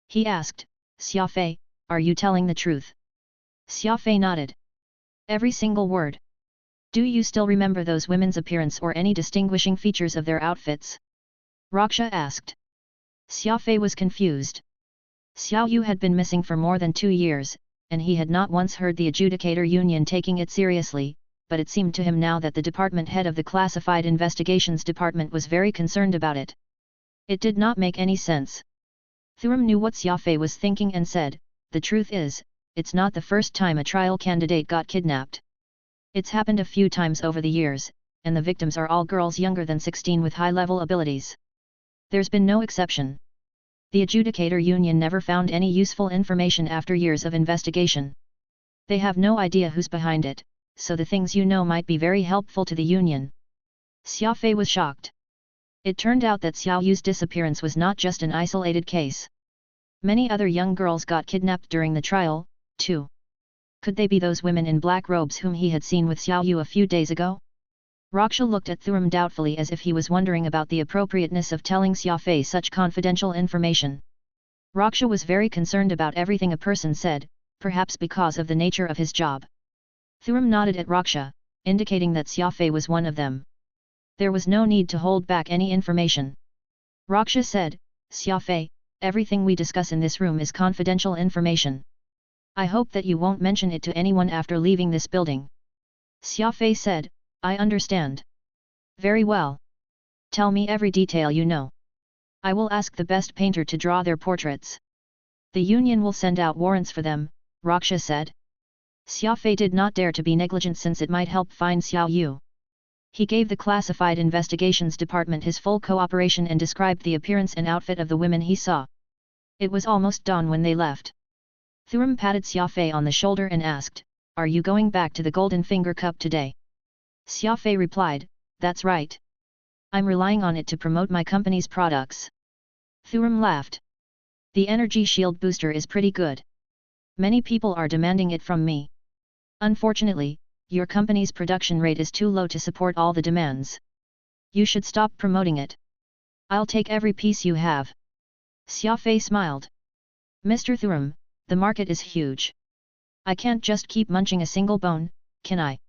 Speaker 1: He asked, Xia Fei, are you telling the truth? Xia Fei nodded. Every single word. Do you still remember those women's appearance or any distinguishing features of their outfits? Raksha asked. Xia Fei was confused. Xiao Yu had been missing for more than 2 years, and he had not once heard the adjudicator union taking it seriously, but it seemed to him now that the department head of the Classified Investigations Department was very concerned about it. It did not make any sense. Thuram knew what Xia Fei was thinking and said, the truth is, it's not the first time a trial candidate got kidnapped. It's happened a few times over the years, and the victims are all girls younger than 16 with high-level abilities. There's been no exception. The adjudicator union never found any useful information after years of investigation. They have no idea who's behind it, so the things you know might be very helpful to the union. Xia Fei was shocked. It turned out that Xiao Yu's disappearance was not just an isolated case. Many other young girls got kidnapped during the trial, too. Could they be those women in black robes whom he had seen with Xiao Yu a few days ago? Raksha looked at Thuram doubtfully as if he was wondering about the appropriateness of telling Xia Fei such confidential information. Raksha was very concerned about everything a person said, perhaps because of the nature of his job. Thuram nodded at Raksha, indicating that Xia Fei was one of them. There was no need to hold back any information. Raksha said, Xia Fei, everything we discuss in this room is confidential information. I hope that you won't mention it to anyone after leaving this building. Xia Fei said, I understand. Very well. Tell me every detail you know. I will ask the best painter to draw their portraits. The union will send out warrants for them, Raksha said. Xia Fei did not dare to be negligent since it might help find Xiao Yu. He gave the Classified Investigations Department his full cooperation and described the appearance and outfit of the women he saw. It was almost dawn when they left. Thuram patted Xia Fei on the shoulder and asked, Are you going back to the Golden Finger Cup today? Xia Fei replied, That's right. I'm relying on it to promote my company's products. Thuram laughed. The energy shield booster is pretty good. Many people are demanding it from me. Unfortunately, your company's production rate is too low to support all the demands. You should stop promoting it. I'll take every piece you have. Xia Fei smiled. Mr. Thuram, the market is huge. I can't just keep munching a single bone, can I?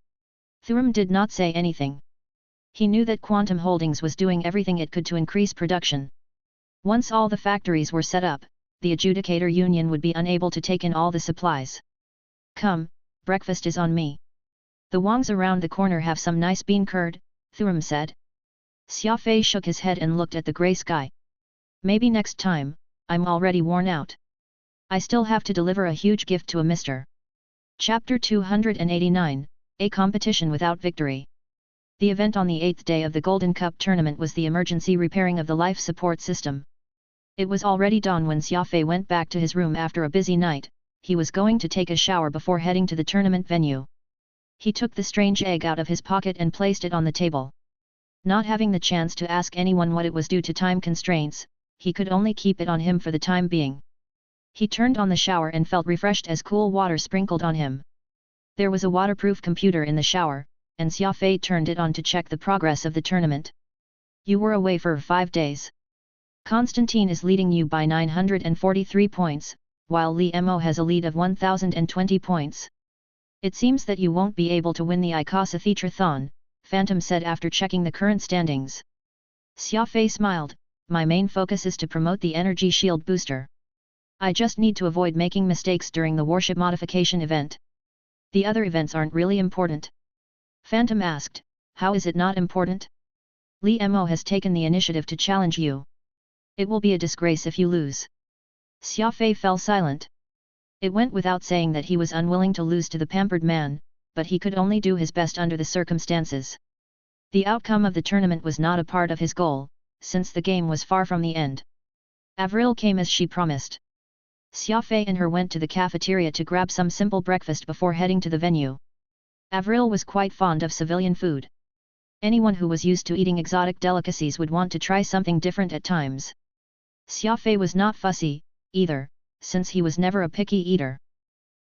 Speaker 1: Thuram did not say anything. He knew that Quantum Holdings was doing everything it could to increase production. Once all the factories were set up, the adjudicator union would be unable to take in all the supplies. Come, breakfast is on me. The Wangs around the corner have some nice bean curd, Thuram said. Xia Fei shook his head and looked at the grey sky. Maybe next time, I'm already worn out. I still have to deliver a huge gift to a Mr. Chapter 289, A Competition Without Victory. The event on the 8th day of the Golden Cup tournament was the emergency repairing of the life support system. It was already dawn when Xia Fei went back to his room after a busy night. He was going to take a shower before heading to the tournament venue. He took the strange egg out of his pocket and placed it on the table. Not having the chance to ask anyone what it was due to time constraints, he could only keep it on him for the time being. He turned on the shower and felt refreshed as cool water sprinkled on him. There was a waterproof computer in the shower, and Xia Fei turned it on to check the progress of the tournament. You were away for 5 days. Constantine is leading you by 943 points, while Li Mo has a lead of 1020 points. It seems that you won't be able to win the Icosathitrathon, Phantom said after checking the current standings. Xia Fei smiled, my main focus is to promote the energy shield booster. I just need to avoid making mistakes during the warship modification event. The other events aren't really important. Phantom asked, how is it not important? Li Mo has taken the initiative to challenge you. It will be a disgrace if you lose. Xia Fei fell silent. It went without saying that he was unwilling to lose to the pampered man, but he could only do his best under the circumstances. The outcome of the tournament was not a part of his goal, since the game was far from the end. Avril came as she promised. Xia Fei and her went to the cafeteria to grab some simple breakfast before heading to the venue. Avril was quite fond of civilian food. Anyone who was used to eating exotic delicacies would want to try something different at times. Xia Fei was not fussy, either, since he was never a picky eater.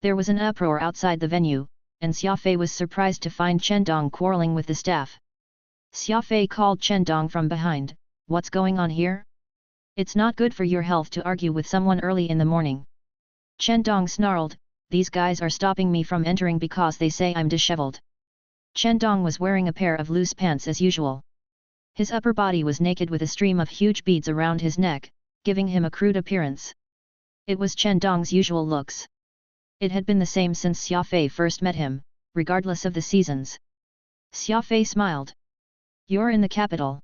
Speaker 1: There was an uproar outside the venue, and Xia Fei was surprised to find Chen Dong quarreling with the staff. Xia Fei called Chen Dong from behind, "What's going on here? It's not good for your health to argue with someone early in the morning." Chen Dong snarled, "These guys are stopping me from entering because they say I'm disheveled." Chen Dong was wearing a pair of loose pants as usual. His upper body was naked with a stream of huge beads around his neck, giving him a crude appearance. It was Chen Dong's usual looks. It had been the same since Xia Fei first met him, regardless of the seasons. Xia Fei smiled. "You're in the capital.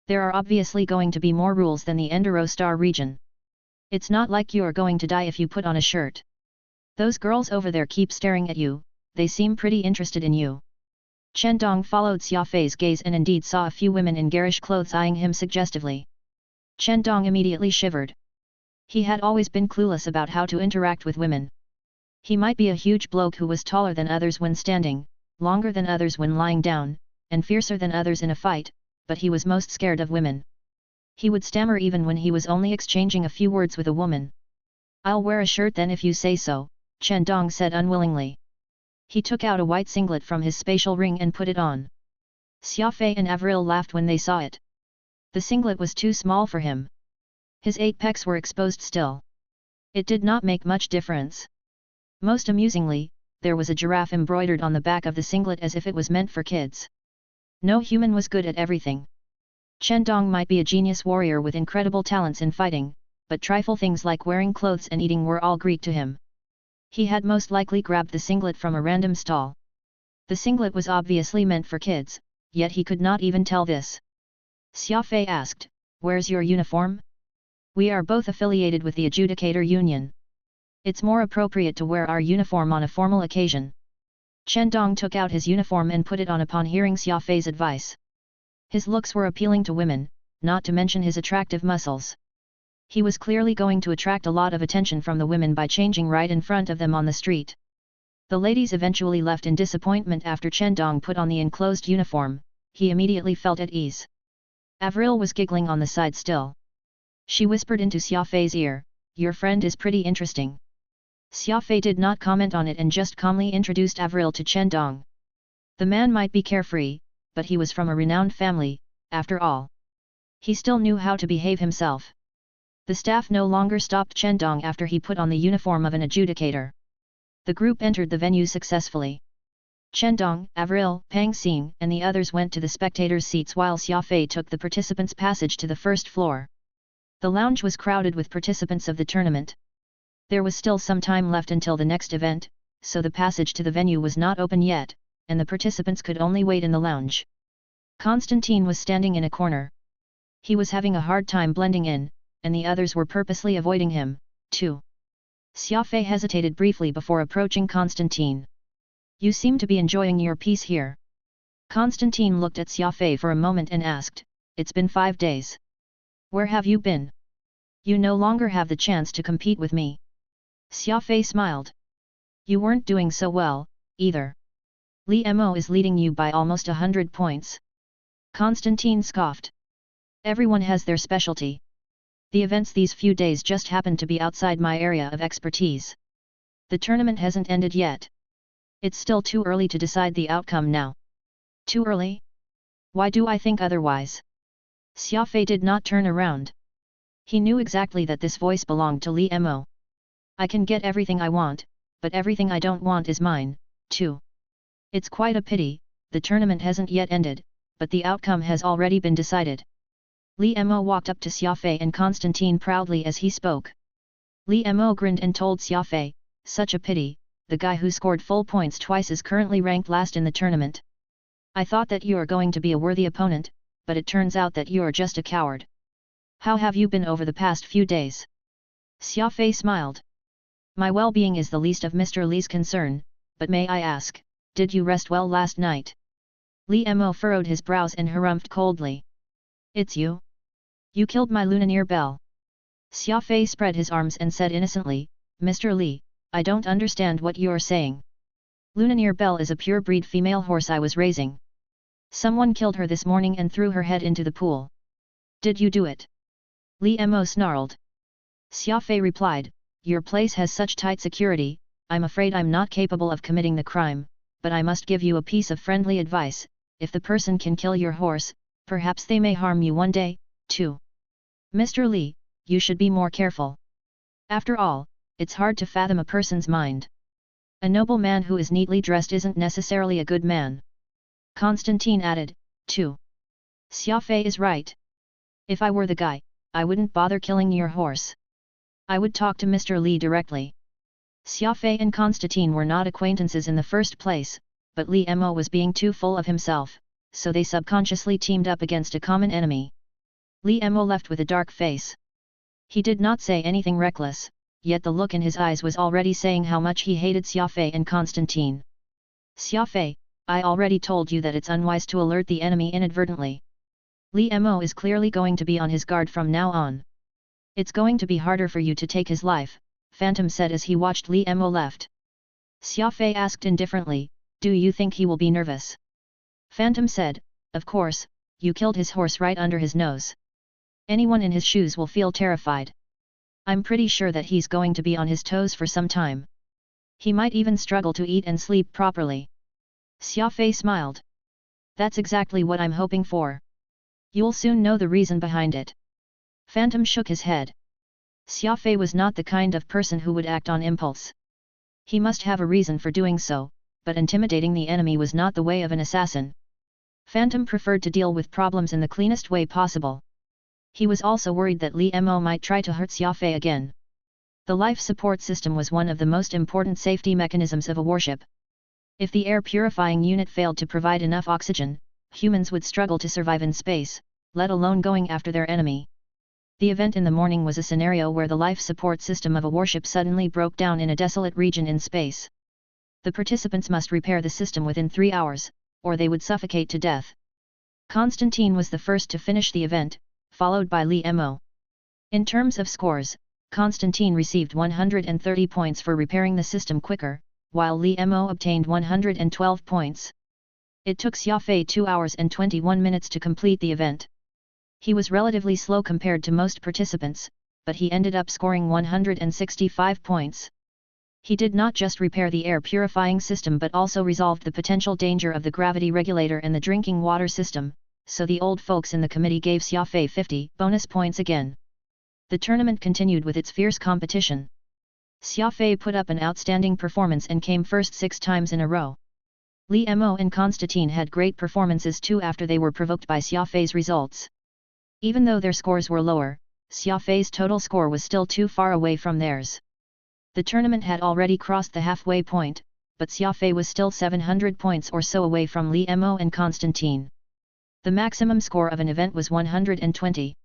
Speaker 1: There are obviously going to be more rules than the Enduro Star region. It's not like you're going to die if you put on a shirt. Those girls over there keep staring at you, they seem pretty interested in you." Chen Dong followed Xia Fei's gaze and indeed saw a few women in garish clothes eyeing him suggestively. Chen Dong immediately shivered. He had always been clueless about how to interact with women. He might be a huge bloke who was taller than others when standing, longer than others when lying down, and fiercer than others in a fight, but he was most scared of women. He would stammer even when he was only exchanging a few words with a woman. "I'll wear a shirt then if you say so," Chen Dong said unwillingly. He took out a white singlet from his spatial ring and put it on. Xia Fei and Avril laughed when they saw it. The singlet was too small for him. His 8 pecs were exposed still. It did not make much difference. Most amusingly, there was a giraffe embroidered on the back of the singlet as if it was meant for kids. No human was good at everything. Chen Dong might be a genius warrior with incredible talents in fighting, but trifle things like wearing clothes and eating were all Greek to him. He had most likely grabbed the singlet from a random stall. The singlet was obviously meant for kids, yet he could not even tell this. Xia Fei asked, "Where's your uniform?" "We are both affiliated with the Adjudicator Union. It's more appropriate to wear our uniform on a formal occasion." Chen Dong took out his uniform and put it on upon hearing Xia Fei's advice. His looks were appealing to women, not to mention his attractive muscles. He was clearly going to attract a lot of attention from the women by changing right in front of them on the street. The ladies eventually left in disappointment after Chen Dong put on the enclosed uniform. He immediately felt at ease. Avril was giggling on the side still. She whispered into Xia Fei's ear, "Your friend is pretty interesting." Xia Fei did not comment on it and just calmly introduced Avril to Chen Dong. The man might be carefree, but he was from a renowned family, after all. He still knew how to behave himself. The staff no longer stopped Chen Dong after he put on the uniform of an adjudicator. The group entered the venue successfully. Chen Dong, Avril, Pang Xing and the others went to the spectators' seats while Xia Fei took the participants' passage to the first floor. The lounge was crowded with participants of the tournament. There was still some time left until the next event, so the passage to the venue was not open yet, and the participants could only wait in the lounge. Constantine was standing in a corner. He was having a hard time blending in, and the others were purposely avoiding him, too. Xia Fei hesitated briefly before approaching Constantine. "You seem to be enjoying your peace here." Constantine looked at Xia Fei for a moment and asked, "It's been 5 days. Where have you been? You no longer have the chance to compete with me." Xia Fei smiled. "You weren't doing so well, either. Li Mo is leading you by almost 100 points. Constantine scoffed. "Everyone has their specialty. The events these few days just happened to be outside my area of expertise. The tournament hasn't ended yet. It's still too early to decide the outcome now." "Too early? Why do I think otherwise?" Xia Fei did not turn around. He knew exactly that this voice belonged to Li Mo. "I can get everything I want, but everything I don't want is mine, too. It's quite a pity, the tournament hasn't yet ended, but the outcome has already been decided." Li Mo walked up to Xia Fei and Constantine proudly as he spoke. Li Mo grinned and told Xia Fei, "Such a pity, the guy who scored full points twice is currently ranked last in the tournament. I thought that you are going to be a worthy opponent, but it turns out that you are just a coward. How have you been over the past few days?" Xia Fei smiled. "My well-being is the least of Mr. Li's concern, but may I ask, did you rest well last night?" Li Mo furrowed his brows and harumphed coldly. "It's you? You killed my Lunaneer Belle. Xia Fei spread his arms and said innocently, Mr. Li, I don't understand what you're saying. Lunaneer Belle is a pure-breed female horse I was raising. Someone killed her this morning and threw her head into the pool. Did you do it? Li Mo snarled. Xia Fei replied, Your place has such tight security, I'm afraid I'm not capable of committing the crime, but I must give you a piece of friendly advice, if the person can kill your horse, perhaps they may harm you one day, too. Mr. Li, you should be more careful. After all, it's hard to fathom a person's mind. A noble man who is neatly dressed isn't necessarily a good man. Constantine added, too. Xia Fei is right. If I were the guy, I wouldn't bother killing your horse. I would talk to Mr. Li directly. Xia Fei and Constantine were not acquaintances in the first place, but Li Mo was being too full of himself, so they subconsciously teamed up against a common enemy. Li Mo left with a dark face. He did not say anything reckless, yet the look in his eyes was already saying how much he hated Xia Fei and Constantine. Xia Fei, I already told you that it's unwise to alert the enemy inadvertently. Li Mo is clearly going to be on his guard from now on. It's going to be harder for you to take his life, Phantom said as he watched Li Mo left. Xia Fei asked indifferently, do you think he will be nervous? Phantom said, of course, you killed his horse right under his nose. Anyone in his shoes will feel terrified. I'm pretty sure that he's going to be on his toes for some time. He might even struggle to eat and sleep properly. Xia Fei smiled. That's exactly what I'm hoping for. You'll soon know the reason behind it. Phantom shook his head. Xia Fei was not the kind of person who would act on impulse. He must have a reason for doing so, but intimidating the enemy was not the way of an assassin. Phantom preferred to deal with problems in the cleanest way possible. He was also worried that Li Mo might try to hurt Xia Fei again. The life support system was one of the most important safety mechanisms of a warship. If the air purifying unit failed to provide enough oxygen, humans would struggle to survive in space, let alone going after their enemy. The event in the morning was a scenario where the life support system of a warship suddenly broke down in a desolate region in space. The participants must repair the system within 3 hours, or they would suffocate to death. Constantine was the first to finish the event, followed by Li Mo. In terms of scores, Constantine received 130 points for repairing the system quicker, while Li Mo obtained 112 points. It took Xia Fei 2 hours and 21 minutes to complete the event. He was relatively slow compared to most participants, but he ended up scoring 165 points. He did not just repair the air purifying system but also resolved the potential danger of the gravity regulator and the drinking water system, so the old folks in the committee gave Xia Fei 50 bonus points again. The tournament continued with its fierce competition. Xia Fei put up an outstanding performance and came first 6 times in a row. Li Mo and Constantine had great performances too after they were provoked by Xia Fei's results. Even though their scores were lower, Xia Fei's total score was still too far away from theirs. The tournament had already crossed the halfway point, but Xia Fei was still 700 points or so away from Li Mo and Constantine. The maximum score of an event was 120.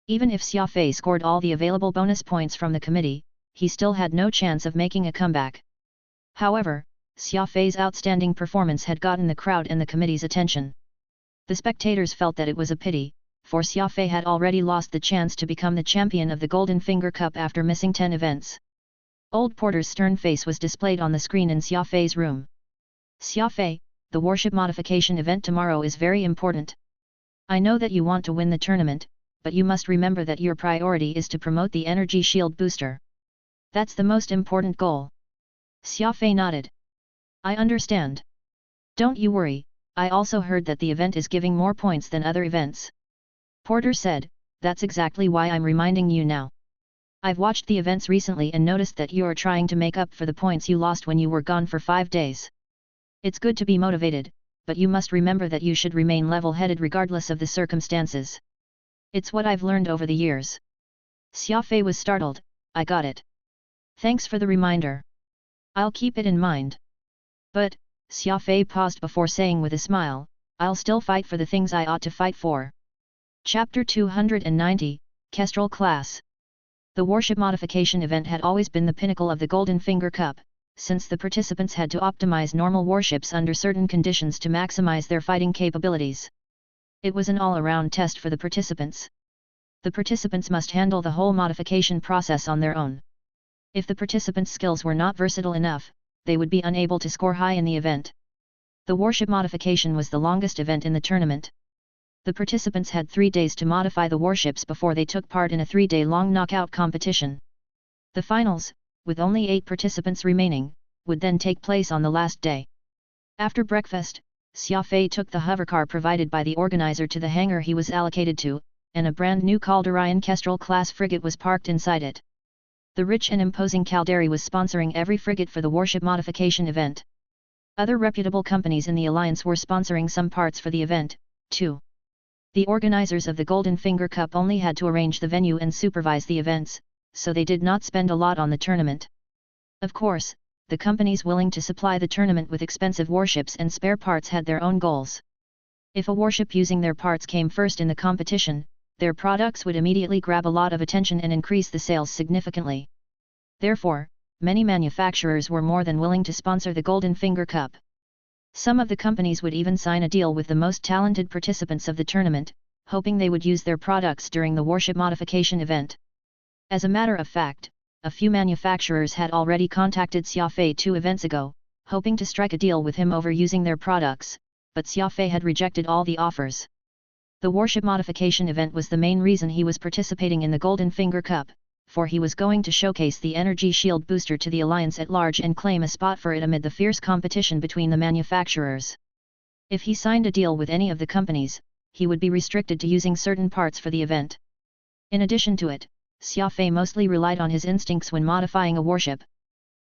Speaker 1: Even if Xia Fei scored all the available bonus points from the committee, he still had no chance of making a comeback. However, Xia Fei's outstanding performance had gotten the crowd and the committee's attention. The spectators felt that it was a pity, for Xia Fei had already lost the chance to become the champion of the Golden Finger Cup after missing 10 events. Old Porter's stern face was displayed on the screen in Xia Fei's room. Xia Fei, the warship modification event tomorrow is very important. I know that you want to win the tournament, but you must remember that your priority is to promote the energy shield booster. That's the most important goal. Xia Fei nodded. I understand. Don't you worry, I also heard that the event is giving more points than other events. Porter said, that's exactly why I'm reminding you now. I've watched the events recently and noticed that you're trying to make up for the points you lost when you were gone for 5 days. It's good to be motivated, but you must remember that you should remain level-headed regardless of the circumstances. It's what I've learned over the years. Xia Fei was startled, I got it. Thanks for the reminder. I'll keep it in mind. But, Xia Fei paused before saying with a smile, I'll still fight for the things I ought to fight for. Chapter 290, Kestrel Class. The warship modification event had always been the pinnacle of the Golden Finger Cup, since the participants had to optimize normal warships under certain conditions to maximize their fighting capabilities. It was an all-around test for the participants. The participants must handle the whole modification process on their own. If the participants' skills were not versatile enough, they would be unable to score high in the event. The warship modification was the longest event in the tournament. The participants had 3 days to modify the warships before they took part in a 3-day-long knockout competition. The finals, with only 8 participants remaining, would then take place on the last day. After breakfast, Xia Fei took the hovercar provided by the organizer to the hangar he was allocated to, and a brand new Calderian Kestrel-class frigate was parked inside it. The rich and imposing Calderi was sponsoring every frigate for the warship modification event. Other reputable companies in the alliance were sponsoring some parts for the event, too. The organizers of the Golden Finger Cup only had to arrange the venue and supervise the events, so they did not spend a lot on the tournament. Of course, the companies willing to supply the tournament with expensive warships and spare parts had their own goals. If a warship using their parts came first in the competition, their products would immediately grab a lot of attention and increase the sales significantly. Therefore, many manufacturers were more than willing to sponsor the Golden Finger Cup. Some of the companies would even sign a deal with the most talented participants of the tournament, hoping they would use their products during the warship modification event. As a matter of fact, a few manufacturers had already contacted Xia Fei 2 events ago, hoping to strike a deal with him over using their products, but Xia Fei had rejected all the offers. The warship modification event was the main reason he was participating in the Golden Finger Cup, for he was going to showcase the energy shield booster to the alliance at large and claim a spot for it amid the fierce competition between the manufacturers. If he signed a deal with any of the companies, he would be restricted to using certain parts for the event. In addition to it, Xia Fei mostly relied on his instincts when modifying a warship.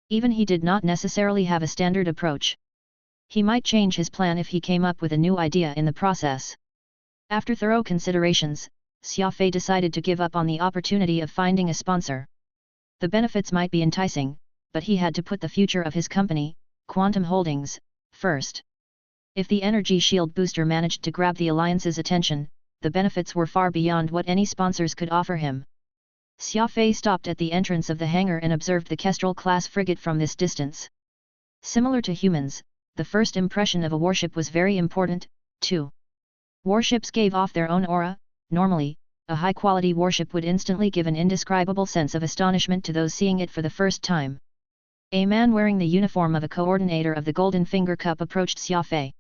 Speaker 1: Even he did not necessarily have a standard approach. He might change his plan if he came up with a new idea in the process. After thorough considerations, Xia Fei decided to give up on the opportunity of finding a sponsor. The benefits might be enticing, but he had to put the future of his company, Quantum Holdings, first. If the energy shield booster managed to grab the alliance's attention, the benefits were far beyond what any sponsors could offer him. Xia Fei stopped at the entrance of the hangar and observed the Kestrel-class frigate from this distance. Similar to humans, the first impression of a warship was very important, too. Warships gave off their own aura. Normally, a high-quality warship would instantly give an indescribable sense of astonishment to those seeing it for the first time. A man wearing the uniform of a coordinator of the Golden Finger Cup approached Xia Fei.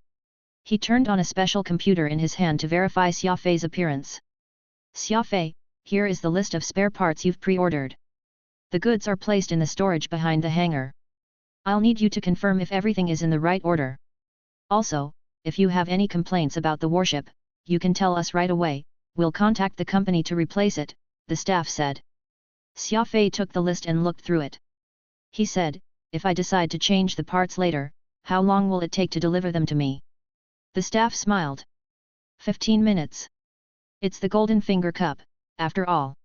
Speaker 1: He turned on a special computer in his hand to verify Xia Fei's appearance. "Xia Fei, here is the list of spare parts you've pre-ordered. The goods are placed in the storage behind the hangar. I'll need you to confirm if everything is in the right order. Also, if you have any complaints about the warship, you can tell us right away. We'll contact the company to replace it," the staff said. Xia Fei took the list and looked through it. He said, "If I decide to change the parts later, how long will it take to deliver them to me?" The staff smiled. 15 minutes. It's the Golden Finger Cup, after all.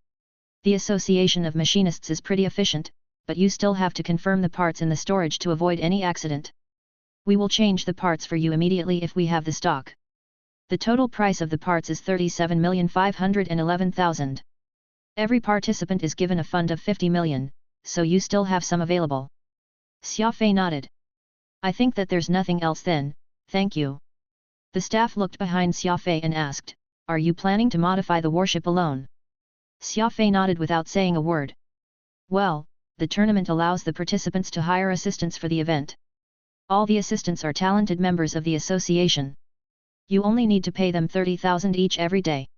Speaker 1: The Association of Machinists is pretty efficient, but you still have to confirm the parts in the storage to avoid any accident. We will change the parts for you immediately if we have the stock. The total price of the parts is 37,511,000. Every participant is given a fund of 50 million, so you still have some available. Xia Fei nodded. "I think that there's nothing else then, thank you." The staff looked behind Xia Fei and asked, "Are you planning to modify the warship alone?" Xia Fei nodded without saying a word. "Well, the tournament allows the participants to hire assistants for the event. All the assistants are talented members of the association. You only need to pay them 30,000 each every day.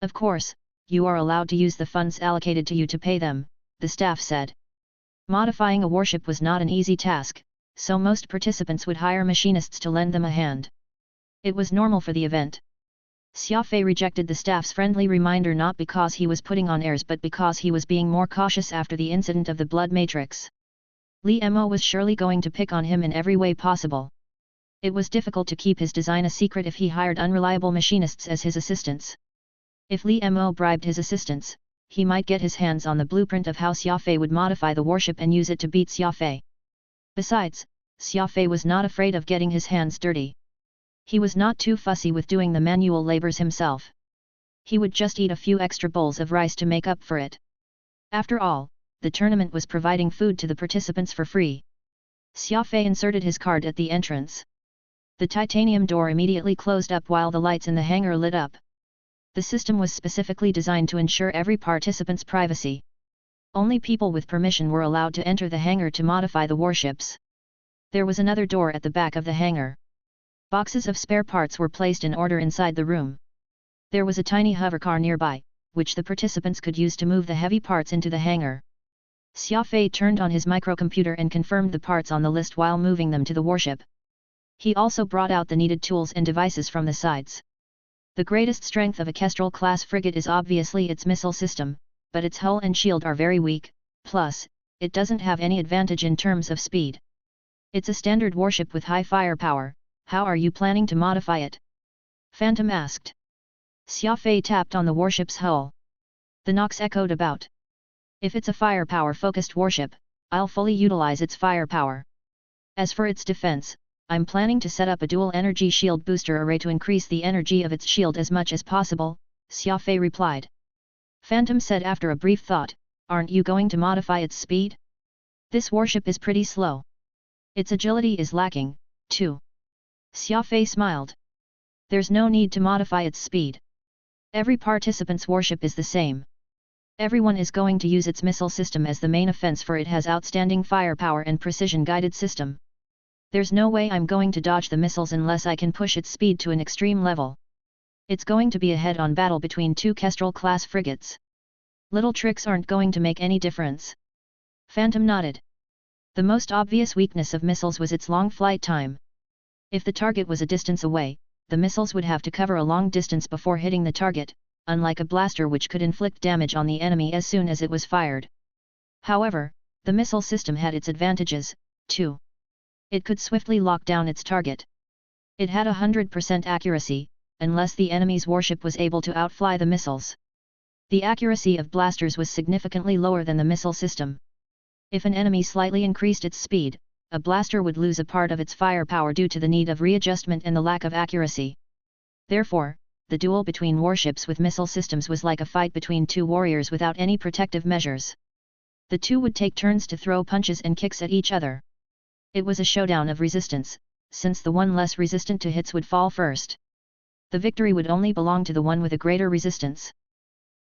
Speaker 1: Of course, you are allowed to use the funds allocated to you to pay them," the staff said. Modifying a warship was not an easy task, so most participants would hire machinists to lend them a hand. It was normal for the event. Xia Fei rejected the staff's friendly reminder not because he was putting on airs but because he was being more cautious after the incident of the blood matrix. Li Mo was surely going to pick on him in every way possible. It was difficult to keep his design a secret if he hired unreliable machinists as his assistants. If Li Mo bribed his assistants, he might get his hands on the blueprint of how Xia Fei would modify the warship and use it to beat Xia Fei. Besides, Xia Fei was not afraid of getting his hands dirty. He was not too fussy with doing the manual labors himself. He would just eat a few extra bowls of rice to make up for it. After all, the tournament was providing food to the participants for free. Xia Fei inserted his card at the entrance. The titanium door immediately closed up while the lights in the hangar lit up. The system was specifically designed to ensure every participant's privacy. Only people with permission were allowed to enter the hangar to modify the warships. There was another door at the back of the hangar. Boxes of spare parts were placed in order inside the room. There was a tiny hovercar nearby, which the participants could use to move the heavy parts into the hangar. Xia Fei turned on his microcomputer and confirmed the parts on the list while moving them to the warship. He also brought out the needed tools and devices from the sides. The greatest strength of a Kestrel-class frigate is obviously its missile system, but its hull and shield are very weak, plus, it doesn't have any advantage in terms of speed. It's a standard warship with high firepower. How are you planning to modify it? Phantom asked. Xia Fei tapped on the warship's hull. The knocks echoed about. If it's a firepower-focused warship, I'll fully utilize its firepower. As for its defense, I'm planning to set up a dual-energy shield booster array to increase the energy of its shield as much as possible, Xia Fei replied. Phantom said after a brief thought, aren't you going to modify its speed? This warship is pretty slow. Its agility is lacking, too. Xia Fei smiled. There's no need to modify its speed. Every participant's warship is the same. Everyone is going to use its missile system as the main offense, for it has outstanding firepower and precision-guided system. There's no way I'm going to dodge the missiles unless I can push its speed to an extreme level. It's going to be a head-on battle between two Kestrel-class frigates. Little tricks aren't going to make any difference. Phantom nodded. The most obvious weakness of missiles was its long flight time. If the target was a distance away, the missiles would have to cover a long distance before hitting the target, unlike a blaster which could inflict damage on the enemy as soon as it was fired. However, the missile system had its advantages, too. It could swiftly lock down its target. It had 100% accuracy, unless the enemy's warship was able to outfly the missiles. The accuracy of blasters was significantly lower than the missile system. If an enemy slightly increased its speed, a blaster would lose a part of its firepower due to the need of readjustment and the lack of accuracy. Therefore, the duel between warships with missile systems was like a fight between two warriors without any protective measures. The two would take turns to throw punches and kicks at each other. It was a showdown of resistance, since the one less resistant to hits would fall first. The victory would only belong to the one with a greater resistance.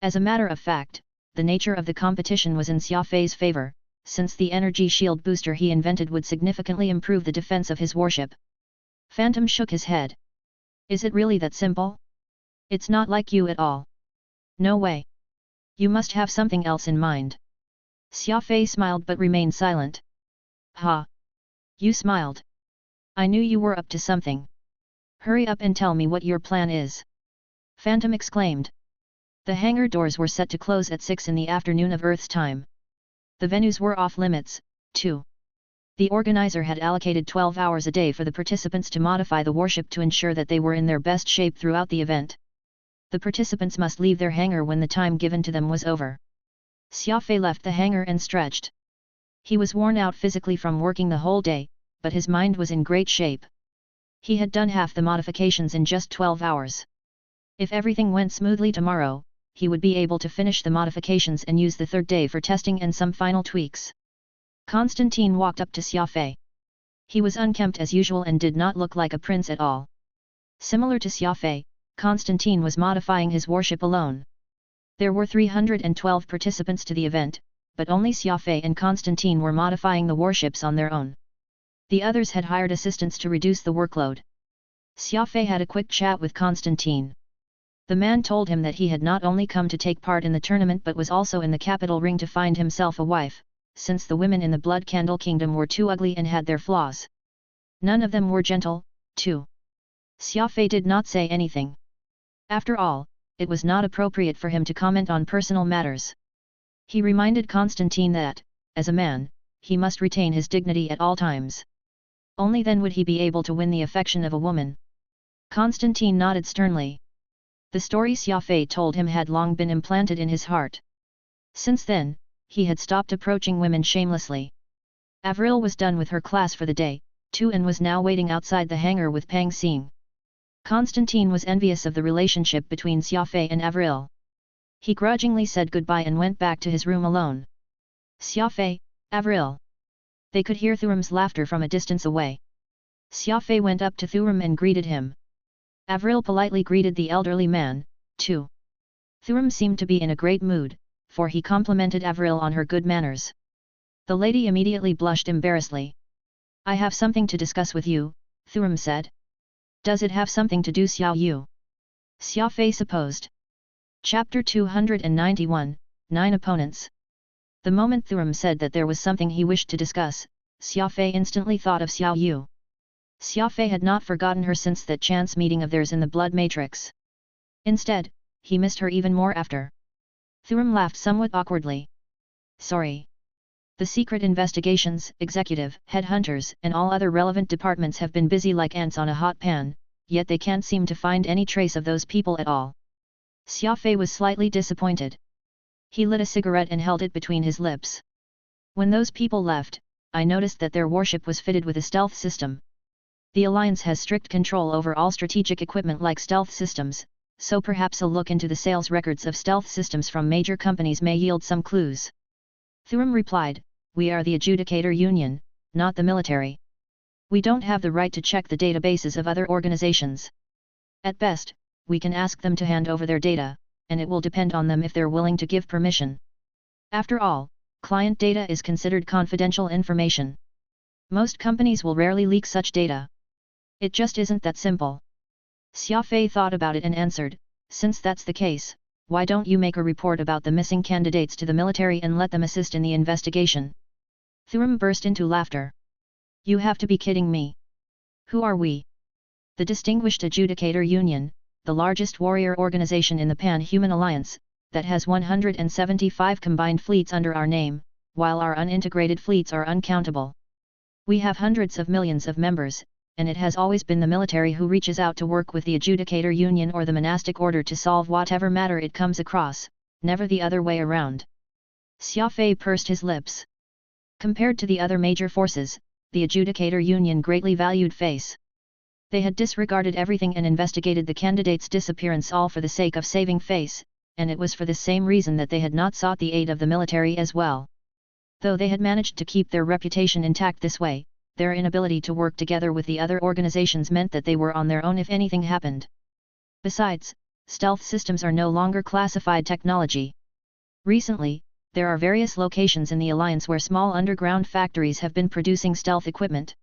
Speaker 1: As a matter of fact, the nature of the competition was in Xia Fei's favor, since the energy shield booster he invented would significantly improve the defense of his warship. Phantom shook his head. Is it really that simple? It's not like you at all. No way. You must have something else in mind. Xia Fei smiled but remained silent. Ha! You smiled. I knew you were up to something. Hurry up and tell me what your plan is. Phantom exclaimed. The hangar doors were set to close at 6 in the afternoon of Earth's time. The venues were off limits, too. The organizer had allocated 12 hours a day for the participants to modify the warship to ensure that they were in their best shape throughout the event. The participants must leave their hangar when the time given to them was over. Xia Fei left the hangar and stretched. He was worn out physically from working the whole day, but his mind was in great shape. He had done half the modifications in just 12 hours. If everything went smoothly tomorrow, he would be able to finish the modifications and use the third day for testing and some final tweaks. Constantine walked up to Xia Fei. He was unkempt as usual and did not look like a prince at all. Similar to Xia Fei, Constantine was modifying his warship alone. There were 312 participants to the event, but only Xia Fei and Constantine were modifying the warships on their own. The others had hired assistants to reduce the workload. Xia Fei had a quick chat with Constantine. The man told him that he had not only come to take part in the tournament but was also in the capital ring to find himself a wife, since the women in the Blood Candle Kingdom were too ugly and had their flaws. None of them were gentle, too. Xia Fei did not say anything. After all, it was not appropriate for him to comment on personal matters. He reminded Constantine that, as a man, he must retain his dignity at all times. Only then would he be able to win the affection of a woman. Constantine nodded sternly. The story Xia Fei told him had long been implanted in his heart. Since then, he had stopped approaching women shamelessly. Avril was done with her class for the day, too, and was now waiting outside the hangar with Pang Xing. Constantine was envious of the relationship between Xia Fei and Avril. He grudgingly said goodbye and went back to his room alone. Xia Fei, Avril. They could hear Thurum's laughter from a distance away. Xia Fei went up to Thurum and greeted him. Avril politely greeted the elderly man, too. Thuram seemed to be in a great mood, for he complimented Avril on her good manners. The lady immediately blushed embarrassedly. I have something to discuss with you, Thuram said. Does it have something to do Xiao Yu? Xia Fei supposed. Chapter 291, 9 Opponents. The moment Thuram said that there was something he wished to discuss, Xia Fei instantly thought of Xiao Yu. Xia Fei had not forgotten her since that chance meeting of theirs in the blood matrix. Instead, he missed her even more after. Thuram laughed somewhat awkwardly. Sorry. The secret investigations, executive, headhunters, and all other relevant departments have been busy like ants on a hot pan, yet they can't seem to find any trace of those people at all. Xia Fei was slightly disappointed. He lit a cigarette and held it between his lips. When those people left, I noticed that their warship was fitted with a stealth system. The Alliance has strict control over all strategic equipment like stealth systems, so perhaps a look into the sales records of stealth systems from major companies may yield some clues. Thuram replied, We are the Adjudicator Union, not the military. We don't have the right to check the databases of other organizations. At best, we can ask them to hand over their data, and it will depend on them if they're willing to give permission. After all, client data is considered confidential information. Most companies will rarely leak such data. It just isn't that simple. Xia Fei thought about it and answered, Since that's the case, why don't you make a report about the missing candidates to the military and let them assist in the investigation? Thuram burst into laughter. You have to be kidding me. Who are we? The Distinguished Adjudicator Union, the largest warrior organization in the Pan-Human Alliance, that has 175 combined fleets under our name, while our unintegrated fleets are uncountable. We have hundreds of millions of members, and it has always been the military who reaches out to work with the Adjudicator Union or the monastic order to solve whatever matter it comes across, never the other way around. Xia Fei pursed his lips. Compared to the other major forces, the Adjudicator Union greatly valued face. They had disregarded everything and investigated the candidate's disappearance all for the sake of saving face, and it was for the same reason that they had not sought the aid of the military as well. Though they had managed to keep their reputation intact this way, their inability to work together with the other organizations meant that they were on their own if anything happened. Besides, stealth systems are no longer classified technology. Recently, there are various locations in the Alliance where small underground factories have been producing stealth equipment.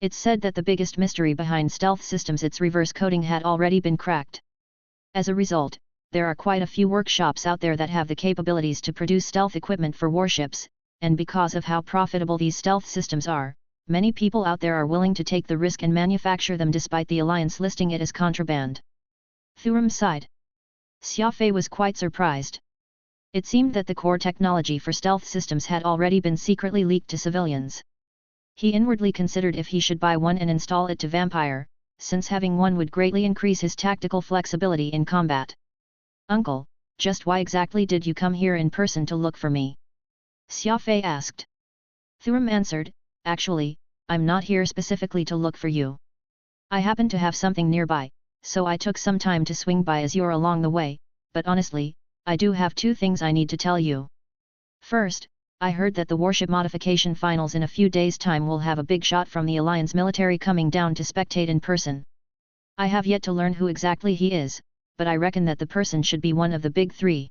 Speaker 1: It's said that the biggest mystery behind stealth systems, its reverse coding, had already been cracked. As a result, there are quite a few workshops out there that have the capabilities to produce stealth equipment for warships, and because of how profitable these stealth systems are, many people out there are willing to take the risk and manufacture them despite the Alliance listing it as contraband. Thuram sighed. Xia Fei was quite surprised. It seemed that the core technology for stealth systems had already been secretly leaked to civilians. He inwardly considered if he should buy one and install it to Vampire, since having one would greatly increase his tactical flexibility in combat. Uncle, just why exactly did you come here in person to look for me? Xia Fei asked. Thuram answered, Actually, I'm not here specifically to look for you. I happen to have something nearby, so I took some time to swing by as you're along the way, but honestly, I do have two things I need to tell you. First, I heard that the warship modification finals in a few days' time will have a big shot from the Alliance military coming down to spectate in person. I have yet to learn who exactly he is, but I reckon that the person should be one of the big three.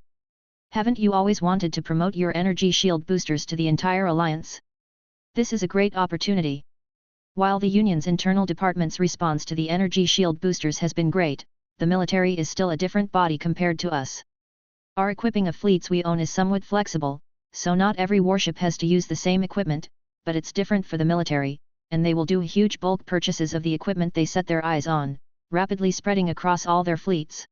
Speaker 1: Haven't you always wanted to promote your energy shield boosters to the entire Alliance? This is a great opportunity. While the Union's internal department's response to the energy shield boosters has been great, the military is still a different body compared to us. Our equipping of fleets we own is somewhat flexible, so not every warship has to use the same equipment, but it's different for the military, and they will do huge bulk purchases of the equipment they set their eyes on, rapidly spreading across all their fleets.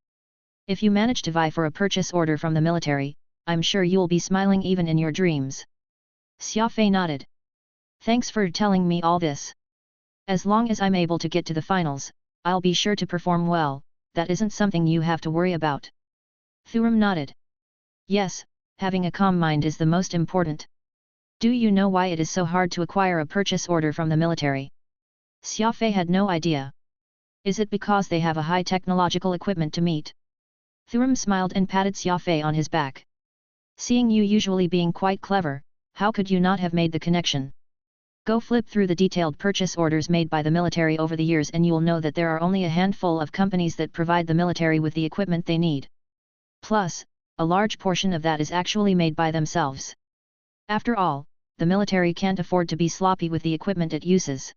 Speaker 1: If you manage to vie for a purchase order from the military, I'm sure you'll be smiling even in your dreams. Xia Fei nodded. Thanks for telling me all this. As long as I'm able to get to the finals, I'll be sure to perform well, that isn't something you have to worry about. Thuram nodded. Yes, having a calm mind is the most important. Do you know why it is so hard to acquire a purchase order from the military? Xia Fei had no idea. Is it because they have a high technological equipment to meet? Thuram smiled and patted Xia Fei on his back. Seeing you usually being quite clever, how could you not have made the connection? Go flip through the detailed purchase orders made by the military over the years and you'll know that there are only a handful of companies that provide the military with the equipment they need. Plus, a large portion of that is actually made by themselves. After all, the military can't afford to be sloppy with the equipment it uses.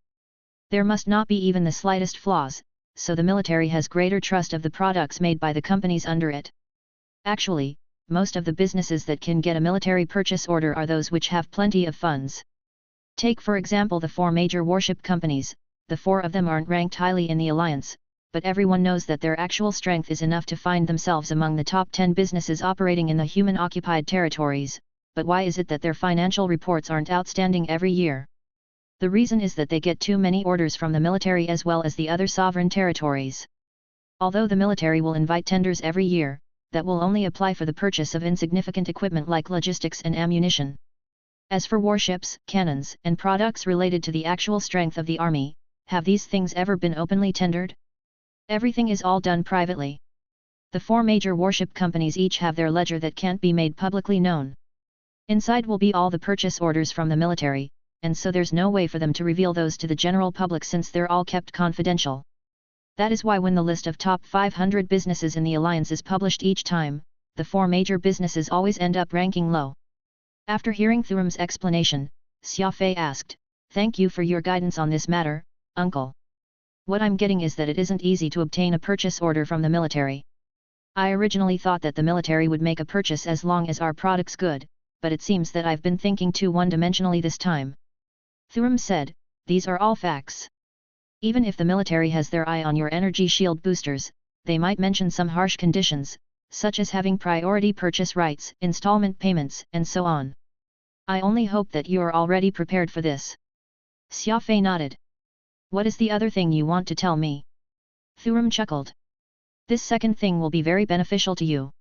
Speaker 1: There must not be even the slightest flaws, so the military has greater trust of the products made by the companies under it. Actually, most of the businesses that can get a military purchase order are those which have plenty of funds. Take for example the 4 major warship companies. The 4 of them aren't ranked highly in the alliance, but everyone knows that their actual strength is enough to find themselves among the top 10 businesses operating in the human-occupied territories. But why is it that their financial reports aren't outstanding every year? The reason is that they get too many orders from the military as well as the other sovereign territories. Although the military will invite tenders every year, that will only apply for the purchase of insignificant equipment like logistics and ammunition. As for warships, cannons, and products related to the actual strength of the army, have these things ever been openly tendered? Everything is all done privately. The 4 major warship companies each have their ledger that can't be made publicly known. Inside will be all the purchase orders from the military, and so there's no way for them to reveal those to the general public since they're all kept confidential. That is why when the list of top 500 businesses in the alliance is published each time, the 4 major businesses always end up ranking low. After hearing Thurum's explanation, Xia Fei asked, "Thank you for your guidance on this matter, uncle. What I'm getting is that it isn't easy to obtain a purchase order from the military. I originally thought that the military would make a purchase as long as our product's good, but it seems that I've been thinking too one-dimensionally this time." Thurum said, "These are all facts. Even if the military has their eye on your energy shield boosters, they might mention some harsh conditions, such as having priority purchase rights, installment payments, and so on. I only hope that you are already prepared for this." Xia Fei nodded. "What is the other thing you want to tell me?" Thurum chuckled. "This second thing will be very beneficial to you.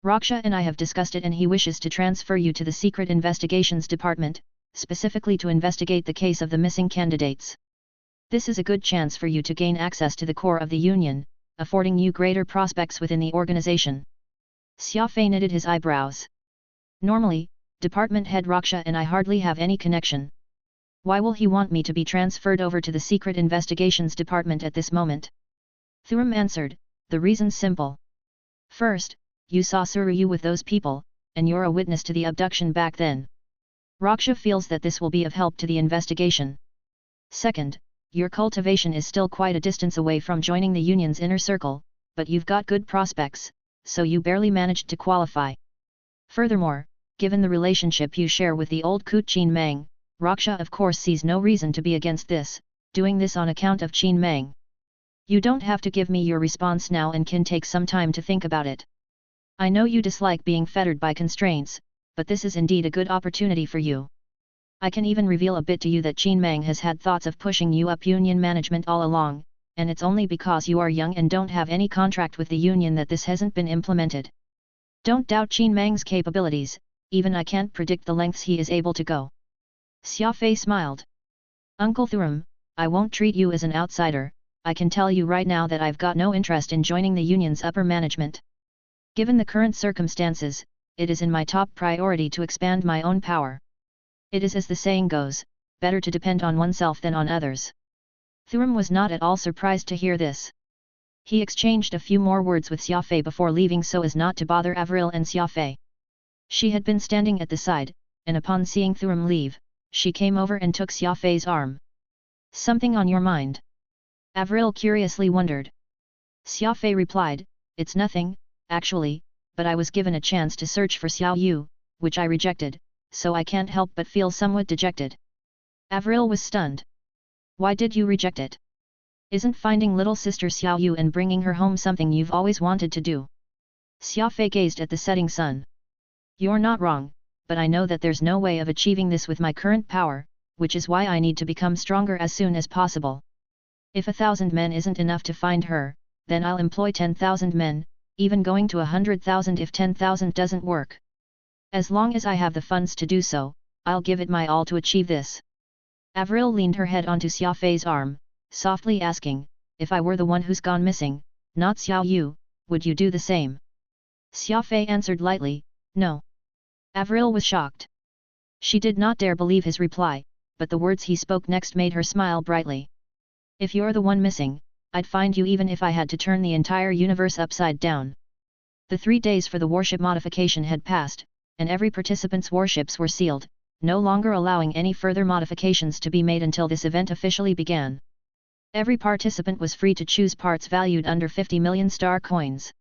Speaker 1: Raksha and I have discussed it and he wishes to transfer you to the Secret Investigations Department, specifically to investigate the case of the missing candidates. This is a good chance for you to gain access to the core of the Union, affording you greater prospects within the organization." Xia Fei knitted his eyebrows. "Normally, Department Head Raksha and I hardly have any connection. Why will he want me to be transferred over to the Secret Investigations Department at this moment?" Thurum answered, "The reason's simple. First, you saw Suruyu with those people, and you're a witness to the abduction back then. Raksha feels that this will be of help to the investigation. Second, your cultivation is still quite a distance away from joining the Union's inner circle, but you've got good prospects, so you barely managed to qualify. Furthermore, given the relationship you share with the old Koot Chin Mang, Raksha of course sees no reason to be against this, doing this on account of Chin Mang. You don't have to give me your response now and can take some time to think about it. I know you dislike being fettered by constraints, but this is indeed a good opportunity for you. I can even reveal a bit to you that Chin Mang has had thoughts of pushing you up Union management all along, and it's only because you are young and don't have any contract with the Union that this hasn't been implemented. Don't doubt Chin Mang's capabilities, even I can't predict the lengths he is able to go." Xia Fei smiled. "Uncle Thurum, I won't treat you as an outsider. I can tell you right now that I've got no interest in joining the Union's upper management. Given the current circumstances, it is in my top priority to expand my own power. It is as the saying goes, better to depend on oneself than on others." Thurum was not at all surprised to hear this. He exchanged a few more words with Xia Fei before leaving so as not to bother Avril and Xia Fei. She had been standing at the side, and upon seeing Thurum leave, she came over and took Xia Fei's arm. "Something on your mind?" Avril curiously wondered. Xia Fei replied, "It's nothing, actually, but I was given a chance to search for Xiao Yu, which I rejected, so I can't help but feel somewhat dejected." Avril was stunned. "Why did you reject it? Isn't finding little sister Xiao Yu and bringing her home something you've always wanted to do?" Xia Fei gazed at the setting sun. "You're not wrong, but I know that there's no way of achieving this with my current power, which is why I need to become stronger as soon as possible. If 1,000 men isn't enough to find her, then I'll employ 10,000 men, even going to 100,000 if 10,000 doesn't work. As long as I have the funds to do so, I'll give it my all to achieve this." Avril leaned her head onto Xia Fei's arm, softly asking, "If I were the one who's gone missing, not Xiao Yu, would you do the same?" Xia Fei answered lightly, "No." Avril was shocked. She did not dare believe his reply, but the words he spoke next made her smile brightly. "If you're the one missing, I'd find you even if I had to turn the entire universe upside down." The 3 days for the warship modification had passed, and every participant's warships were sealed, no longer allowing any further modifications to be made until this event officially began. Every participant was free to choose parts valued under 50 million star coins.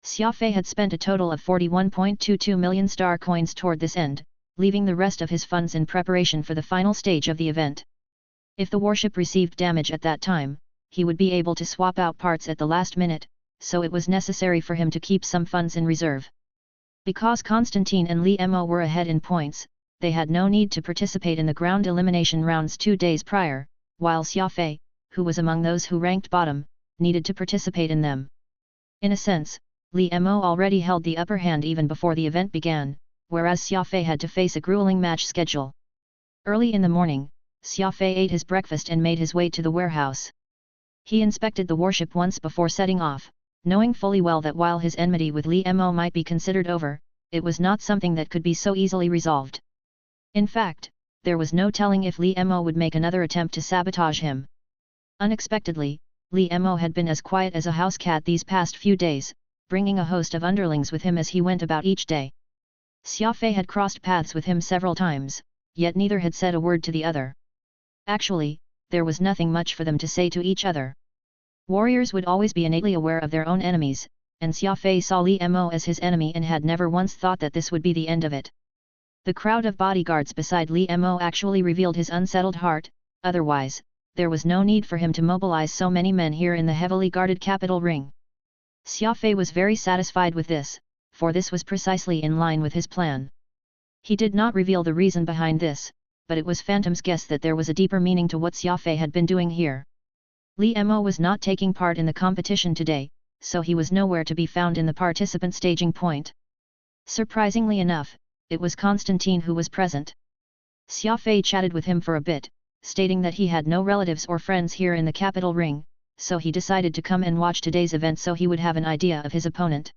Speaker 1: Xia Fei had spent a total of 41.22 million star coins toward this end, leaving the rest of his funds in preparation for the final stage of the event. If the warship received damage at that time, he would be able to swap out parts at the last minute, so it was necessary for him to keep some funds in reserve. Because Constantine and Li Mo were ahead in points, they had no need to participate in the ground elimination rounds 2 days prior, while Xia Fei, who was among those who ranked bottom, needed to participate in them. In a sense, Li Mo already held the upper hand even before the event began, whereas Xia Fei had to face a grueling match schedule. Early in the morning, Xia Fei ate his breakfast and made his way to the warehouse. He inspected the warship once before setting off, knowing fully well that while his enmity with Li Mo might be considered over, it was not something that could be so easily resolved. In fact, there was no telling if Li Mo would make another attempt to sabotage him. Unexpectedly, Li Mo had been as quiet as a house cat these past few days, bringing a host of underlings with him as he went about each day. Xia Fei had crossed paths with him several times, yet neither had said a word to the other. Actually, there was nothing much for them to say to each other. Warriors would always be innately aware of their own enemies, and Xia Fei saw Li Mo as his enemy and had never once thought that this would be the end of it. The crowd of bodyguards beside Li Mo actually revealed his unsettled heart, otherwise, there was no need for him to mobilize so many men here in the heavily guarded capital ring. Xia Fei was very satisfied with this, for this was precisely in line with his plan. He did not reveal the reason behind this, but it was Phantom's guess that there was a deeper meaning to what Xia Fei had been doing here. Li Mo was not taking part in the competition today, so he was nowhere to be found in the participant staging point. Surprisingly enough, it was Constantine who was present. Xia Fei chatted with him for a bit, stating that he had no relatives or friends here in the capital ring, so he decided to come and watch today's event so he would have an idea of his opponent.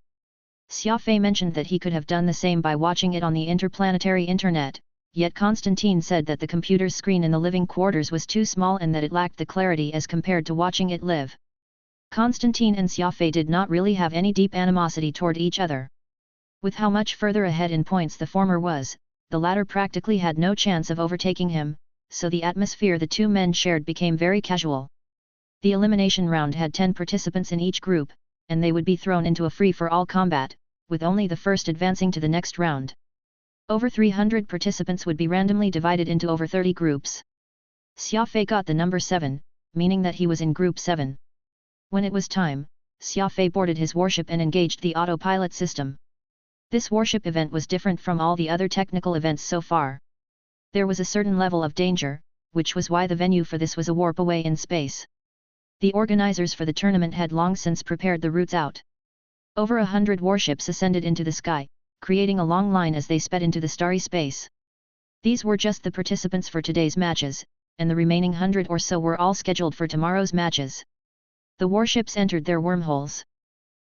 Speaker 1: Xia Fei mentioned that he could have done the same by watching it on the interplanetary internet, yet Constantine said that the computer's screen in the living quarters was too small and that it lacked the clarity as compared to watching it live. Constantine and Xia Fei did not really have any deep animosity toward each other. With how much further ahead in points the former was, the latter practically had no chance of overtaking him, so the atmosphere the two men shared became very casual. The elimination round had 10 participants in each group, and they would be thrown into a free-for-all combat, with only the first advancing to the next round. Over 300 participants would be randomly divided into over 30 groups. Xia Fei got the number 7, meaning that he was in Group 7. When it was time, Xia Fei boarded his warship and engaged the autopilot system. This warship event was different from all the other technical events so far. There was a certain level of danger, which was why the venue for this was a warp away in space. The organizers for the tournament had long since prepared the routes out. Over 100 warships ascended into the sky, creating a long line as they sped into the starry space. These were just the participants for today's matches, and the remaining 100 or so were all scheduled for tomorrow's matches. The warships entered their wormholes.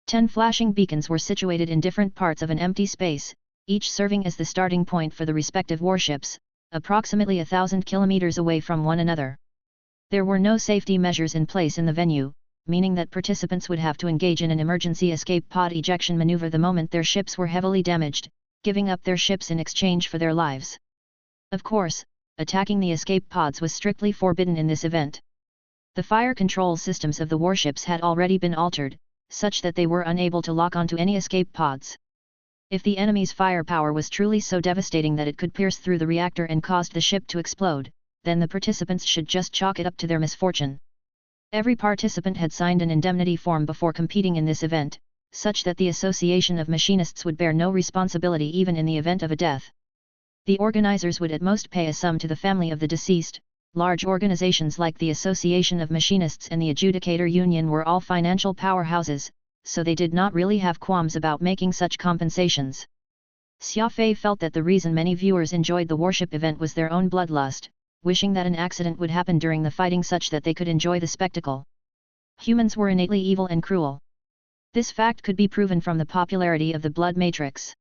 Speaker 1: 10 flashing beacons were situated in different parts of an empty space, each serving as the starting point for the respective warships, approximately 1,000 kilometers away from one another. There were no safety measures in place in the venue, meaning that participants would have to engage in an emergency escape pod ejection maneuver the moment their ships were heavily damaged, giving up their ships in exchange for their lives. Of course, attacking the escape pods was strictly forbidden in this event. The fire control systems of the warships had already been altered, such that they were unable to lock onto any escape pods. If the enemy's firepower was truly so devastating that it could pierce through the reactor and caused the ship to explode, then the participants should just chalk it up to their misfortune. Every participant had signed an indemnity form before competing in this event, such that the Association of Machinists would bear no responsibility even in the event of a death. The organizers would at most pay a sum to the family of the deceased. Large organizations like the Association of Machinists and the Adjudicator Union were all financial powerhouses, so they did not really have qualms about making such compensations. Xia Fei felt that the reason many viewers enjoyed the warship event was their own bloodlust, wishing that an accident would happen during the fighting such that they could enjoy the spectacle. Humans were innately evil and cruel. This fact could be proven from the popularity of the blood matrix.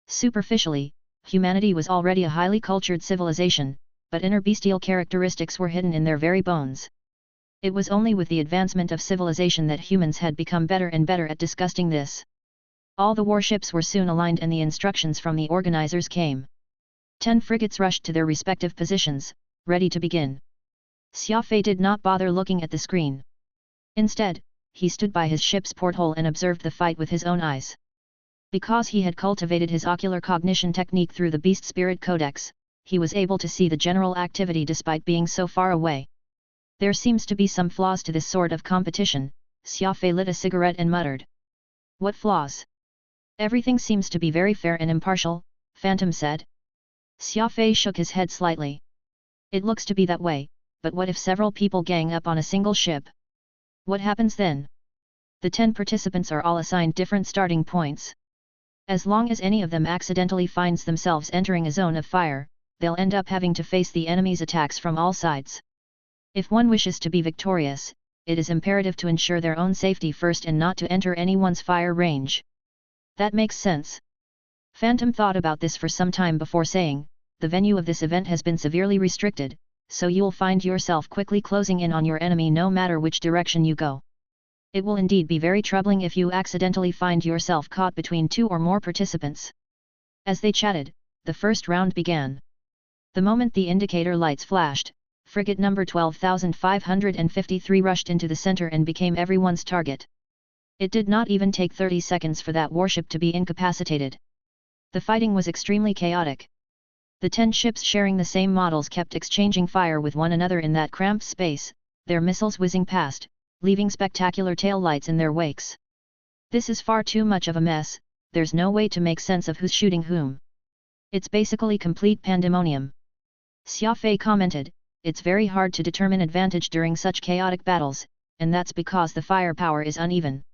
Speaker 1: Superficially, humanity was already a highly cultured civilization, but inner bestial characteristics were hidden in their very bones. It was only with the advancement of civilization that humans had become better and better at disgusting this. All the warships were soon aligned and the instructions from the organizers came. 10 frigates rushed to their respective positions, ready to begin. Xia Fei did not bother looking at the screen. Instead, he stood by his ship's porthole and observed the fight with his own eyes. Because he had cultivated his ocular cognition technique through the Beast Spirit Codex, he was able to see the general activity despite being so far away. There seems to be some flaws to this sort of competition. Xia Fei lit a cigarette and muttered. What flaws? Everything seems to be very fair and impartial, Phantom said. Xia Fei shook his head slightly. It looks to be that way, but what if several people gang up on a single ship? What happens then? The 10 participants are all assigned different starting points. As long as any of them accidentally finds themselves entering a zone of fire, they'll end up having to face the enemy's attacks from all sides. If one wishes to be victorious, it is imperative to ensure their own safety first and not to enter anyone's fire range. That makes sense. Phantom thought about this for some time before saying, the venue of this event has been severely restricted, so you'll find yourself quickly closing in on your enemy no matter which direction you go. It will indeed be very troubling if you accidentally find yourself caught between 2 or more participants. As they chatted, the first round began. The moment the indicator lights flashed, frigate number 12,553 rushed into the center and became everyone's target. It did not even take 30 seconds for that warship to be incapacitated. The fighting was extremely chaotic. The 10 ships sharing the same models kept exchanging fire with one another in that cramped space, their missiles whizzing past, leaving spectacular tail lights in their wakes. This is far too much of a mess, there's no way to make sense of who's shooting whom. It's basically complete pandemonium. Xia Fei commented, it's very hard to determine advantage during such chaotic battles, and that's because the firepower is uneven.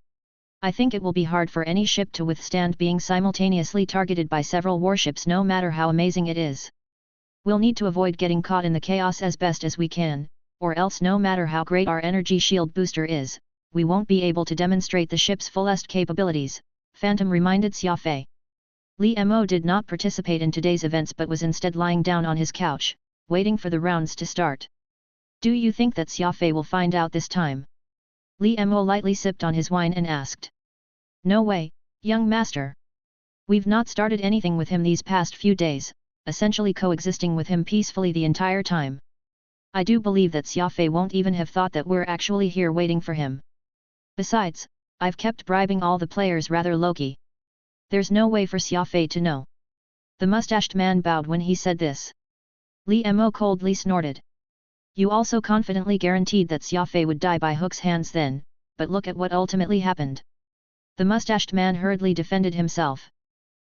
Speaker 1: I think it will be hard for any ship to withstand being simultaneously targeted by several warships no matter how amazing it is. We'll need to avoid getting caught in the chaos as best as we can, or else no matter how great our energy shield booster is, we won't be able to demonstrate the ship's fullest capabilities, Phantom reminded Xia Fei. Li Mo did not participate in today's events but was instead lying down on his couch, waiting for the rounds to start. Do you think that Xia Fei will find out this time? Li Mo lightly sipped on his wine and asked. No way, young master. We've not started anything with him these past few days, essentially coexisting with him peacefully the entire time. I do believe that Xia Fei won't even have thought that we're actually here waiting for him. Besides, I've kept bribing all the players rather low-key. There's no way for Xia Fei to know. The mustached man bowed when he said this. Li Mo coldly snorted. You also confidently guaranteed that Xia Fei would die by Hook's hands then, but look at what ultimately happened. The mustached man hurriedly defended himself.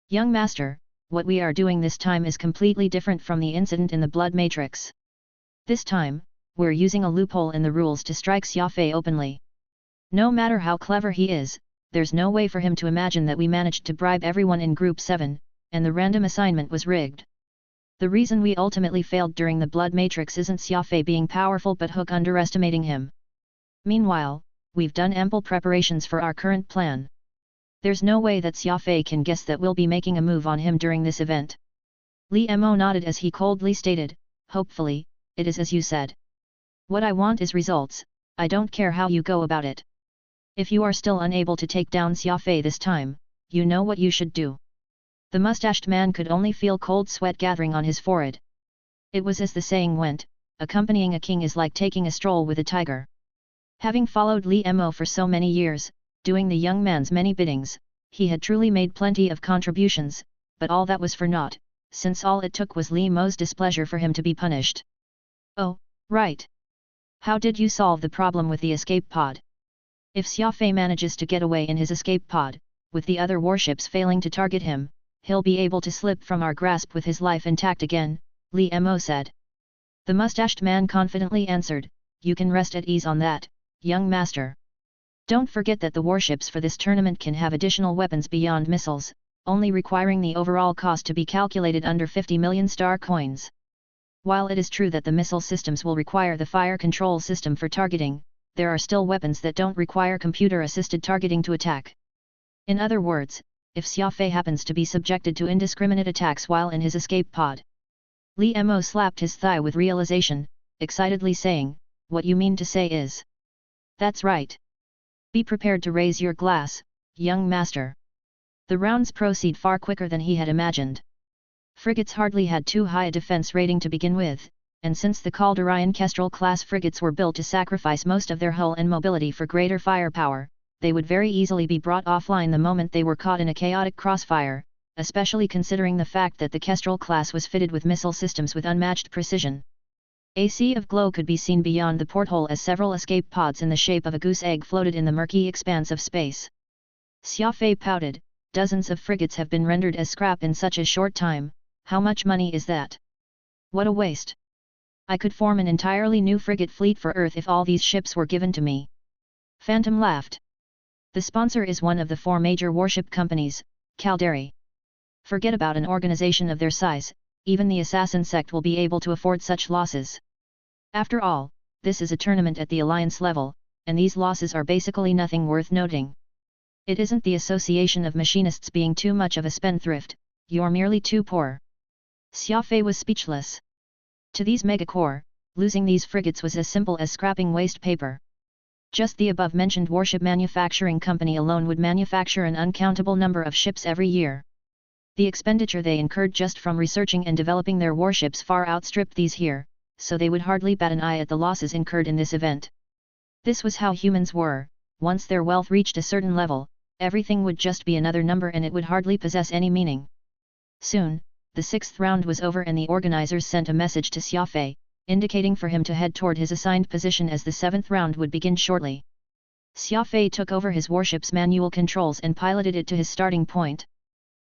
Speaker 1: Young master, what we are doing this time is completely different from the incident in the Blood Matrix. This time, we're using a loophole in the rules to strike Xia Fei openly. No matter how clever he is, there's no way for him to imagine that we managed to bribe everyone in Group 7, and the random assignment was rigged. The reason we ultimately failed during the Blood Matrix isn't Xia Fei being powerful but Hook underestimating him. Meanwhile, we've done ample preparations for our current plan. There's no way that Xia Fei can guess that we'll be making a move on him during this event. Li Mo nodded as he coldly stated, hopefully, it is as you said. What I want is results, I don't care how you go about it. If you are still unable to take down Xia Fei this time, you know what you should do. The mustached man could only feel cold sweat gathering on his forehead. It was as the saying went, accompanying a king is like taking a stroll with a tiger. Having followed Li Mo for so many years, doing the young man's many biddings, he had truly made plenty of contributions, but all that was for naught, since all it took was Li Mo's displeasure for him to be punished. Oh, right. How did you solve the problem with the escape pod? If Xia Fei manages to get away in his escape pod, with the other warships failing to target him, he'll be able to slip from our grasp with his life intact again, Li Mo said. The mustached man confidently answered, you can rest at ease on that, young master. Don't forget that the warships for this tournament can have additional weapons beyond missiles, only requiring the overall cost to be calculated under 50 million star coins. While it is true that the missile systems will require the fire control system for targeting, there are still weapons that don't require computer-assisted targeting to attack. In other words, if Xia Fei happens to be subjected to indiscriminate attacks while in his escape pod. Li Mo slapped his thigh with realization, excitedly saying, what you mean to say is. That's right. Be prepared to raise your glass, young master. The rounds proceed far quicker than he had imagined. Frigates hardly had too high a defense rating to begin with, and since the Calderian Kestrel-class frigates were built to sacrifice most of their hull and mobility for greater firepower, they would very easily be brought offline the moment they were caught in a chaotic crossfire, especially considering the fact that the Kestrel class was fitted with missile systems with unmatched precision. A sea of glow could be seen beyond the porthole as several escape pods in the shape of a goose egg floated in the murky expanse of space. Xia Fei pouted, dozens of frigates have been rendered as scrap in such a short time, how much money is that? What a waste! I could form an entirely new frigate fleet for Earth if all these ships were given to me. Phantom laughed. The sponsor is one of the 4 major warship companies, Calderi. Forget about an organization of their size, even the assassin sect will be able to afford such losses. After all, this is a tournament at the alliance level, and these losses are basically nothing worth noting. It isn't the association of machinists being too much of a spendthrift, you're merely too poor. Xia Fei was speechless. To these megacorps, losing these frigates was as simple as scrapping waste paper. Just the above-mentioned warship manufacturing company alone would manufacture an uncountable number of ships every year. The expenditure they incurred just from researching and developing their warships far outstripped these here, so they would hardly bat an eye at the losses incurred in this event. This was how humans were: once their wealth reached a certain level, everything would just be another number and it would hardly possess any meaning. Soon, the 6th round was over and the organizers sent a message to Xia Fei, indicating for him to head toward his assigned position as the 7th round would begin shortly. Xia Fei took over his warship's manual controls and piloted it to his starting point.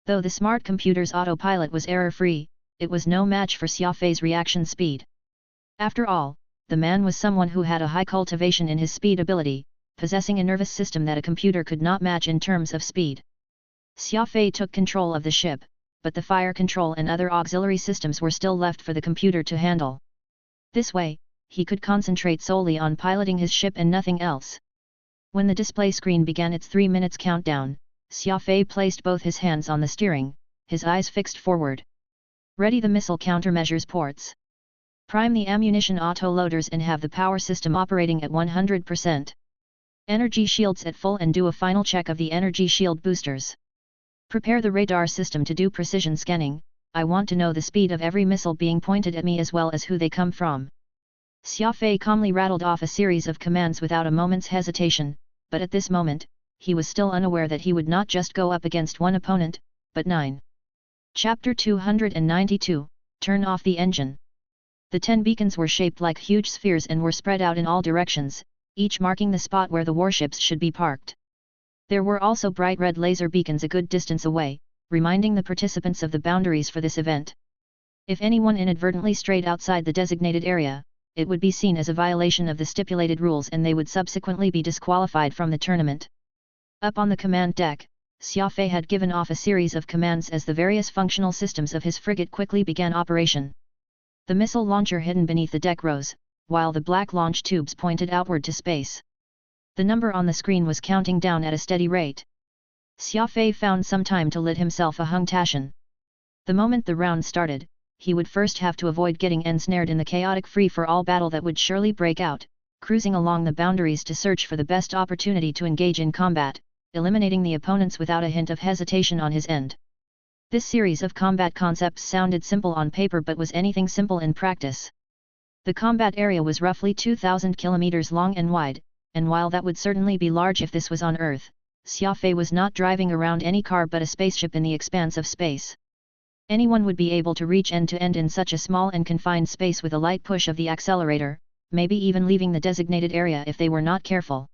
Speaker 1: Though the smart computer's autopilot was error-free, it was no match for Xia Fei's reaction speed. After all, the man was someone who had a high cultivation in his speed ability, possessing a nervous system that a computer could not match in terms of speed. Xia Fei took control of the ship, but the fire control and other auxiliary systems were still left for the computer to handle. This way, he could concentrate solely on piloting his ship and nothing else. When the display screen began its 3 minutes countdown, Xia Fei placed both his hands on the steering, his eyes fixed forward. Ready the missile countermeasures ports. Prime the ammunition auto-loaders and have the power system operating at 100%. Energy shields at full and do a final check of the energy shield boosters. Prepare the radar system to do precision scanning. I want to know the speed of every missile being pointed at me as well as who they come from. Xia Fei calmly rattled off a series of commands without a moment's hesitation, but at this moment, he was still unaware that he would not just go up against one opponent, but 9. Chapter 292, Turn off the engine. The 10 beacons were shaped like huge spheres and were spread out in all directions, each marking the spot where the warships should be parked. There were also bright red laser beacons a good distance away, reminding the participants of the boundaries for this event. If anyone inadvertently strayed outside the designated area, it would be seen as a violation of the stipulated rules and they would subsequently be disqualified from the tournament. Up on the command deck, Xia Fei had given off a series of commands as the various functional systems of his frigate quickly began operation. The missile launcher hidden beneath the deck rose, while the black launch tubes pointed outward to space. The number on the screen was counting down at a steady rate. Xia Fei found some time to lit himself a hung tashan. The moment the round started, he would first have to avoid getting ensnared in the chaotic free-for-all battle that would surely break out, cruising along the boundaries to search for the best opportunity to engage in combat, eliminating the opponents without a hint of hesitation on his end. This series of combat concepts sounded simple on paper but was anything simple in practice. The combat area was roughly 2,000 kilometers long and wide, and while that would certainly be large if this was on Earth, Xia Fei was not driving around any car but a spaceship in the expanse of space. Anyone would be able to reach end to end in such a small and confined space with a light push of the accelerator, maybe even leaving the designated area if they were not careful.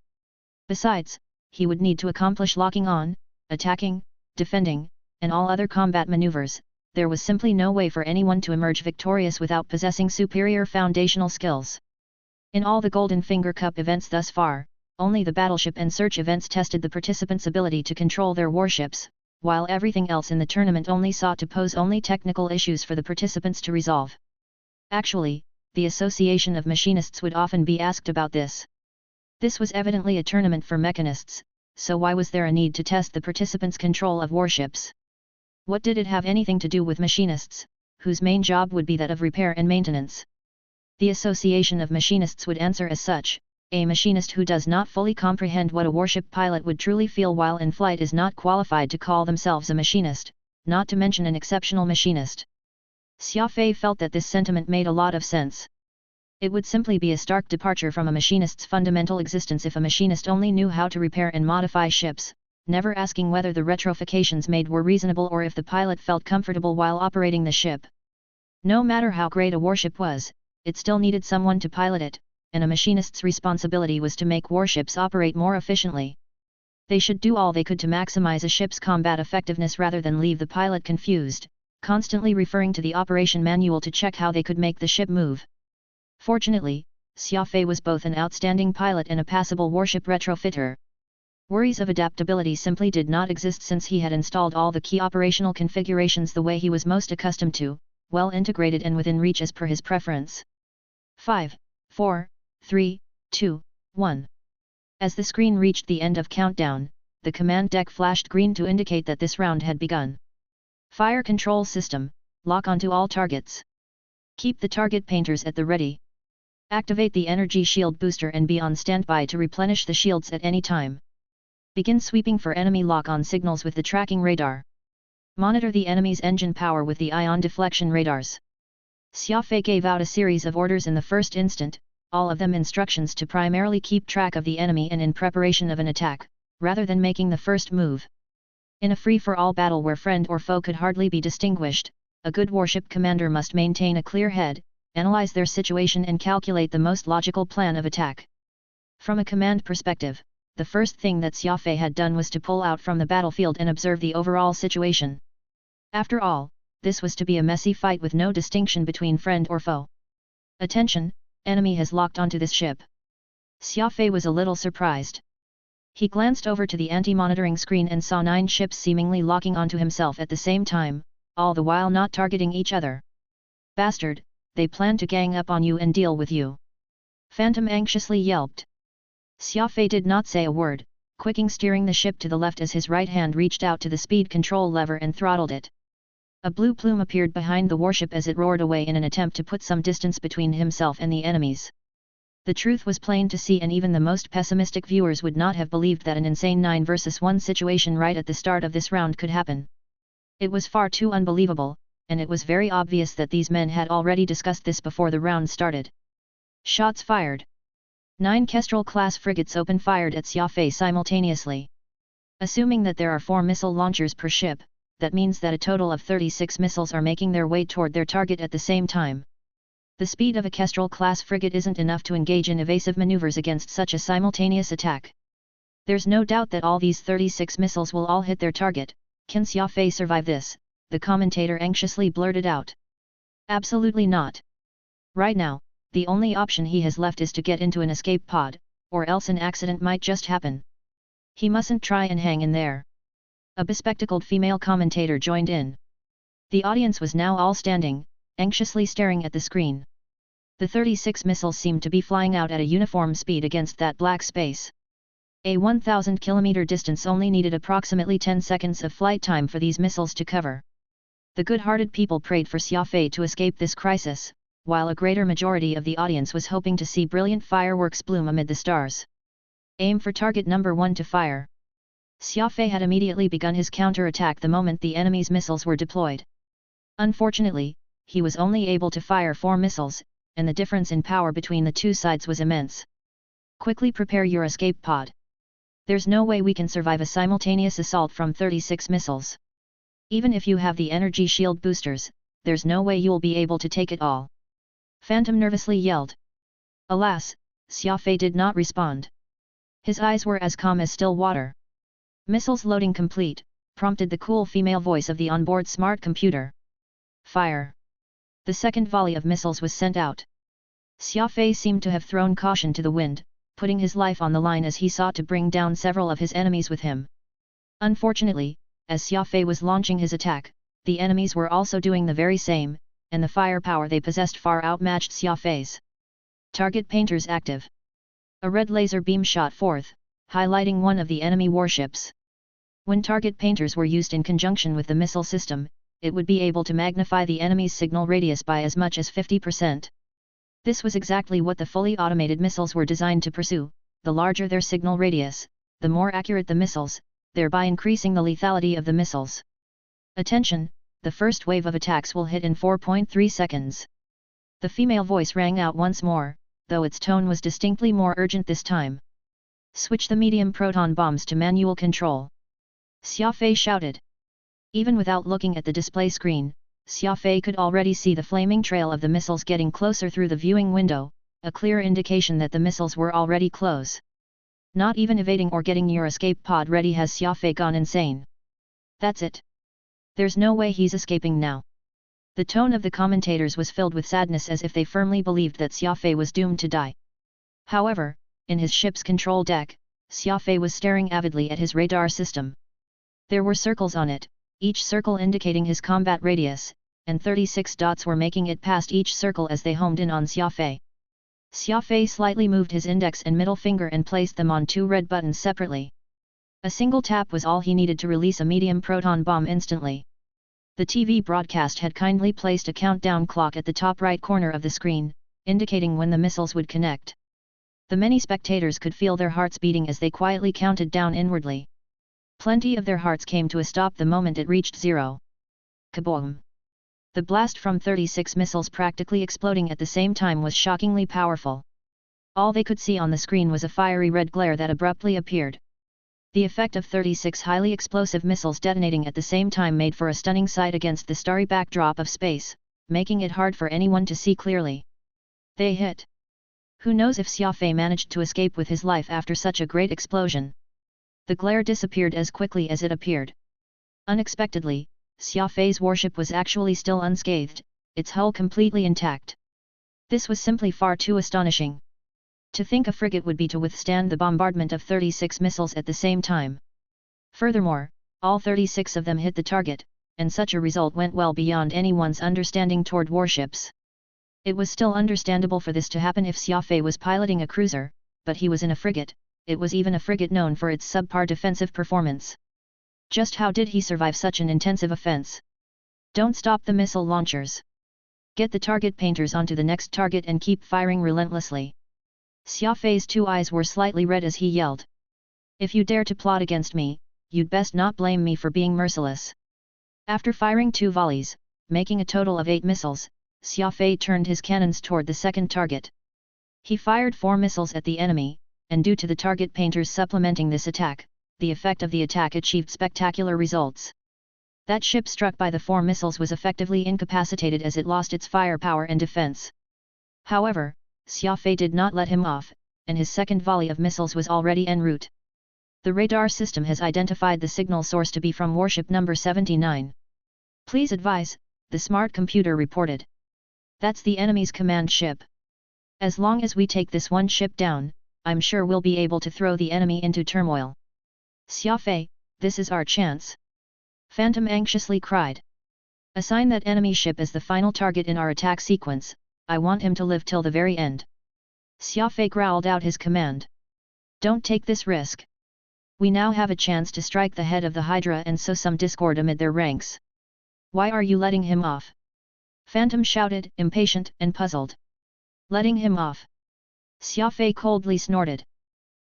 Speaker 1: Besides, he would need to accomplish locking on, attacking, defending, and all other combat maneuvers. There was simply no way for anyone to emerge victorious without possessing superior foundational skills. In all the Golden Finger Cup events thus far, only the battleship and search events tested the participants' ability to control their warships, while everything else in the tournament only sought to pose only technical issues for the participants to resolve. Actually, the Association of Machinists would often be asked about this. This was evidently a tournament for mechanists, so why was there a need to test the participants' control of warships? What did it have anything to do with machinists, whose main job would be that of repair and maintenance? The Association of Machinists would answer as such: A machinist who does not fully comprehend what a warship pilot would truly feel while in flight is not qualified to call themselves a machinist, not to mention an exceptional machinist. Xia Fei felt that this sentiment made a lot of sense. It would simply be a stark departure from a machinist's fundamental existence if a machinist only knew how to repair and modify ships, never asking whether the retrofitcations made were reasonable or if the pilot felt comfortable while operating the ship. No matter how great a warship was, it still needed someone to pilot it, and a machinist's responsibility was to make warships operate more efficiently. They should do all they could to maximize a ship's combat effectiveness rather than leave the pilot confused, constantly referring to the operation manual to check how they could make the ship move. Fortunately, Xia Fei was both an outstanding pilot and a passable warship retrofitter. Worries of adaptability simply did not exist since he had installed all the key operational configurations the way he was most accustomed to, well integrated and within reach as per his preference. 5, 4, 3, 2, 1. As the screen reached the end of countdown, the command deck flashed green to indicate that this round had begun. Fire control system, lock onto all targets. Keep the target painters at the ready. Activate the energy shield booster and be on standby to replenish the shields at any time. Begin sweeping for enemy lock-on signals with the tracking radar. Monitor the enemy's engine power with the ion deflection radars. Xia Fei gave out a series of orders in the first instant, all of them instructions to primarily keep track of the enemy and in preparation of an attack, rather than making the first move. In a free-for-all battle where friend or foe could hardly be distinguished, a good warship commander must maintain a clear head, analyze their situation and calculate the most logical plan of attack. From a command perspective, the first thing that Xia Fei had done was to pull out from the battlefield and observe the overall situation. After all, this was to be a messy fight with no distinction between friend or foe. Attention! Enemy has locked onto this ship. Xia Fei was a little surprised. He glanced over to the anti-monitoring screen and saw 9 ships seemingly locking onto himself at the same time, all the while not targeting each other. Bastard, they plan to gang up on you and deal with you. Phantom anxiously yelped. Xia Fei did not say a word, quicking steering the ship to the left as his right hand reached out to the speed control lever and throttled it. A blue plume appeared behind the warship as it roared away in an attempt to put some distance between himself and the enemies. The truth was plain to see, and even the most pessimistic viewers would not have believed that an insane 9 versus 1 situation right at the start of this round could happen. It was far too unbelievable, and it was very obvious that these men had already discussed this before the round started. Shots fired. 9 Kestrel-class frigates open-fired at Xia Fei simultaneously. Assuming that there are 4 missile launchers per ship, that means that a total of 36 missiles are making their way toward their target at the same time. The speed of a Kestrel-class frigate isn't enough to engage in evasive maneuvers against such a simultaneous attack. There's no doubt that all these 36 missiles will all hit their target. Can Xia Fei survive this? The commentator anxiously blurted out. Absolutely not. Right now, the only option he has left is to get into an escape pod, or else an accident might just happen. He mustn't try and hang in there. A bespectacled female commentator joined in. The audience was now all standing, anxiously staring at the screen. The 36 missiles seemed to be flying out at a uniform speed against that black space. A 1,000 kilometer distance only needed approximately 10 seconds of flight time for these missiles to cover. The good-hearted people prayed for Xia Fei to escape this crisis, while a greater majority of the audience was hoping to see brilliant fireworks bloom amid the stars. Aim for target number 1 to fire. Xia Fei had immediately begun his counter-attack the moment the enemy's missiles were deployed. Unfortunately, he was only able to fire 4 missiles, and the difference in power between the two sides was immense. Quickly prepare your escape pod. There's no way we can survive a simultaneous assault from 36 missiles. Even if you have the energy shield boosters, there's no way you'll be able to take it all. Phantom nervously yelled. Alas, Xia Fei did not respond. His eyes were as calm as still water. Missiles loading complete, prompted the cool female voice of the onboard smart computer. Fire. The second volley of missiles was sent out. Xia Fei seemed to have thrown caution to the wind, putting his life on the line as he sought to bring down several of his enemies with him. Unfortunately, as Xia Fei was launching his attack, the enemies were also doing the very same, and the firepower they possessed far outmatched Xia Fei's. Target painters active. A red laser beam shot forth, highlighting one of the enemy warships. When target painters were used in conjunction with the missile system, it would be able to magnify the enemy's signal radius by as much as 50%. This was exactly what the fully automated missiles were designed to pursue. The larger their signal radius, the more accurate the missiles, thereby increasing the lethality of the missiles. Attention, the first wave of attacks will hit in 4.3 seconds. The female voice rang out once more, though its tone was distinctly more urgent this time. Switch the medium proton bombs to manual control. Xia Fei shouted. Even without looking at the display screen, Xia Fei could already see the flaming trail of the missiles getting closer through the viewing window, a clear indication that the missiles were already close. Not even evading or getting your escape pod ready has Xia Fei gone insane. That's it. There's no way he's escaping now. The tone of the commentators was filled with sadness as if they firmly believed that Xia Fei was doomed to die. However, in his ship's control deck, Xia Fei was staring avidly at his radar system. There were circles on it, each circle indicating his combat radius, and 36 dots were making it past each circle as they homed in on Xia Fei. Xia Fei slightly moved his index and middle finger and placed them on two red buttons separately. A single tap was all he needed to release a medium proton bomb instantly. The TV broadcast had kindly placed a countdown clock at the top right corner of the screen, indicating when the missiles would connect. The many spectators could feel their hearts beating as they quietly counted down inwardly. Plenty of their hearts came to a stop the moment it reached 0. Kaboom! The blast from 36 missiles practically exploding at the same time was shockingly powerful. All they could see on the screen was a fiery red glare that abruptly appeared. The effect of 36 highly explosive missiles detonating at the same time made for a stunning sight against the starry backdrop of space, making it hard for anyone to see clearly. They hit. Who knows if Xia Fei managed to escape with his life after such a great explosion? The glare disappeared as quickly as it appeared. Unexpectedly, Xia Fei's warship was actually still unscathed, its hull completely intact. This was simply far too astonishing. To think a frigate would be to withstand the bombardment of 36 missiles at the same time. Furthermore, all 36 of them hit the target, and such a result went well beyond anyone's understanding toward warships. It was still understandable for this to happen if Xia Fei was piloting a cruiser, but he was in a frigate, it was even a frigate known for its subpar defensive performance. Just how did he survive such an intensive offense? Don't stop the missile launchers. Get the target painters onto the next target and keep firing relentlessly. Xia Fei's two eyes were slightly red as he yelled. If you dare to plot against me, you'd best not blame me for being merciless. After firing 2 volleys, making a total of 8 missiles, Xia Fei turned his cannons toward the second target. He fired 4 missiles at the enemy, and due to the target painters supplementing this attack, the effect of the attack achieved spectacular results. That ship struck by the 4 missiles was effectively incapacitated as it lost its firepower and defense. However, Xia Fei did not let him off, and his second volley of missiles was already en route. The radar system has identified the signal source to be from warship number 79. Please advise, the smart computer reported. That's the enemy's command ship. As long as we take this one ship down, I'm sure we'll be able to throw the enemy into turmoil. Xia Fei, this is our chance. Phantom anxiously cried. Assign that enemy ship as the final target in our attack sequence, I want him to live till the very end. Xia Fei growled out his command. Don't take this risk. We now have a chance to strike the head of the Hydra and sow some discord amid their ranks. Why are you letting him off? Phantom shouted, impatient and puzzled. Letting him off? Xia Fei coldly snorted.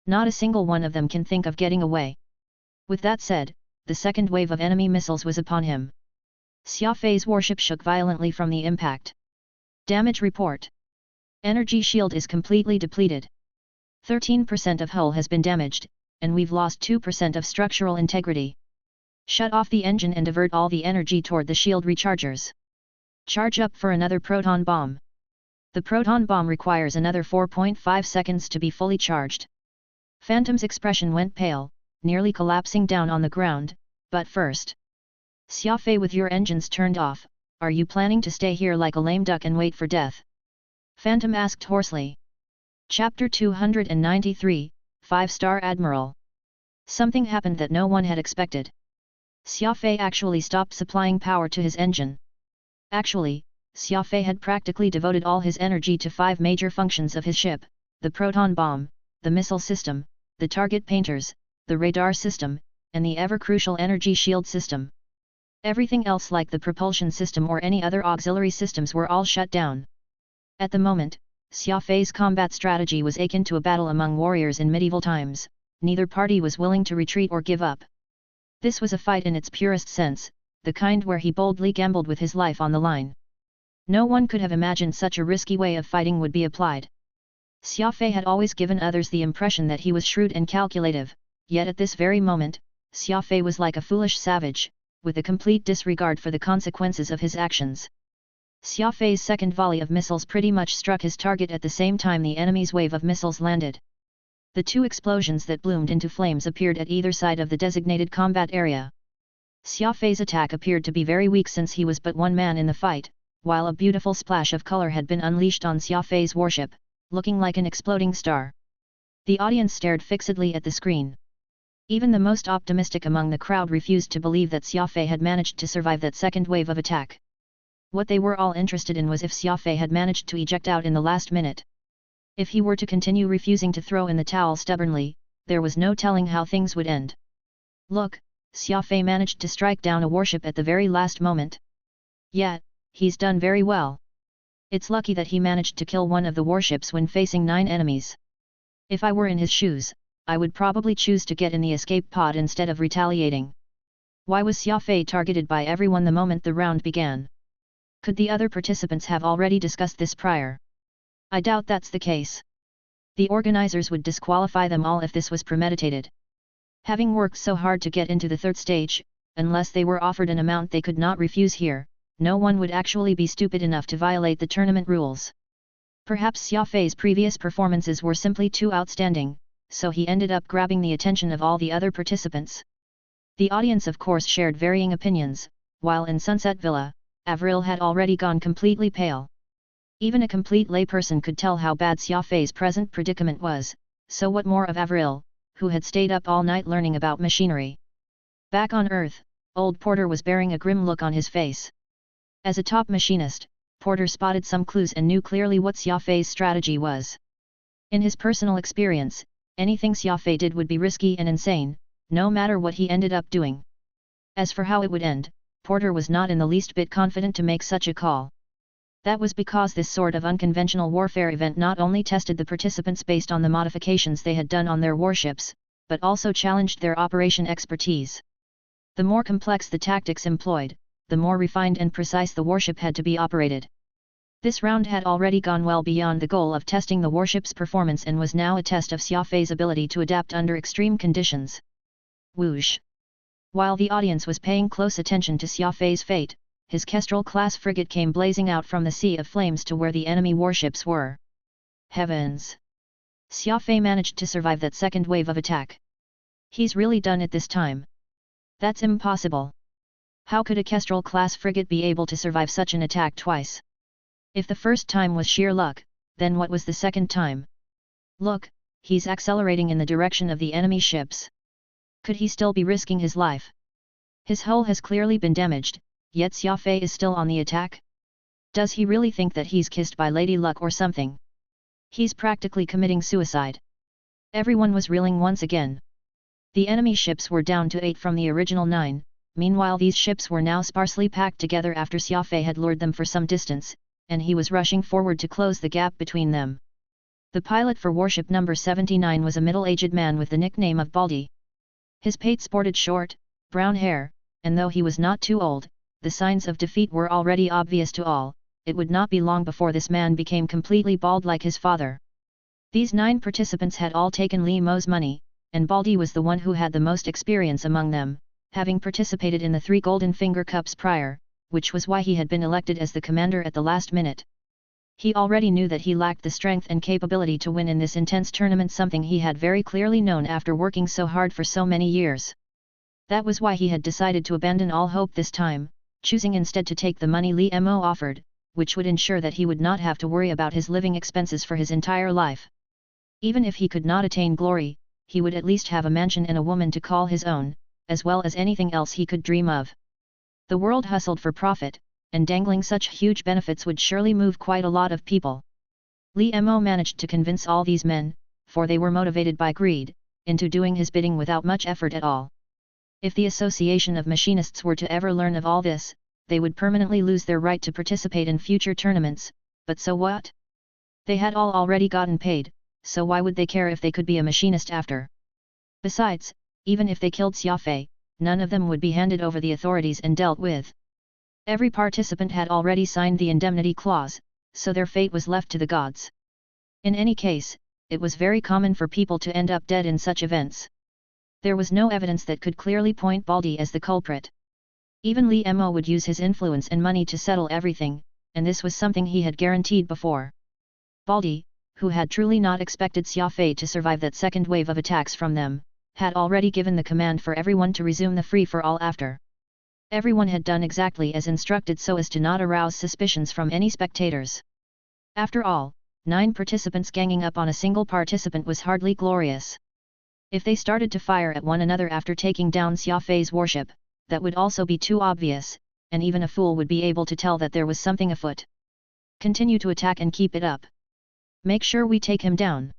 Speaker 1: Not a single one of them can think of getting away. With that said, the second wave of enemy missiles was upon him. Xia Fei's warship shook violently from the impact. Damage report. Energy shield is completely depleted. 13% of hull has been damaged, and we've lost 2% of structural integrity. Shut off the engine and divert all the energy toward the shield rechargers. Charge up for another proton bomb. The proton bomb requires another 4.5 seconds to be fully charged. Phantom's expression went pale, nearly collapsing down on the ground, but first. Xia Fei, with your engines turned off, are you planning to stay here like a lame duck and wait for death? Phantom asked hoarsely. Chapter 293, 5-Star Admiral. Something happened that no one had expected. Xia Fei actually stopped supplying power to his engine. Actually, Xia Fei had practically devoted all his energy to 5 major functions of his ship: the proton bomb, the missile system, the target painters, the radar system, and the ever-crucial energy shield system. Everything else, like the propulsion system or any other auxiliary systems, were all shut down. At the moment, Xia Fei's combat strategy was akin to a battle among warriors in medieval times. Neither party was willing to retreat or give up. This was a fight in its purest sense, the kind where he boldly gambled with his life on the line. No one could have imagined such a risky way of fighting would be applied. Xia Fei had always given others the impression that he was shrewd and calculative, yet at this very moment, Xia Fei was like a foolish savage, with a complete disregard for the consequences of his actions. Xia Fei's second volley of missiles pretty much struck his target at the same time the enemy's wave of missiles landed. The two explosions that bloomed into flames appeared at either side of the designated combat area. Xia Fei's attack appeared to be very weak since he was but one man in the fight, while a beautiful splash of color had been unleashed on Xia Fei's warship, looking like an exploding star. The audience stared fixedly at the screen. Even the most optimistic among the crowd refused to believe that Xia Fei had managed to survive that second wave of attack. What they were all interested in was if Xia Fei had managed to eject out in the last minute. If he were to continue refusing to throw in the towel stubbornly, there was no telling how things would end. Look, Xia Fei managed to strike down a warship at the very last moment. Yet, he's done very well. It's lucky that he managed to kill one of the warships when facing 9 enemies. If I were in his shoes, I would probably choose to get in the escape pod instead of retaliating. Why was Xia Fei targeted by everyone the moment the round began? Could the other participants have already discussed this prior? I doubt that's the case. The organizers would disqualify them all if this was premeditated. Having worked so hard to get into the third stage, unless they were offered an amount they could not refuse here, no one would actually be stupid enough to violate the tournament rules. Perhaps Xia Fei's previous performances were simply too outstanding, so he ended up grabbing the attention of all the other participants. The audience of course shared varying opinions, while in Sunset Villa, Avril had already gone completely pale. Even a complete layperson could tell how bad Xia Fei's present predicament was, so what more of Avril, who had stayed up all night learning about machinery. Back on Earth, old Porter was bearing a grim look on his face. As a top machinist, Porter spotted some clues and knew clearly what Xia Fei's strategy was. In his personal experience, anything Xia Fei did would be risky and insane, no matter what he ended up doing. As for how it would end, Porter was not in the least bit confident to make such a call. That was because this sort of unconventional warfare event not only tested the participants based on the modifications they had done on their warships, but also challenged their operation expertise. The more complex the tactics employed, the more refined and precise the warship had to be operated. This round had already gone well beyond the goal of testing the warship's performance and was now a test of Xia Fei's ability to adapt under extreme conditions. Whoosh! While the audience was paying close attention to Xia Fei's fate, his Kestrel-class frigate came blazing out from the sea of flames to where the enemy warships were. Heavens! Xia Fei managed to survive that second wave of attack. He's really done it this time. That's impossible. How could a Kestrel-class frigate be able to survive such an attack twice? If the first time was sheer luck, then what was the second time? Look, he's accelerating in the direction of the enemy ships. Could he still be risking his life? His hull has clearly been damaged, yet Xia Fei is still on the attack? Does he really think that he's kissed by Lady Luck or something? He's practically committing suicide. Everyone was reeling once again. The enemy ships were down to 8 from the original 9, meanwhile these ships were now sparsely packed together after Xia Fei had lured them for some distance, and he was rushing forward to close the gap between them. The pilot for warship number 79 was a middle-aged man with the nickname of Baldy. His pate sported short, brown hair, and though he was not too old, the signs of defeat were already obvious to all. It would not be long before this man became completely bald like his father. These 9 participants had all taken Li Mo's money, and Baldy was the one who had the most experience among them, having participated in the 3 Golden Finger Cups prior, which was why he had been elected as the commander at the last minute. He already knew that he lacked the strength and capability to win in this intense tournament, something he had very clearly known after working so hard for so many years. That was why he had decided to abandon all hope this time, choosing instead to take the money Li Mo offered, which would ensure that he would not have to worry about his living expenses for his entire life. Even if he could not attain glory, he would at least have a mansion and a woman to call his own, as well as anything else he could dream of. The world hustled for profit, and dangling such huge benefits would surely move quite a lot of people. Li Mo managed to convince all these men, for they were motivated by greed, into doing his bidding without much effort at all. If the Association of Machinists were to ever learn of all this, they would permanently lose their right to participate in future tournaments, but so what? They had all already gotten paid, so why would they care if they could be a machinist after? Besides, even if they killed Xia Fei, none of them would be handed over the authorities and dealt with. Every participant had already signed the indemnity clause, so their fate was left to the gods. In any case, it was very common for people to end up dead in such events. There was no evidence that could clearly point Baldi as the culprit. Even Li Mo would use his influence and money to settle everything, and this was something he had guaranteed before. Baldi, who had truly not expected Xia Fei to survive that second wave of attacks from them, had already given the command for everyone to resume the free-for-all after. Everyone had done exactly as instructed so as to not arouse suspicions from any spectators. After all, 9 participants ganging up on a single participant was hardly glorious. If they started to fire at one another after taking down Xia Fei's warship, that would also be too obvious, and even a fool would be able to tell that there was something afoot. Continue to attack and keep it up. Make sure we take him down.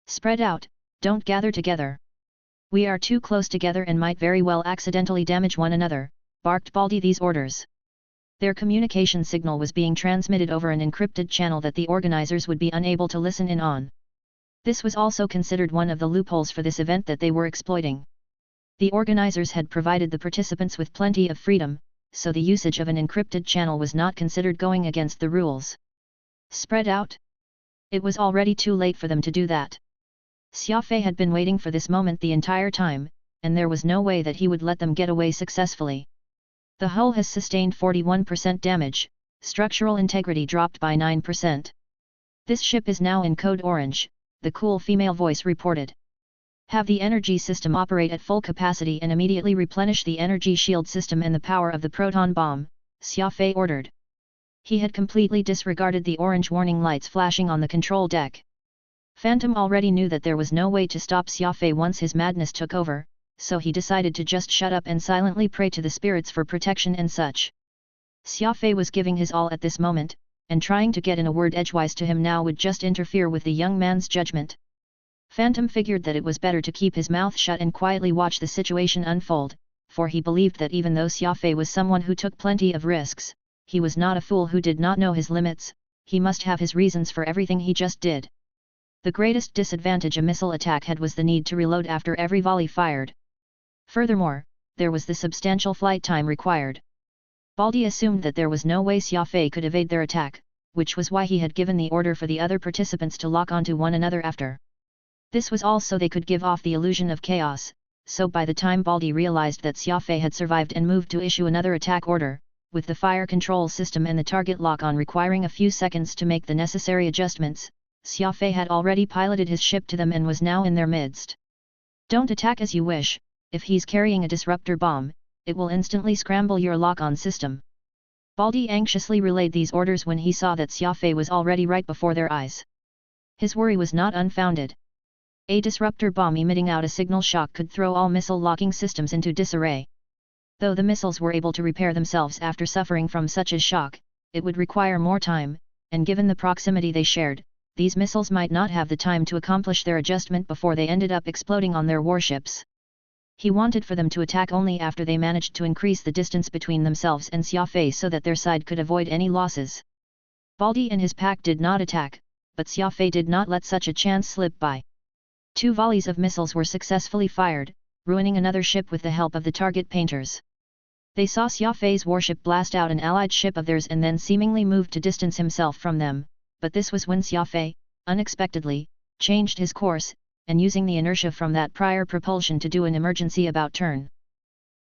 Speaker 1: Spread out, don't gather together. We are too close together and might very well accidentally damage one another, barked Baldi these orders. Their communication signal was being transmitted over an encrypted channel that the organizers would be unable to listen in on. This was also considered one of the loopholes for this event that they were exploiting. The organizers had provided the participants with plenty of freedom, so the usage of an encrypted channel was not considered going against the rules. Spread out? It was already too late for them to do that. Xia Fei had been waiting for this moment the entire time, and there was no way that he would let them get away successfully. The hull has sustained 41% damage, structural integrity dropped by 9%. This ship is now in code orange, the cool female voice reported. Have the energy system operate at full capacity and immediately replenish the energy shield system and the power of the proton bomb, Xia Fei ordered. He had completely disregarded the orange warning lights flashing on the control deck. Phantom already knew that there was no way to stop Xia Fei once his madness took over, so he decided to just shut up and silently pray to the spirits for protection and such. Xia Fei was giving his all at this moment, and trying to get in a word edgewise to him now would just interfere with the young man's judgment. Phantom figured that it was better to keep his mouth shut and quietly watch the situation unfold, for he believed that even though Xia Fei was someone who took plenty of risks, he was not a fool who did not know his limits. He must have his reasons for everything he just did. The greatest disadvantage a missile attack had was the need to reload after every volley fired. Furthermore, there was the substantial flight time required. Baldi assumed that there was no way Xia Fei could evade their attack, which was why he had given the order for the other participants to lock onto one another after. This was all so they could give off the illusion of chaos, so by the time Baldi realized that Xia Fei had survived and moved to issue another attack order, with the fire control system and the target lock-on requiring a few seconds to make the necessary adjustments, Xia Fei had already piloted his ship to them and was now in their midst. Don't attack as you wish. If he's carrying a disruptor bomb, it will instantly scramble your lock-on system. Baldi anxiously relayed these orders when he saw that Xia Fei was already right before their eyes. His worry was not unfounded. A disruptor bomb emitting out a signal shock could throw all missile locking systems into disarray. Though the missiles were able to repair themselves after suffering from such a shock, it would require more time, and given the proximity they shared, these missiles might not have the time to accomplish their adjustment before they ended up exploding on their warships. He wanted for them to attack only after they managed to increase the distance between themselves and Xia Fei so that their side could avoid any losses. Baldi and his pack did not attack, but Xia Fei did not let such a chance slip by. 2 volleys of missiles were successfully fired, ruining another ship with the help of the target painters. They saw Xia Fei's warship blast out an allied ship of theirs and then seemingly move to distance himself from them, but this was when Xia Fei, unexpectedly, changed his course, and using the inertia from that prior propulsion to do an emergency about turn.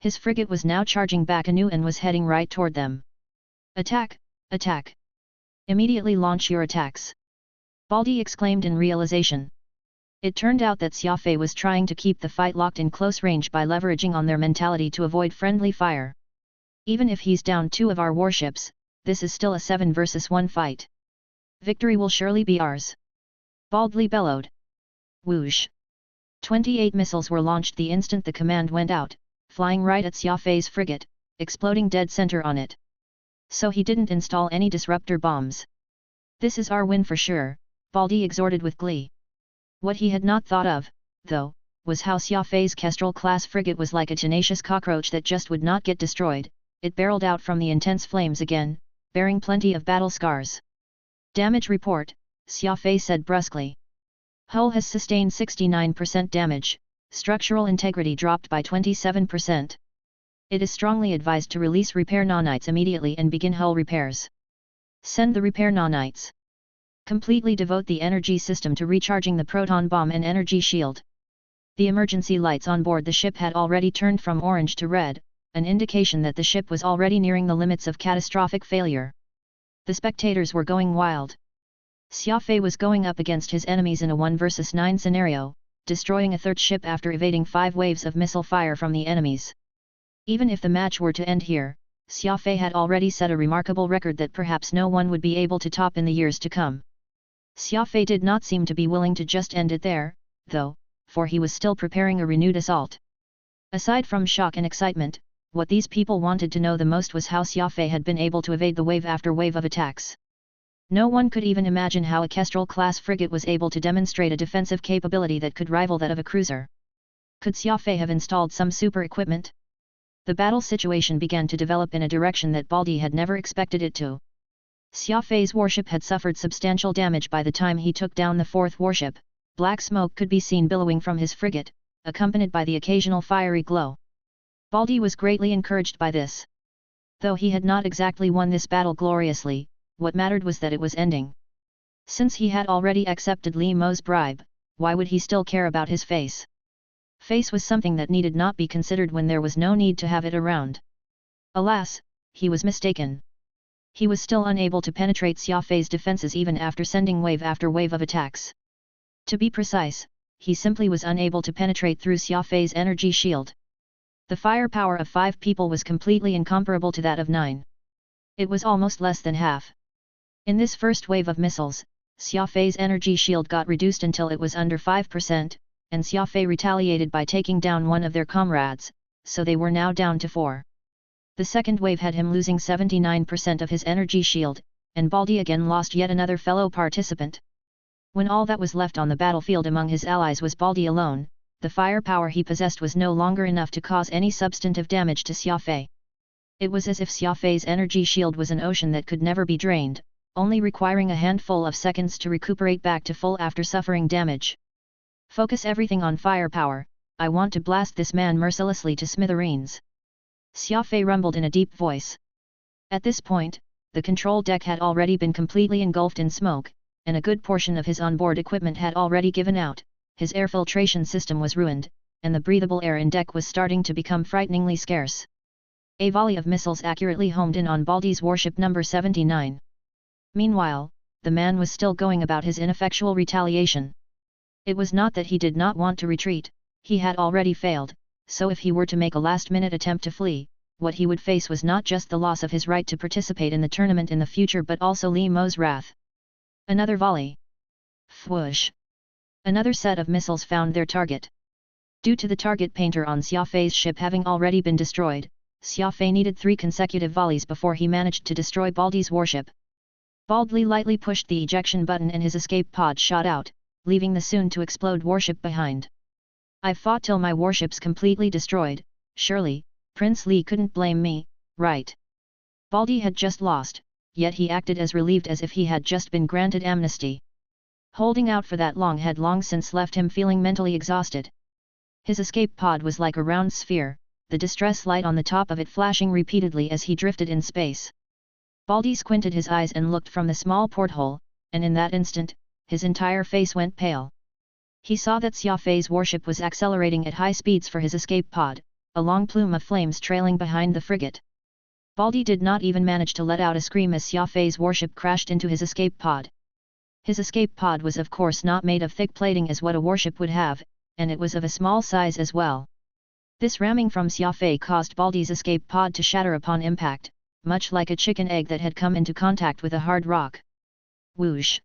Speaker 1: His frigate was now charging back anew and was heading right toward them. Attack! Attack! Immediately launch your attacks! Baldi exclaimed in realization. It turned out that Xia Fei was trying to keep the fight locked in close range by leveraging on their mentality to avoid friendly fire. Even if he's down 2 of our warships, this is still a 7 versus 1 fight. Victory will surely be ours. Baldly bellowed. Whoosh! 28 missiles were launched the instant the command went out, flying right at Xia Fei's frigate, exploding dead center on it. So he didn't install any disruptor bombs. This is our win for sure, Baldi exhorted with glee. What he had not thought of, though, was how Xia Fei's Kestrel-class frigate was like a tenacious cockroach that just would not get destroyed. It barreled out from the intense flames again, bearing plenty of battle scars. Damage report, Xia Fei said brusquely. Hull has sustained 69% damage, structural integrity dropped by 27%. It is strongly advised to release repair nanites immediately and begin hull repairs. Send the repair nanites. Completely devote the energy system to recharging the proton bomb and energy shield. The emergency lights on board the ship had already turned from orange to red, an indication that the ship was already nearing the limits of catastrophic failure. The spectators were going wild. Xia Fei was going up against his enemies in a 1 versus 9 scenario, destroying a third ship after evading 5 waves of missile fire from the enemies. Even if the match were to end here, Xia Fei had already set a remarkable record that perhaps no one would be able to top in the years to come. Xia Fei did not seem to be willing to just end it there, though, for he was still preparing a renewed assault. Aside from shock and excitement, what these people wanted to know the most was how Xia Fei had been able to evade the wave after wave of attacks. No one could even imagine how a Kestrel-class frigate was able to demonstrate a defensive capability that could rival that of a cruiser. Could Xia Fei have installed some super equipment? The battle situation began to develop in a direction that Baldy had never expected it to. Xia Fei's warship had suffered substantial damage by the time he took down the fourth warship. Black smoke could be seen billowing from his frigate, accompanied by the occasional fiery glow. Baldy was greatly encouraged by this. Though he had not exactly won this battle gloriously, what mattered was that it was ending. Since he had already accepted Li Mo's bribe, why would he still care about his face? Face was something that needed not be considered when there was no need to have it around. Alas, he was mistaken. He was still unable to penetrate Xia Fei's defenses even after sending wave after wave of attacks. To be precise, he simply was unable to penetrate through Xia Fei's energy shield. The firepower of 5 people was completely incomparable to that of 9. It was almost less than half. In this first wave of missiles, Xia Fei's energy shield got reduced until it was under 5%, and Xia Fei retaliated by taking down one of their comrades, so they were now down to 4. The second wave had him losing 79% of his energy shield, and Baldy again lost yet another fellow participant. When all that was left on the battlefield among his allies was Baldy alone, the firepower he possessed was no longer enough to cause any substantive damage to Xia Fei. It was as if Xia Fei's energy shield was an ocean that could never be drained, only requiring a handful of seconds to recuperate back to full after suffering damage. Focus everything on firepower, I want to blast this man mercilessly to smithereens. Xia Fei rumbled in a deep voice. At this point, the control deck had already been completely engulfed in smoke, and a good portion of his onboard equipment had already given out, his air filtration system was ruined, and the breathable air in deck was starting to become frighteningly scarce. A volley of missiles accurately homed in on Baldy's warship number 79. Meanwhile, the man was still going about his ineffectual retaliation. It was not that he did not want to retreat, he had already failed, so if he were to make a last-minute attempt to flee, what he would face was not just the loss of his right to participate in the tournament in the future but also Li Mo's wrath. Another volley. Whoosh! Another set of missiles found their target. Due to the target painter on Xia Fei's ship having already been destroyed, Xia Fei needed 3 consecutive volleys before he managed to destroy Baldy's warship. Baldy lightly pushed the ejection button and his escape pod shot out, leaving the soon-to-explode warship behind. I've fought till my warship's completely destroyed, surely, Prince Li couldn't blame me, right? Baldy had just lost, yet he acted as relieved as if he had just been granted amnesty. Holding out for that long had long since left him feeling mentally exhausted. His escape pod was like a round sphere, the distress light on the top of it flashing repeatedly as he drifted in space. Baldy squinted his eyes and looked from the small porthole, and in that instant, his entire face went pale. He saw that Xia Fei's warship was accelerating at high speeds for his escape pod, a long plume of flames trailing behind the frigate. Baldy did not even manage to let out a scream as Xia Fei's warship crashed into his escape pod. His escape pod was of course not made of thick plating as what a warship would have, and it was of a small size as well. This ramming from Xia Fei caused Baldy's escape pod to shatter upon impact, much like a chicken egg that had come into contact with a hard rock. Whoosh!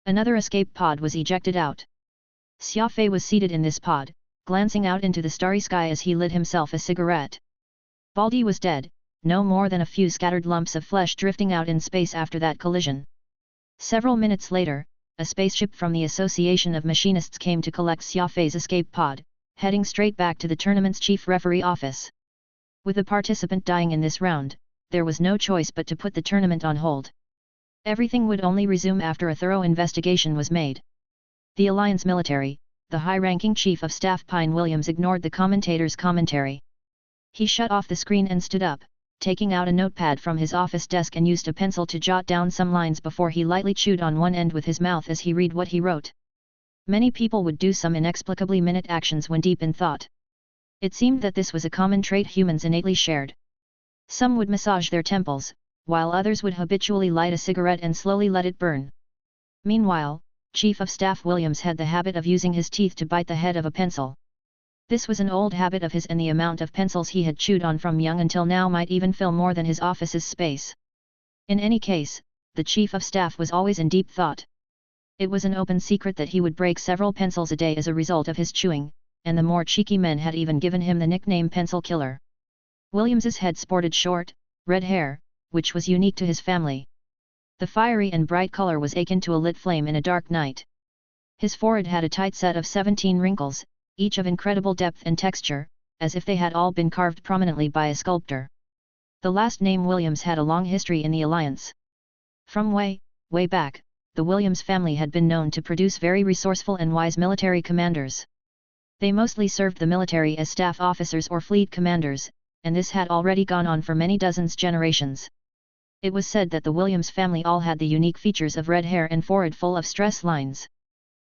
Speaker 1: Another escape pod was ejected out. Xia Fei was seated in this pod, glancing out into the starry sky as he lit himself a cigarette. Baldy was dead, no more than a few scattered lumps of flesh drifting out in space after that collision. Several minutes later, a spaceship from the Association of Machinists came to collect Xia Fei's escape pod, heading straight back to the tournament's chief referee office. With a participant dying in this round, there was no choice but to put the tournament on hold. Everything would only resume after a thorough investigation was made. The Alliance military, the high-ranking Chief of Staff Pine Williams ignored the commentator's commentary. He shut off the screen and stood up, taking out a notepad from his office desk and used a pencil to jot down some lines before he lightly chewed on one end with his mouth as he read what he wrote. Many people would do some inexplicably minute actions when deep in thought. It seemed that this was a common trait humans innately shared. Some would massage their temples, while others would habitually light a cigarette and slowly let it burn. Meanwhile, Chief of Staff Williams had the habit of using his teeth to bite the head of a pencil. This was an old habit of his, and the amount of pencils he had chewed on from young until now might even fill more than his office's space. In any case, the Chief of Staff was always in deep thought. It was an open secret that he would break several pencils a day as a result of his chewing, and the more cheeky men had even given him the nickname Pencil Killer. Williams's head sported short, red hair, which was unique to his family. The fiery and bright color was akin to a lit flame in a dark night. His forehead had a tight set of 17 wrinkles, each of incredible depth and texture, as if they had all been carved prominently by a sculptor. The last name Williams had a long history in the Alliance. From way back, the Williams family had been known to produce very resourceful and wise military commanders. They mostly served the military as staff officers or fleet commanders, and this had already gone on for many dozens generations. It was said that the Williams family all had the unique features of red hair and forehead full of stress lines.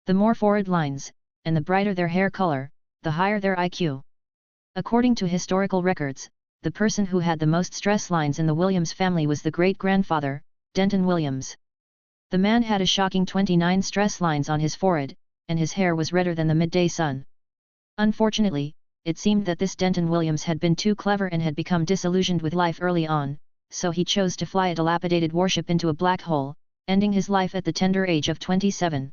Speaker 1: The more forehead lines, and the brighter their hair color, the higher their IQ. According to historical records, the person who had the most stress lines in the Williams family was the great-grandfather, Denton Williams. The man had a shocking 29 stress lines on his forehead, and his hair was redder than the midday sun. Unfortunately, it seemed that this Denton Williams had been too clever and had become disillusioned with life early on, so he chose to fly a dilapidated warship into a black hole, ending his life at the tender age of 27.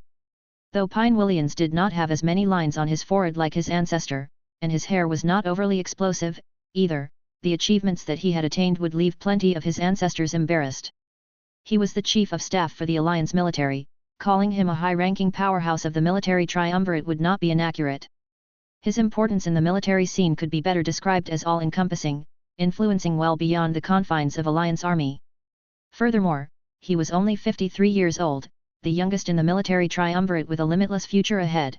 Speaker 1: Though Pine Williams did not have as many lines on his forehead like his ancestor, and his hair was not overly explosive, either, the achievements that he had attained would leave plenty of his ancestors embarrassed. He was the Chief of Staff for the Alliance military, calling him a high-ranking powerhouse of the military triumvirate would not be inaccurate. His importance in the military scene could be better described as all-encompassing, influencing well beyond the confines of Alliance Army. Furthermore, he was only 53 years old, the youngest in the military triumvirate with a limitless future ahead.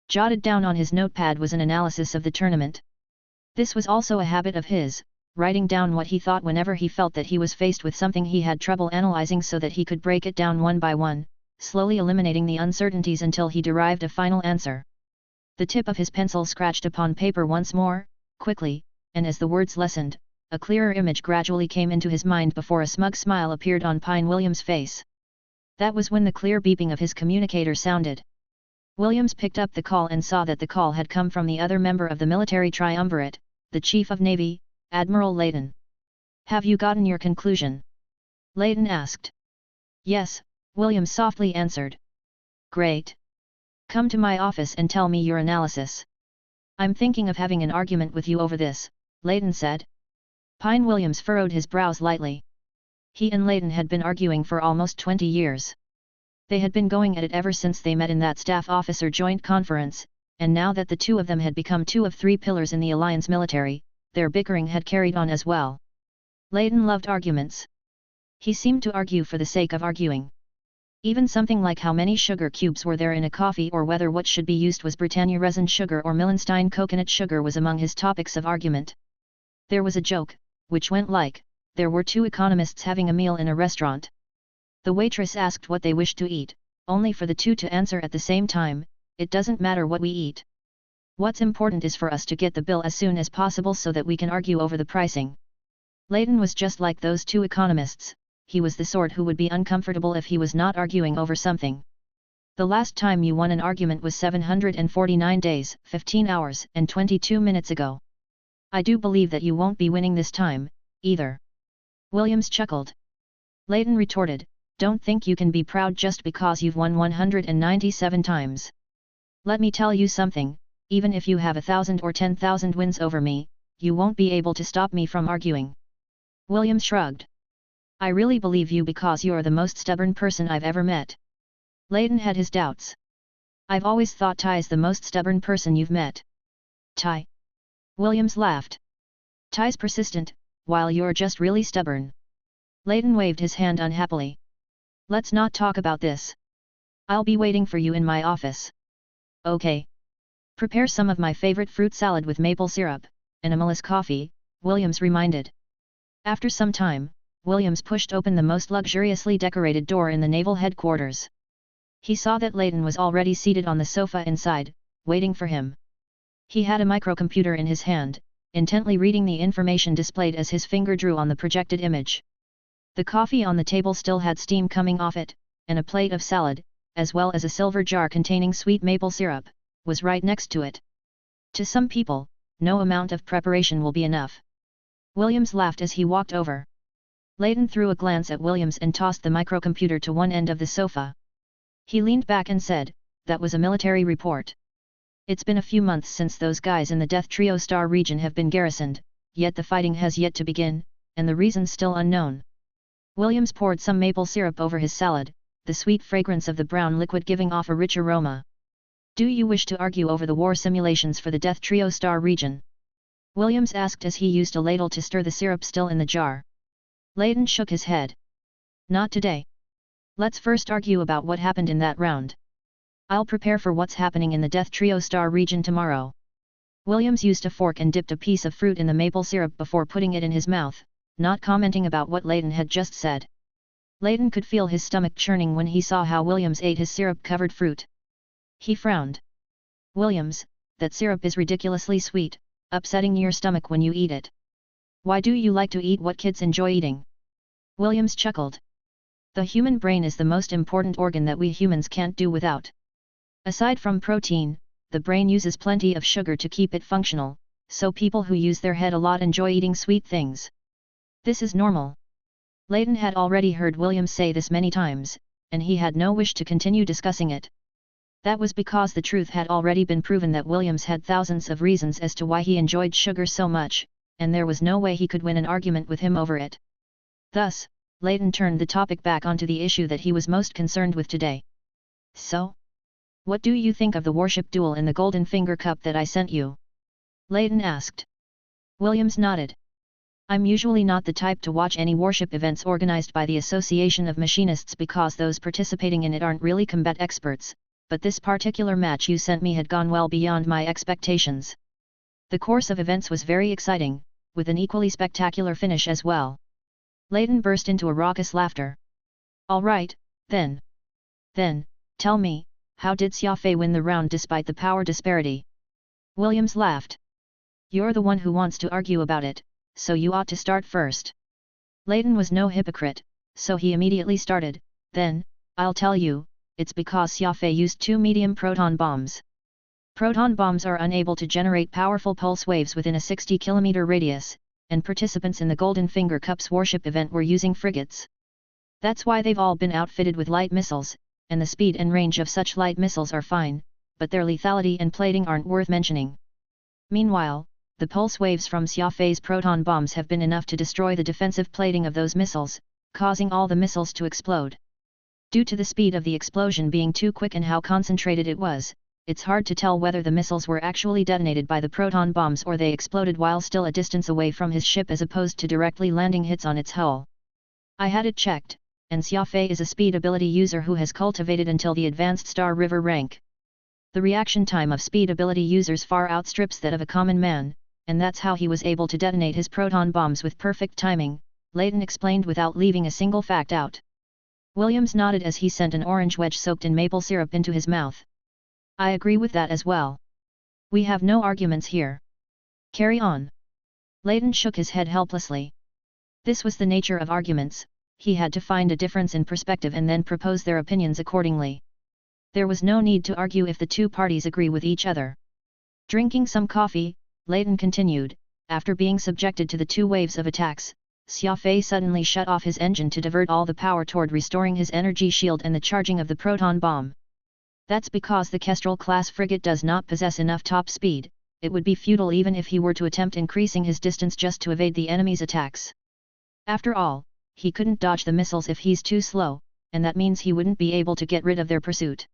Speaker 1: Jotted down on his notepad was an analysis of the tournament. This was also a habit of his, writing down what he thought whenever he felt that he was faced with something he had trouble analyzing so that he could break it down one by one, slowly eliminating the uncertainties until he derived a final answer. The tip of his pencil scratched upon paper once more, quickly, and as the words lessened, a clearer image gradually came into his mind before a smug smile appeared on Pine Williams' face. That was when the clear beeping of his communicator sounded. Williams picked up the call and saw that the call had come from the other member of the military triumvirate, the Chief of Navy, Admiral Leighton. "Have you gotten your conclusion?" Leighton asked. "Yes," Williams softly answered. "Great. Come to my office and tell me your analysis." "I'm thinking of having an argument with you over this," Leighton said. Pine Williams furrowed his brows lightly. He and Leighton had been arguing for almost 20 years. They had been going at it ever since they met in that staff officer joint conference, and now that the two of them had become two of three pillars in the Alliance military, their bickering had carried on as well. Leighton loved arguments. He seemed to argue for the sake of arguing. Even something like how many sugar cubes were there in a coffee or whether what should be used was Britannia resin sugar or Millenstein coconut sugar was among his topics of argument. There was a joke, which went like, there were two economists having a meal in a restaurant. The waitress asked what they wished to eat, only for the two to answer at the same time, "It doesn't matter what we eat. What's important is for us to get the bill as soon as possible so that we can argue over the pricing." Leighton was just like those two economists. He was the sort who would be uncomfortable if he was not arguing over something. "The last time you won an argument was 749 days, 15 hours and 22 minutes ago. I do believe that you won't be winning this time, either." Williams chuckled. Leighton retorted, "Don't think you can be proud just because you've won 197 times. Let me tell you something, even if you have 1,000 or 10,000 wins over me, you won't be able to stop me from arguing." Williams shrugged. "I really believe you because you're the most stubborn person I've ever met." Leighton had his doubts. "I've always thought Ty's the most stubborn person you've met." "Ty?" Williams laughed. "Ty's persistent, while you're just really stubborn." Leighton waved his hand unhappily. Let's not talk about this. I'll be waiting for you in my office. Okay. Prepare some of my favorite fruit salad with maple syrup, and a Millis coffee, Williams reminded. After some time, Williams pushed open the most luxuriously decorated door in the naval headquarters. He saw that Leighton was already seated on the sofa inside, waiting for him. He had a microcomputer in his hand, intently reading the information displayed as his finger drew on the projected image. The coffee on the table still had steam coming off it, and a plate of salad, as well as a silver jar containing sweet maple syrup, was right next to it. To some people, no amount of preparation will be enough. Williams laughed as he walked over. Leighton threw a glance at Williams and tossed the microcomputer to one end of the sofa. He leaned back and said, "That was a military report. It's been a few months since those guys in the Death Trio Star region have been garrisoned, yet the fighting has yet to begin, and the reason's still unknown." Williams poured some maple syrup over his salad, the sweet fragrance of the brown liquid giving off a rich aroma. "Do you wish to argue over the war simulations for the Death Trio Star region?" Williams asked as he used a ladle to stir the syrup still in the jar. Leighton shook his head. "Not today. Let's first argue about what happened in that round. I'll prepare for what's happening in the Death Trio Star region tomorrow." Williams used a fork and dipped a piece of fruit in the maple syrup before putting it in his mouth, not commenting about what Leighton had just said. Leighton could feel his stomach churning when he saw how Williams ate his syrup-covered fruit. He frowned. "Williams, that syrup is ridiculously sweet, upsetting your stomach when you eat it. Why do you like to eat what kids enjoy eating?" Williams chuckled. "The human brain is the most important organ that we humans can't do without. Aside from protein, the brain uses plenty of sugar to keep it functional, so people who use their head a lot enjoy eating sweet things. This is normal." Leighton had already heard Williams say this many times, and he had no wish to continue discussing it. That was because the truth had already been proven that Williams had thousands of reasons as to why he enjoyed sugar so much, and there was no way he could win an argument with him over it. Thus, Leighton turned the topic back onto the issue that he was most concerned with today. "So? What do you think of the warship duel in the Golden Finger Cup that I sent you?" Leighton asked. Williams nodded. "I'm usually not the type to watch any warship events organized by the Association of Machinists because those participating in it aren't really combat experts, but this particular match you sent me had gone well beyond my expectations. The course of events was very exciting, with an equally spectacular finish as well." Leighton burst into a raucous laughter. "All right, then. Tell me, how did Xia Fei win the round despite the power disparity?" Williams laughed. "You're the one who wants to argue about it, so you ought to start first." Leighton was no hypocrite, so he immediately started. "Then, I'll tell you, it's because Xia Fei used 2 medium proton bombs. Proton bombs are unable to generate powerful pulse waves within a 60-kilometer radius, and participants in the Golden Finger Cup's warship event were using frigates. That's why they've all been outfitted with light missiles, and the speed and range of such light missiles are fine, but their lethality and plating aren't worth mentioning. Meanwhile, the pulse waves from Xia Fei's proton bombs have been enough to destroy the defensive plating of those missiles, causing all the missiles to explode. Due to the speed of the explosion being too quick and how concentrated it was, it's hard to tell whether the missiles were actually detonated by the proton bombs or they exploded while still a distance away from his ship as opposed to directly landing hits on its hull. I had it checked, and Xia Fei is a speed ability user who has cultivated until the Advanced Star River rank. The reaction time of speed ability users far outstrips that of a common man, and that's how he was able to detonate his proton bombs with perfect timing," Leighton explained without leaving a single fact out. Williams nodded as he sent an orange wedge soaked in maple syrup into his mouth. "I agree with that as well. We have no arguments here. Carry on." Leighton shook his head helplessly. This was the nature of arguments, he had to find a difference in perspective and then propose their opinions accordingly. There was no need to argue if the two parties agree with each other. Drinking some coffee, Leighton continued, "After being subjected to the 2 waves of attacks, Xia Fei suddenly shut off his engine to divert all the power toward restoring his energy shield and the charging of the proton bomb. That's because the Kestrel-class frigate does not possess enough top speed, it would be futile even if he were to attempt increasing his distance just to evade the enemy's attacks. After all, he couldn't dodge the missiles if he's too slow, and that means he wouldn't be able to get rid of their pursuit.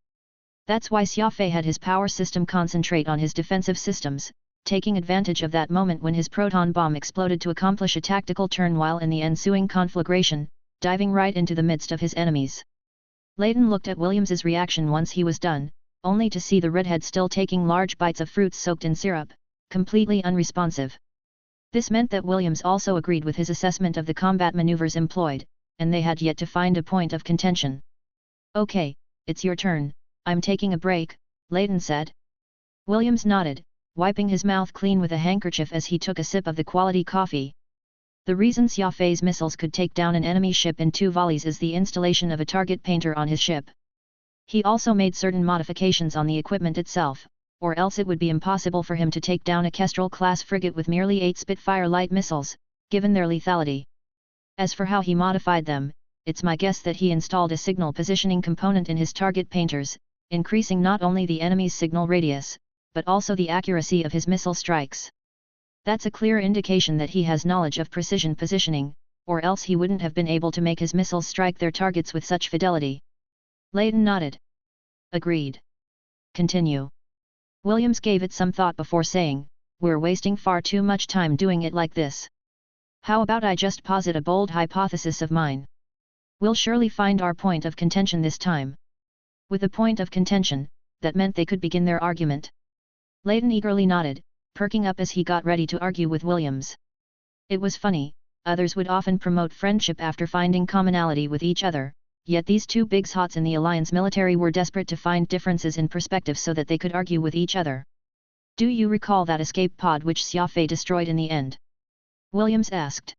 Speaker 1: That's why Xia Fei had his power system concentrate on his defensive systems, taking advantage of that moment when his proton bomb exploded to accomplish a tactical turn while in the ensuing conflagration, diving right into the midst of his enemies. Leighton looked at Williams's reaction once he was done, only to see the redhead still taking large bites of fruits soaked in syrup, completely unresponsive. This meant that Williams also agreed with his assessment of the combat maneuvers employed, and they had yet to find a point of contention. "Okay, it's your turn, I'm taking a break," Leighton said. Williams nodded, wiping his mouth clean with a handkerchief as he took a sip of the quality coffee. The reason Xia Fei's missiles could take down an enemy ship in 2 volleys is the installation of a target painter on his ship. He also made certain modifications on the equipment itself, or else it would be impossible for him to take down a Kestrel-class frigate with merely 8 Spitfire light missiles, given their lethality. As for how he modified them, it's my guess that he installed a signal positioning component in his target painters, increasing not only the enemy's signal radius, but also the accuracy of his missile strikes. That's a clear indication that he has knowledge of precision positioning, or else he wouldn't have been able to make his missiles strike their targets with such fidelity. Leighton nodded. Agreed. Continue. Williams gave it some thought before saying, "We're wasting far too much time doing it like this. How about I just posit a bold hypothesis of mine? We'll surely find our point of contention this time." With a point of contention, that meant they could begin their argument. Leighton eagerly nodded, perking up as he got ready to argue with Williams. It was funny, others would often promote friendship after finding commonality with each other, yet these two big hots in the Alliance military were desperate to find differences in perspective so that they could argue with each other. "Do you recall that escape pod which Xia Fei destroyed in the end?" Williams asked.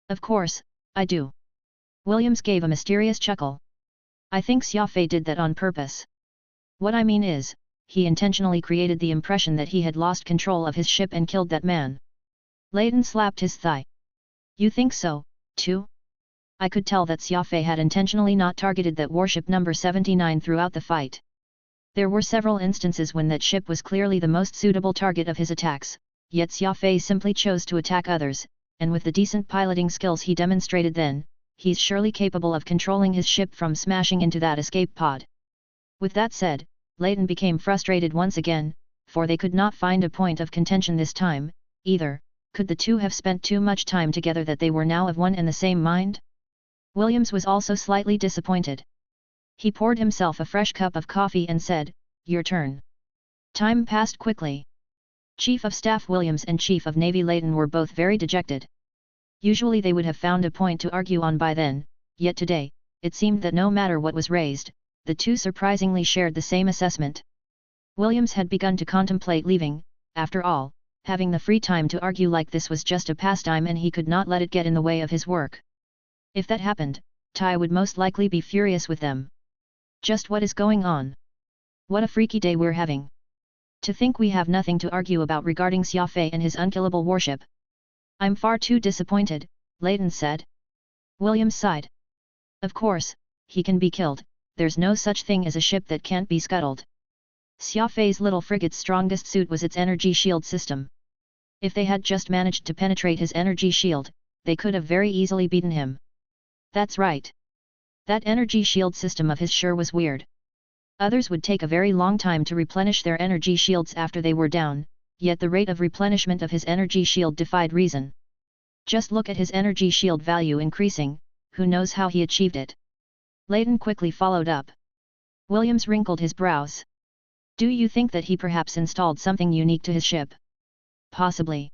Speaker 1: "Of course, I do." Williams gave a mysterious chuckle. "I think Xia Fei did that on purpose. What I mean is, he intentionally created the impression that he had lost control of his ship and killed that man." Leighton slapped his thigh. "You think so, too?" "I could tell that Xia Fei had intentionally not targeted that warship number 79 throughout the fight. There were several instances when that ship was clearly the most suitable target of his attacks, yet Xia Fei simply chose to attack others, and with the decent piloting skills he demonstrated then, he's surely capable of controlling his ship from smashing into that escape pod." With that said, Leighton became frustrated once again, for they could not find a point of contention this time, either. Could the two have spent too much time together that they were now of one and the same mind? Williams was also slightly disappointed. He poured himself a fresh cup of coffee and said, "Your turn." Time passed quickly. Chief of Staff Williams and Chief of Navy Leighton were both very dejected. Usually they would have found a point to argue on by then, yet today, it seemed that no matter what was raised, the two surprisingly shared the same assessment. Williams had begun to contemplate leaving. After all, having the free time to argue like this was just a pastime and he could not let it get in the way of his work. If that happened, Tai would most likely be furious with them. Just what is going on? What a freaky day we're having. To think we have nothing to argue about regarding Xia Fei and his unkillable warship. I'm far too disappointed, Leighton said. Williams sighed. Of course, he can be killed, there's no such thing as a ship that can't be scuttled. Xia Fei's little frigate's strongest suit was its energy shield system. If they had just managed to penetrate his energy shield, they could have very easily beaten him. That's right. That energy shield system of his sure was weird. Others would take a very long time to replenish their energy shields after they were down, yet the rate of replenishment of his energy shield defied reason. Just look at his energy shield value increasing, who knows how he achieved it. Leighton quickly followed up. Williams wrinkled his brows. Do you think that he perhaps installed something unique to his ship? Possibly.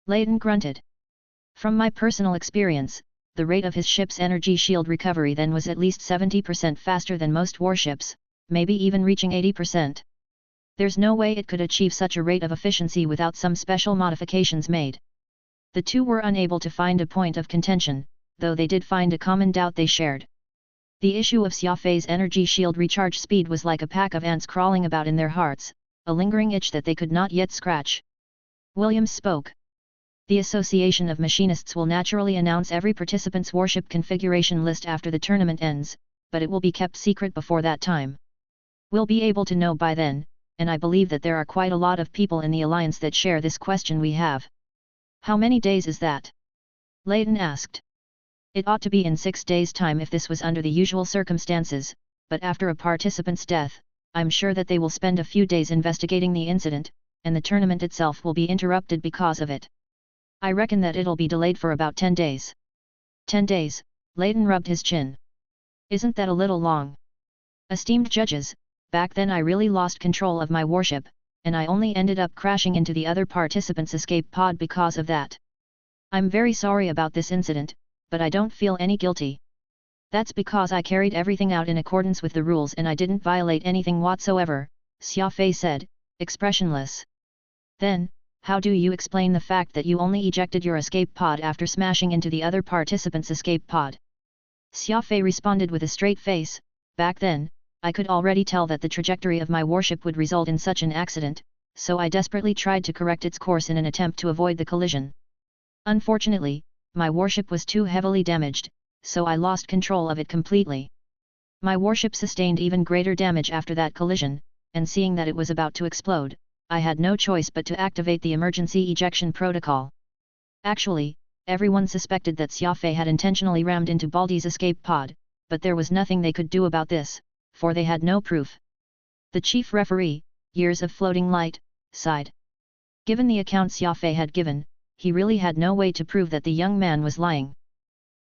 Speaker 1: Leighton grunted. From my personal experience, the rate of his ship's energy shield recovery then was at least 70% faster than most warships, maybe even reaching 80%. There's no way it could achieve such a rate of efficiency without some special modifications made. The two were unable to find a point of contention, though they did find a common doubt they shared. The issue of Xia Fei's energy shield recharge speed was like a pack of ants crawling about in their hearts, a lingering itch that they could not yet scratch. Williams spoke. The Association of Machinists will naturally announce every participant's warship configuration list after the tournament ends, but it will be kept secret before that time. We'll be able to know by then, and I believe that there are quite a lot of people in the Alliance that share this question we have. How many days is that? Leighton asked. It ought to be in 6 days' time if this was under the usual circumstances, but after a participant's death, I'm sure that they will spend a few days investigating the incident, and the tournament itself will be interrupted because of it. I reckon that it'll be delayed for about 10 days. 10 days, Leighton rubbed his chin. Isn't that a little long? Esteemed judges, back then I really lost control of my warship, and I only ended up crashing into the other participants' escape pod because of that. I'm very sorry about this incident, but I don't feel any guilty. That's because I carried everything out in accordance with the rules and I didn't violate anything whatsoever, Xia Fei said, expressionless. Then, how do you explain the fact that you only ejected your escape pod after smashing into the other participants' escape pod? Xia Fei responded with a straight face. Back then, I could already tell that the trajectory of my warship would result in such an accident, so I desperately tried to correct its course in an attempt to avoid the collision. Unfortunately, my warship was too heavily damaged, so I lost control of it completely. My warship sustained even greater damage after that collision, and seeing that it was about to explode, I had no choice but to activate the emergency ejection protocol. Actually, everyone suspected that Xia Fei had intentionally rammed into Baldy's escape pod, but there was nothing they could do about this, for they had no proof. The chief referee, Years of Floating Light, sighed. Given the account Xia Fei had given, he really had no way to prove that the young man was lying.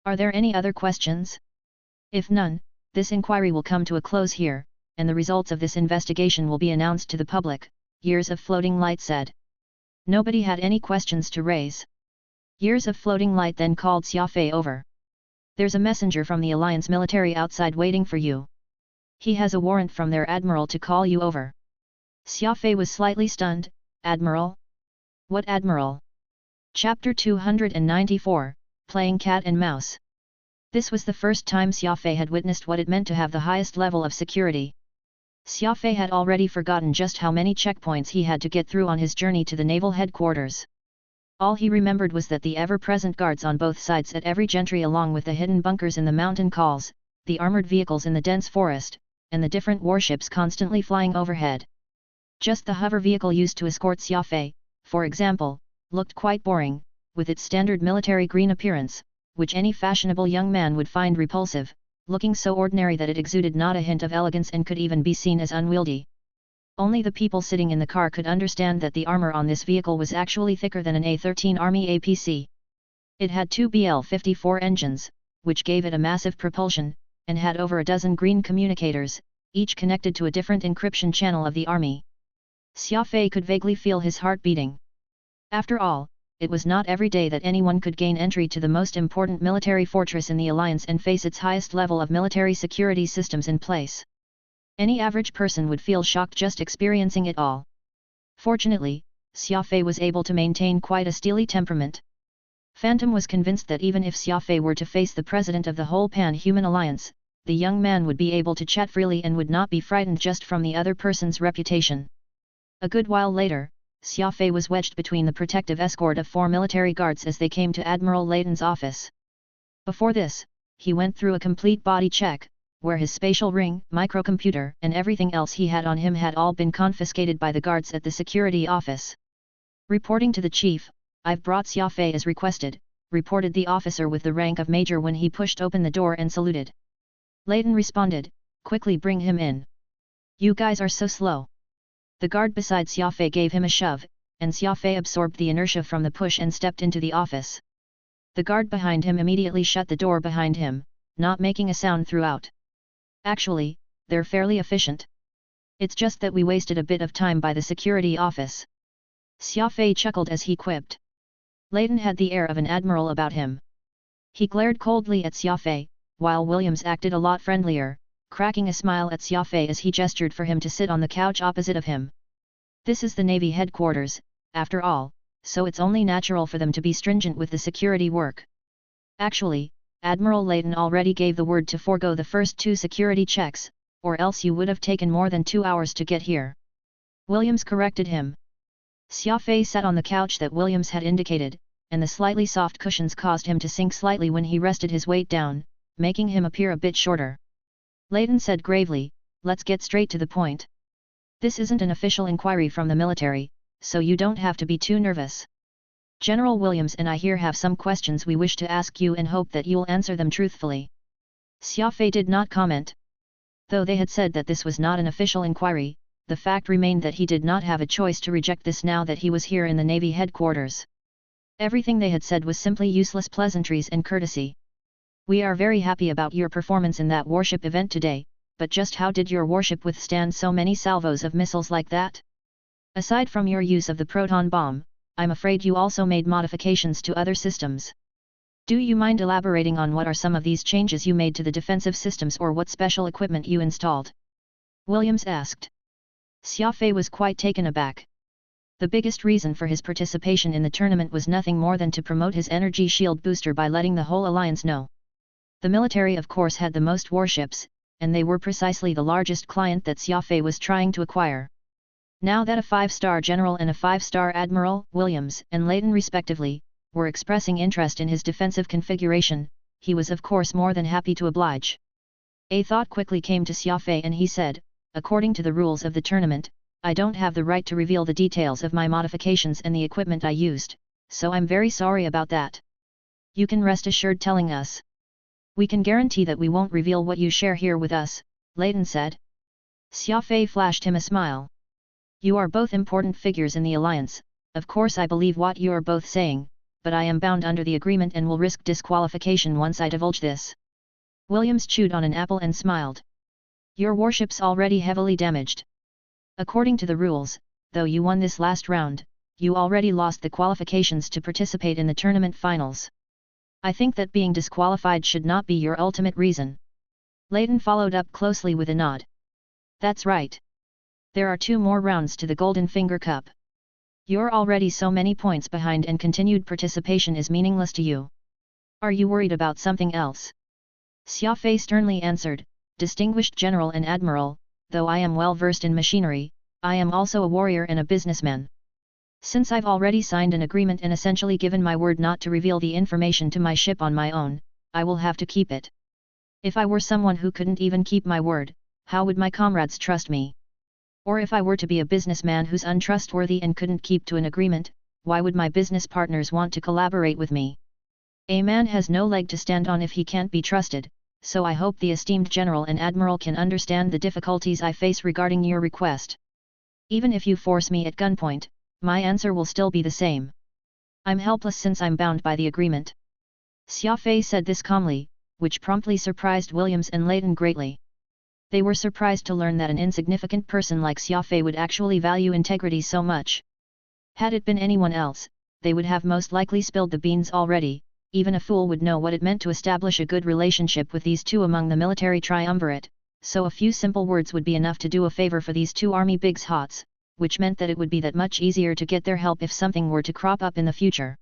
Speaker 1: Are there any other questions? If none, this inquiry will come to a close here, and the results of this investigation will be announced to the public, Years of Floating Light said. Nobody had any questions to raise. Years of Floating Light then called Xia Fei over. There's a messenger from the Alliance military outside waiting for you. He has a warrant from their admiral to call you over. Xia Fei was slightly stunned. Admiral? What admiral? Chapter 294, Playing Cat and Mouse. This was the first time Xia Fei had witnessed what it meant to have the highest level of security. Xia Fei had already forgotten just how many checkpoints he had to get through on his journey to the naval headquarters. All he remembered was that the ever-present guards on both sides at every gentry along with the hidden bunkers in the mountain calls, the armored vehicles in the dense forest, and the different warships constantly flying overhead. Just the hover vehicle used to escort Xia Fei, for example, looked quite boring, with its standard military green appearance, which any fashionable young man would find repulsive, looking so ordinary that it exuded not a hint of elegance and could even be seen as unwieldy. Only the people sitting in the car could understand that the armor on this vehicle was actually thicker than an A-13 Army APC. It had two BL-54 engines, which gave it a massive propulsion, and had over a dozen green communicators, each connected to a different encryption channel of the army. Xia Fei could vaguely feel his heart beating. After all, it was not every day that anyone could gain entry to the most important military fortress in the Alliance and face its highest level of military security systems in place. Any average person would feel shocked just experiencing it all. Fortunately, Xia Fei was able to maintain quite a steely temperament. Phantom was convinced that even if Xia Fei were to face the president of the whole Pan-Human Alliance, the young man would be able to chat freely and would not be frightened just from the other person's reputation. A good while later, Xia Fei was wedged between the protective escort of 4 military guards as they came to Admiral Layton's office. Before this, he went through a complete body check, where his spatial ring, microcomputer, and everything else he had on him had all been confiscated by the guards at the security office. Reporting to the chief, "I've brought Xia Fei as requested," reported the officer with the rank of major when he pushed open the door and saluted. Layton responded, "Quickly bring him in. You guys are so slow." The guard beside Xia Fei gave him a shove, and Xia Fei absorbed the inertia from the push and stepped into the office. The guard behind him immediately shut the door behind him, not making a sound throughout. Actually, they're fairly efficient. It's just that we wasted a bit of time by the security office. Xia Fei chuckled as he quipped. Layton had the air of an admiral about him. He glared coldly at Xia Fei, while Williams acted a lot friendlier, cracking a smile at Xia Fei as he gestured for him to sit on the couch opposite of him. This is the Navy headquarters, after all, so it's only natural for them to be stringent with the security work. Actually, Admiral Layton already gave the word to forego the first 2 security checks, or else you would have taken more than 2 hours to get here. Williams corrected him. Xia Fei sat on the couch that Williams had indicated, and the slightly soft cushions caused him to sink slightly when he rested his weight down, making him appear a bit shorter. Layton said gravely, "Let's get straight to the point. This isn't an official inquiry from the military, so you don't have to be too nervous. General Williams and I here have some questions we wish to ask you and hope that you'll answer them truthfully." Xia Fei did not comment. Though they had said that this was not an official inquiry, the fact remained that he did not have a choice to reject this now that he was here in the Navy headquarters. Everything they had said was simply useless pleasantries and courtesy. "We are very happy about your performance in that warship event today," but just how did your warship withstand so many salvos of missiles like that? Aside from your use of the proton bomb, I'm afraid you also made modifications to other systems. Do you mind elaborating on what are some of these changes you made to the defensive systems or what special equipment you installed? Williams asked. Xia Fei was quite taken aback. The biggest reason for his participation in the tournament was nothing more than to promote his energy shield booster by letting the whole alliance know. The military of course had the most warships, and they were precisely the largest client that Xia Fei was trying to acquire. Now that a 5-star general and a 5-star admiral, Williams and Leighton respectively, were expressing interest in his defensive configuration, he was of course more than happy to oblige. A thought quickly came to Xia Fei and he said, according to the rules of the tournament, I don't have the right to reveal the details of my modifications and the equipment I used, so I'm very sorry about that. You can rest assured telling us. We can guarantee that we won't reveal what you share here with us, Leighton said. Xia Fei flashed him a smile. You are both important figures in the alliance, of course I believe what you are both saying, but I am bound under the agreement and will risk disqualification once I divulge this. Williams chewed on an apple and smiled. Your warship's already heavily damaged. According to the rules, though you won this last round, you already lost the qualifications to participate in the tournament finals. I think that being disqualified should not be your ultimate reason. Leighton followed up closely with a nod. That's right. There are 2 more rounds to the Golden Finger Cup. You're already so many points behind and continued participation is meaningless to you. Are you worried about something else? Xia Fei sternly answered, Distinguished General and Admiral, though I am well versed in machinery, I am also a warrior and a businessman. Since I've already signed an agreement and essentially given my word not to reveal the information to my ship on my own, I will have to keep it. If I were someone who couldn't even keep my word, how would my comrades trust me? Or if I were to be a businessman who's untrustworthy and couldn't keep to an agreement, why would my business partners want to collaborate with me? A man has no leg to stand on if he can't be trusted, so I hope the esteemed General and Admiral can understand the difficulties I face regarding your request. Even if you force me at gunpoint, my answer will still be the same. I'm helpless since I'm bound by the agreement. Xia Fei said this calmly, which promptly surprised Williams and Leighton greatly. They were surprised to learn that an insignificant person like Xia Fei would actually value integrity so much. Had it been anyone else, they would have most likely spilled the beans already. Even a fool would know what it meant to establish a good relationship with these 2 among the military triumvirate, so a few simple words would be enough to do a favor for these 2 army bigs hots, which meant that it would be that much easier to get their help if something were to crop up in the future.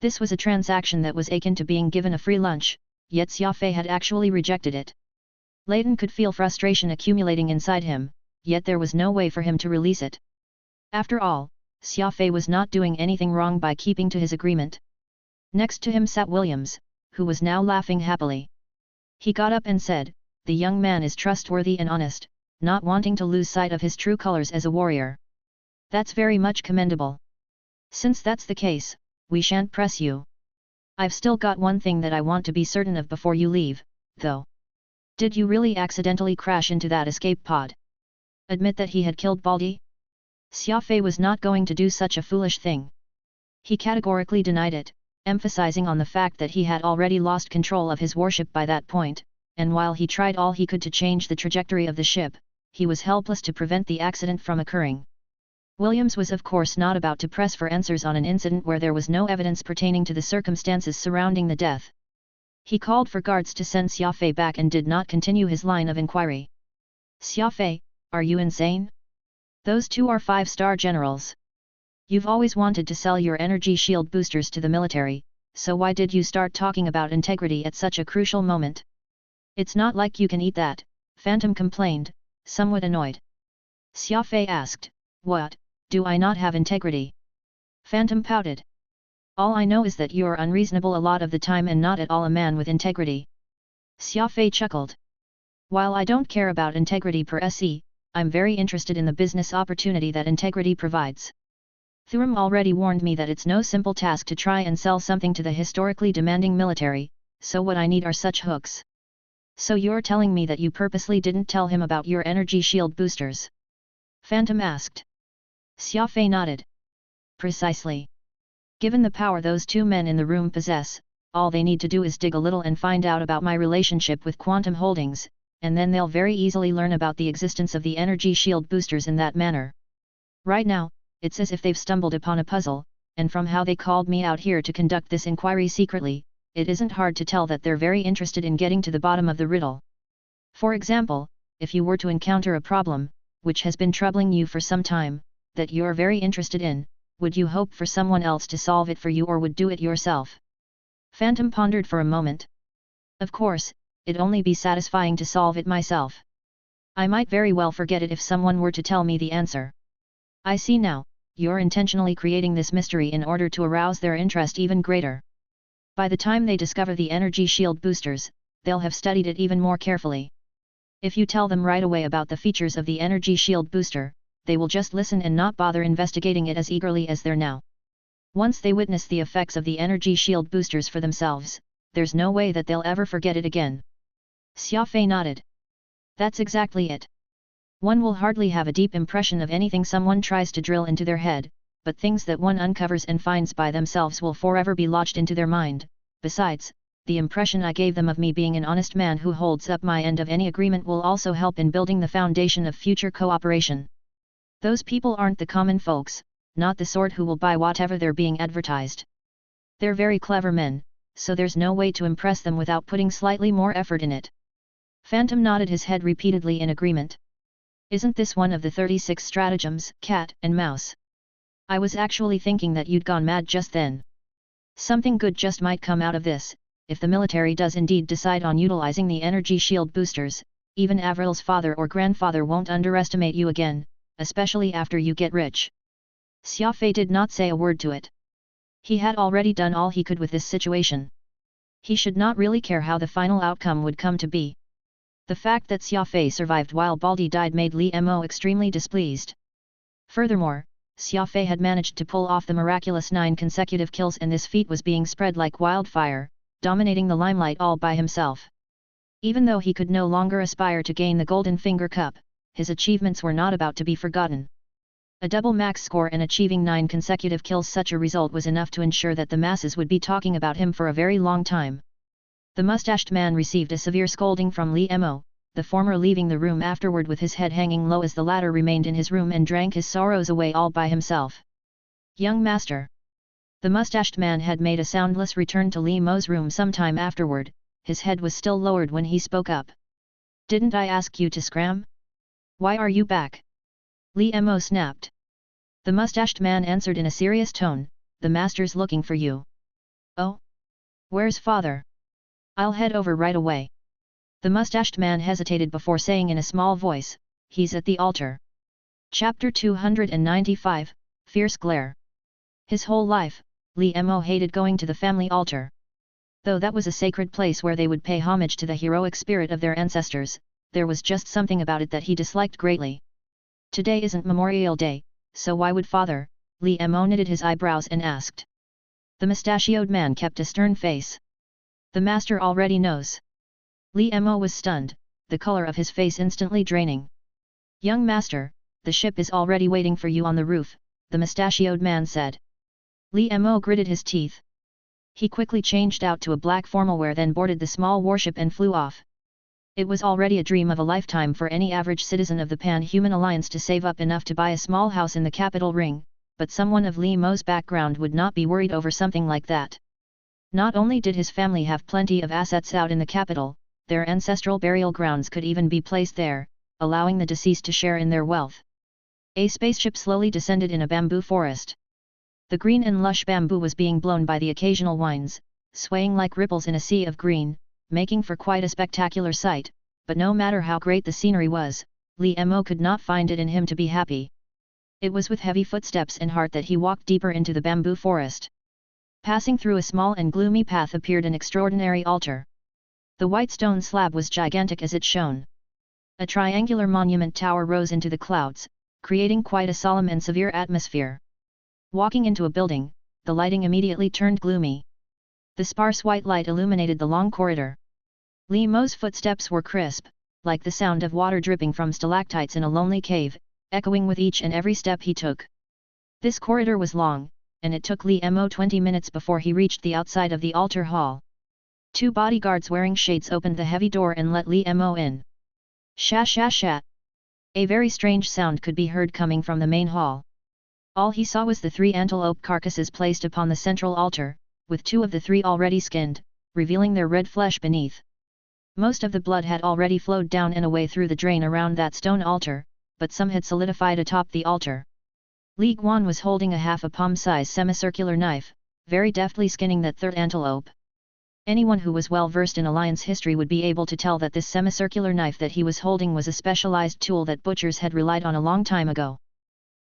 Speaker 1: This was a transaction that was akin to being given a free lunch, yet Xia Fei had actually rejected it. Leighton could feel frustration accumulating inside him, yet there was no way for him to release it. After all, Xia Fei was not doing anything wrong by keeping to his agreement. Next to him sat Williams, who was now laughing happily. He got up and said, The young man is trustworthy and honest, not wanting to lose sight of his true colors as a warrior. That's very much commendable. Since that's the case, we shan't press you. I've still got one thing that I want to be certain of before you leave, though. Did you really accidentally crash into that escape pod? Admit that he had killed Baldy? Xia Fei was not going to do such a foolish thing. He categorically denied it, emphasizing on the fact that he had already lost control of his warship by that point, and while he tried all he could to change the trajectory of the ship, he was helpless to prevent the accident from occurring. Williams was of course not about to press for answers on an incident where there was no evidence pertaining to the circumstances surrounding the death. He called for guards to send Xia Fei back and did not continue his line of inquiry. Xia Fei, are you insane? Those 2 are 5-star generals. You've always wanted to sell your energy shield boosters to the military, so why did you start talking about integrity at such a crucial moment? It's not like you can eat that, Phantom complained, somewhat annoyed. Xia Fei asked, What, do I not have integrity? Phantom pouted. All I know is that you're unreasonable a lot of the time and not at all a man with integrity. Xia Fei chuckled. While I don't care about integrity per se, I'm very interested in the business opportunity that integrity provides. Thuram already warned me that it's no simple task to try and sell something to the historically demanding military, so what I need are such hooks. So you're telling me that you purposely didn't tell him about your energy shield boosters? Phantom asked. Xia Fei nodded. Precisely. Given the power those 2 men in the room possess, all they need to do is dig a little and find out about my relationship with Quantum Holdings, and then they'll very easily learn about the existence of the energy shield boosters in that manner. Right now, it's as if they've stumbled upon a puzzle, and from how they called me out here to conduct this inquiry secretly, it isn't hard to tell that they're very interested in getting to the bottom of the riddle. For example, if you were to encounter a problem, which has been troubling you for some time, that you're very interested in, would you hope for someone else to solve it for you or would do it yourself? Phantom pondered for a moment. Of course, it'd only be satisfying to solve it myself. I might very well forget it if someone were to tell me the answer. I see now, you're intentionally creating this mystery in order to arouse their interest even greater. By the time they discover the energy shield boosters, they'll have studied it even more carefully. If you tell them right away about the features of the energy shield booster, they will just listen and not bother investigating it as eagerly as they're now. Once they witness the effects of the energy shield boosters for themselves, there's no way that they'll ever forget it again. Xia Fei nodded. That's exactly it. One will hardly have a deep impression of anything someone tries to drill into their head, but things that one uncovers and finds by themselves will forever be lodged into their mind. Besides, the impression I gave them of me being an honest man who holds up my end of any agreement will also help in building the foundation of future cooperation. Those people aren't the common folks, not the sort who will buy whatever they're being advertised. They're very clever men, so there's no way to impress them without putting slightly more effort in it. Phantom nodded his head repeatedly in agreement. Isn't this one of the 36 stratagems, cat and mouse? I was actually thinking that you'd gone mad just then. Something good just might come out of this. If the military does indeed decide on utilizing the energy shield boosters, even Avril's father or grandfather won't underestimate you again, especially after you get rich. Xia Fei did not say a word to it. He had already done all he could with this situation. He should not really care how the final outcome would come to be. The fact that Xia Fei survived while Baldi died made Li Mo extremely displeased. Furthermore, Xia Fei had managed to pull off the miraculous 9 consecutive kills, and this feat was being spread like wildfire, dominating the limelight all by himself. Even though he could no longer aspire to gain the Golden Finger Cup, his achievements were not about to be forgotten. A double max score and achieving 9 consecutive kills, such a result was enough to ensure that the masses would be talking about him for a very long time. The mustached man received a severe scolding from Li Mo, the former leaving the room afterward with his head hanging low as the latter remained in his room and drank his sorrows away all by himself. Young master. The mustached man had made a soundless return to Li Mo's room some time afterward. His head was still lowered when he spoke up. Didn't I ask you to scram? Why are you back? Li Mo snapped. The mustached man answered in a serious tone, the master's looking for you. Oh? Where's father? I'll head over right away. The mustached man hesitated before saying in a small voice, he's at the altar. Chapter 295, Fierce Glare. His whole life, Li Mo hated going to the family altar. Though that was a sacred place where they would pay homage to the heroic spirit of their ancestors, there was just something about it that he disliked greatly. Today isn't Memorial Day, so why would father? Li Mo knitted his eyebrows and asked. The mustachioed man kept a stern face. The master already knows. Li Mo was stunned, the color of his face instantly draining. Young master, the ship is already waiting for you on the roof, the mustachioed man said. Li Mo gritted his teeth. He quickly changed out to a black formal wear, then boarded the small warship and flew off. It was already a dream of a lifetime for any average citizen of the Pan-Human Alliance to save up enough to buy a small house in the capital ring, but someone of Li Mo's background would not be worried over something like that. Not only did his family have plenty of assets out in the capital, their ancestral burial grounds could even be placed there, allowing the deceased to share in their wealth. A spaceship slowly descended in a bamboo forest. The green and lush bamboo was being blown by the occasional winds, swaying like ripples in a sea of green, making for quite a spectacular sight, but no matter how great the scenery was, Li Mo could not find it in him to be happy. It was with heavy footsteps and heart that he walked deeper into the bamboo forest. Passing through a small and gloomy path appeared an extraordinary altar. The white stone slab was gigantic as it shone. A triangular monument tower rose into the clouds, creating quite a solemn and severe atmosphere. Walking into a building, the lighting immediately turned gloomy. The sparse white light illuminated the long corridor. Li Mo's footsteps were crisp, like the sound of water dripping from stalactites in a lonely cave, echoing with each and every step he took. This corridor was long, and it took Li Mo 20 minutes before he reached the outside of the altar hall. 2 bodyguards wearing shades opened the heavy door and let Li Mo in. Sha sha sha. A very strange sound could be heard coming from the main hall. All he saw was the 3 antelope carcasses placed upon the central altar, with 2 of the 3 already skinned, revealing their red flesh beneath. Most of the blood had already flowed down and away through the drain around that stone altar, but some had solidified atop the altar. Li Guan was holding a half a palm-size semicircular knife, very deftly skinning that 3rd antelope. Anyone who was well versed in alliance history would be able to tell that this semicircular knife that he was holding was a specialized tool that butchers had relied on a long time ago.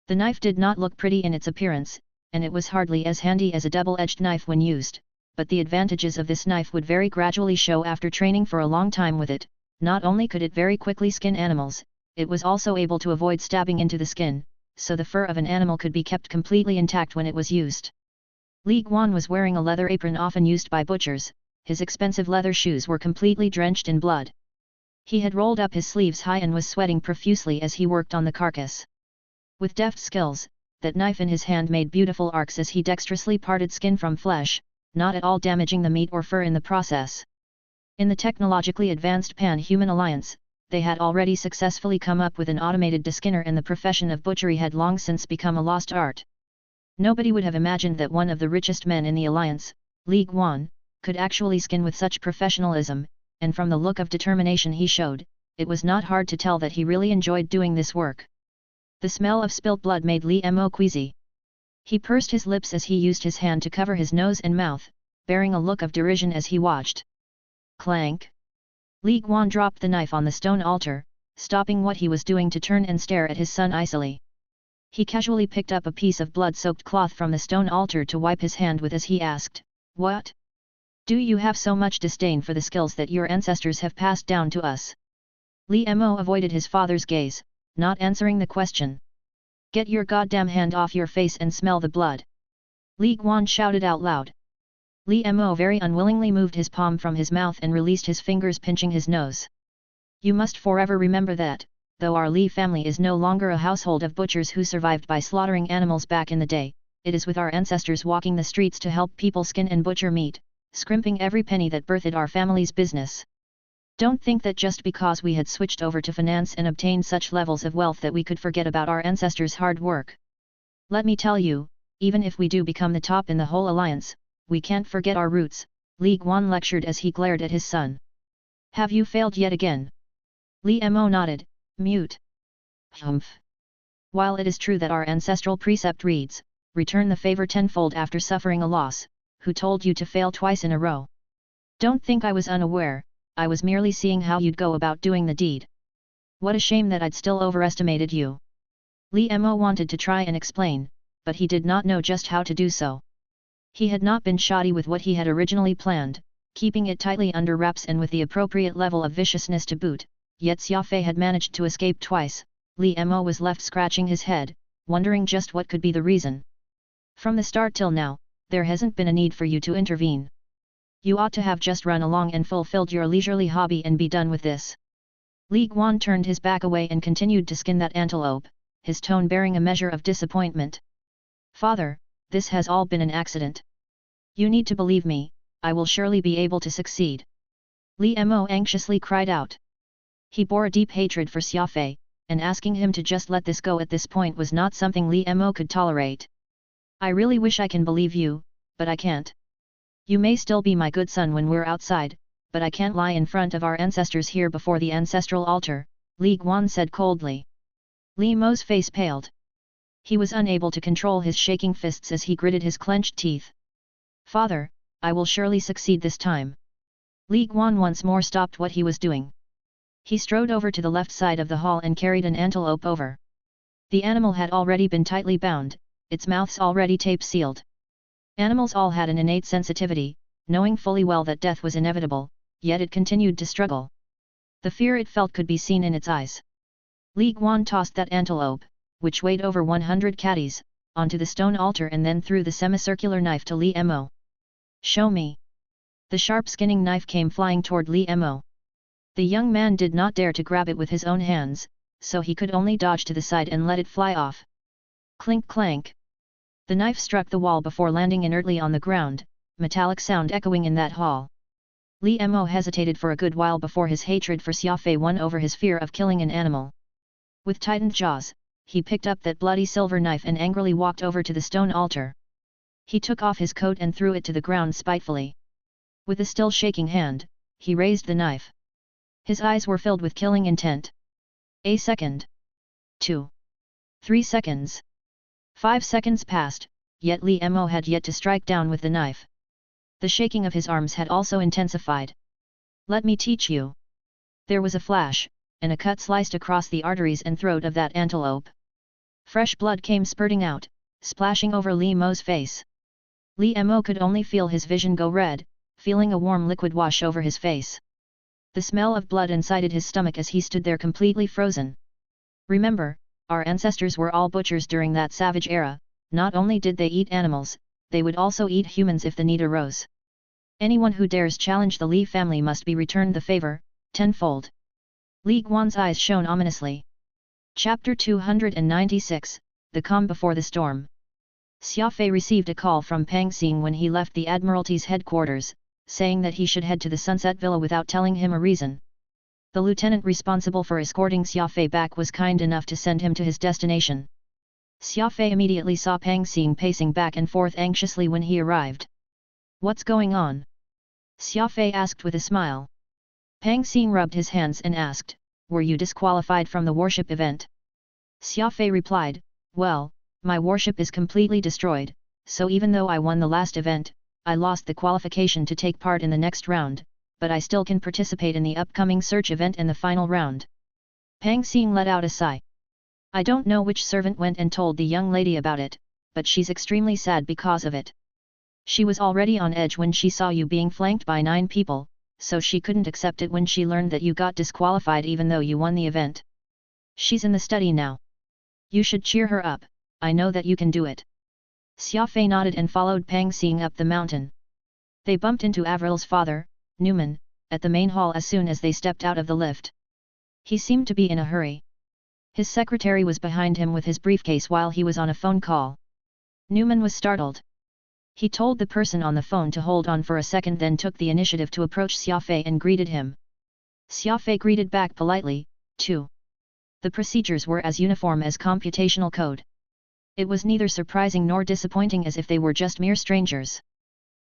Speaker 1: The knife did not look pretty in its appearance, and it was hardly as handy as a double-edged knife when used, but the advantages of this knife would very gradually show after training for a long time with it. Not only could it very quickly skin animals, it was also able to avoid stabbing into the skin, so the fur of an animal could be kept completely intact when it was used. Li Guan was wearing a leather apron often used by butchers. His expensive leather shoes were completely drenched in blood. He had rolled up his sleeves high and was sweating profusely as he worked on the carcass. With deft skills, that knife in his hand made beautiful arcs as he dexterously parted skin from flesh, not at all damaging the meat or fur in the process. In the technologically advanced Pan-Human Alliance, they had already successfully come up with an automated deskinner, and the profession of butchery had long since become a lost art. Nobody would have imagined that one of the richest men in the Alliance, Li Guan, could actually skin with such professionalism, and from the look of determination he showed, it was not hard to tell that he really enjoyed doing this work. The smell of spilt blood made Li Mo queasy. He pursed his lips as he used his hand to cover his nose and mouth, bearing a look of derision as he watched. Clank! Li Guan dropped the knife on the stone altar, stopping what he was doing to turn and stare at his son icily. He casually picked up a piece of blood-soaked cloth from the stone altar to wipe his hand with as he asked, "What? Do you have so much disdain for the skills that your ancestors have passed down to us?" Li Mo avoided his father's gaze, not answering the question. "Get your goddamn hand off your face and smell the blood!" Li Guan shouted out loud. Li Mo very unwillingly moved his palm from his mouth and released his fingers, pinching his nose. "You must forever remember that, though our Li family is no longer a household of butchers who survived by slaughtering animals back in the day, it is with our ancestors walking the streets to help people skin and butcher meat, scrimping every penny that birthed our family's business. Don't think that just because we had switched over to finance and obtained such levels of wealth that we could forget about our ancestors' hard work. Let me tell you, even if we do become the top in the whole alliance, we can't forget our roots," Li Guan lectured as he glared at his son. "Have you failed yet again?" Li Mo nodded, mute. "Humph. While it is true that our ancestral precept reads, 'Return the favor tenfold after suffering a loss,' who told you to fail twice in a row? Don't think I was unaware, I was merely seeing how you'd go about doing the deed. What a shame that I'd still overestimated you." Li Mo wanted to try and explain, but he did not know just how to do so. He had not been shoddy with what he had originally planned, keeping it tightly under wraps and with the appropriate level of viciousness to boot, yet Xia Fei had managed to escape twice. Li Mo was left scratching his head, wondering just what could be the reason. "From the start till now, there hasn't been a need for you to intervene. You ought to have just run along and fulfilled your leisurely hobby and be done with this." Li Guan turned his back away and continued to skin that antelope, his tone bearing a measure of disappointment. "Father, this has all been an accident. You need to believe me, I will surely be able to succeed." Li Mo anxiously cried out. He bore a deep hatred for Xia Fei, and asking him to just let this go at this point was not something Li Mo could tolerate. "I really wish I can believe you, but I can't. You may still be my good son when we're outside, but I can't lie in front of our ancestors here before the ancestral altar," Li Guan said coldly. Li Mo's face paled. He was unable to control his shaking fists as he gritted his clenched teeth. "Father, I will surely succeed this time." Li Guan once more stopped what he was doing. He strode over to the left side of the hall and carried an antelope over. The animal had already been tightly bound, its mouths already tape-sealed. Animals all had an innate sensitivity, knowing fully well that death was inevitable, yet it continued to struggle. The fear it felt could be seen in its eyes. Li Guan tossed that antelope, which weighed over 100 catties, onto the stone altar and then threw the semicircular knife to Li Mo. "Show me." The sharp skinning knife came flying toward Li Mo. The young man did not dare to grab it with his own hands, so he could only dodge to the side and let it fly off. Clink clank. The knife struck the wall before landing inertly on the ground, metallic sound echoing in that hall. Li Mo hesitated for a good while before his hatred for Xia Fei won over his fear of killing an animal. With tightened jaws, he picked up that bloody silver knife and angrily walked over to the stone altar. He took off his coat and threw it to the ground spitefully. With a still shaking hand, he raised the knife. His eyes were filled with killing intent. A second. 2. 3 seconds. 5 seconds passed, yet Li Mo had yet to strike down with the knife. The shaking of his arms had also intensified. Let me teach you. There was a flash, and a cut sliced across the arteries and throat of that antelope. Fresh blood came spurting out, splashing over Li Mo's face. Li Mo could only feel his vision go red, feeling a warm liquid wash over his face. The smell of blood incited his stomach as he stood there completely frozen. Remember, our ancestors were all butchers during that savage era. Not only did they eat animals, they would also eat humans if the need arose. Anyone who dares challenge the Li family must be returned the favor, tenfold. Li Guan's eyes shone ominously. Chapter 296, The Calm Before the Storm. Xia Fei received a call from Pang Xing when he left the Admiralty's headquarters, saying that he should head to the Sunset Villa without telling him a reason. The lieutenant responsible for escorting Xia Fei back was kind enough to send him to his destination. Xia Fei immediately saw Pang Xing pacing back and forth anxiously when he arrived. What's going on? Xia Fei asked with a smile. Pang Xing rubbed his hands and asked, were you disqualified from the warship event? Xia Fei replied, well, my warship is completely destroyed, so even though I won the last event, I lost the qualification to take part in the next round, but I still can participate in the upcoming search event and the final round. Pang Xing let out a sigh. I don't know which servant went and told the young lady about it, but she's extremely sad because of it. She was already on edge when she saw you being flanked by 9 people, so she couldn't accept it when she learned that you got disqualified even though you won the event. She's in the study now. You should cheer her up, I know that you can do it. Xia Fei nodded and followed Pang Xing up the mountain. They bumped into Avril's father, Newman, at the main hall as soon as they stepped out of the lift. He seemed to be in a hurry. His secretary was behind him with his briefcase while he was on a phone call. Newman was startled. He told the person on the phone to hold on for a second, then took the initiative to approach Xia Fei and greeted him. Xia Fei greeted back politely, too. The procedures were as uniform as computational code. It was neither surprising nor disappointing, as if they were just mere strangers.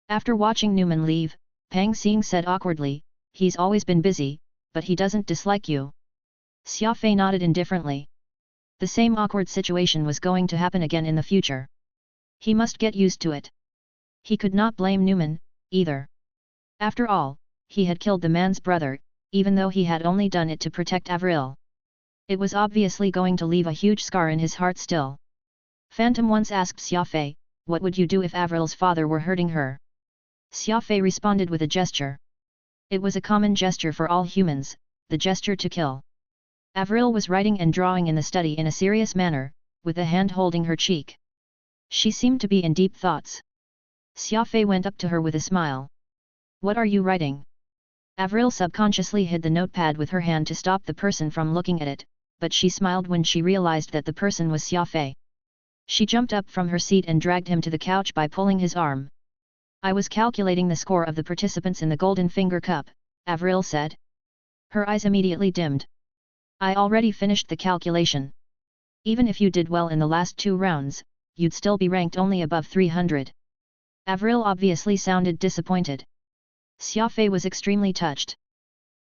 Speaker 1: After watching Newman leave, Pang Xing said awkwardly, he's always been busy, but he doesn't dislike you. Xia Fei nodded indifferently. The same awkward situation was going to happen again in the future. He must get used to it. He could not blame Newman, either. After all, he had killed the man's brother, even though he had only done it to protect Avril. It was obviously going to leave a huge scar in his heart still. Phantom once asked Xia Fei, what would you do if Avril's father were hurting her? Xia Fei responded with a gesture. It was a common gesture for all humans, the gesture to kill. Avril was writing and drawing in the study in a serious manner, with a hand holding her cheek. She seemed to be in deep thoughts. Xia Fei went up to her with a smile. What are you writing? Avril subconsciously hid the notepad with her hand to stop the person from looking at it, but she smiled when she realized that the person was Xia Fei. She jumped up from her seat and dragged him to the couch by pulling his arm. I was calculating the score of the participants in the Golden Finger Cup, Avril said. Her eyes immediately dimmed. I already finished the calculation. Even if you did well in the last 2 rounds, you'd still be ranked only above 300. Avril obviously sounded disappointed. Xia Fei was extremely touched.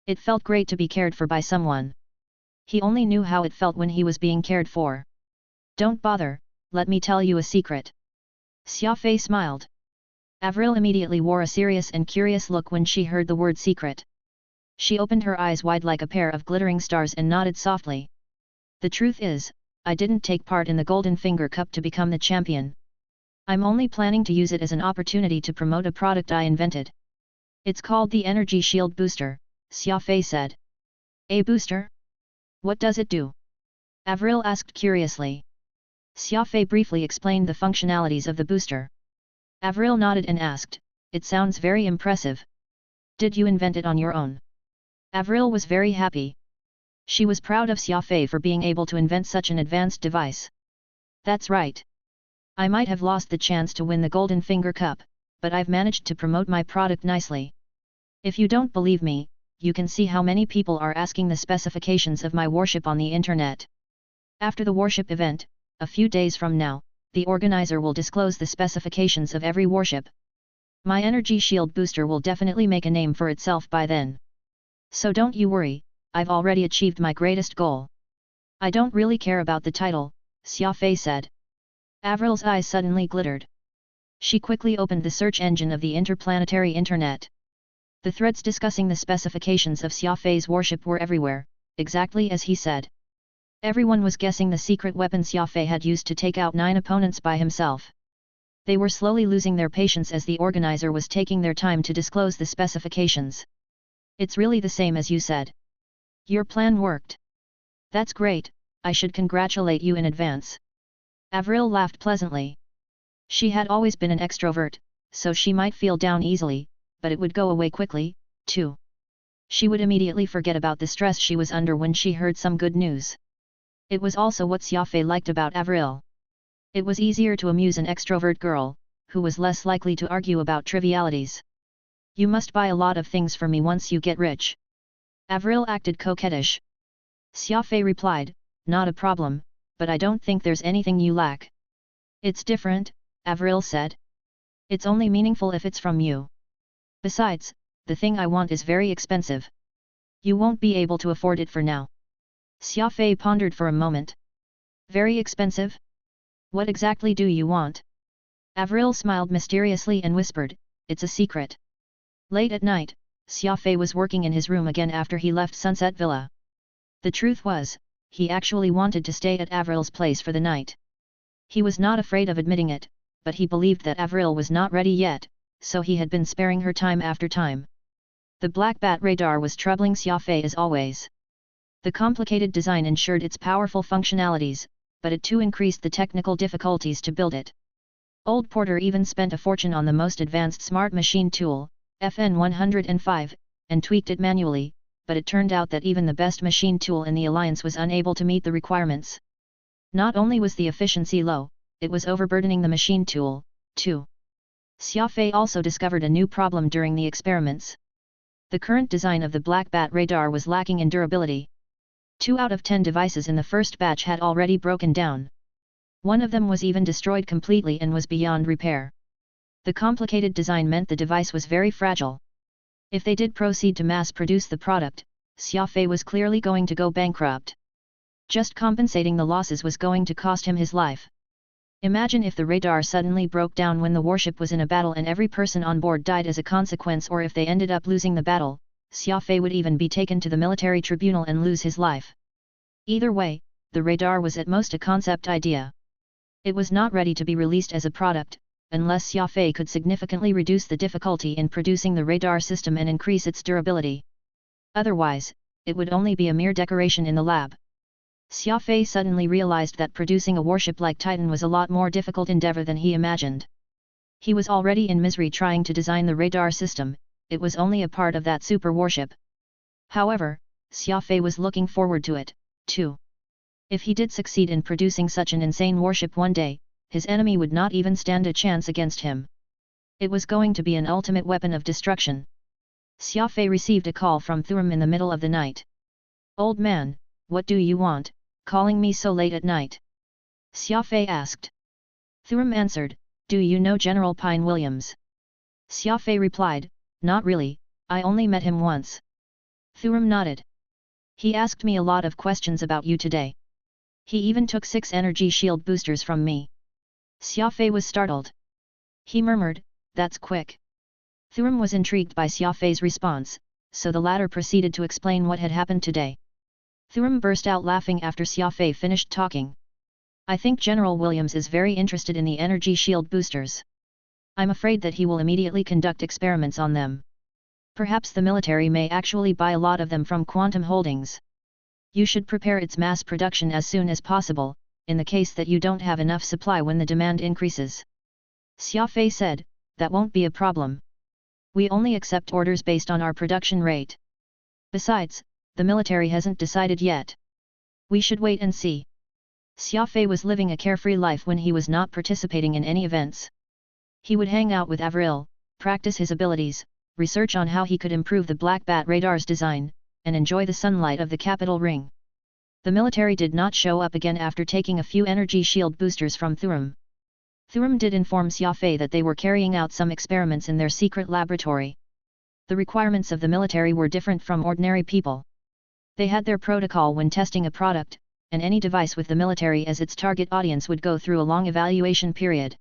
Speaker 1: It felt great to be cared for by someone. He only knew how it felt when he was being cared for. Don't bother, let me tell you a secret. Xia Fei smiled. Avril immediately wore a serious and curious look when she heard the word secret. She opened her eyes wide like a pair of glittering stars and nodded softly. The truth is, I didn't take part in the Golden Finger Cup to become the champion. I'm only planning to use it as an opportunity to promote a product I invented. It's called the Energy Shield Booster, Xia Fei said. A booster? What does it do? Avril asked curiously. Xia Fei briefly explained the functionalities of the booster. Avril nodded and asked, it sounds very impressive. Did you invent it on your own? Avril was very happy. She was proud of Xia Fei for being able to invent such an advanced device. That's right. I might have lost the chance to win the Golden Finger Cup, but I've managed to promote my product nicely. If you don't believe me, you can see how many people are asking the specifications of my warship on the internet. After the warship event, a few days from now, the organizer will disclose the specifications of every warship. My energy shield booster will definitely make a name for itself by then. So don't you worry, I've already achieved my greatest goal. I don't really care about the title, Xia Fei said. Avril's eyes suddenly glittered. She quickly opened the search engine of the interplanetary internet. The threads discussing the specifications of Xia Fei's warship were everywhere, exactly as he said. Everyone was guessing the secret weapon Xia Fei had used to take out 9 opponents by himself. They were slowly losing their patience as the organizer was taking their time to disclose the specifications. It's really the same as you said. Your plan worked. That's great, I should congratulate you in advance. Avril laughed pleasantly. She had always been an extrovert, so she might feel down easily, but it would go away quickly, too. She would immediately forget about the stress she was under when she heard some good news. It was also what Xia Fei liked about Avril. It was easier to amuse an extrovert girl, who was less likely to argue about trivialities. You must buy a lot of things for me once you get rich. Avril acted coquettish. Xia Fei replied, not a problem, but I don't think there's anything you lack. It's different, Avril said. It's only meaningful if it's from you. Besides, the thing I want is very expensive. You won't be able to afford it for now. Xia Fei pondered for a moment. Very expensive? What exactly do you want? Avril smiled mysteriously and whispered, it's a secret. Late at night, Xia Fei was working in his room again after he left Sunset Villa. The truth was, he actually wanted to stay at Avril's place for the night. He was not afraid of admitting it, but he believed that Avril was not ready yet, so he had been sparing her time after time. The Black Bat radar was troubling Xia Fei as always. The complicated design ensured its powerful functionalities, but it too increased the technical difficulties to build it. Old Porter even spent a fortune on the most advanced smart machine tool, FN 105, and tweaked it manually, but it turned out that even the best machine tool in the Alliance was unable to meet the requirements. Not only was the efficiency low, it was overburdening the machine tool, too. Xia Fei also discovered a new problem during the experiments. The current design of the Black Bat radar was lacking in durability. 2 out of 10 devices in the first batch had already broken down. One of them was even destroyed completely and was beyond repair. The complicated design meant the device was very fragile. If they did proceed to mass-produce the product, Xia Fei was clearly going to go bankrupt. Just compensating the losses was going to cost him his life. Imagine if the radar suddenly broke down when the warship was in a battle and every person on board died as a consequence, or if they ended up losing the battle, Xia Fei would even be taken to the military tribunal and lose his life. Either way, the radar was at most a concept idea. It was not ready to be released as a product, unless Xia Fei could significantly reduce the difficulty in producing the radar system and increase its durability. Otherwise, it would only be a mere decoration in the lab. Xia Fei suddenly realized that producing a warship like Titan was a lot more difficult endeavor than he imagined. He was already in misery trying to design the radar system, it was only a part of that super warship. However, Xia Fei was looking forward to it, too. If he did succeed in producing such an insane warship one day, his enemy would not even stand a chance against him. It was going to be an ultimate weapon of destruction. Xia Fei received a call from Thuram in the middle of the night. Old man, what do you want, calling me so late at night? Xia Fei asked. Thuram answered, do you know General Pine Williams? Xia Fei replied, not really, I only met him once. Thuram nodded. He asked me a lot of questions about you today. He even took 6 energy shield boosters from me. Xia Fei was startled. He murmured, that's quick. Thuram was intrigued by Xia Fei's response, so the latter proceeded to explain what had happened today. Thuram burst out laughing after Xia Fei finished talking. I think General Williams is very interested in the energy shield boosters. I'm afraid that he will immediately conduct experiments on them. Perhaps the military may actually buy a lot of them from Quantum Holdings. You should prepare its mass production as soon as possible, in the case that you don't have enough supply when the demand increases. Xia Fei said, that won't be a problem. We only accept orders based on our production rate. Besides, the military hasn't decided yet. We should wait and see. Xia Fei was living a carefree life when he was not participating in any events. He would hang out with Avril, practice his abilities, research on how he could improve the Black Bat radar's design, and enjoy the sunlight of the capital ring. The military did not show up again after taking a few energy shield boosters from Thurum. Thurum did inform Xia Fei that they were carrying out some experiments in their secret laboratory. The requirements of the military were different from ordinary people. They had their protocol when testing a product, and any device with the military as its target audience would go through a long evaluation period.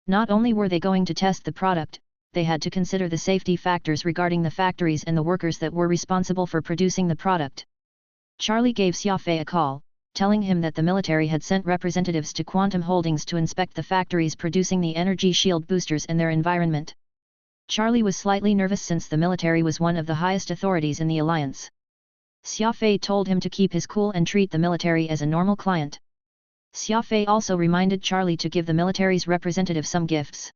Speaker 1: Not only were they going to test the product, they had to consider the safety factors regarding the factories and the workers that were responsible for producing the product. Charlie gave Xia Fei a call, telling him that the military had sent representatives to Quantum Holdings to inspect the factories producing the energy shield boosters and their environment. Charlie was slightly nervous since the military was one of the highest authorities in the alliance. Xia Fei told him to keep his cool and treat the military as a normal client. Xia Fei also reminded Charlie to give the military's representative some gifts.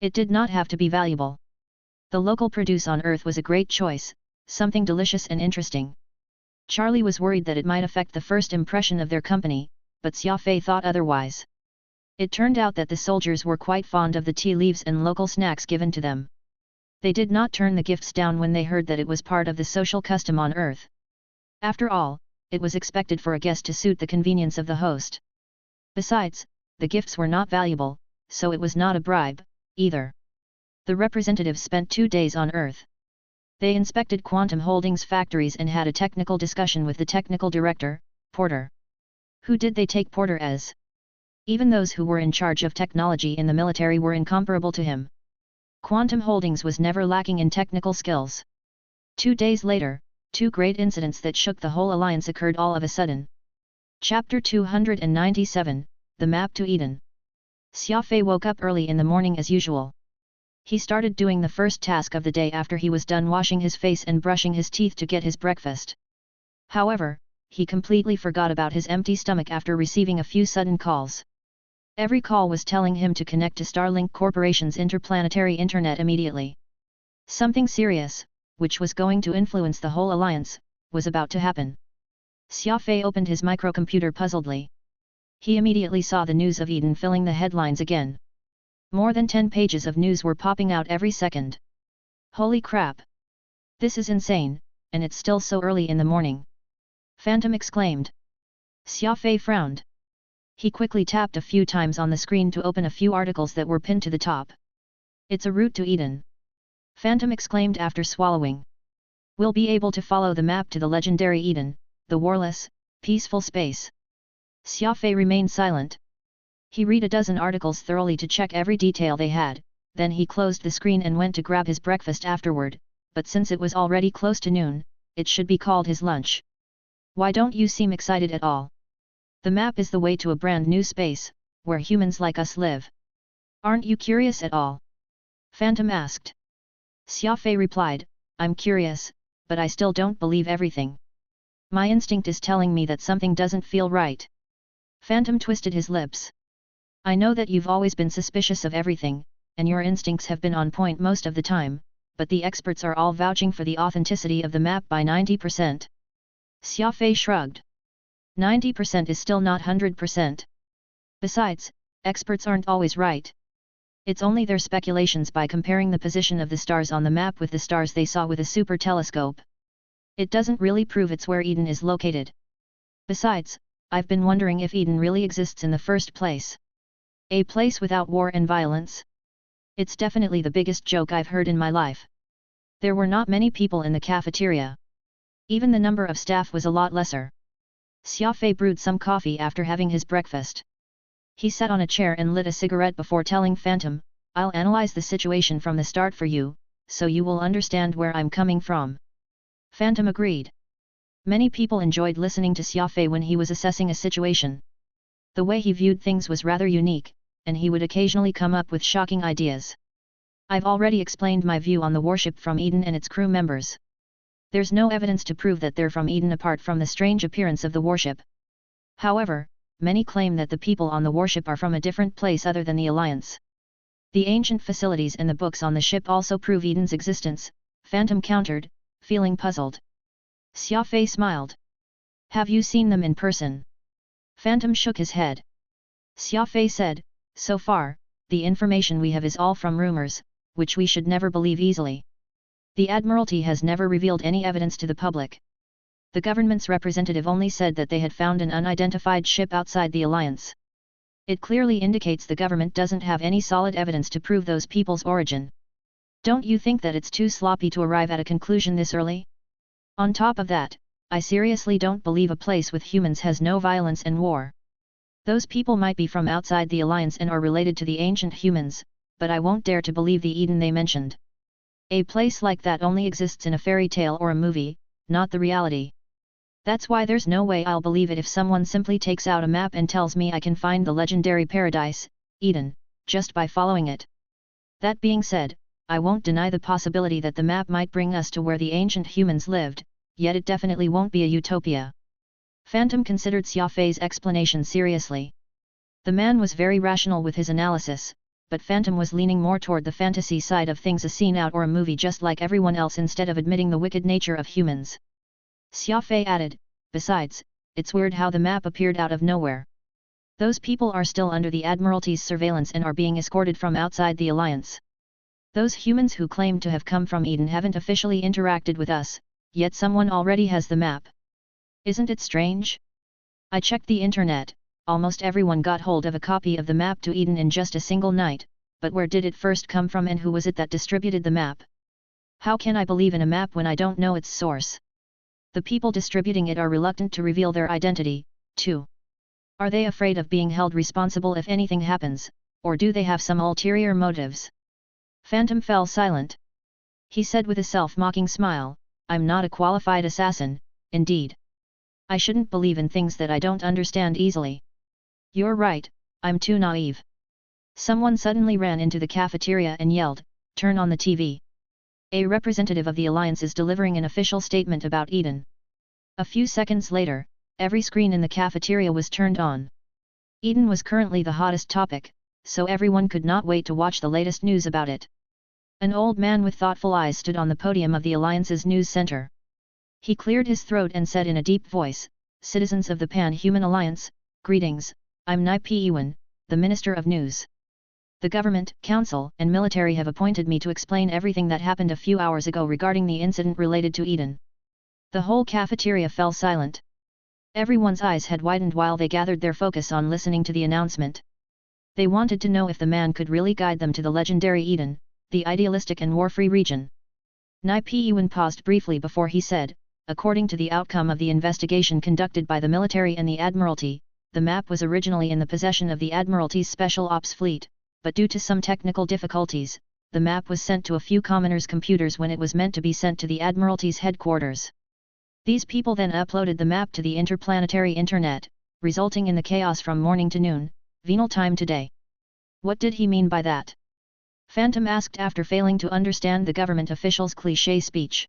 Speaker 1: It did not have to be valuable. The local produce on Earth was a great choice, something delicious and interesting. Charlie was worried that it might affect the first impression of their company, but Xia Fei thought otherwise. It turned out that the soldiers were quite fond of the tea leaves and local snacks given to them. They did not turn the gifts down when they heard that it was part of the social custom on Earth. After all, it was expected for a guest to suit the convenience of the host. Besides, the gifts were not valuable, so it was not a bribe, either. The representatives spent 2 days on Earth. They inspected Quantum Holdings factories and had a technical discussion with the technical director, Porter. Who did they take Porter as? Even those who were in charge of technology in the military were incomparable to him. Quantum Holdings was never lacking in technical skills. 2 days later, 2 great incidents that shook the whole alliance occurred all of a sudden. Chapter 297, The Map to Eden. Xia Fei woke up early in the morning as usual. He started doing the first task of the day after he was done washing his face and brushing his teeth to get his breakfast. However, he completely forgot about his empty stomach after receiving a few sudden calls. Every call was telling him to connect to Starlink Corporation's interplanetary internet immediately. Something serious, which was going to influence the whole alliance, was about to happen. Xia Fei opened his microcomputer puzzledly. He immediately saw the news of Eden filling the headlines again. More than 10 pages of news were popping out every second. Holy crap! This is insane, and it's still so early in the morning. Phantom exclaimed. Xia Fei frowned. He quickly tapped a few times on the screen to open a few articles that were pinned to the top. It's a route to Eden. Phantom exclaimed after swallowing. We'll be able to follow the map to the legendary Eden, the warless, peaceful space. Xia Fei remained silent. He read a dozen articles thoroughly to check every detail they had, then he closed the screen and went to grab his breakfast afterward, but since it was already close to noon, it should be called his lunch. Why don't you seem excited at all? The map is the way to a brand new space, where humans like us live. Aren't you curious at all? Phantom asked. Xia Fei replied, I'm curious, but I still don't believe everything. My instinct is telling me that something doesn't feel right. Phantom twisted his lips. I know that you've always been suspicious of everything, and your instincts have been on point most of the time, but the experts are all vouching for the authenticity of the map by 90%. Xia Fei shrugged. 90% is still not 100%. Besides, experts aren't always right. It's only their speculations by comparing the position of the stars on the map with the stars they saw with a super telescope. It doesn't really prove it's where Eden is located. Besides, I've been wondering if Eden really exists in the first place. A place without war and violence? It's definitely the biggest joke I've heard in my life. There were not many people in the cafeteria. Even the number of staff was a lot lesser. Xia Fei brewed some coffee after having his breakfast. He sat on a chair and lit a cigarette before telling Phantom, I'll analyze the situation from the start for you, so you will understand where I'm coming from. Phantom agreed. Many people enjoyed listening to Xia Fei when he was assessing a situation. The way he viewed things was rather unique, and he would occasionally come up with shocking ideas. I've already explained my view on the warship from Eden and its crew members. There's no evidence to prove that they're from Eden apart from the strange appearance of the warship. However, many claim that the people on the warship are from a different place other than the Alliance. The ancient facilities and the books on the ship also prove Eden's existence, Phantom countered, feeling puzzled. Xia Fei smiled. Have you seen them in person? Phantom shook his head. Xia Fei said, so far, the information we have is all from rumors, which we should never believe easily. The Admiralty has never revealed any evidence to the public. The government's representative only said that they had found an unidentified ship outside the alliance. It clearly indicates the government doesn't have any solid evidence to prove those people's origin. Don't you think that it's too sloppy to arrive at a conclusion this early? On top of that, I seriously don't believe a place with humans has no violence and war. Those people might be from outside the alliance and are related to the ancient humans, but I won't dare to believe the Eden they mentioned. A place like that only exists in a fairy tale or a movie, not the reality. That's why there's no way I'll believe it if someone simply takes out a map and tells me I can find the legendary paradise, Eden, just by following it. That being said, I won't deny the possibility that the map might bring us to where the ancient humans lived, yet it definitely won't be a utopia. Phantom considered Xia Fei's explanation seriously. The man was very rational with his analysis, but Phantom was leaning more toward the fantasy side of things, a scene out or a movie just like everyone else, instead of admitting the wicked nature of humans. Xia Fei added, besides, it's weird how the map appeared out of nowhere. Those people are still under the Admiralty's surveillance and are being escorted from outside the alliance. Those humans who claim to have come from Eden haven't officially interacted with us, yet someone already has the map. Isn't it strange? I checked the internet, almost everyone got hold of a copy of the map to Eden in just a single night, but where did it first come from and who was it that distributed the map? How can I believe in a map when I don't know its source? The people distributing it are reluctant to reveal their identity, too. Are they afraid of being held responsible if anything happens, or do they have some ulterior motives? Phantom fell silent. He said with a self-mocking smile, I'm not a qualified assassin, indeed. I shouldn't believe in things that I don't understand easily. You're right, I'm too naive. Someone suddenly ran into the cafeteria and yelled, turn on the TV. A representative of the Alliance is delivering an official statement about Eden. A few seconds later, every screen in the cafeteria was turned on. Eden was currently the hottest topic, so everyone could not wait to watch the latest news about it. An old man with thoughtful eyes stood on the podium of the Alliance's news center. He cleared his throat and said in a deep voice, Citizens of the Pan-Human Alliance, greetings, I'm Nai Piwan, the Minister of News. The government, council, and military have appointed me to explain everything that happened a few hours ago regarding the incident related to Eden. The whole cafeteria fell silent. Everyone's eyes had widened while they gathered their focus on listening to the announcement. They wanted to know if the man could really guide them to the legendary Eden, the idealistic and war-free region. Nai Piwan paused briefly before he said, according to the outcome of the investigation conducted by the military and the Admiralty, the map was originally in the possession of the Admiralty's Special Ops Fleet, but due to some technical difficulties, the map was sent to a few commoners' computers when it was meant to be sent to the Admiralty's headquarters. These people then uploaded the map to the interplanetary internet, resulting in the chaos from morning to noon, venal time today. What did he mean by that? Phantom asked after failing to understand the government official's cliché speech.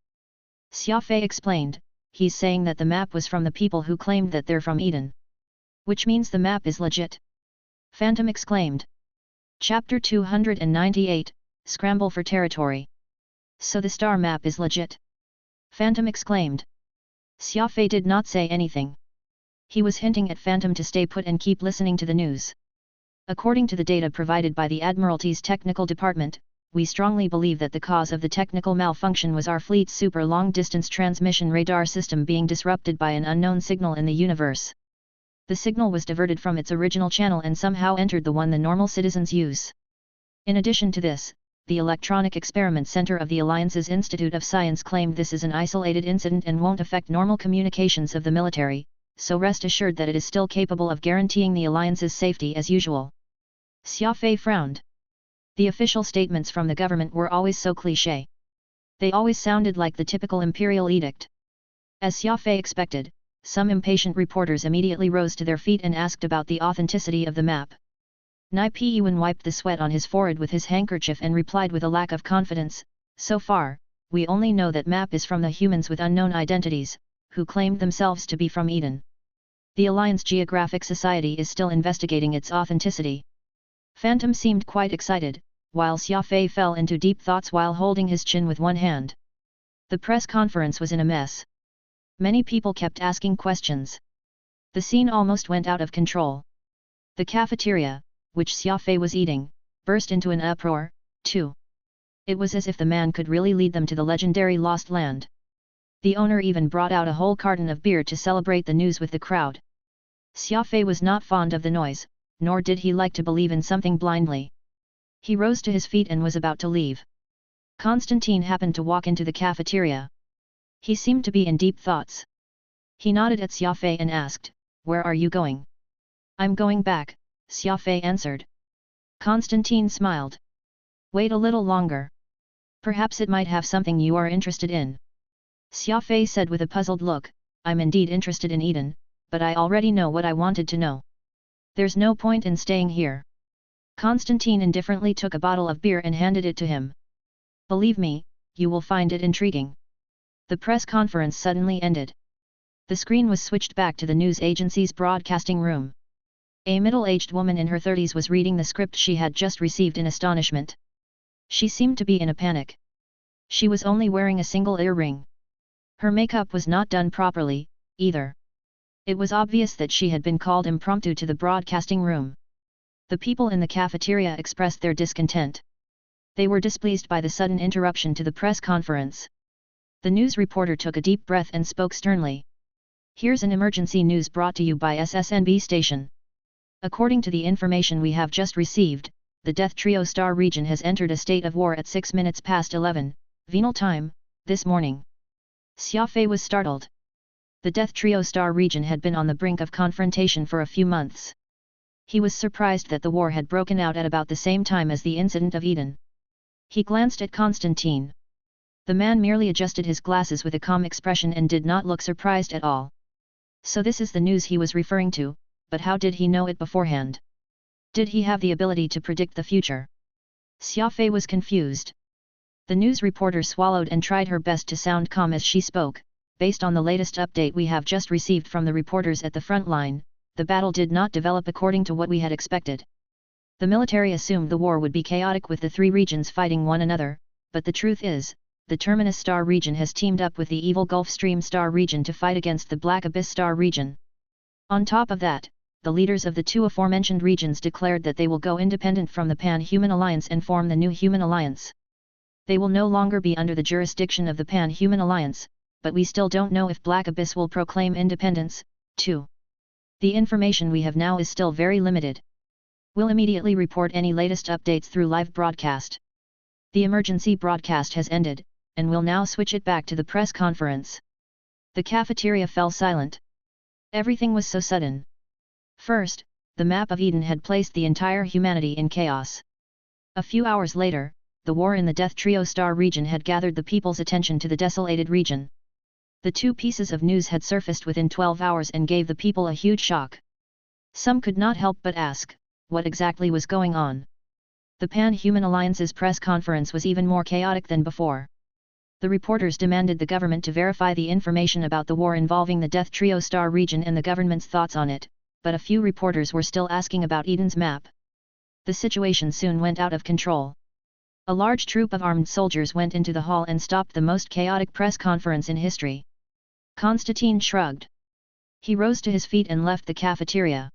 Speaker 1: Xia Fei explained, he's saying that the map was from the people who claimed that they're from Eden. Which means the map is legit. Phantom exclaimed. Chapter 298, Scramble for Territory. So the star map is legit? Phantom exclaimed. Xia Fei did not say anything. He was hinting at Phantom to stay put and keep listening to the news. According to the data provided by the Admiralty's technical department, we strongly believe that the cause of the technical malfunction was our fleet's super long-distance transmission radar system being disrupted by an unknown signal in the universe. The signal was diverted from its original channel and somehow entered the one the normal citizens use. In addition to this, the Electronic Experiment Center of the Alliance's Institute of Science claimed this is an isolated incident and won't affect normal communications of the military, so rest assured that it is still capable of guaranteeing the Alliance's safety as usual. Xia Fei frowned. The official statements from the government were always so cliché. They always sounded like the typical imperial edict. As Xia Fei expected, some impatient reporters immediately rose to their feet and asked about the authenticity of the map. Nai Piwan wiped the sweat on his forehead with his handkerchief and replied with a lack of confidence, so far, we only know that map is from the humans with unknown identities, who claimed themselves to be from Eden. The Alliance Geographic Society is still investigating its authenticity. Phantom seemed quite excited, while Xia Fei fell into deep thoughts while holding his chin with one hand. The press conference was in a mess. Many people kept asking questions. The scene almost went out of control. The cafeteria, which Xia Fei was eating, burst into an uproar, too. It was as if the man could really lead them to the legendary Lost Land. The owner even brought out a whole carton of beer to celebrate the news with the crowd. Xia Fei was not fond of the noise, nor did he like to believe in something blindly. He rose to his feet and was about to leave. Constantine happened to walk into the cafeteria. He seemed to be in deep thoughts. He nodded at Xia Fei and asked, "Where are you going?" "I'm going back," Xia Fei answered. Constantine smiled. "Wait a little longer. Perhaps it might have something you are interested in." Xia Fei said with a puzzled look, "I'm indeed interested in Eden, but I already know what I wanted to know. There's no point in staying here." Constantine indifferently took a bottle of beer and handed it to him. "Believe me, you will find it intriguing." The press conference suddenly ended. The screen was switched back to the news agency's broadcasting room. A middle-aged woman in her 30s was reading the script she had just received in astonishment. She seemed to be in a panic. She was only wearing a single earring. Her makeup was not done properly, either. It was obvious that she had been called impromptu to the broadcasting room. The people in the cafeteria expressed their discontent. They were displeased by the sudden interruption to the press conference. The news reporter took a deep breath and spoke sternly. "Here's an emergency news brought to you by SSNB station. According to the information we have just received, the Death Trio Star region has entered a state of war at 6 minutes past 11, Venal time, this morning." Xia Fei was startled. The Death Trio Star region had been on the brink of confrontation for a few months. He was surprised that the war had broken out at about the same time as the incident of Eden. He glanced at Constantine. The man merely adjusted his glasses with a calm expression and did not look surprised at all. So this is the news he was referring to, but how did he know it beforehand? Did he have the ability to predict the future? Xia Fei was confused. The news reporter swallowed and tried her best to sound calm as she spoke. "Based on the latest update we have just received from the reporters at the front line, the battle did not develop according to what we had expected. The military assumed the war would be chaotic with the three regions fighting one another, but the truth is, the Terminus Star region has teamed up with the evil Gulf Stream Star region to fight against the Black Abyss Star region. On top of that, the leaders of the two aforementioned regions declared that they will go independent from the Pan-Human Alliance and form the New Human Alliance. They will no longer be under the jurisdiction of the Pan-Human Alliance, but we still don't know if Black Abyss will proclaim independence, too. The information we have now is still very limited. We'll immediately report any latest updates through live broadcast. The emergency broadcast has ended, and we'll now switch it back to the press conference." The cafeteria fell silent. Everything was so sudden. First, the map of Eden had placed the entire humanity in chaos. A few hours later, the war in the Death Trio Star region had gathered the people's attention to the desolated region. The two pieces of news had surfaced within 12 hours and gave the people a huge shock. Some could not help but ask, what exactly was going on? The Pan-Human Alliance's press conference was even more chaotic than before. The reporters demanded the government to verify the information about the war involving the Death Trio Star region and the government's thoughts on it, but a few reporters were still asking about Eden's map. The situation soon went out of control. A large troop of armed soldiers went into the hall and stopped the most chaotic press conference in history. Constantine shrugged. He rose to his feet and left the cafeteria.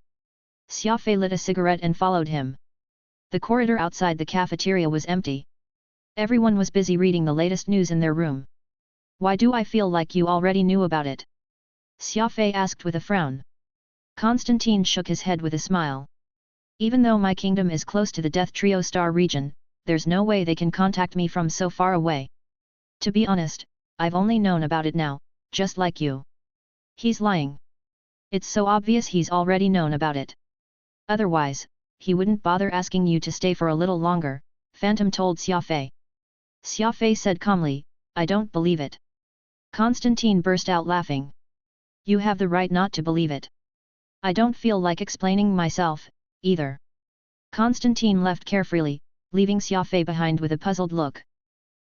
Speaker 1: Xia Fei lit a cigarette and followed him. The corridor outside the cafeteria was empty. Everyone was busy reading the latest news in their room. "Why do I feel like you already knew about it?" Xia Fei asked with a frown. Constantine shook his head with a smile. "Even though my kingdom is close to the Death Trio Star region, there's no way they can contact me from so far away. To be honest, I've only known about it now, just like you." "He's lying. It's so obvious he's already known about it. Otherwise, he wouldn't bother asking you to stay for a little longer," Phantom told Xia Fei. Xia Fei said calmly, "I don't believe it." Constantine burst out laughing. "You have the right not to believe it. I don't feel like explaining myself, either." Constantine left carefree, leaving Xia Fei behind with a puzzled look.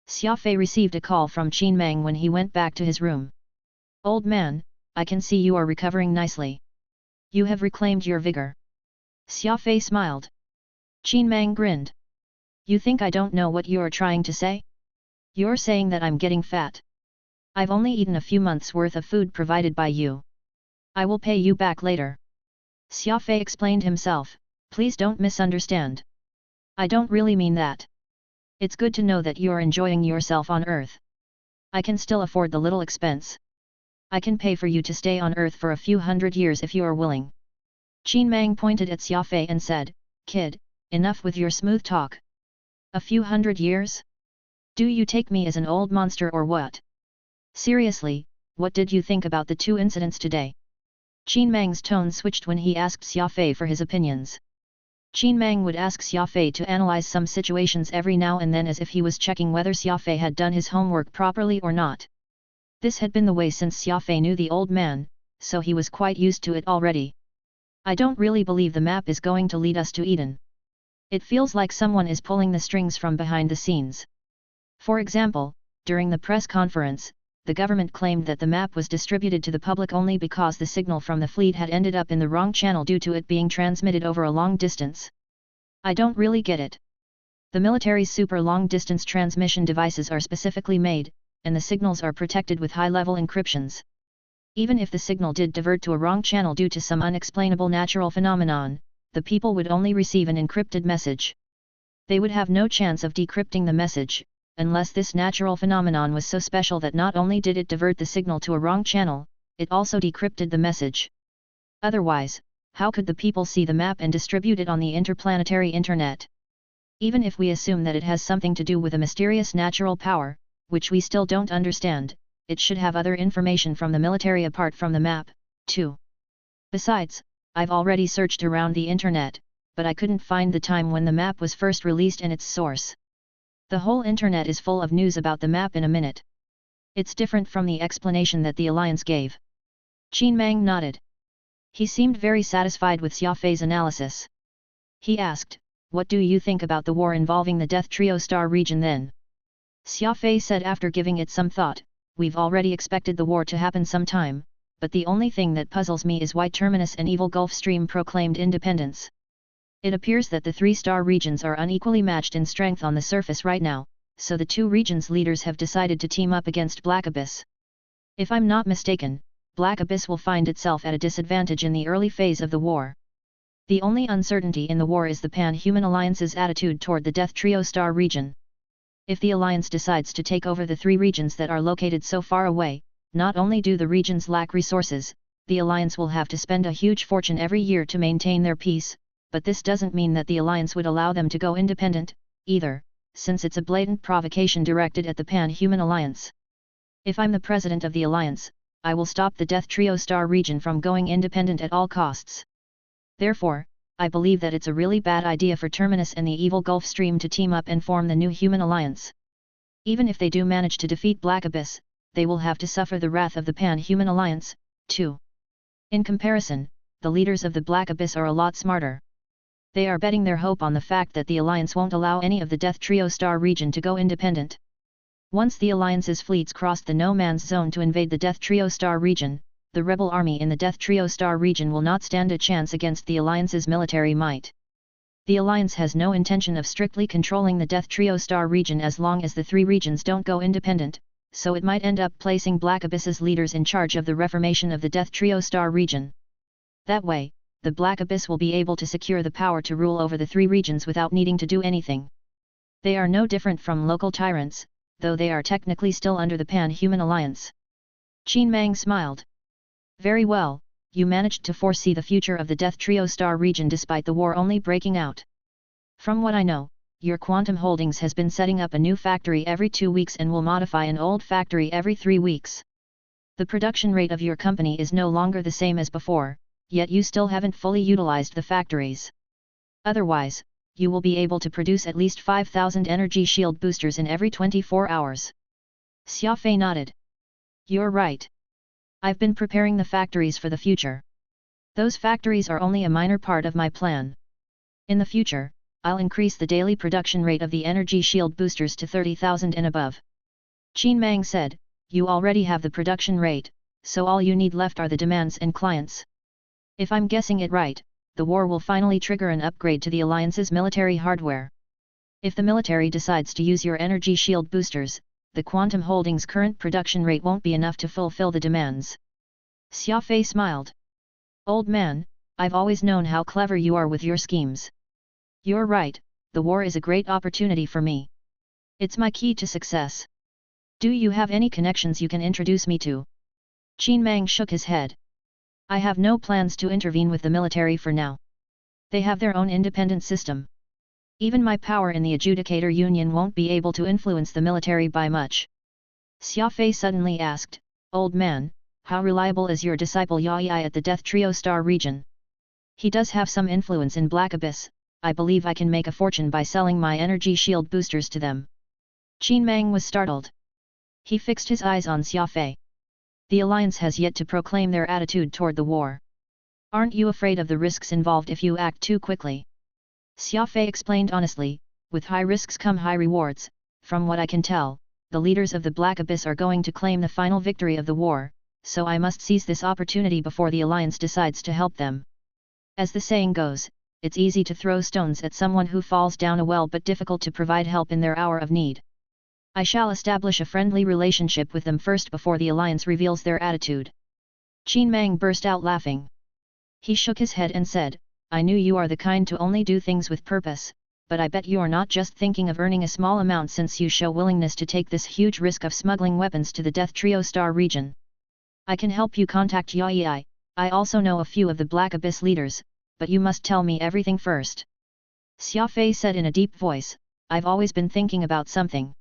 Speaker 1: Xia Fei received a call from Qin Mang when he went back to his room. "Old man, I can see you are recovering nicely. You have reclaimed your vigor." Xia Fei smiled. Qin Mang grinned. "You think I don't know what you're trying to say? You're saying that I'm getting fat. I've only eaten a few months' worth of food provided by you. I will pay you back later." Xia Fei explained himself, "Please don't misunderstand. I don't really mean that. It's good to know that you are enjoying yourself on Earth. I can still afford the little expense. I can pay for you to stay on Earth for a few hundred years if you are willing. Qin Mang pointed at Xia Fei and said, "Kid, enough with your smooth talk. A few hundred years? Do you take me as an old monster or what? Seriously, what did you think about the two incidents today?" Qin Mang's tone switched when he asked Xia Fei for his opinions. Qin Mang would ask Xia Fei to analyze some situations every now and then as if he was checking whether Xia Fei had done his homework properly or not. This had been the way since Xia Fei knew the old man, so he was quite used to it already. "I don't really believe the map is going to lead us to Eden. It feels like someone is pulling the strings from behind the scenes. For example, during the press conference, the government claimed that the map was distributed to the public only because the signal from the fleet had ended up in the wrong channel due to it being transmitted over a long distance. I don't really get it. The military's super long-distance transmission devices are specifically made, and the signals are protected with high-level encryptions. Even if the signal did divert to a wrong channel due to some unexplainable natural phenomenon, the people would only receive an encrypted message. They would have no chance of decrypting the message, unless this natural phenomenon was so special that not only did it divert the signal to a wrong channel, it also decrypted the message. Otherwise, how could the people see the map and distribute it on the interplanetary internet? Even if we assume that it has something to do with a mysterious natural power, which we still don't understand, it should have other information from the military apart from the map, too. Besides, I've already searched around the internet, but I couldn't find the time when the map was first released and its source. The whole internet is full of news about the map in a minute. It's different from the explanation that the Alliance gave." Qin Mang nodded. He seemed very satisfied with Xia Fei's analysis. He asked, "What do you think about the war involving the Death Trio Star region then?" Xia Fei said after giving it some thought, "We've already expected the war to happen sometime, but the only thing that puzzles me is why Terminus and Evil Gulf Stream proclaimed independence. It appears that the three-star regions are unequally matched in strength on the surface right now, so the two regions' leaders have decided to team up against Black Abyss. If I'm not mistaken, Black Abyss will find itself at a disadvantage in the early phase of the war. The only uncertainty in the war is the Pan-Human Alliance's attitude toward the Death Trio Star region. If the Alliance decides to take over the three regions that are located so far away, not only do the regions lack resources, the Alliance will have to spend a huge fortune every year to maintain their peace, but this doesn't mean that the Alliance would allow them to go independent, either, since it's a blatant provocation directed at the Pan-Human Alliance. If I'm the president of the Alliance, I will stop the Death Trio Star region from going independent at all costs. Therefore, I believe that it's a really bad idea for Terminus and the Evil Gulf Stream to team up and form the new Human Alliance. Even if they do manage to defeat Black Abyss, they will have to suffer the wrath of the Pan-Human Alliance, too. In comparison, the leaders of the Black Abyss are a lot smarter. They are betting their hope on the fact that the Alliance won't allow any of the Death Trio Star region to go independent. Once the Alliance's fleets crossed the no-man's zone to invade the Death Trio Star region, the rebel army in the Death Trio Star region will not stand a chance against the Alliance's military might. The Alliance has no intention of strictly controlling the Death Trio Star region as long as the three regions don't go independent, so it might end up placing Black Abyss's leaders in charge of the reformation of the Death Trio Star region. That way, the Black Abyss will be able to secure the power to rule over the three regions without needing to do anything. They are no different from local tyrants, though they are technically still under the Pan-Human Alliance. Qin Mang smiled. Very well, you managed to foresee the future of the Death Trio Star region despite the war only breaking out. From what I know, your Quantum Holdings has been setting up a new factory every 2 weeks and will modify an old factory every 3 weeks. The production rate of your company is no longer the same as before, yet you still haven't fully utilized the factories. Otherwise, you will be able to produce at least 5,000 energy shield boosters in every 24 hours. Xia Fei nodded. You're right. I've been preparing the factories for the future. Those factories are only a minor part of my plan. In the future, I'll increase the daily production rate of the energy shield boosters to 30,000 and above. Qin Mang said, you already have the production rate, so all you need left are the demands and clients. If I'm guessing it right, the war will finally trigger an upgrade to the Alliance's military hardware. If the military decides to use your energy shield boosters, the Quantum Holdings' current production rate won't be enough to fulfill the demands. Xia Fei smiled. Old man, I've always known how clever you are with your schemes. You're right, the war is a great opportunity for me. It's my key to success. Do you have any connections you can introduce me to? Qin Mang shook his head. I have no plans to intervene with the military for now. They have their own independent system. Even my power in the Adjudicator Union won't be able to influence the military by much. Xia Fei suddenly asked, Old man, how reliable is your disciple Yai at the Death Trio Star region? He does have some influence in Black Abyss. I believe I can make a fortune by selling my energy shield boosters to them. Qin Mang was startled. He fixed his eyes on Xia Fei. The alliance has yet to proclaim their attitude toward the war. Aren't you afraid of the risks involved if you act too quickly? Xia Fei explained honestly, with high risks come high rewards. From what I can tell, the leaders of the Black Abyss are going to claim the final victory of the war, so I must seize this opportunity before the alliance decides to help them. As the saying goes, it's easy to throw stones at someone who falls down a well but difficult to provide help in their hour of need. I shall establish a friendly relationship with them first before the alliance reveals their attitude. Qin Mang burst out laughing. He shook his head and said, I knew you are the kind to only do things with purpose, but I bet you're not just thinking of earning a small amount since you show willingness to take this huge risk of smuggling weapons to the Death Trio Star region. I can help you contact Yai. I also know a few of the Black Abyss leaders, but you must tell me everything first. Xia Fei said in a deep voice, I've always been thinking about something.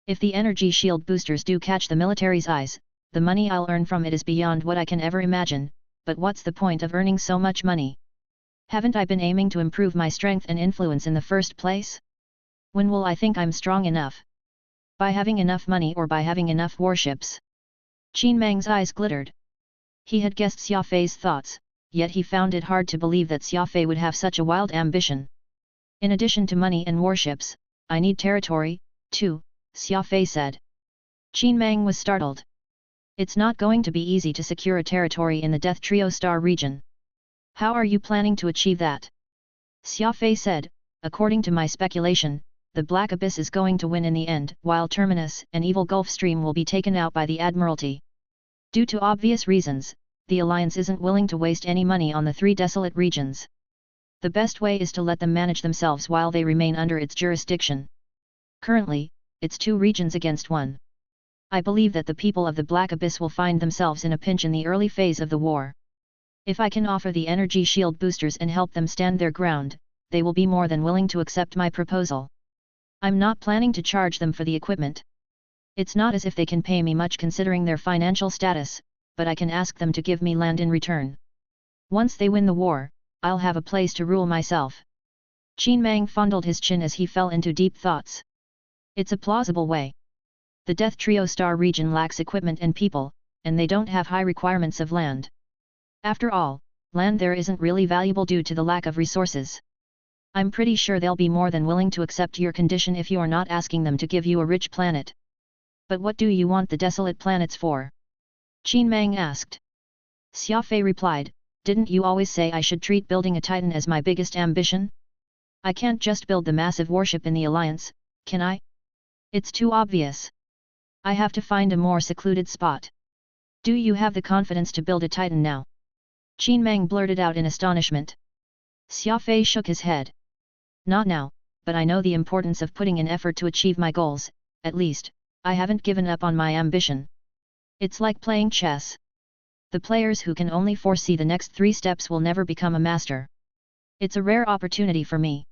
Speaker 1: If the energy shield boosters do catch the military's eyes, the money I'll earn from it is beyond what I can ever imagine, but what's the point of earning so much money? Haven't I been aiming to improve my strength and influence in the first place? When will I think I'm strong enough? By having enough money or by having enough warships? Qin Mang's eyes glittered. He had guessed Xia Fei's thoughts, yet he found it hard to believe that Xia Fei would have such a wild ambition. In addition to money and warships, I need territory, too, Xia Fei said. Qin Mang was startled. It's not going to be easy to secure a territory in the Death Trio Star region. How are you planning to achieve that? Xia Fei said, according to my speculation, the Black Abyss is going to win in the end, while Terminus and Evil Gulf Stream will be taken out by the Admiralty. Due to obvious reasons, the Alliance isn't willing to waste any money on the three desolate regions. The best way is to let them manage themselves while they remain under its jurisdiction. Currently, it's 2 regions against 1. I believe that the people of the Black Abyss will find themselves in a pinch in the early phase of the war. If I can offer the energy shield boosters and help them stand their ground, they will be more than willing to accept my proposal. I'm not planning to charge them for the equipment. It's not as if they can pay me much considering their financial status, but I can ask them to give me land in return. Once they win the war, I'll have a place to rule myself. Qin Mang fondled his chin as he fell into deep thoughts. It's a plausible way. The Death Trio Star region lacks equipment and people, and they don't have high requirements of land. After all, land there isn't really valuable due to the lack of resources. I'm pretty sure they'll be more than willing to accept your condition if you're not asking them to give you a rich planet. But what do you want the desolate planets for? Qin Mang asked. Xia Fei replied, didn't you always say I should treat building a Titan as my biggest ambition? I can't just build the massive warship in the Alliance, can I? It's too obvious. I have to find a more secluded spot. Do you have the confidence to build a Titan now? Qin Mang blurted out in astonishment. Xia Fei shook his head. Not now, but I know the importance of putting in effort to achieve my goals. At least, I haven't given up on my ambition. It's like playing chess. The players who can only foresee the next 3 steps will never become a master. It's a rare opportunity for me.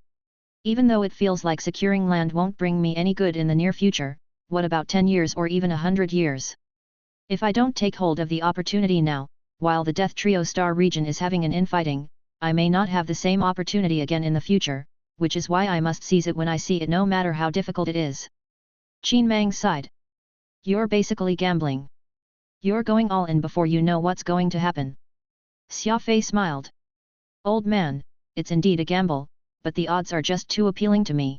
Speaker 1: Even though it feels like securing land won't bring me any good in the near future, what about 10 years or even 100 years? If I don't take hold of the opportunity now, while the Death Trio Star region is having an infighting, I may not have the same opportunity again in the future, which is why I must seize it when I see it no matter how difficult it is. Qin Mang sighed. You're basically gambling. You're going all in before you know what's going to happen. Xia Fei smiled. Old man, it's indeed a gamble, but the odds are just too appealing to me.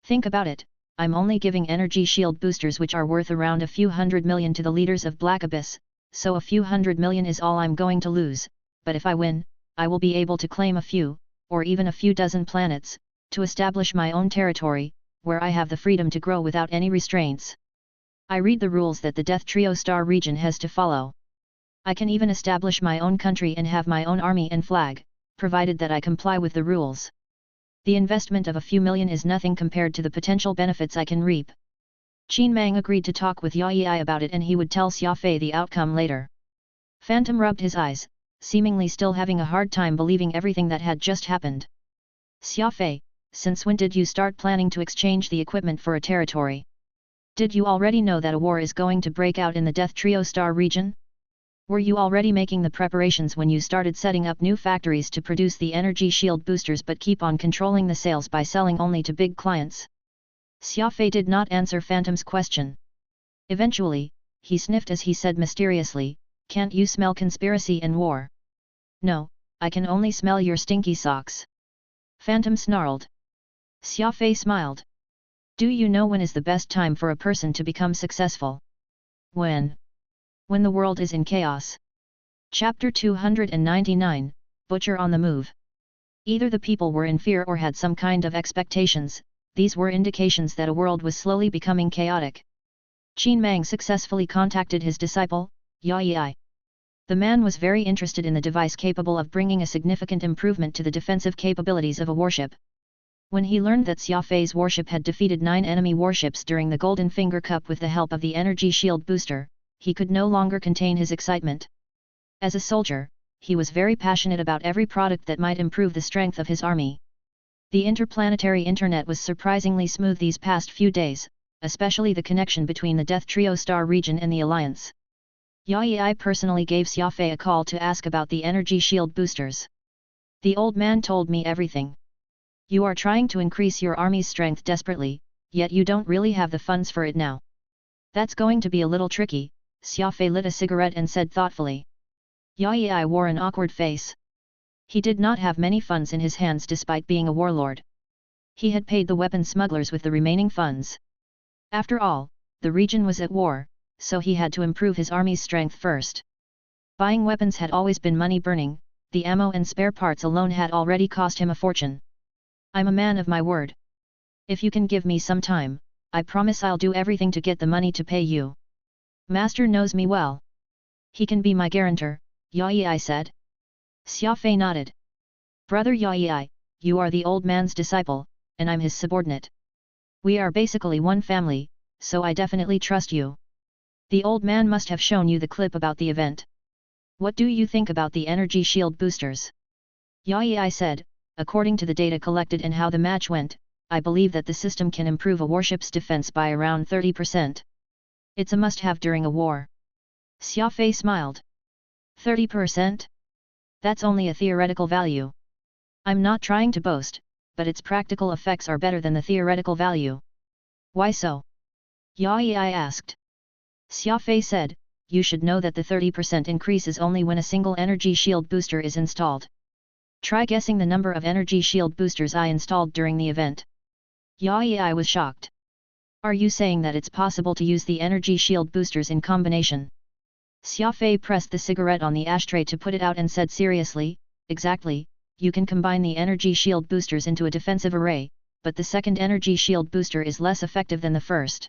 Speaker 1: Think about it, I'm only giving energy shield boosters which are worth around a few $100 million to the leaders of Black Abyss, so a few $100 million is all I'm going to lose, but if I win, I will be able to claim a few, or even a few dozen planets, to establish my own territory, where I have the freedom to grow without any restraints. I read the rules that the Death Trio Star region has to follow. I can even establish my own country and have my own army and flag, provided that I comply with the rules. The investment of a few million is nothing compared to the potential benefits I can reap. Qin Mang agreed to talk with Yao Yi about it and he would tell Xia Fei the outcome later. Phantom rubbed his eyes, seemingly still having a hard time believing everything that had just happened. Xia Fei, since when did you start planning to exchange the equipment for a territory? Did you already know that a war is going to break out in the Death Trio Star region? Were you already making the preparations when you started setting up new factories to produce the energy shield boosters but keep on controlling the sales by selling only to big clients? Xia Fei did not answer Phantom's question. Eventually, he sniffed as he said mysteriously, "Can't you smell conspiracy and war?" "No, I can only smell your stinky socks." Phantom snarled. Xia Fei smiled. "Do you know when is the best time for a person to become successful?" "When? When the world is in chaos." Chapter 299, Butcher on the Move. Either the people were in fear or had some kind of expectations, these were indications that a world was slowly becoming chaotic. Qin Mang successfully contacted his disciple, Yao Yi. The man was very interested in the device capable of bringing a significant improvement to the defensive capabilities of a warship. When he learned that Xia Fei's warship had defeated 9 enemy warships during the Golden Finger Cup with the help of the energy shield booster, he could no longer contain his excitement. As a soldier, he was very passionate about every product that might improve the strength of his army. The interplanetary internet was surprisingly smooth these past few days, especially the connection between the Death Trio Star region and the Alliance. Yao Yi personally gave Xia Fei a call to ask about the energy shield boosters. "The old man told me everything. You are trying to increase your army's strength desperately, yet you don't really have the funds for it now. That's going to be a little tricky." Xia Fei lit a cigarette and said thoughtfully. Yao Yi wore an awkward face. He did not have many funds in his hands despite being a warlord. He had paid the weapon smugglers with the remaining funds. After all, the region was at war, so he had to improve his army's strength first. Buying weapons had always been money-burning, the ammo and spare parts alone had already cost him a fortune. "I'm a man of my word. If you can give me some time, I promise I'll do everything to get the money to pay you. Master knows me well. He can be my guarantor," Yao Yi said. Xia Fei nodded. "Brother Yao Yi, you are the old man's disciple, and I'm his subordinate. We are basically one family, so I definitely trust you. The old man must have shown you the clip about the event. What do you think about the energy shield boosters?" Yao Yi said, "According to the data collected and how the match went, I believe that the system can improve a warship's defense by around 30%. It's a must-have during a war." Xia Fei smiled. 30%? That's only a theoretical value. I'm not trying to boast, but its practical effects are better than the theoretical value. Why so? Yao Yi asked. Xia Fei said, "You should know that the 30% increase is only when a single energy shield booster is installed. Try guessing the number of energy shield boosters I installed during the event." Yao Yi was shocked. "Are you saying that it's possible to use the energy shield boosters in combination?" Xia Fei pressed the cigarette on the ashtray to put it out and said seriously, "Exactly, you can combine the energy shield boosters into a defensive array, but the second energy shield booster is less effective than the first.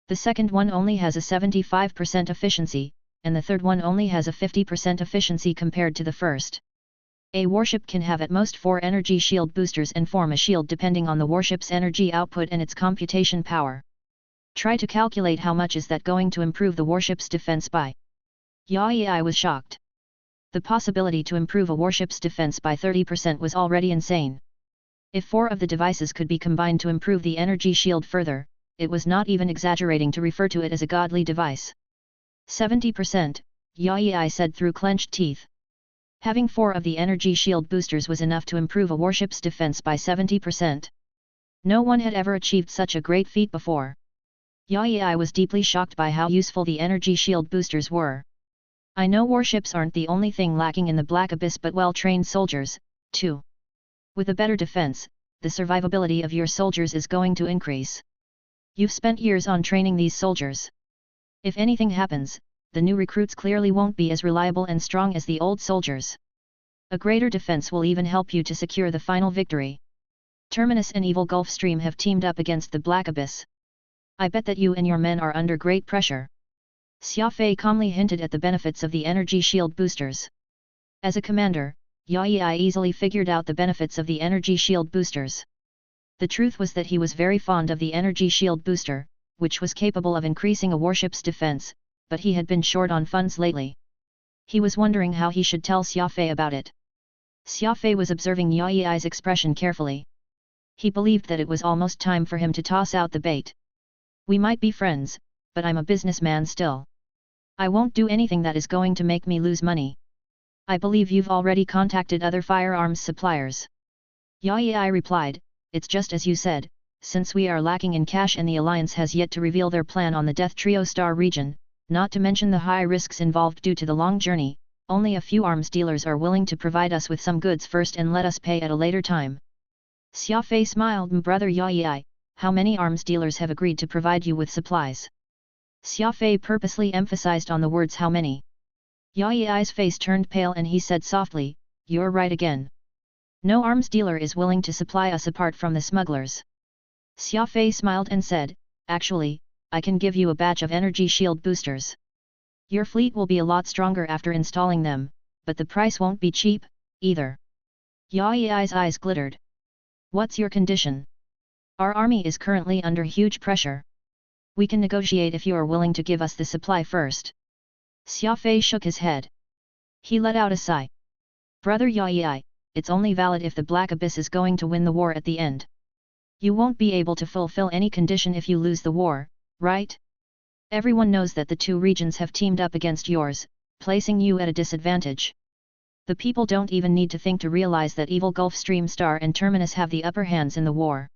Speaker 1: The second one only has a 75% efficiency, and the third one only has a 50% efficiency compared to the first. A warship can have at most 4 energy shield boosters and form a shield depending on the warship's energy output and its computation power. Try to calculate how much is that going to improve the warship's defense by." Yao Yi was shocked. The possibility to improve a warship's defense by 30% was already insane. If 4 of the devices could be combined to improve the energy shield further, it was not even exaggerating to refer to it as a godly device. 70%, Yao Yi said through clenched teeth. Having 4 of the energy shield boosters was enough to improve a warship's defense by 70%. No one had ever achieved such a great feat before. Yao Yi was deeply shocked by how useful the energy shield boosters were. "I know warships aren't the only thing lacking in the Black Abyss but well-trained soldiers, too. With a better defense, the survivability of your soldiers is going to increase. You've spent years on training these soldiers. If anything happens, the new recruits clearly won't be as reliable and strong as the old soldiers. A greater defense will even help you to secure the final victory. Terminus and Evil Gulfstream have teamed up against the Black Abyss. I bet that you and your men are under great pressure." Xia Fei calmly hinted at the benefits of the energy shield boosters. As a commander, Yai easily figured out the benefits of the energy shield boosters. The truth was that he was very fond of the energy shield booster, which was capable of increasing a warship's defense, but he had been short on funds lately. He was wondering how he should tell Xia Fei about it. Xia Fei was observing Yai's expression carefully. He believed that it was almost time for him to toss out the bait. We might be friends, but I'm a businessman still. I won't do anything that is going to make me lose money. I believe you've already contacted other firearms suppliers. Yai replied, it's just as you said, since we are lacking in cash and the Alliance has yet to reveal their plan on the Death Trio Star region, not to mention the high risks involved due to the long journey, only a few arms dealers are willing to provide us with some goods first and let us pay at a later time. Xia Fei smiled. Brother Yai, how many arms dealers have agreed to provide you with supplies? Xia Fei purposely emphasized on the words how many. Yai's face turned pale and he said softly, you're right again. No arms dealer is willing to supply us apart from the smugglers. Xia Fei smiled and said, actually, I can give you a batch of energy shield boosters. Your fleet will be a lot stronger after installing them, but the price won't be cheap, either. Yai's eyes glittered. What's your condition? Our army is currently under huge pressure. We can negotiate if you are willing to give us the supply first. Xia Fei shook his head. He let out a sigh. Brother Yai, it's only valid if the Black Abyss is going to win the war at the end. You won't be able to fulfill any condition if you lose the war, right? Everyone knows that the two regions have teamed up against yours, placing you at a disadvantage. The people don't even need to think to realize that evil Gulfstream Star and Terminus have the upper hands in the war.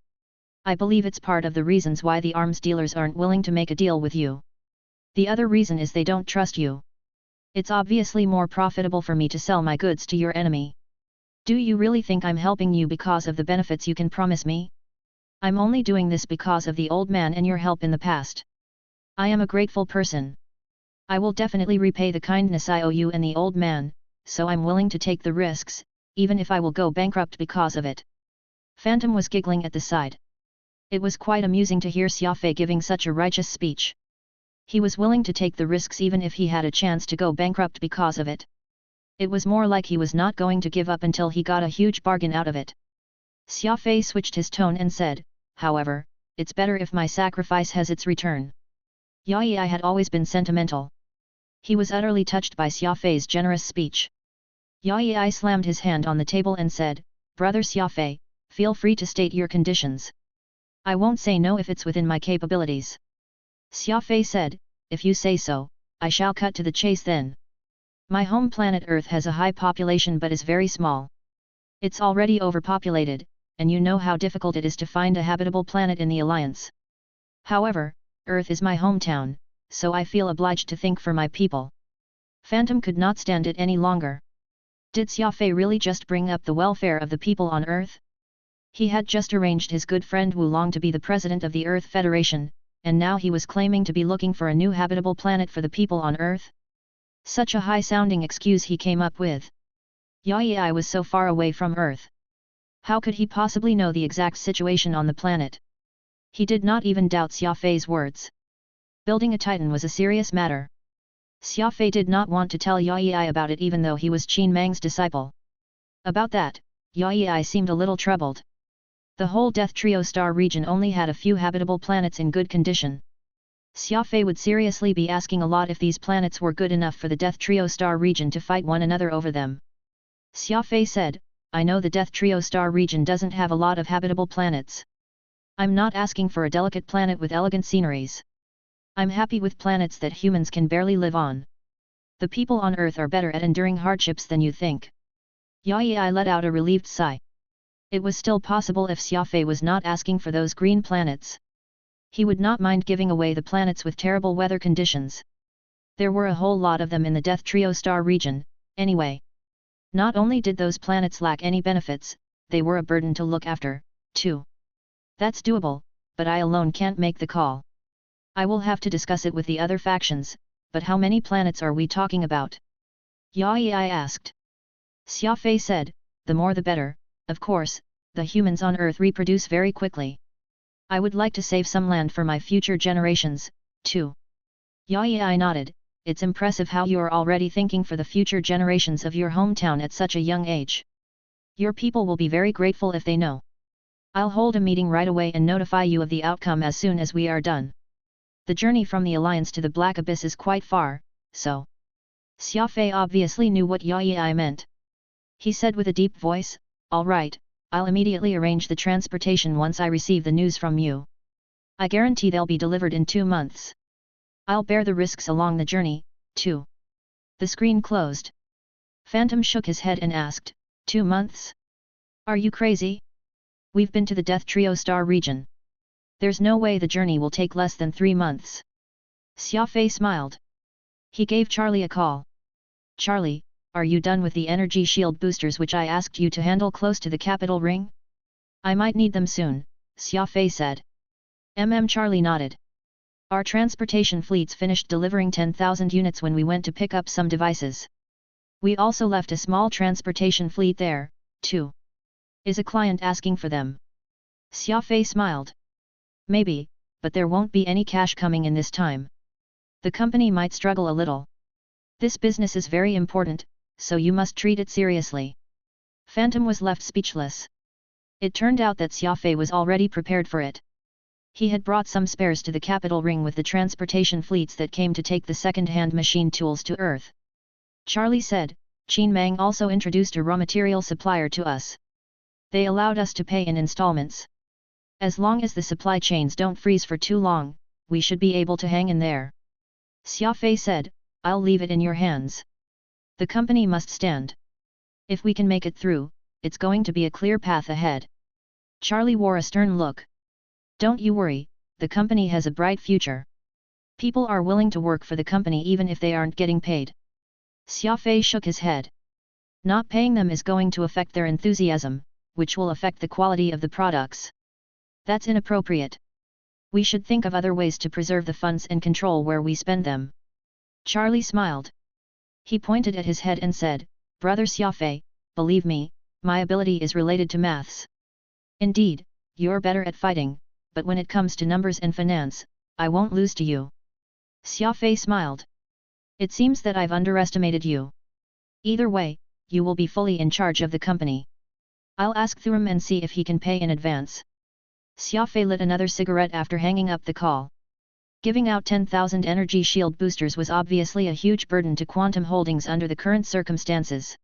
Speaker 1: I believe it's part of the reasons why the arms dealers aren't willing to make a deal with you. The other reason is they don't trust you. It's obviously more profitable for me to sell my goods to your enemy. Do you really think I'm helping you because of the benefits you can promise me? I'm only doing this because of the old man and your help in the past. I am a grateful person. I will definitely repay the kindness I owe you and the old man, so I'm willing to take the risks, even if I will go bankrupt because of it. Phantom was giggling at the side. It was quite amusing to hear Xia Fei giving such a righteous speech. He was willing to take the risks even if he had a chance to go bankrupt because of it. It was more like he was not going to give up until he got a huge bargain out of it. Xia Fei switched his tone and said, however, it's better if my sacrifice has its return. Yai had always been sentimental. He was utterly touched by Xia Fei's generous speech. Yai slammed his hand on the table and said, Brother Xia Fei, feel free to state your conditions. I won't say no if it's within my capabilities. Xia Fei said, if you say so, I shall cut to the chase then. My home planet Earth has a high population but is very small. It's already overpopulated, and you know how difficult it is to find a habitable planet in the Alliance. However, Earth is my hometown, so I feel obliged to think for my people. Phantom could not stand it any longer. Did Xia Fei really just bring up the welfare of the people on Earth? He had just arranged his good friend Wu Long to be the president of the Earth Federation, and now he was claiming to be looking for a new habitable planet for the people on Earth? Such a high-sounding excuse he came up with. Yai was so far away from Earth. How could he possibly know the exact situation on the planet? He did not even doubt Xia Fei's words. Building a Titan was a serious matter. Xia Fei did not want to tell Yai about it even though he was Qin Mang's disciple. About that, Yai seemed a little troubled. The whole Death Trio Star region only had a few habitable planets in good condition. Xia Fei would seriously be asking a lot if these planets were good enough for the Death Trio Star region to fight one another over them. Xia Fei said, I know the Death Trio Star region doesn't have a lot of habitable planets. I'm not asking for a delicate planet with elegant sceneries. I'm happy with planets that humans can barely live on. The people on Earth are better at enduring hardships than you think. Yai let out a relieved sigh. It was still possible if Xia Fei was not asking for those green planets. He would not mind giving away the planets with terrible weather conditions. There were a whole lot of them in the Death Trio Star region, anyway. Not only did those planets lack any benefits, they were a burden to look after, too. That's doable, but I alone can't make the call. I will have to discuss it with the other factions, but how many planets are we talking about? Yai asked. Xia Fei said, the more the better, of course, the humans on Earth reproduce very quickly. I would like to save some land for my future generations, too. Yai nodded, it's impressive how you are already thinking for the future generations of your hometown at such a young age. Your people will be very grateful if they know. I'll hold a meeting right away and notify you of the outcome as soon as we are done. The journey from the Alliance to the Black Abyss is quite far, so... Xia Fei obviously knew what Yi meant. He said with a deep voice, "All right, I'll immediately arrange the transportation once I receive the news from you. I guarantee they'll be delivered in 2 months. I'll bear the risks along the journey, too." The screen closed. Phantom shook his head and asked, 2 months? Are you crazy? We've been to the Death Trio Star region. There's no way the journey will take less than 3 months. Xia Fei smiled. He gave Charlie a call. "Charlie, are you done with the energy shield boosters which I asked you to handle close to the capital ring?" "I might need them soon," Xia Fei said. Charlie nodded. "Our transportation fleets finished delivering 10,000 units when we went to pick up some devices. We also left a small transportation fleet there, too. Is a client asking for them?" Xia Fei smiled. "Maybe, but there won't be any cash coming in this time. The company might struggle a little. This business is very important, so you must treat it seriously." Phantom was left speechless. It turned out that Xia Fei was already prepared for it. He had brought some spares to the capital ring with the transportation fleets that came to take the second-hand machine tools to Earth. Charlie said, "Qin Mang also introduced a raw material supplier to us. They allowed us to pay in installments. As long as the supply chains don't freeze for too long, we should be able to hang in there." Xia Fei said, "I'll leave it in your hands. The company must stand. If we can make it through, it's going to be a clear path ahead." Charlie wore a stern look. "Don't you worry, the company has a bright future. People are willing to work for the company even if they aren't getting paid." Xia Fei shook his head. "Not paying them is going to affect their enthusiasm, which will affect the quality of the products. That's inappropriate. We should think of other ways to preserve the funds and control where we spend them." Charlie smiled. He pointed at his head and said, "Brother Xia Fei, believe me, my ability is related to maths. Indeed, you're better at fighting, but when it comes to numbers and finance, I won't lose to you." Xia Fei smiled. "It seems that I've underestimated you. Either way, you will be fully in charge of the company. I'll ask Thuram and see if he can pay in advance." Xia Fei lit another cigarette after hanging up the call. Giving out 10,000 energy shield boosters was obviously a huge burden to Quantum Holdings under the current circumstances.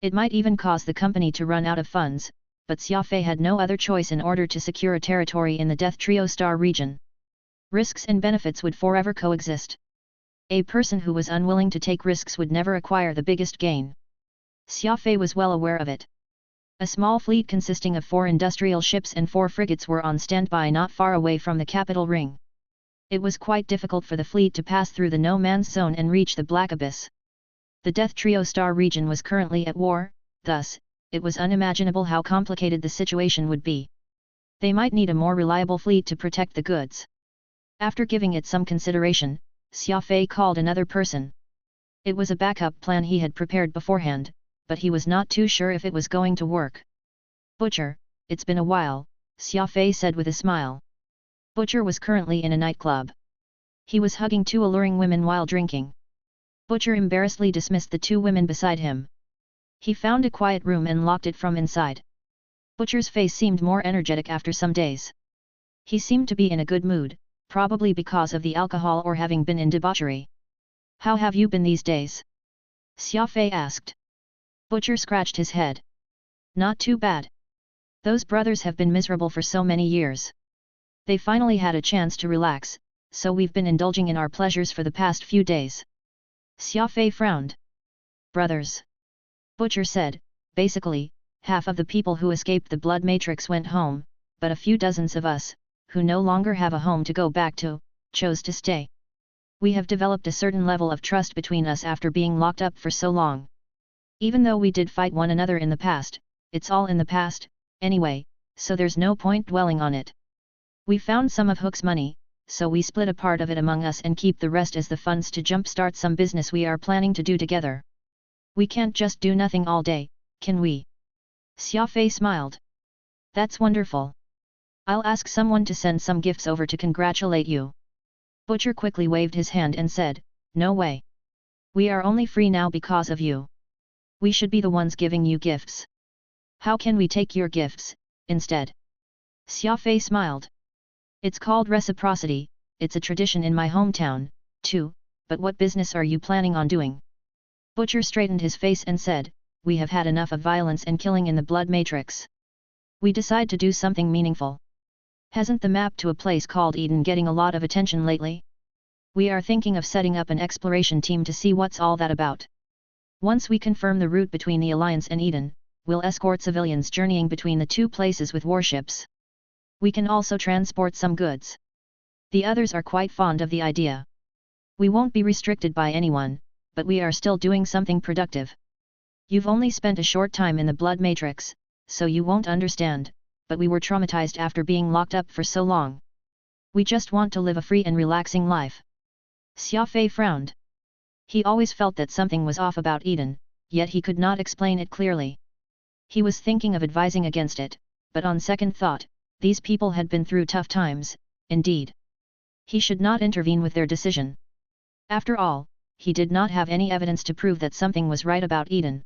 Speaker 1: It might even cause the company to run out of funds, but Xia Fei had no other choice in order to secure a territory in the Death Trio Star region. Risks and benefits would forever coexist. A person who was unwilling to take risks would never acquire the biggest gain. Xia Fei was well aware of it. A small fleet consisting of 4 industrial ships and 4 frigates were on standby not far away from the capital ring. It was quite difficult for the fleet to pass through the no-man's zone and reach the Black Abyss. The Death Trio Star region was currently at war, thus, it was unimaginable how complicated the situation would be. They might need a more reliable fleet to protect the goods. After giving it some consideration, Xia Fei called another person. It was a backup plan he had prepared beforehand, but he was not too sure if it was going to work. "Butcher, it's been a while," Xia Fei said with a smile. Butcher was currently in a nightclub. He was hugging 2 alluring women while drinking. Butcher embarrassedly dismissed the 2 women beside him. He found a quiet room and locked it from inside. Butcher's face seemed more energetic after some days. He seemed to be in a good mood, probably because of the alcohol or having been in debauchery. "How have you been these days?" Xia Fei asked. Butcher scratched his head. "Not too bad. Those brothers have been miserable for so many years. They finally had a chance to relax, so we've been indulging in our pleasures for the past few days." Xia Fei frowned. "Brothers?" Butcher said, "Basically, half of the people who escaped the blood matrix went home, but a few dozens of us, who no longer have a home to go back to, chose to stay. We have developed a certain level of trust between us after being locked up for so long. Even though we did fight one another in the past, it's all in the past, anyway, so there's no point dwelling on it. We found some of Hook's money, so we split a part of it among us and keep the rest as the funds to jumpstart some business we are planning to do together. We can't just do nothing all day, can we?" Xia Fei smiled. "That's wonderful. I'll ask someone to send some gifts over to congratulate you." Butcher quickly waved his hand and said, no way. We are only free now because of you. We should be the ones giving you gifts. How can we take your gifts, instead? Xia Fei smiled. It's called reciprocity, it's a tradition in my hometown, too, but what business are you planning on doing? Butcher straightened his face and said, we have had enough of violence and killing in the blood matrix. We decide to do something meaningful. Hasn't the map to a place called Eden getting a lot of attention lately? We are thinking of setting up an exploration team to see what's all that about. Once we confirm the route between the Alliance and Eden, we'll escort civilians journeying between the two places with warships. We can also transport some goods. The others are quite fond of the idea. We won't be restricted by anyone, but we are still doing something productive. You've only spent a short time in the blood matrix, so you won't understand, but we were traumatized after being locked up for so long. We just want to live a free and relaxing life. Xia Fei frowned. He always felt that something was off about Eden, yet he could not explain it clearly. He was thinking of advising against it, but on second thought, these people had been through tough times, indeed. He should not intervene with their decision. After all, he did not have any evidence to prove that something was right about Eden.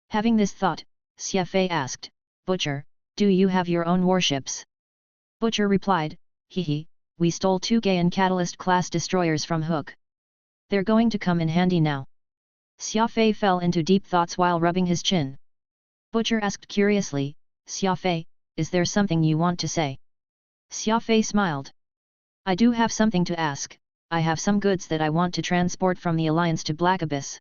Speaker 1: Having this thought, Xia Fei asked, Butcher, do you have your own warships? Butcher replied, Hehe, we stole 2 Gaian Catalyst-class destroyers from Hook. They're going to come in handy now. Xia Fei fell into deep thoughts while rubbing his chin. Butcher asked curiously, Xia Fei, is there something you want to say? Xia Fei smiled. I do have something to ask. I have some goods that I want to transport from the Alliance to Black Abyss.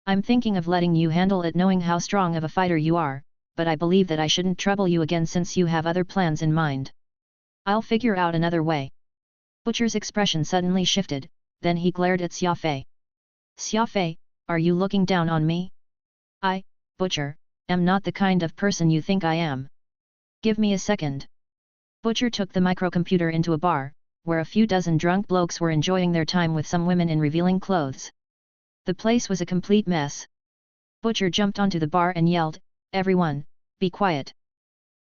Speaker 1: I'm thinking of letting you handle it knowing how strong of a fighter you are, but I believe that I shouldn't trouble you again since you have other plans in mind. I'll figure out another way. Butcher's expression suddenly shifted, then he glared at Xia Fei. Xia Fei, are you looking down on me? I, Butcher, am not the kind of person you think I am. Give me a second. Butcher took the microcomputer into a bar, where a few dozen drunk blokes were enjoying their time with some women in revealing clothes. The place was a complete mess. Butcher jumped onto the bar and yelled, Everyone, be quiet.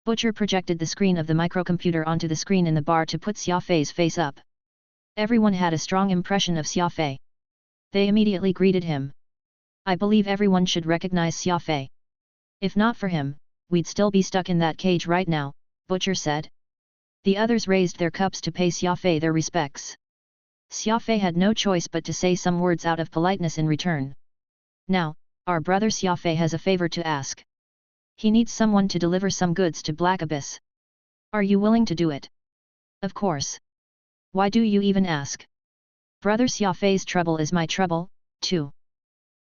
Speaker 1: Butcher projected the screen of the microcomputer onto the screen in the bar to put Xia Fei's face up. Everyone had a strong impression of Xia Fei. They immediately greeted him. I believe everyone should recognize Xia Fei. If not for him, we'd still be stuck in that cage right now, Butcher said. The others raised their cups to pay Xia Fei their respects. Xia Fei had no choice but to say some words out of politeness in return. Now, our brother Xia Fei has a favor to ask. He needs someone to deliver some goods to Black Abyss. Are you willing to do it? Of course. Why do you even ask? Brother Xia Fei's trouble is my trouble, too.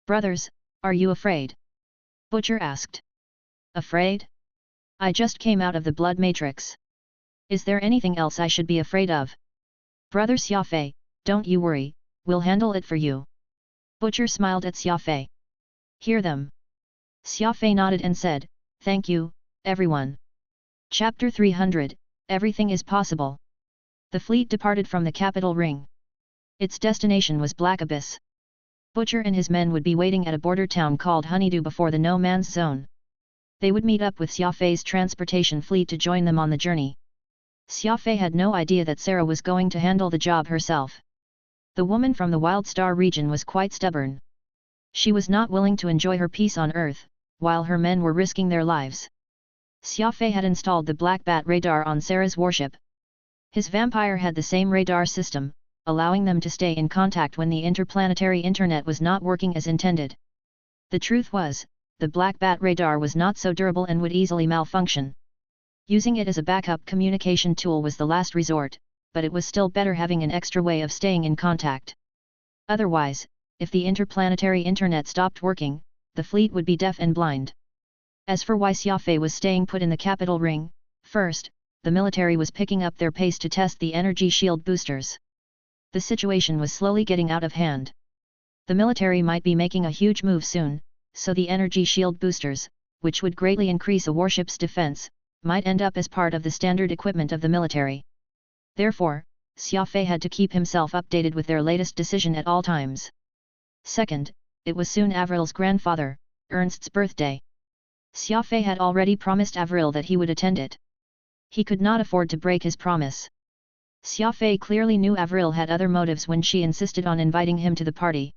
Speaker 1: Brothers, are you afraid? Butcher asked. Afraid? I just came out of the blood matrix. Is there anything else I should be afraid of? Brother Xia Fei, don't you worry, we'll handle it for you. Butcher smiled at Xia Fei. Hear them. Xia Fei nodded and said, Thank you, everyone. Chapter 300, Everything is Possible. The fleet departed from the capital ring. Its destination was Black Abyss. Butcher and his men would be waiting at a border town called Honeydew before the No Man's Zone. They would meet up with Xia Fei's transportation fleet to join them on the journey. Xia Fei had no idea that Sarah was going to handle the job herself. The woman from the Wild Star region was quite stubborn. She was not willing to enjoy her peace on Earth, while her men were risking their lives. Xia Fei had installed the Black Bat radar on Sarah's warship. His vampire had the same radar system, allowing them to stay in contact when the interplanetary internet was not working as intended. The truth was, the Black Bat radar was not so durable and would easily malfunction. Using it as a backup communication tool was the last resort, but it was still better having an extra way of staying in contact. Otherwise, if the interplanetary internet stopped working, the fleet would be deaf and blind. As for why Xia Fei was staying put in the capital ring, first, the military was picking up their pace to test the energy shield boosters. The situation was slowly getting out of hand. The military might be making a huge move soon, so the energy shield boosters, which would greatly increase a warship's defense, might end up as part of the standard equipment of the military. Therefore, Xia Fei had to keep himself updated with their latest decision at all times. Second, it was soon Avril's grandfather, Ernst's birthday. Xia Fei had already promised Avril that he would attend it. He could not afford to break his promise. Xia Fei clearly knew Avril had other motives when she insisted on inviting him to the party.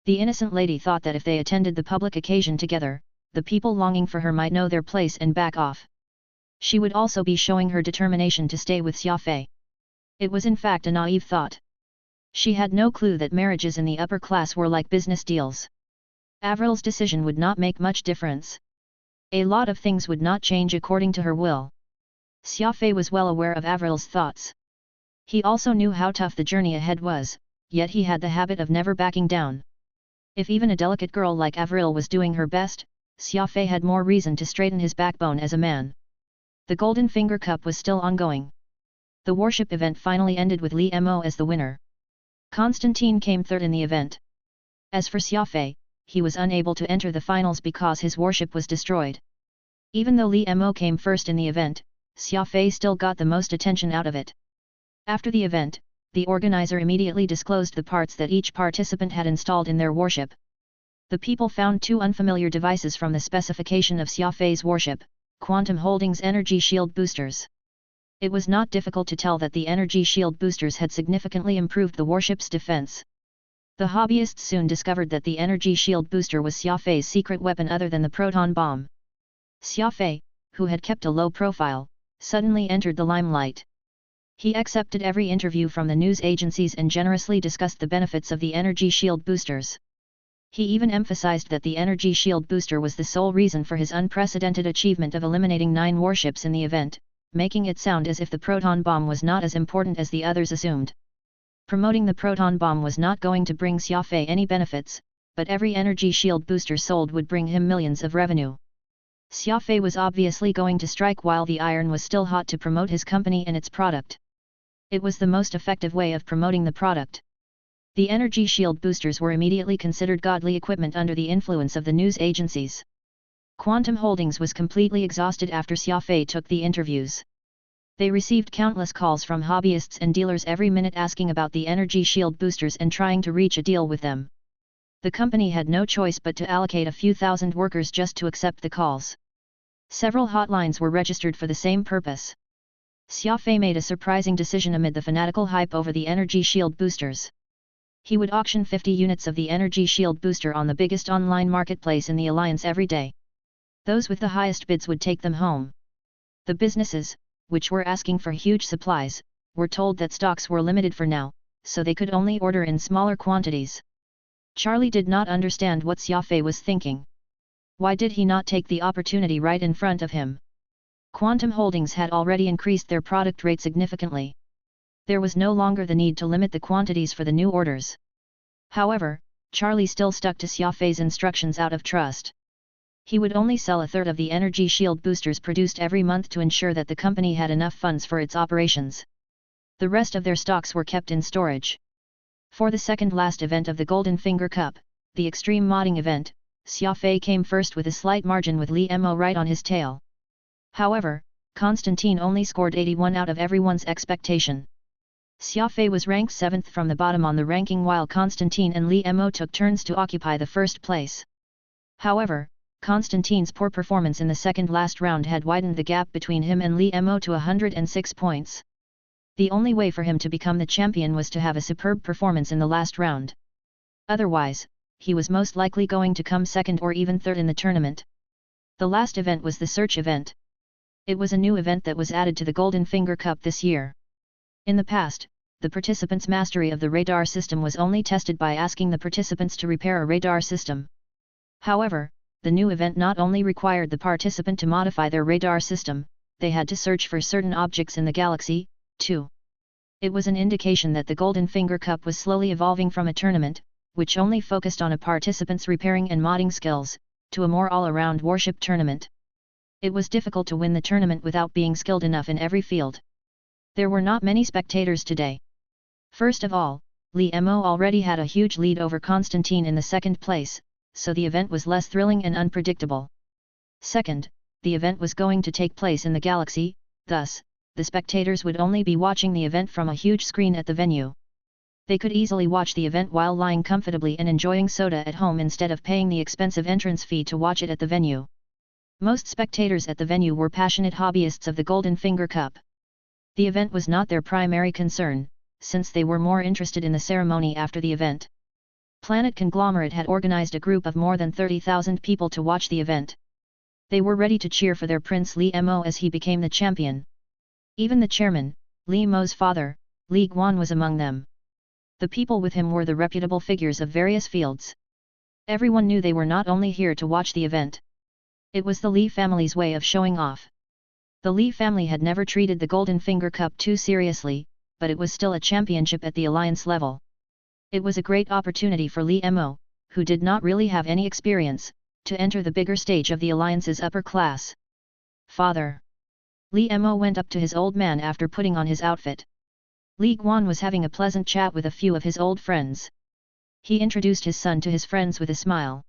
Speaker 1: The innocent lady thought that if they attended the public occasion together, the people longing for her might know their place and back off. She would also be showing her determination to stay with Xia Fei. It was in fact a naive thought. She had no clue that marriages in the upper class were like business deals. Avril's decision would not make much difference. A lot of things would not change according to her will. Xia Fei was well aware of Avril's thoughts. He also knew how tough the journey ahead was, yet he had the habit of never backing down. If even a delicate girl like Avril was doing her best, Xia Fei had more reason to straighten his backbone as a man. The Golden Finger Cup was still ongoing. The worship event finally ended with Li Mo as the winner. Constantine came third in the event. As for Xia Fei, he was unable to enter the finals because his worship was destroyed. Even though Li Mo came first in the event, Xia Fei still got the most attention out of it. After the event, the organizer immediately disclosed the parts that each participant had installed in their worship. The people found two unfamiliar devices from the specification of Xia Fei's worship: Quantum Holdings energy shield boosters. It was not difficult to tell that the energy shield boosters had significantly improved the worship's defense. The hobbyists soon discovered that the energy shield booster was Xia Fei's secret weapon other than the proton bomb. Xia Fei, who had kept a low profile, suddenly entered the limelight. He accepted every interview from the news agencies and generously discussed the benefits of the energy shield boosters. He even emphasized that the energy shield booster was the sole reason for his unprecedented achievement of eliminating 9 warships in the event, making it sound as if the proton bomb was not as important as the others assumed. Promoting the proton bomb was not going to bring Xia Fei any benefits, but every energy shield booster sold would bring him millions of revenue. Xia Fei was obviously going to strike while the iron was still hot to promote his company and its product. It was the most effective way of promoting the product. The energy shield boosters were immediately considered godly equipment under the influence of the news agencies. Quantum Holdings was completely exhausted after Xia Fei took the interviews. They received countless calls from hobbyists and dealers every minute asking about the energy shield boosters and trying to reach a deal with them. The company had no choice but to allocate a few thousand workers just to accept the calls. Several hotlines were registered for the same purpose. Xia Fei made a surprising decision amid the fanatical hype over the energy shield boosters. He would auction 50 units of the energy shield booster on the biggest online marketplace in the alliance every day. Those with the highest bids would take them home. The businesses, which were asking for huge supplies, were told that stocks were limited for now, so they could only order in smaller quantities. Charlie did not understand what Xia Fei was thinking. Why did he not take the opportunity right in front of him? Quantum Holdings had already increased their product rate significantly. There was no longer the need to limit the quantities for the new orders. However, Charlie still stuck to Xia Fei's instructions out of trust. He would only sell a third of the energy shield boosters produced every month to ensure that the company had enough funds for its operations. The rest of their stocks were kept in storage. For the second last event of the Golden Finger Cup, the extreme modding event, Xia Fei came first with a slight margin with Li Mo right on his tail. However, Constantine only scored 81 out of everyone's expectation. Xia Fei was ranked 7th from the bottom on the ranking while Constantine and Li Mo took turns to occupy the first place. However, Constantine's poor performance in the second last round had widened the gap between him and Li Mo to 106 points. The only way for him to become the champion was to have a superb performance in the last round. Otherwise, he was most likely going to come second or even third in the tournament. The last event was the search event. It was a new event that was added to the Golden Finger Cup this year. In the past, the participants' mastery of the radar system was only tested by asking the participants to repair a radar system. However, the new event not only required the participant to modify their radar system, they had to search for certain objects in the galaxy, too. It was an indication that the Golden Finger Cup was slowly evolving from a tournament, which only focused on a participant's repairing and modding skills, to a more all-around warship tournament. It was difficult to win the tournament without being skilled enough in every field. There were not many spectators today. First of all, Li Mo already had a huge lead over Constantine in the second place, so the event was less thrilling and unpredictable. Second, the event was going to take place in the galaxy, thus, the spectators would only be watching the event from a huge screen at the venue. They could easily watch the event while lying comfortably and enjoying soda at home instead of paying the expensive entrance fee to watch it at the venue. Most spectators at the venue were passionate hobbyists of the Golden Finger Cup. The event was not their primary concern, since they were more interested in the ceremony after the event. Planet Conglomerate had organized a group of more than 30,000 people to watch the event. They were ready to cheer for their Prince Li Mo as he became the champion. Even the chairman, Li Mo's father, Li Guan, was among them. The people with him were the reputable figures of various fields. Everyone knew they were not only here to watch the event. It was the Li family's way of showing off. The Li family had never treated the Golden Finger Cup too seriously, but it was still a championship at the alliance level. It was a great opportunity for Li Mo, who did not really have any experience, to enter the bigger stage of the alliance's upper class. Father. Li Mo went up to his old man after putting on his outfit. Li Guan was having a pleasant chat with a few of his old friends. He introduced his son to his friends with a smile.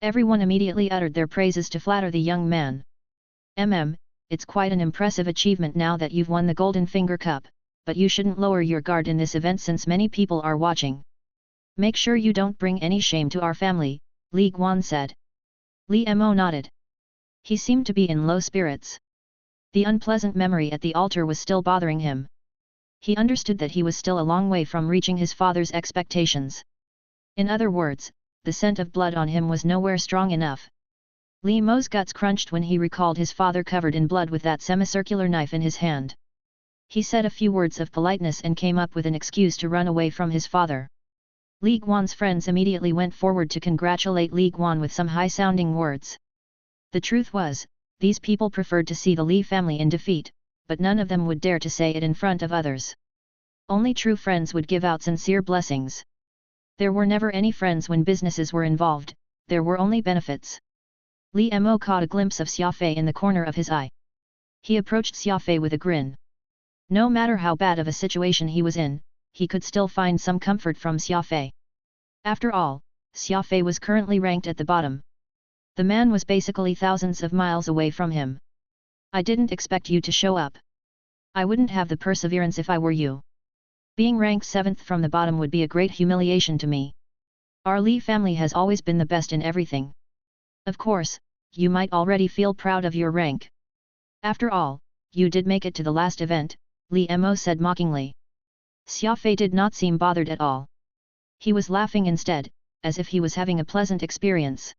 Speaker 1: Everyone immediately uttered their praises to flatter the young man. It's quite an impressive achievement now that you've won the Golden Finger Cup, but you shouldn't lower your guard in this event since many people are watching. Make sure you don't bring any shame to our family, Li Guan said. Li Mo nodded. He seemed to be in low spirits. The unpleasant memory at the altar was still bothering him. He understood that he was still a long way from reaching his father's expectations. In other words, the scent of blood on him was nowhere strong enough. Li Mo's guts crunched when he recalled his father covered in blood with that semicircular knife in his hand. He said a few words of politeness and came up with an excuse to run away from his father. Li Guan's friends immediately went forward to congratulate Li Guan with some high-sounding words. The truth was, these people preferred to see the Li family in defeat, but none of them would dare to say it in front of others. Only true friends would give out sincere blessings. There were never any friends when businesses were involved, there were only benefits. Li Mo caught a glimpse of Xia Fei in the corner of his eye. He approached Xia Fei with a grin. No matter how bad of a situation he was in, he could still find some comfort from Xia Fei. After all, Xia Fei was currently ranked at the bottom. The man was basically thousands of miles away from him. I didn't expect you to show up. I wouldn't have the perseverance if I were you. Being ranked 7th from the bottom would be a great humiliation to me. Our Li family has always been the best in everything. Of course, you might already feel proud of your rank. After all, you did make it to the last event, Li Mo said mockingly. Xia Fei did not seem bothered at all. He was laughing instead, as if he was having a pleasant experience.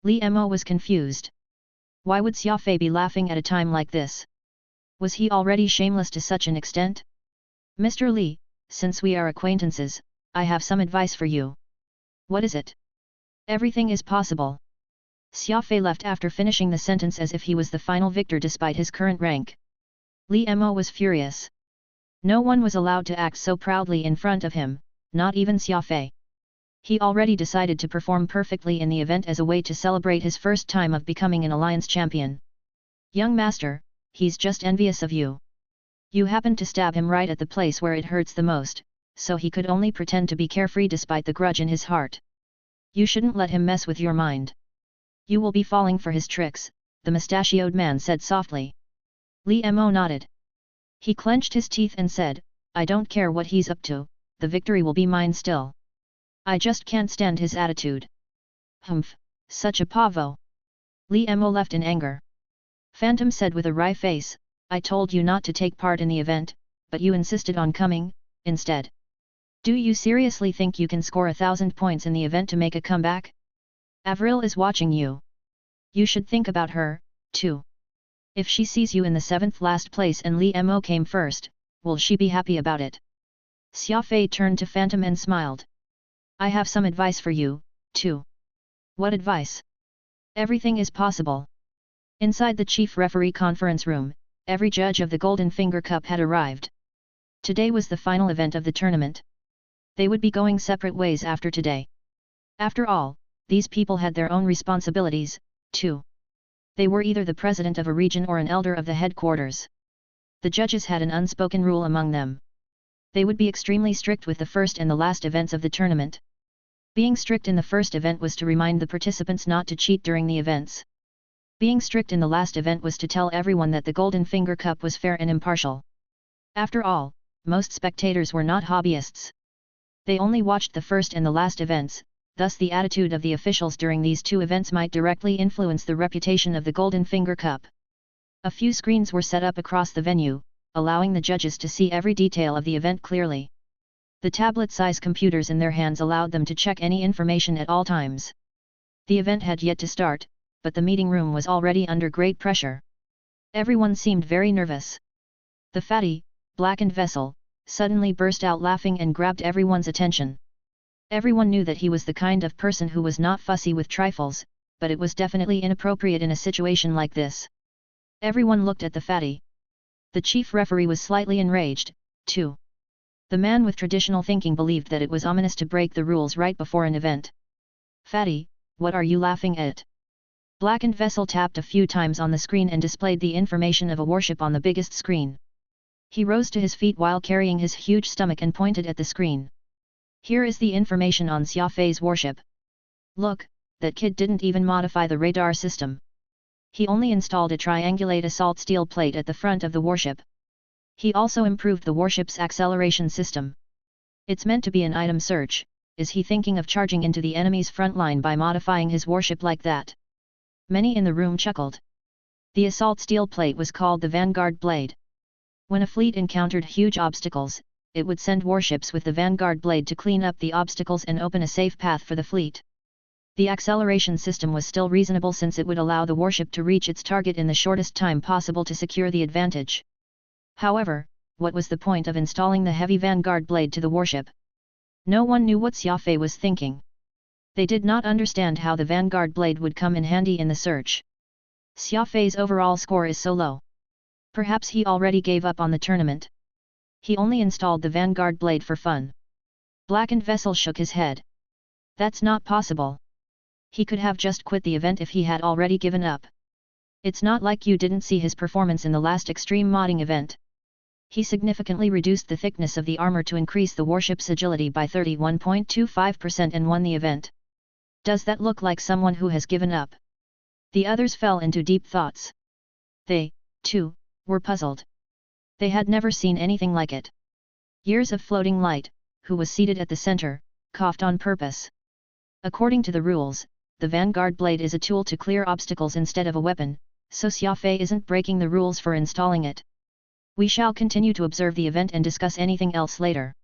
Speaker 1: Li Mo was confused. Why would Xia Fei be laughing at a time like this? Was he already shameless to such an extent? Mr. Li, since we are acquaintances, I have some advice for you. What is it? Everything is possible. Xia Fei left after finishing the sentence as if he was the final victor despite his current rank. Li Mo was furious. No one was allowed to act so proudly in front of him, not even Xia Fei. He already decided to perform perfectly in the event as a way to celebrate his first time of becoming an alliance champion. Young master, he's just envious of you. You happened to stab him right at the place where it hurts the most, so he could only pretend to be carefree despite the grudge in his heart. You shouldn't let him mess with your mind. You will be falling for his tricks, the mustachioed man said softly. Li Mo nodded. He clenched his teeth and said, I don't care what he's up to, the victory will be mine still. I just can't stand his attitude. Humph, such a pavo. Li Mo left in anger. Phantom said with a wry face, I told you not to take part in the event, but you insisted on coming, instead. Do you seriously think you can score 1,000 points in the event to make a comeback? Avril is watching you. You should think about her, too. If she sees you in the 7th last place and Li Mo came first, will she be happy about it? Xia Fei turned to Phantom and smiled. I have some advice for you, too. What advice? Everything is possible. Inside the chief referee conference room, every judge of the Golden Finger Cup had arrived. Today was the final event of the tournament. They would be going separate ways after today. After all, these people had their own responsibilities, too. They were either the president of a region or an elder of the headquarters. The judges had an unspoken rule among them. They would be extremely strict with the first and the last events of the tournament. Being strict in the first event was to remind the participants not to cheat during the events. Being strict in the last event was to tell everyone that the Golden Finger Cup was fair and impartial. After all, most spectators were not hobbyists. They only watched the first and the last events, thus the attitude of the officials during these two events might directly influence the reputation of the Golden Finger Cup. A few screens were set up across the venue, allowing the judges to see every detail of the event clearly. The tablet-size computers in their hands allowed them to check any information at all times. The event had yet to start, but the meeting room was already under great pressure. Everyone seemed very nervous. The fatty, blackened vessel suddenly burst out laughing and grabbed everyone's attention. Everyone knew that he was the kind of person who was not fussy with trifles, but it was definitely inappropriate in a situation like this. Everyone looked at the fatty. The chief referee was slightly enraged, too. The man with traditional thinking believed that it was ominous to break the rules right before an event. "Fatty, what are you laughing at?" Blackened vessel tapped a few times on the screen and displayed the information of a warship on the biggest screen. He rose to his feet while carrying his huge stomach and pointed at the screen. "Here is the information on Xia Fei's warship. Look, that kid didn't even modify the radar system. He only installed a triangulate assault steel plate at the front of the warship. He also improved the warship's acceleration system. It's meant to be an item search. Is he thinking of charging into the enemy's front line by modifying his warship like that?" Many in the room chuckled. The assault steel plate was called the Vanguard Blade. When a fleet encountered huge obstacles, it would send warships with the Vanguard Blade to clean up the obstacles and open a safe path for the fleet. The acceleration system was still reasonable since it would allow the warship to reach its target in the shortest time possible to secure the advantage. However, what was the point of installing the heavy Vanguard Blade to the warship? No one knew what Xia Fei was thinking. They did not understand how the Vanguard Blade would come in handy in the search. Xia Fei's overall score is so low. Perhaps he already gave up on the tournament. He only installed the Vanguard Blade for fun. Blackened Vessel shook his head. That's not possible. He could have just quit the event if he had already given up. It's not like you didn't see his performance in the last extreme modding event. He significantly reduced the thickness of the armor to increase the warship's agility by 31.25% and won the event. Does that look like someone who has given up? The others fell into deep thoughts. They, too, were puzzled. They had never seen anything like it. Years of Floating Light, who was seated at the center, coughed on purpose. According to the rules, the Vanguard Blade is a tool to clear obstacles instead of a weapon, so Xia Fei isn't breaking the rules for installing it. We shall continue to observe the event and discuss anything else later.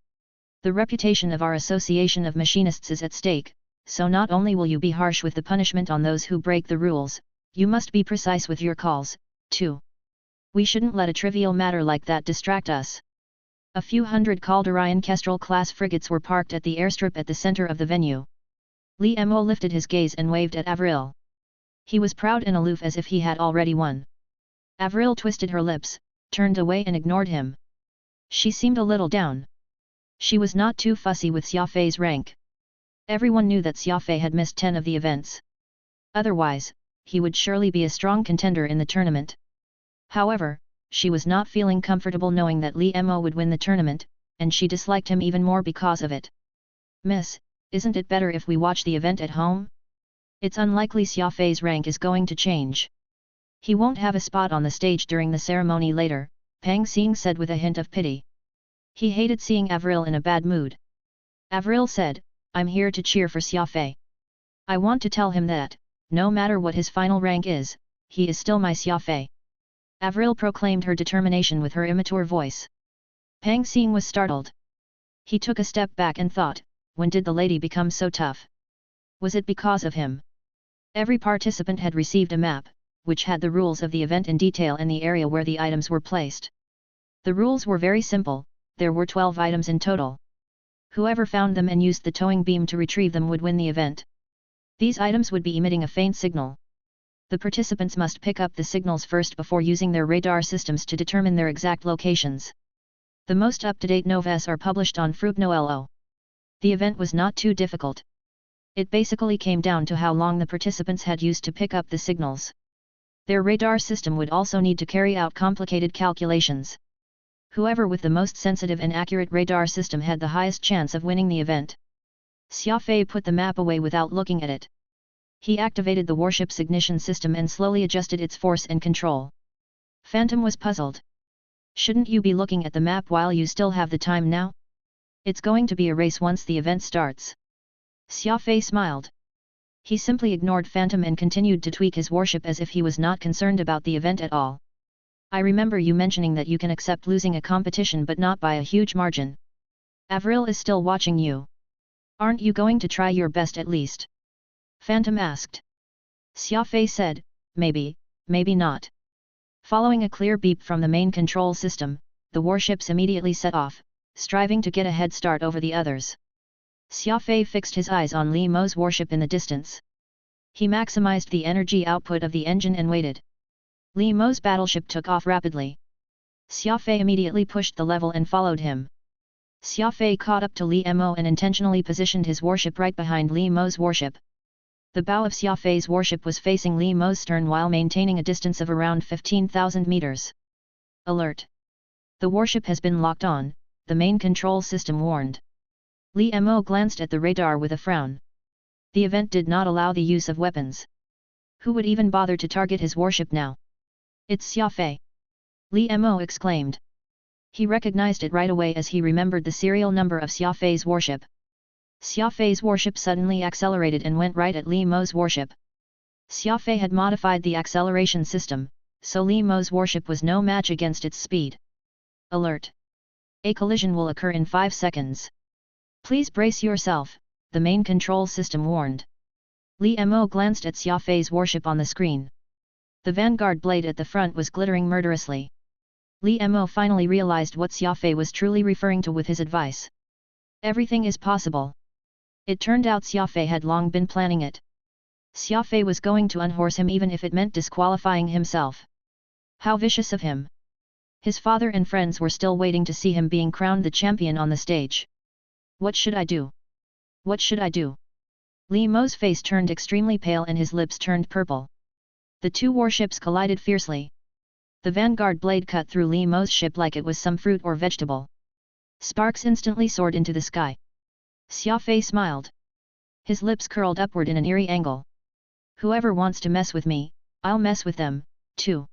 Speaker 1: The reputation of our Association of Machinists is at stake, so not only will you be harsh with the punishment on those who break the rules, you must be precise with your calls, too. We shouldn't let a trivial matter like that distract us. A few hundred Calderian Kestrel-class frigates were parked at the airstrip at the center of the venue. Li Mo lifted his gaze and waved at Avril. He was proud and aloof as if he had already won. Avril twisted her lips, turned away and ignored him. She seemed a little down. She was not too fussy with Xia Fei's rank. Everyone knew that Xia Fei had missed 10 of the events. Otherwise, he would surely be a strong contender in the tournament. However, she was not feeling comfortable knowing that Li Mo would win the tournament, and she disliked him even more because of it. "Miss, isn't it better if we watch the event at home? It's unlikely Xia Fei's rank is going to change. He won't have a spot on the stage during the ceremony later," Pang Xing said with a hint of pity. He hated seeing Avril in a bad mood. Avril said, "I'm here to cheer for Xia Fei. I want to tell him that, no matter what his final rank is, he is still my Xia Fei." Avril proclaimed her determination with her immature voice. Pang Xing was startled. He took a step back and thought, when did the lady become so tough? Was it because of him? Every participant had received a map, which had the rules of the event in detail and the area where the items were placed. The rules were very simple, there were 12 items in total. Whoever found them and used the towing beam to retrieve them would win the event. These items would be emitting a faint signal. The participants must pick up the signals first before using their radar systems to determine their exact locations. The most up-to-date noves are published on Fruitnoelo. The event was not too difficult. It basically came down to how long the participants had used to pick up the signals. Their radar system would also need to carry out complicated calculations. Whoever with the most sensitive and accurate radar system had the highest chance of winning the event. Xia Fei put the map away without looking at it. He activated the warship's ignition system and slowly adjusted its force and control. Phantom was puzzled. Shouldn't you be looking at the map while you still have the time now? It's going to be a race once the event starts. Xia Fei smiled. He simply ignored Phantom and continued to tweak his warship as if he was not concerned about the event at all. I remember you mentioning that you can accept losing a competition but not by a huge margin. Avril is still watching you. Aren't you going to try your best at least? Phantom asked. Xia Fei said, maybe, maybe not. Following a clear beep from the main control system, the warships immediately set off, striving to get a head start over the others. Xia Fei fixed his eyes on Li Mo's warship in the distance. He maximized the energy output of the engine and waited. Li Mo's battleship took off rapidly. Xia Fei immediately pushed the level and followed him. Xia Fei caught up to Li Mo and intentionally positioned his warship right behind Li Mo's warship. The bow of Xia Fei's warship was facing Li Mo's stern while maintaining a distance of around 15,000 meters. Alert! The warship has been locked on, the main control system warned. Li Mo glanced at the radar with a frown. The event did not allow the use of weapons. Who would even bother to target his warship now? It's Xia Fei! Li Mo exclaimed. He recognized it right away as he remembered the serial number of Xia Fei's warship. Xia Fei's warship suddenly accelerated and went right at Li Mo's warship. Xia Fei had modified the acceleration system, so Li Mo's warship was no match against its speed. Alert! A collision will occur in 5 seconds. Please brace yourself, the main control system warned. Li Mo glanced at Xia Fei's warship on the screen. The vanguard blade at the front was glittering murderously. Li Mo finally realized what Xia Fei was truly referring to with his advice. Everything is possible. It turned out Xia Fei had long been planning it. Xia Fei was going to unhorse him even if it meant disqualifying himself. How vicious of him! His father and friends were still waiting to see him being crowned the champion on the stage. What should I do? What should I do? Li Mo's face turned extremely pale and his lips turned purple. The two warships collided fiercely. The vanguard blade cut through Li Mo's ship like it was some fruit or vegetable. Sparks instantly soared into the sky. Xia Fei smiled. His lips curled upward in an eerie angle. Whoever wants to mess with me, I'll mess with them, too.